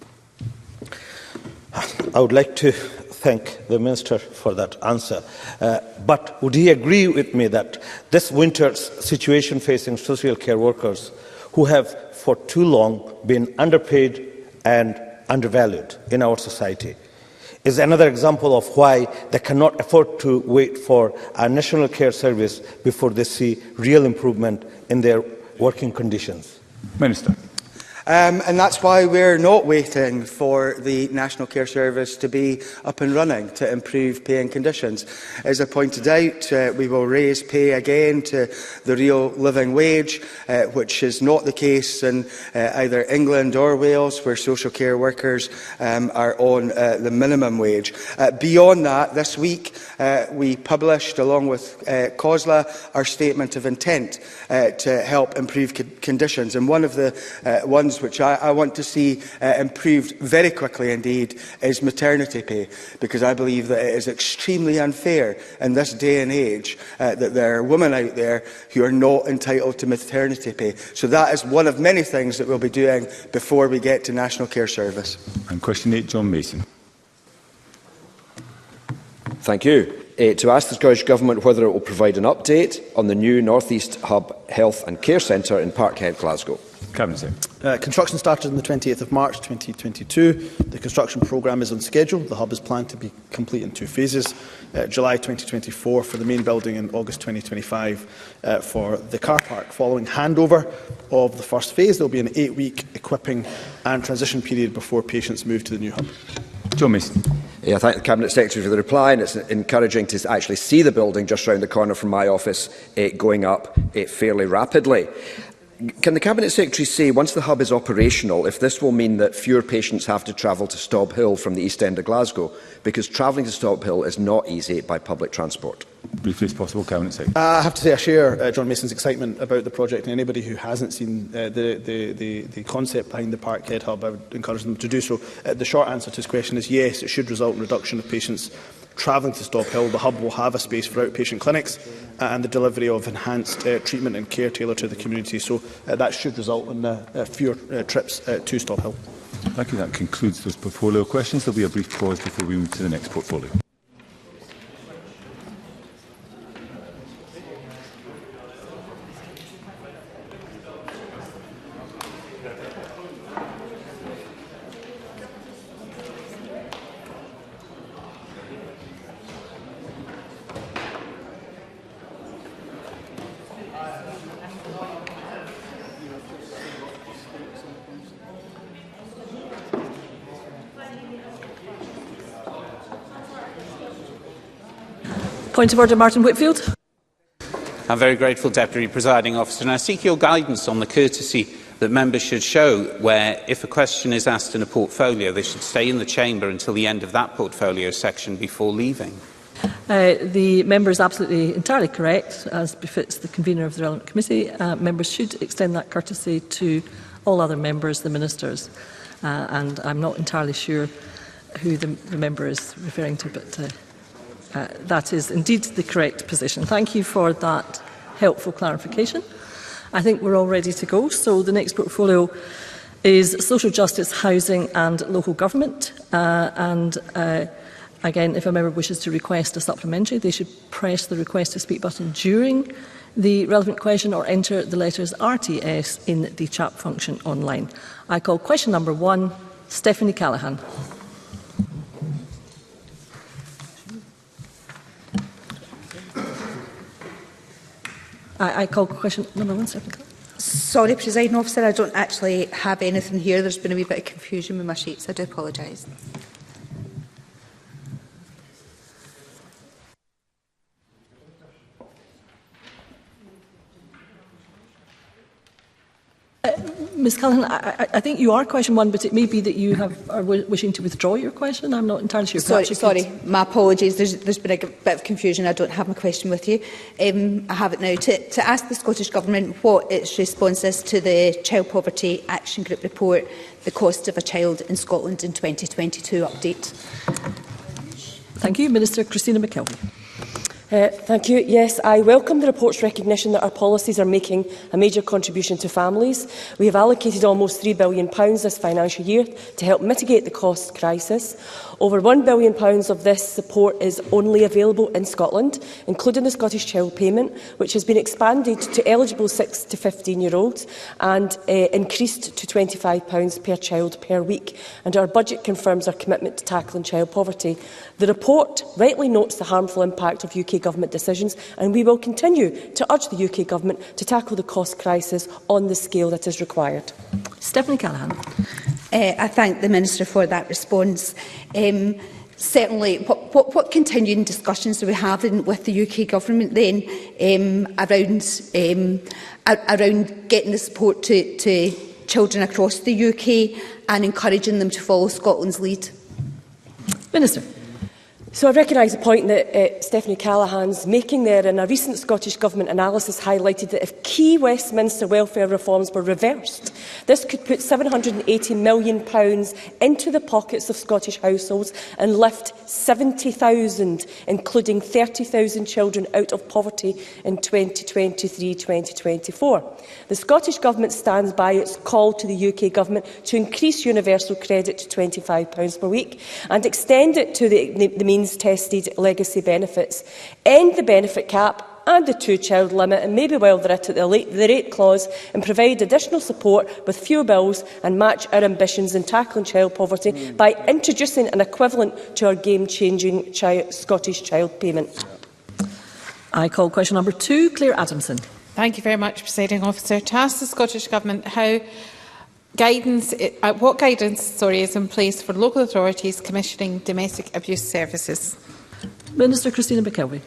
I would like to thank the Minister for that answer. But would he agree with me that this winter's situation facing social care workers who have for too long been underpaid and undervalued in our society is another example of why they cannot afford to wait for a national care service before they see real improvement in their working conditions? Minister. And that's why we're not waiting for the National Care Service to be up and running to improve pay and conditions. As I pointed out, we will raise pay again to the real living wage, which is not the case in either England or Wales, where social care workers are on the minimum wage. Beyond that, this week we published, along with COSLA, our statement of intent to help improve conditions. And one of the ones which I want to see improved very quickly indeed is maternity pay, because I believe that it is extremely unfair in this day and age that there are women out there who are not entitled to maternity pay. So that is one of many things that we'll be doing before we get to National Care Service. And question 8, John Mason. Thank you. To ask the Scottish Government whether it will provide an update on the new North East Hub Health and Care Centre in Parkhead, Glasgow. Construction started on the 28th of March 2022. The construction programme is on schedule. The hub is planned to be complete in 2 phases. July 2024 for the main building and August 2025 for the car park. Following handover of the first phase, there will be an 8-week equipping and transition period before patients move to the new hub. John Mason. I thank the Cabinet Secretary for the reply, and it's encouraging to actually see the building just round the corner from my office going up fairly rapidly. Can the Cabinet Secretary say, once the hub is operational, if this will mean that fewer patients have to travel to Stobhill Hill from the East End of Glasgow? Because travelling to Stobhill Hill is not easy by public transport. Briefly as possible, Cabinet Secretary. I have to say I share John Mason's excitement about the project, and anybody who hasn't seen the concept behind the Parkhead hub, I would encourage them to do so. The short answer to his question is yes, it should result in reduction of patients travelling to Stobhill Hill. The hub will have a space for outpatient clinics and the delivery of enhanced treatment and care tailored to the community. So that should result in fewer trips to Stobhill Hill. Thank you. That concludes those portfolio questions. There will be a brief pause before we move to the next portfolio. Point of order, Martin Whitfield. I'm very grateful, Deputy Presiding Officer, and I seek your guidance on the courtesy that members should show where, if a question is asked in a portfolio, they should stay in the chamber until the end of that portfolio section before leaving. The member is absolutely entirely correct, as befits the convener of the relevant committee. Members should extend that courtesy to all other members, the ministers, and I'm not entirely sure who the member is referring to, but that is indeed the correct position. Thank you for that helpful clarification. I think we're all ready to go. So the next portfolio is social justice, housing and local government. Again, if a member wishes to request a supplementary, they should press the request to speak button during the relevant question or enter the letters RTS in the chat function online. I call question number 1, Stephanie Callaghan. I call question number 1, Stephanie Callaghan. Sorry, Presiding Officer, I don't actually have anything here. There's been a wee bit of confusion with my sheets. I do apologise. Ms Callaghan, I think you are question 1, but it may be that you are wishing to withdraw your question. I'm not entirely sure. Sorry, my apologies. There's been a bit of confusion. I don't have my question with you. I have it now. To ask the Scottish Government what its response is to the Child Poverty Action Group report, The Cost of a Child in Scotland in 2022 update. Thank you. Minister Christina McKelvey. Thank you. Yes, I welcome the report's recognition that our policies are making a major contribution to families. We have allocated almost £3 billion this financial year to help mitigate the cost crisis. Over £1 billion of this support is only available in Scotland, including the Scottish Child Payment, which has been expanded to eligible 6 to 15-year-olds and increased to £25 per child per week. And our budget confirms our commitment to tackling child poverty. The report rightly notes the harmful impact of UK Government decisions, and we will continue to urge the UK Government to tackle the cost crisis on the scale that is required. Stephanie Callaghan. I thank the Minister for that response. Certainly, what continuing discussions are we having with the UK Government then around getting the support to children across the UK and encouraging them to follow Scotland's lead? Minister. So I recognise the point that Stephanie Callaghan's making there, and a recent Scottish Government analysis highlighted that if key Westminster welfare reforms were reversed, this could put £780 million into the pockets of Scottish households and lift 70,000, including 30,000 children, out of poverty in 2023-2024. The Scottish Government stands by its call to the UK Government to increase universal credit to £25 per week and extend it to the means-tested legacy benefits, end the benefit cap and the two-child limit, and maybe while they're at it, the rate clause, and provide additional support with fewer bills and match our ambitions in tackling child poverty by introducing an equivalent to our game-changing Scottish Child Payment. I call question number 2, Claire Adamson. Thank you very much, Presiding Officer. To ask the Scottish Government what guidance is in place for local authorities commissioning domestic abuse services. Minister Christina McKelvey.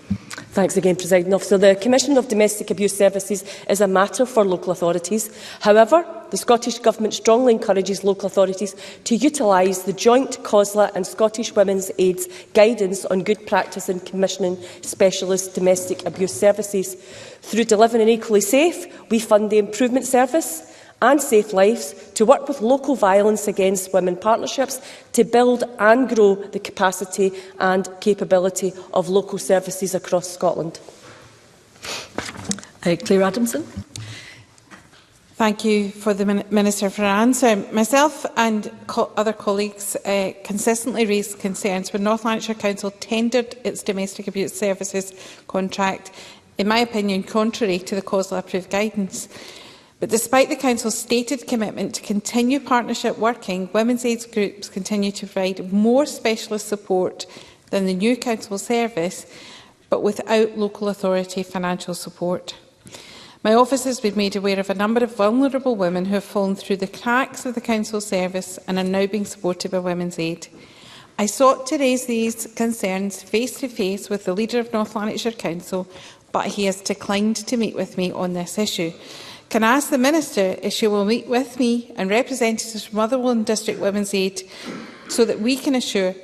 Thanks again, Presiding Officer. The Commission of Domestic Abuse Services is a matter for local authorities. However, the Scottish Government strongly encourages local authorities to utilise the joint COSLA and Scottish Women's Aid's guidance on good practice in commissioning specialist domestic abuse services. Through Delivering Equally Safe, we fund the Improvement Service and Safe Lives to work with local violence against women partnerships to build and grow the capacity and capability of local services across Scotland. Claire Adamson. Thank you for the Minister for her answer. Myself and other colleagues consistently raised concerns when North Lanarkshire Council tendered its domestic abuse services contract, in my opinion, contrary to the COSLA approved guidance. But despite the Council's stated commitment to continue partnership working, women's aid groups continue to provide more specialist support than the new Council service, but without local authority financial support. My office has been made aware of a number of vulnerable women who have fallen through the cracks of the Council service and are now being supported by Women's Aid. I sought to raise these concerns face to face with the leader of North Lanarkshire Council, but he has declined to meet with me on this issue. Can I ask the Minister if she will meet with me and representatives from Rotherham District Women's Aid so that we can assure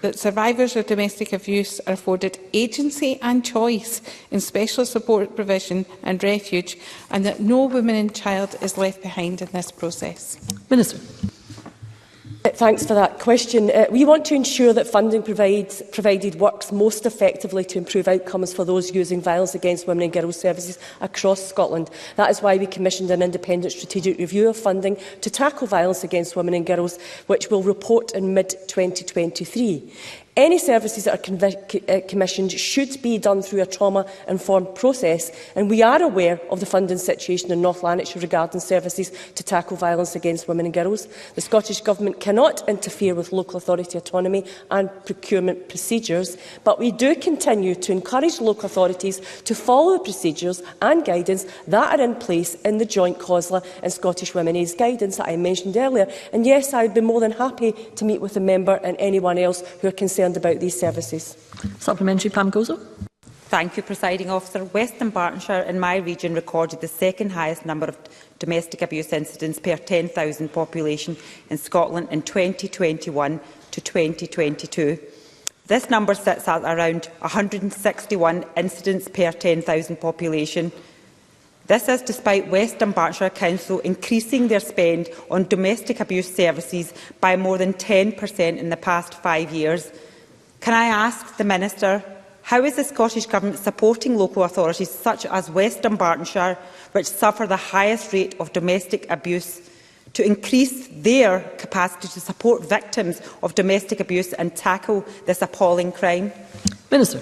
that survivors of domestic abuse are afforded agency and choice in specialist support provision and refuge, and that no woman and child is left behind in this process? Minister. Thanks for that question. We want to ensure that funding provided works most effectively to improve outcomes for those using violence against women and girls services across Scotland. That is why we commissioned an independent strategic review of funding to tackle violence against women and girls, which will report in mid-2023. Any services that are commissioned should be done through a trauma-informed process, and we are aware of the funding situation in North Lanarkshire regarding services to tackle violence against women and girls. The Scottish Government cannot interfere with local authority autonomy and procurement procedures, but we do continue to encourage local authorities to follow the procedures and guidance that are in place in the joint COSLA and Scottish Women's Aid guidance that I mentioned earlier. And yes, I would be more than happy to meet with the member and anyone else who are concerned about these services. Supplementary, Pam Gozo. Thank you, Presiding Officer. Western Bartonshire in my region recorded the second highest number of domestic abuse incidents per 10,000 population in Scotland in 2021 to 2022. This number sits at around 161 incidents per 10,000 population. This is despite Western Bartonshire Council increasing their spend on domestic abuse services by more than 10% in the past 5 years. Can I ask the Minister, how is the Scottish Government supporting local authorities such as Western Bartonshire, which suffer the highest rate of domestic abuse, to increase their capacity to support victims of domestic abuse and tackle this appalling crime? Minister.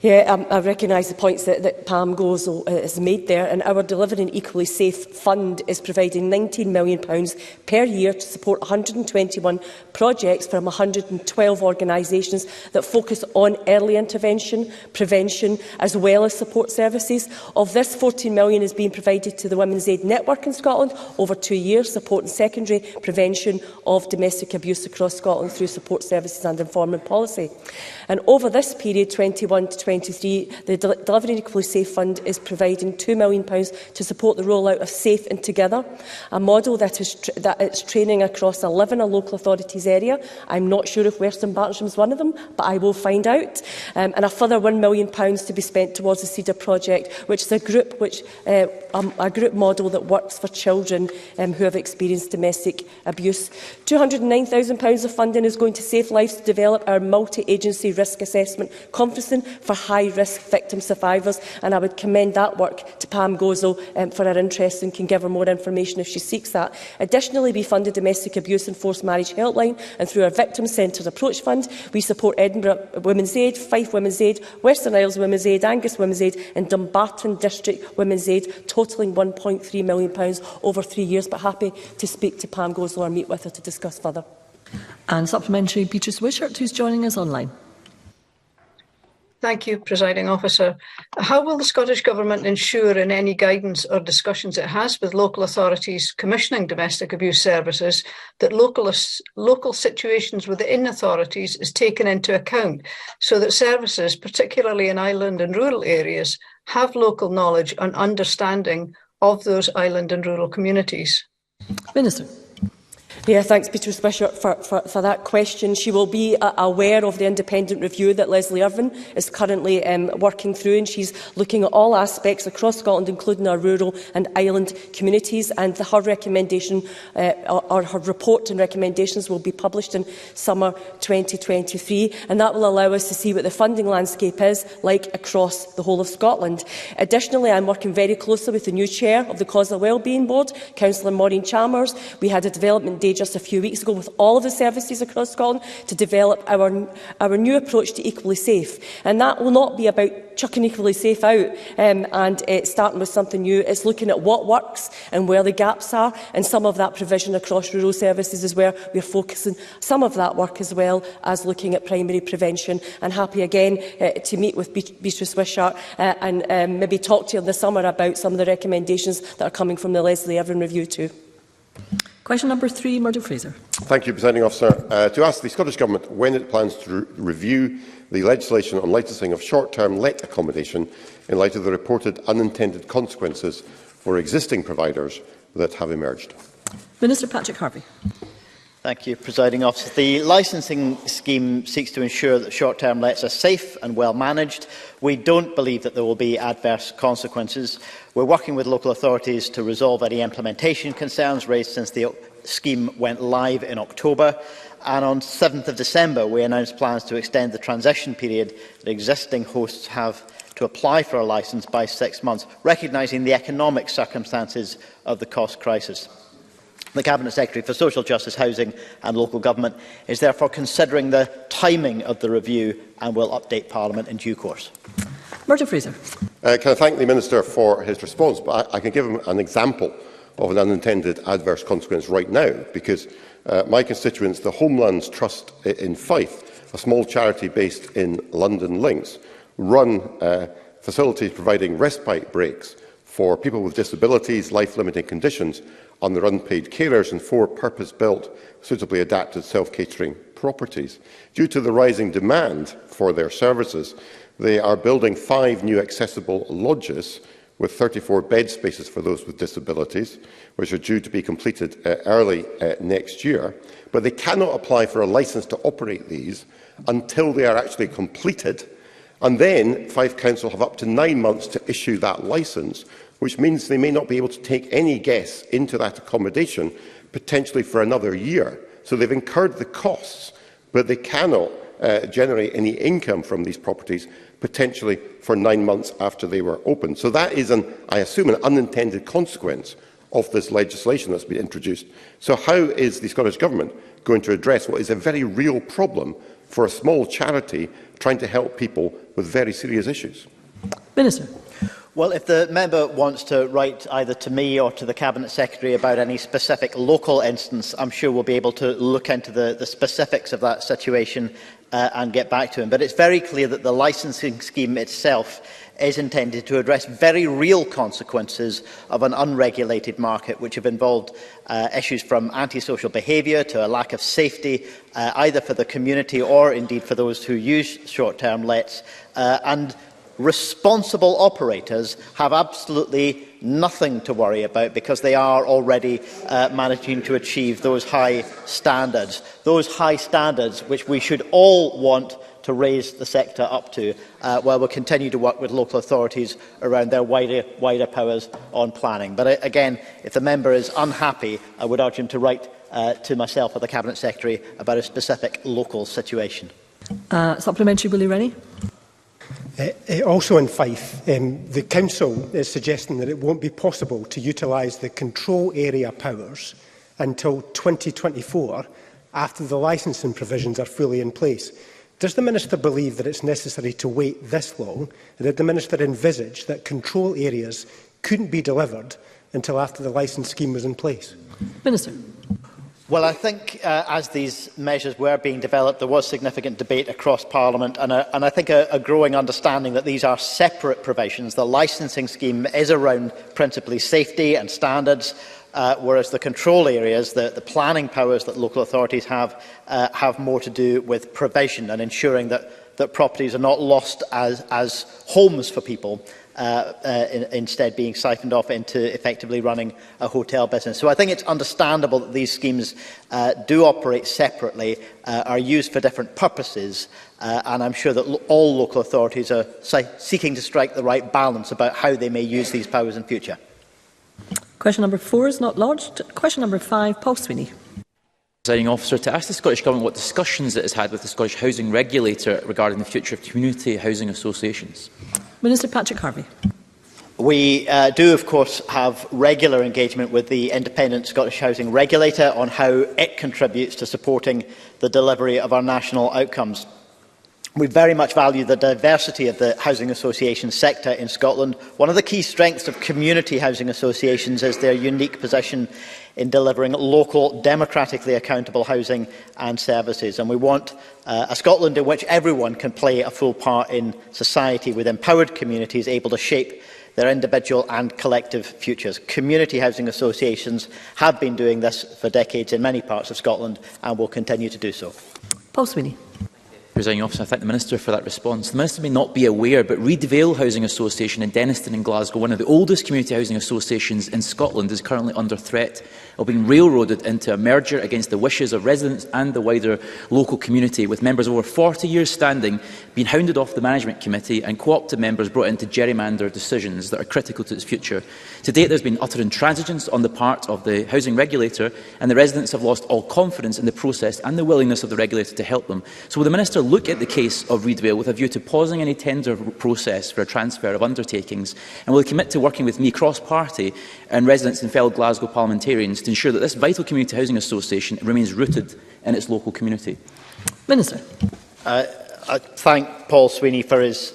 Yeah, I recognise the points that Pam Gozo has made there, and our Delivering Equally Safe Fund is providing £19 million per year to support 121 projects from 112 organisations that focus on early intervention, prevention, as well as support services. Of this, £14 million is being provided to the Women's Aid Network in Scotland over 2 years, supporting secondary prevention of domestic abuse across Scotland through support services and informing policy. And over this period, 21 to 23, the Delivering Equally Safe Fund is providing £2 million to support the rollout of Safe and Together, a model that is training across 11 local authorities area. I'm not sure if Western Bartonshire is one of them, but I will find out. And a further £1 million to be spent towards the CEDAR project, which is a group model that works for children who have experienced domestic abuse. £209,000 of funding is going to Safe Lives to develop our multi-agency risk assessment conferencing for high-risk victim survivors, and I would commend that work to Pam Gozo for her interest and can give her more information if she seeks that. Additionally, we fund the Domestic Abuse and Forced Marriage Helpline, and through our Victim-Centred Approach Fund, we support Edinburgh Women's Aid, Fife Women's Aid, Western Isles Women's Aid, Angus Women's Aid and Dumbarton District Women's Aid, totalling £1.3 million over 3 years, but happy to speak to Pam Gozo or meet with her to discuss further. And supplementary, Beatrice Wishart, who's joining us online. Thank you, Presiding Officer. How will the Scottish Government ensure in any guidance or discussions it has with local authorities commissioning domestic abuse services that local situations within authorities is taken into account so that services, particularly in island and rural areas, have local knowledge and understanding of those island and rural communities? Minister. Yeah, thanks, Beatrice Bishop, for that question. She will be aware of the independent review that Leslie Irvine is currently working through, and she's looking at all aspects across Scotland, including our rural and island communities. And her recommendation, or her report and recommendations, will be published in summer 2023, and that will allow us to see what the funding landscape is like across the whole of Scotland. Additionally, I'm working very closely with the new chair of the Causal Wellbeing Board, Councillor Maureen Chalmers. We had a development day just a few weeks ago with all of the services across Scotland to develop our new approach to Equally Safe. And that will not be about chucking Equally Safe out and starting with something new. It's looking at what works and where the gaps are, and some of that provision across rural services is where we're focusing some of that work, as well as looking at primary prevention. And happy again to meet with Beatrice Wishart and maybe talk to you in the summer about some of the recommendations that are coming from the Leslie Irvine review too. Question number 3, Murdo Fraser. Thank you, Presiding Officer. To ask the Scottish Government when it plans to review the legislation on licensing of short-term let accommodation in light of the reported unintended consequences for existing providers that have emerged. Minister Patrick Harvey. Thank you, Presiding Officer. The licensing scheme seeks to ensure that short-term lets are safe and well managed. We don't believe that there will be adverse consequences. We're working with local authorities to resolve any implementation concerns raised since the scheme went live in October. And on 7th of December, we announced plans to extend the transition period that existing hosts have to apply for a licence by 6 months, recognising the economic circumstances of the cost crisis. The Cabinet Secretary for Social Justice, Housing and Local Government is therefore considering the timing of the review and will update Parliament in due course. Murdo Fraser. Can I thank the Minister for his response, but I can give him an example of an unintended adverse consequence right now, because my constituents, the Homelands Trust in Fife, a small charity based in London Links, run facilities providing respite breaks for people with disabilities, life-limiting conditions, on their unpaid carers and 4 purpose-built, suitably adapted self-catering properties. Due to the rising demand for their services, they are building 5 new accessible lodges with 34 bed spaces for those with disabilities, which are due to be completed early next year. But they cannot apply for a licence to operate these until they are actually completed. And then Fife Council have up to 9 months to issue that licence, which means they may not be able to take any guests into that accommodation, potentially for another year. So they've incurred the costs, but they cannot generate any income from these properties, potentially for 9 months after they were opened. So that is, I assume, an unintended consequence of this legislation that's been introduced. So how is the Scottish Government going to address what is a very real problem for a small charity trying to help people with very serious issues? Minister. Well, if the member wants to write either to me or to the Cabinet Secretary about any specific local instance, I'm sure we'll be able to look into the specifics of that situation and get back to him. But it's very clear that the licensing scheme itself is intended to address very real consequences of an unregulated market, which have involved issues from antisocial behaviour to a lack of safety, either for the community or indeed for those who use short-term lets. And responsible operators have absolutely nothing to worry about because they are already managing to achieve those high standards which we should all want to raise the sector up to, while we'll continue to work with local authorities around their wider powers on planning. But again, if the member is unhappy, I would urge him to write to myself or the Cabinet Secretary about a specific local situation. Supplementary, Willie Rennie. Also in Fife, the Council is suggesting that it won't be possible to utilise the control area powers until 2024, after the licensing provisions are fully in place. Does the Minister believe that it's necessary to wait this long, and did the Minister envisage that control areas couldn't be delivered until after the licence scheme was in place? Minister. Well, I think as these measures were being developed, there was significant debate across Parliament and I think a growing understanding that these are separate provisions. The licensing scheme is around principally safety and standards, whereas the control areas, the planning powers that local authorities have more to do with provision and ensuring that properties are not lost as homes for people, instead being siphoned off into effectively running a hotel business. So I think it's understandable that these schemes do operate separately, are used for different purposes, and I'm sure that all local authorities are seeking to strike the right balance about how they may use these powers in future. Question number 4 is not lodged. Question number 5, Paul Sweeney. Presiding Officer, to ask the Scottish Government what discussions it has had with the Scottish Housing Regulator regarding the future of community housing associations. Minister Patrick Harvie. We do, of course, have regular engagement with the independent Scottish Housing Regulator on how it contributes to supporting the delivery of our national outcomes. We very much value the diversity of the housing association sector in Scotland. One of the key strengths of community housing associations is their unique position in delivering local, democratically accountable housing and services. And we want a Scotland in which everyone can play a full part in society, with empowered communities able to shape their individual and collective futures. Community housing associations have been doing this for decades in many parts of Scotland and will continue to do so. Paul Sweeney. Presiding Officer, I thank the Minister for that response. The Minister may not be aware, but Reid Vale Housing Association in Denniston in Glasgow, one of the oldest community housing associations in Scotland, is currently under threat of being railroaded into a merger against the wishes of residents and the wider local community, with members over 40 years standing being hounded off the management committee and co-opted members brought in to gerrymander decisions that are critical to its future. To date, there has been utter intransigence on the part of the housing regulator, and the residents have lost all confidence in the process and the willingness of the regulator to help them. So will the Minister look at the case of Reid Vale with a view to pausing any tender process for a transfer of undertakings, and will he commit to working with me cross-party and residents and fellow Glasgow parliamentarians to ensure that this vital community housing association remains rooted in its local community? Minister. I thank Paul Sweeney for his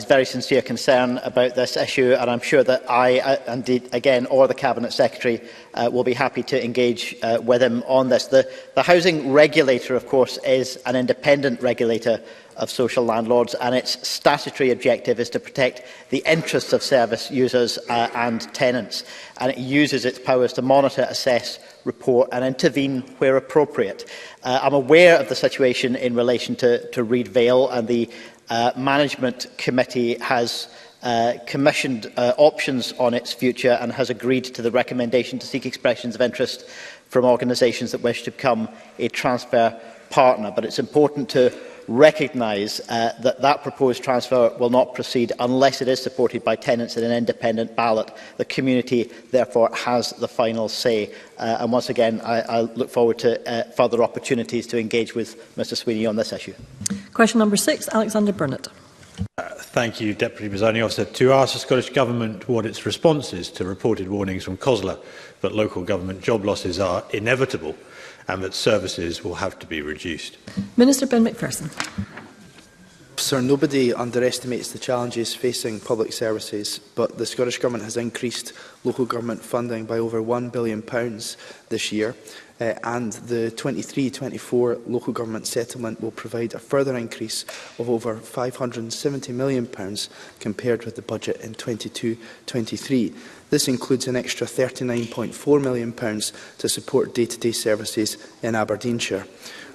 very sincere concern about this issue, and I'm sure that I, indeed, again, or the Cabinet Secretary will be happy to engage with him on this. The housing regulator, of course, is an independent regulator of social landlords, and its statutory objective is to protect the interests of service users and tenants, and it uses its powers to monitor, assess, report and intervene where appropriate. I'm aware of the situation in relation to Reid Vale, and the Management Committee has commissioned options on its future and has agreed to the recommendation to seek expressions of interest from organisations that wish to become a transfer partner. But it's important to recognise that proposed transfer will not proceed unless it is supported by tenants in an independent ballot. The community, therefore, has the final say. And once again, I look forward to further opportunities to engage with Mr Sweeney on this issue. Question number 6, Alexander Burnett. Thank you, Deputy Presiding Officer. To ask the Scottish Government what its response is to reported warnings from COSLA that local government job losses are inevitable and that services will have to be reduced. Minister Ben Macpherson. Sir, nobody underestimates the challenges facing public services, but the Scottish Government has increased local government funding by over £1 billion this year, and the 23-24 local government settlement will provide a further increase of over £570 million compared with the budget in 22-23. This includes an extra £39.4 million to support day-to-day services in Aberdeenshire.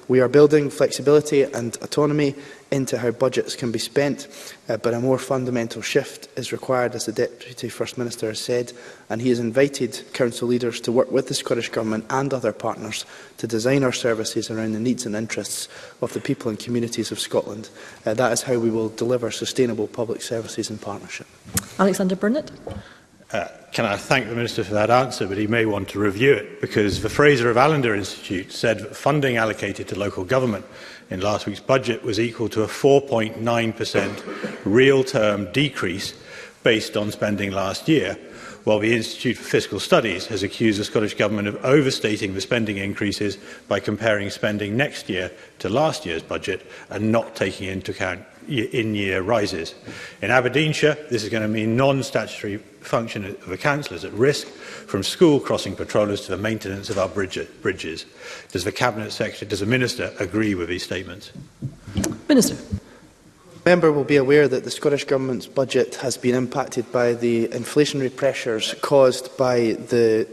We are building flexibility and autonomy into how budgets can be spent, but a more fundamental shift is required, as the Deputy First Minister has said, and he has invited Council leaders to work with the Scottish Government and other partners to design our services around the needs and interests of the people and communities of Scotland. That is how we will deliver sustainable public services in partnership. Alexander Burnett. Can I thank the Minister for that answer, but he may want to review it, because the Fraser of Allender Institute said that funding allocated to local government in last week's budget was equal to a 4.9% real-term decrease based on spending last year, while the Institute for Fiscal Studies has accused the Scottish Government of overstating the spending increases by comparing spending next year to last year's budget and not taking into account in-year rises. In Aberdeenshire, this is going to mean non-statutory function of the council is at risk, from school crossing patrollers to the maintenance of our bridges. Does the Cabinet Secretary, does the Minister agree with these statements? Minister. The member will be aware that the Scottish Government's budget has been impacted by the inflationary pressures caused by the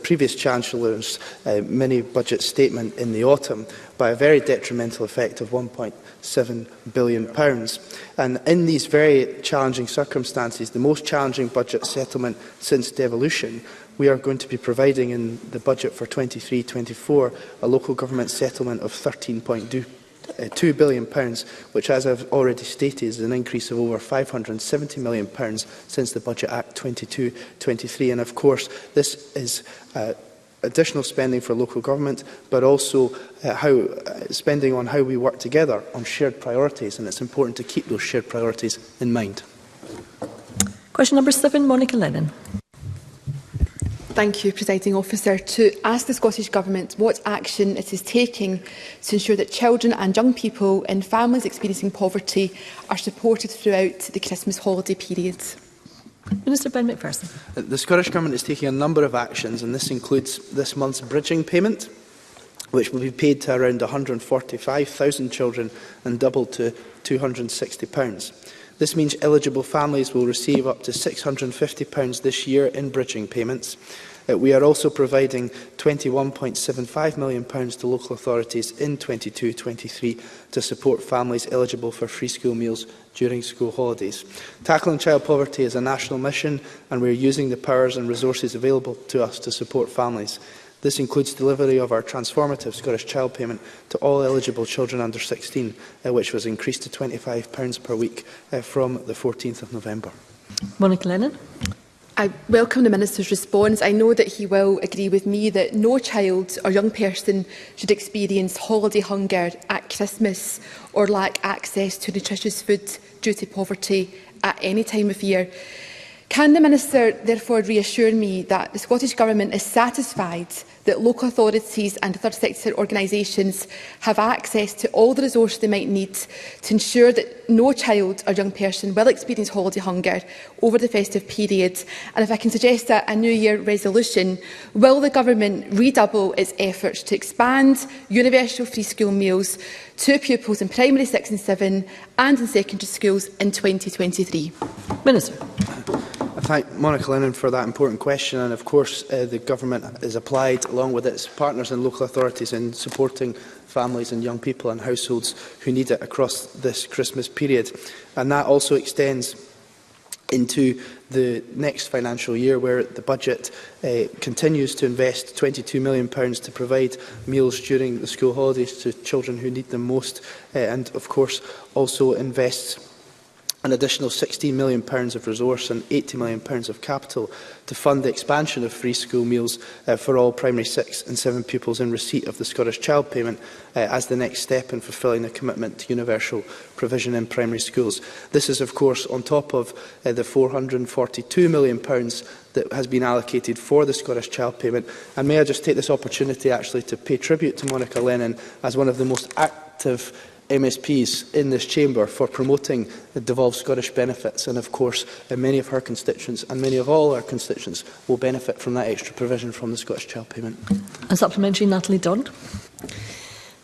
previous Chancellor's mini-budget statement in the autumn, by a very detrimental effect of £1.7 billion. And in these very challenging circumstances, the most challenging budget settlement since devolution, we are going to be providing in the budget for 23-24 a local government settlement of £13.2 billion, which, as I've already stated, is an increase of over £570 million since the Budget Act 22-23. And of course, this is additional spending for local government, but also spending on how we work together on shared priorities, and it's important to keep those shared priorities in mind. Question number 7, Monica Lennon. Thank you, Presiding Officer. To ask the Scottish Government what action it is taking to ensure that children and young people in families experiencing poverty are supported throughout the Christmas holiday period. Minister Ben McPherson. The Scottish Government is taking a number of actions, and this includes this month's bridging payment, which will be paid to around 145,000 children and doubled to £260. This means eligible families will receive up to £650 this year in bridging payments. We are also providing £21.75 million to local authorities in 22-23 to support families eligible for free school meals during school holidays. Tackling child poverty is a national mission, and we are using the powers and resources available to us to support families. This includes delivery of our transformative Scottish Child Payment to all eligible children under 16, which was increased to £25 per week from the 14th of November. Monica Lennon. I welcome the Minister's response. I know that he will agree with me that no child or young person should experience holiday hunger at Christmas or lack access to nutritious food due to poverty at any time of year. Can the Minister therefore reassure me that the Scottish Government is satisfied that local authorities and third sector organisations have access to all the resources they might need to ensure that no child or young person will experience holiday hunger over the festive period? And if I can suggest a New Year resolution, will the Government redouble its efforts to expand universal free school meals to pupils in primary 6 and 7 and in secondary schools in 2023? Minister. I thank Monica Lennon for that important question, and of course the Government is applied along with its partners and local authorities in supporting families and young people and households who need it across this Christmas period. And that also extends into the next financial year, where the budget continues to invest £22 million to provide meals during the school holidays to children who need them most, and of course also invests an additional £16 million of resource and £80 million of capital to fund the expansion of free school meals for all primary 6 and 7 pupils in receipt of the Scottish Child Payment as the next step in fulfilling the commitment to universal provision in primary schools. This is, of course, on top of the £442 million that has been allocated for the Scottish Child Payment. And may I just take this opportunity actually to pay tribute to Monica Lennon as one of the most active MSPs in this chamber for promoting the devolved Scottish benefits, and of course many of her constituents and many of all our constituents will benefit from that extra provision from the Scottish Child Payment. A supplementary, Natalie Dodd.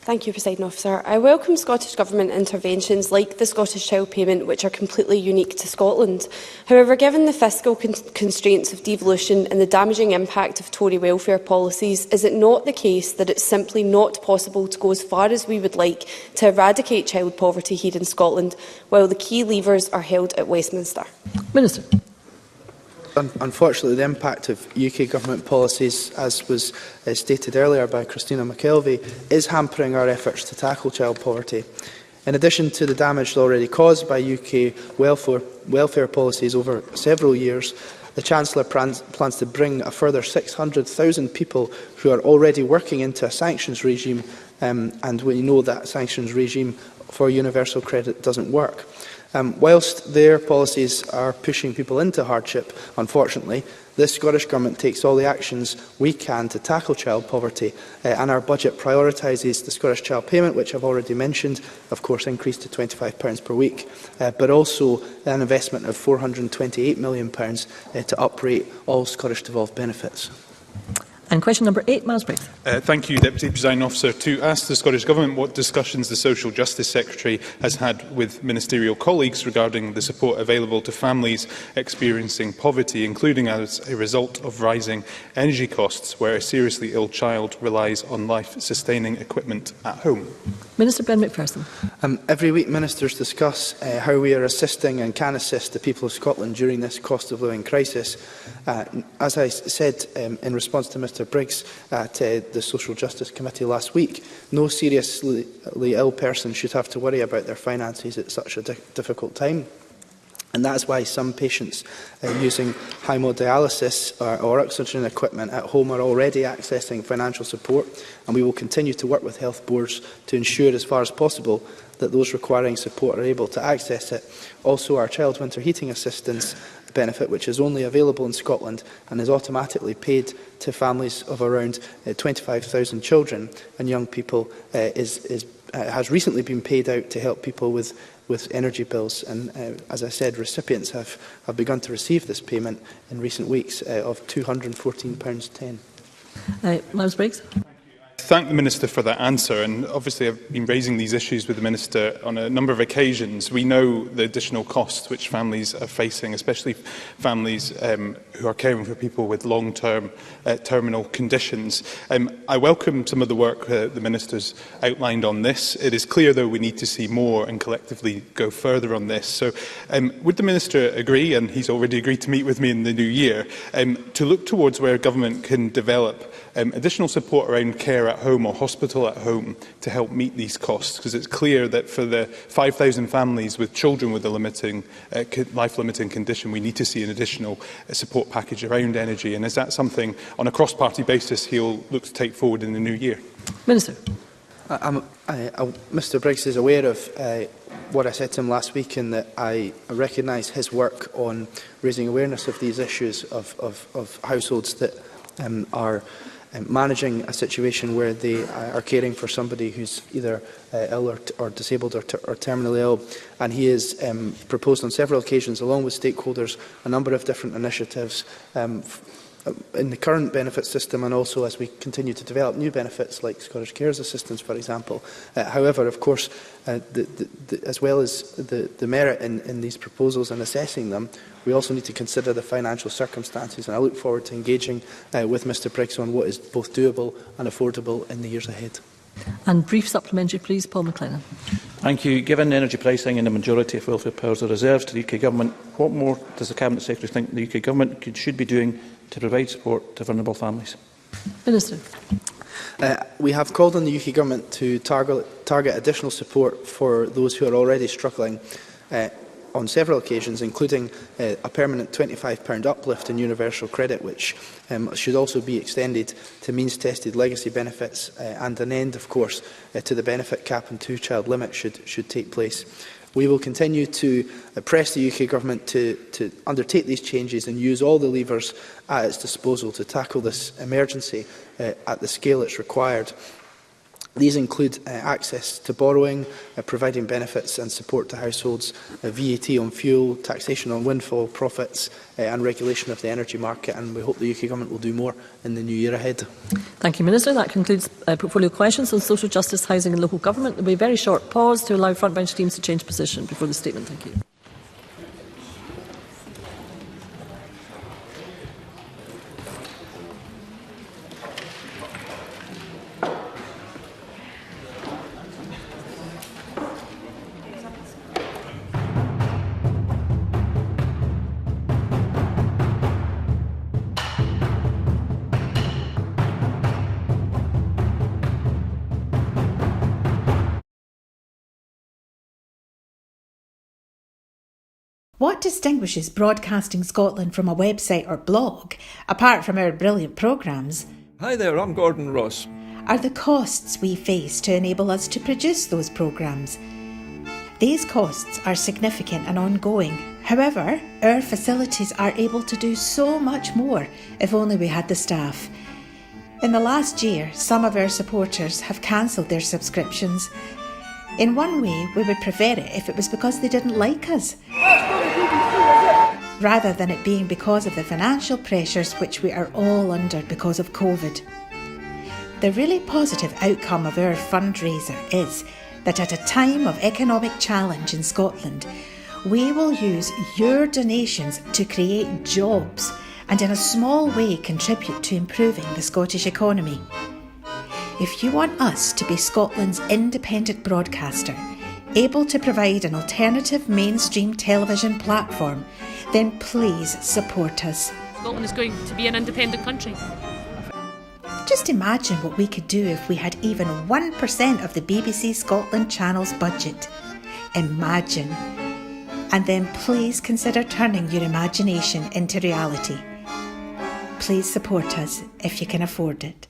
Thank you, Presiding Officer. I welcome Scottish Government interventions like the Scottish Child Payment, which are completely unique to Scotland. However, given the fiscal constraints of devolution and the damaging impact of Tory welfare policies, is it not the case that it's simply not possible to go as far as we would like to eradicate child poverty here in Scotland, while the key levers are held at Westminster? Minister. Unfortunately, the impact of UK Government policies, as was stated earlier by Christina McKelvey, is hampering our efforts to tackle child poverty. In addition to the damage already caused by UK welfare policies over several years, the Chancellor plans to bring a further 600,000 people who are already working into a sanctions regime, and we know that sanctions regime for universal credit doesn't work. Whilst their policies are pushing people into hardship, unfortunately, this Scottish Government takes all the actions we can to tackle child poverty, and our budget prioritises the Scottish Child Payment, which I've already mentioned, of course increased to £25 per week, but also an investment of £428 million to uprate all Scottish devolved benefits. And question number 8, Miles Briggs. Thank you, Deputy Presiding Officer. To ask the Scottish Government what discussions the Social Justice Secretary has had with ministerial colleagues regarding the support available to families experiencing poverty, including as a result of rising energy costs, where a seriously ill child relies on life-sustaining equipment at home. Minister Ben McPherson. Every week, ministers discuss how we are assisting and can assist the people of Scotland during this cost of living crisis. As I said in response to Mr Briggs at the Social Justice Committee last week, no seriously ill person should have to worry about their finances at such a difficult time. And that's why some patients using hemodialysis or oxygen equipment at home are already accessing financial support, and we will continue to work with health boards to ensure as far as possible that those requiring support are able to access it. Also, our child winter heating assistance benefit, which is only available in Scotland and is automatically paid to families of around 25,000 children and young people, has recently been paid out to help people with energy bills. And as I said, recipients have begun to receive this payment in recent weeks of £214.10. Miles Briggs. Thank the Minister for that answer, and obviously I've been raising these issues with the Minister on a number of occasions. We know the additional costs which families are facing, especially families who are caring for people with long-term terminal conditions. I welcome some of the work the Minister's outlined on this. It is clear, though, we need to see more and collectively go further on this. So would the Minister agree, and he's already agreed to meet with me in the new year, to look towards where government can develop additional support around care at home or hospital at home to help meet these costs? Because it's clear that for the 5,000 families with children with a life-limiting condition, we need to see an additional support package around energy. And is that something, on a cross-party basis, he'll look to take forward in the new year? Minister. Mr Briggs is aware of what I said to him last week, in that I recognise his work on raising awareness of these issues of households that are managing a situation where they are caring for somebody who's either ill or disabled or terminally ill. And he has proposed on several occasions, along with stakeholders, a number of different initiatives in the current benefit system, and also as we continue to develop new benefits like Scottish Cares Assistance, for example. However, of course, as well as the merit in these proposals and assessing them, we also need to consider the financial circumstances, and I look forward to engaging with Mr Briggs on what is both doable and affordable in the years ahead. And brief supplementary, please, Paul McLennan. Thank you. Given energy pricing and the majority of welfare powers are reserved to the UK Government, what more does the Cabinet Secretary think the UK Government should be doing to provide support to vulnerable families? Minister. We have called on the UK Government to target additional support for those who are already struggling on several occasions, including a permanent £25 uplift in universal credit, which should also be extended to means-tested legacy benefits, and an end, of course, to the benefit cap and two-child limit should take place. We will continue to press the UK Government to undertake these changes and use all the levers at its disposal to tackle this emergency at the scale it's required. These include access to borrowing, providing benefits and support to households, VAT on fuel, taxation on windfall profits, and regulation of the energy market. And we hope the UK Government will do more in the new year ahead. Thank you, Minister. That concludes portfolio questions on social justice, housing and local government. There will be a very short pause to allow frontbench teams to change position before the statement. Thank you. What distinguishes Broadcasting Scotland from a website or blog, apart from our brilliant programmes? Hi there, I'm Gordon Ross. Are the costs we face to enable us to produce those programmes. These costs are significant and ongoing. However, our facilities are able to do so much more if only we had the staff. In the last year, some of our supporters have cancelled their subscriptions. In one way, we would prefer it if it was because they didn't like us, rather than it being because of the financial pressures which we are all under because of COVID. The really positive outcome of our fundraiser is that at a time of economic challenge in Scotland, we will use your donations to create jobs and in a small way contribute to improving the Scottish economy. If you want us to be Scotland's independent broadcaster, able to provide an alternative mainstream television platform, then please support us. Scotland is going to be an independent country. Just imagine what we could do if we had even 1% of the BBC Scotland channel's budget. Imagine. And then please consider turning your imagination into reality. Please support us if you can afford it.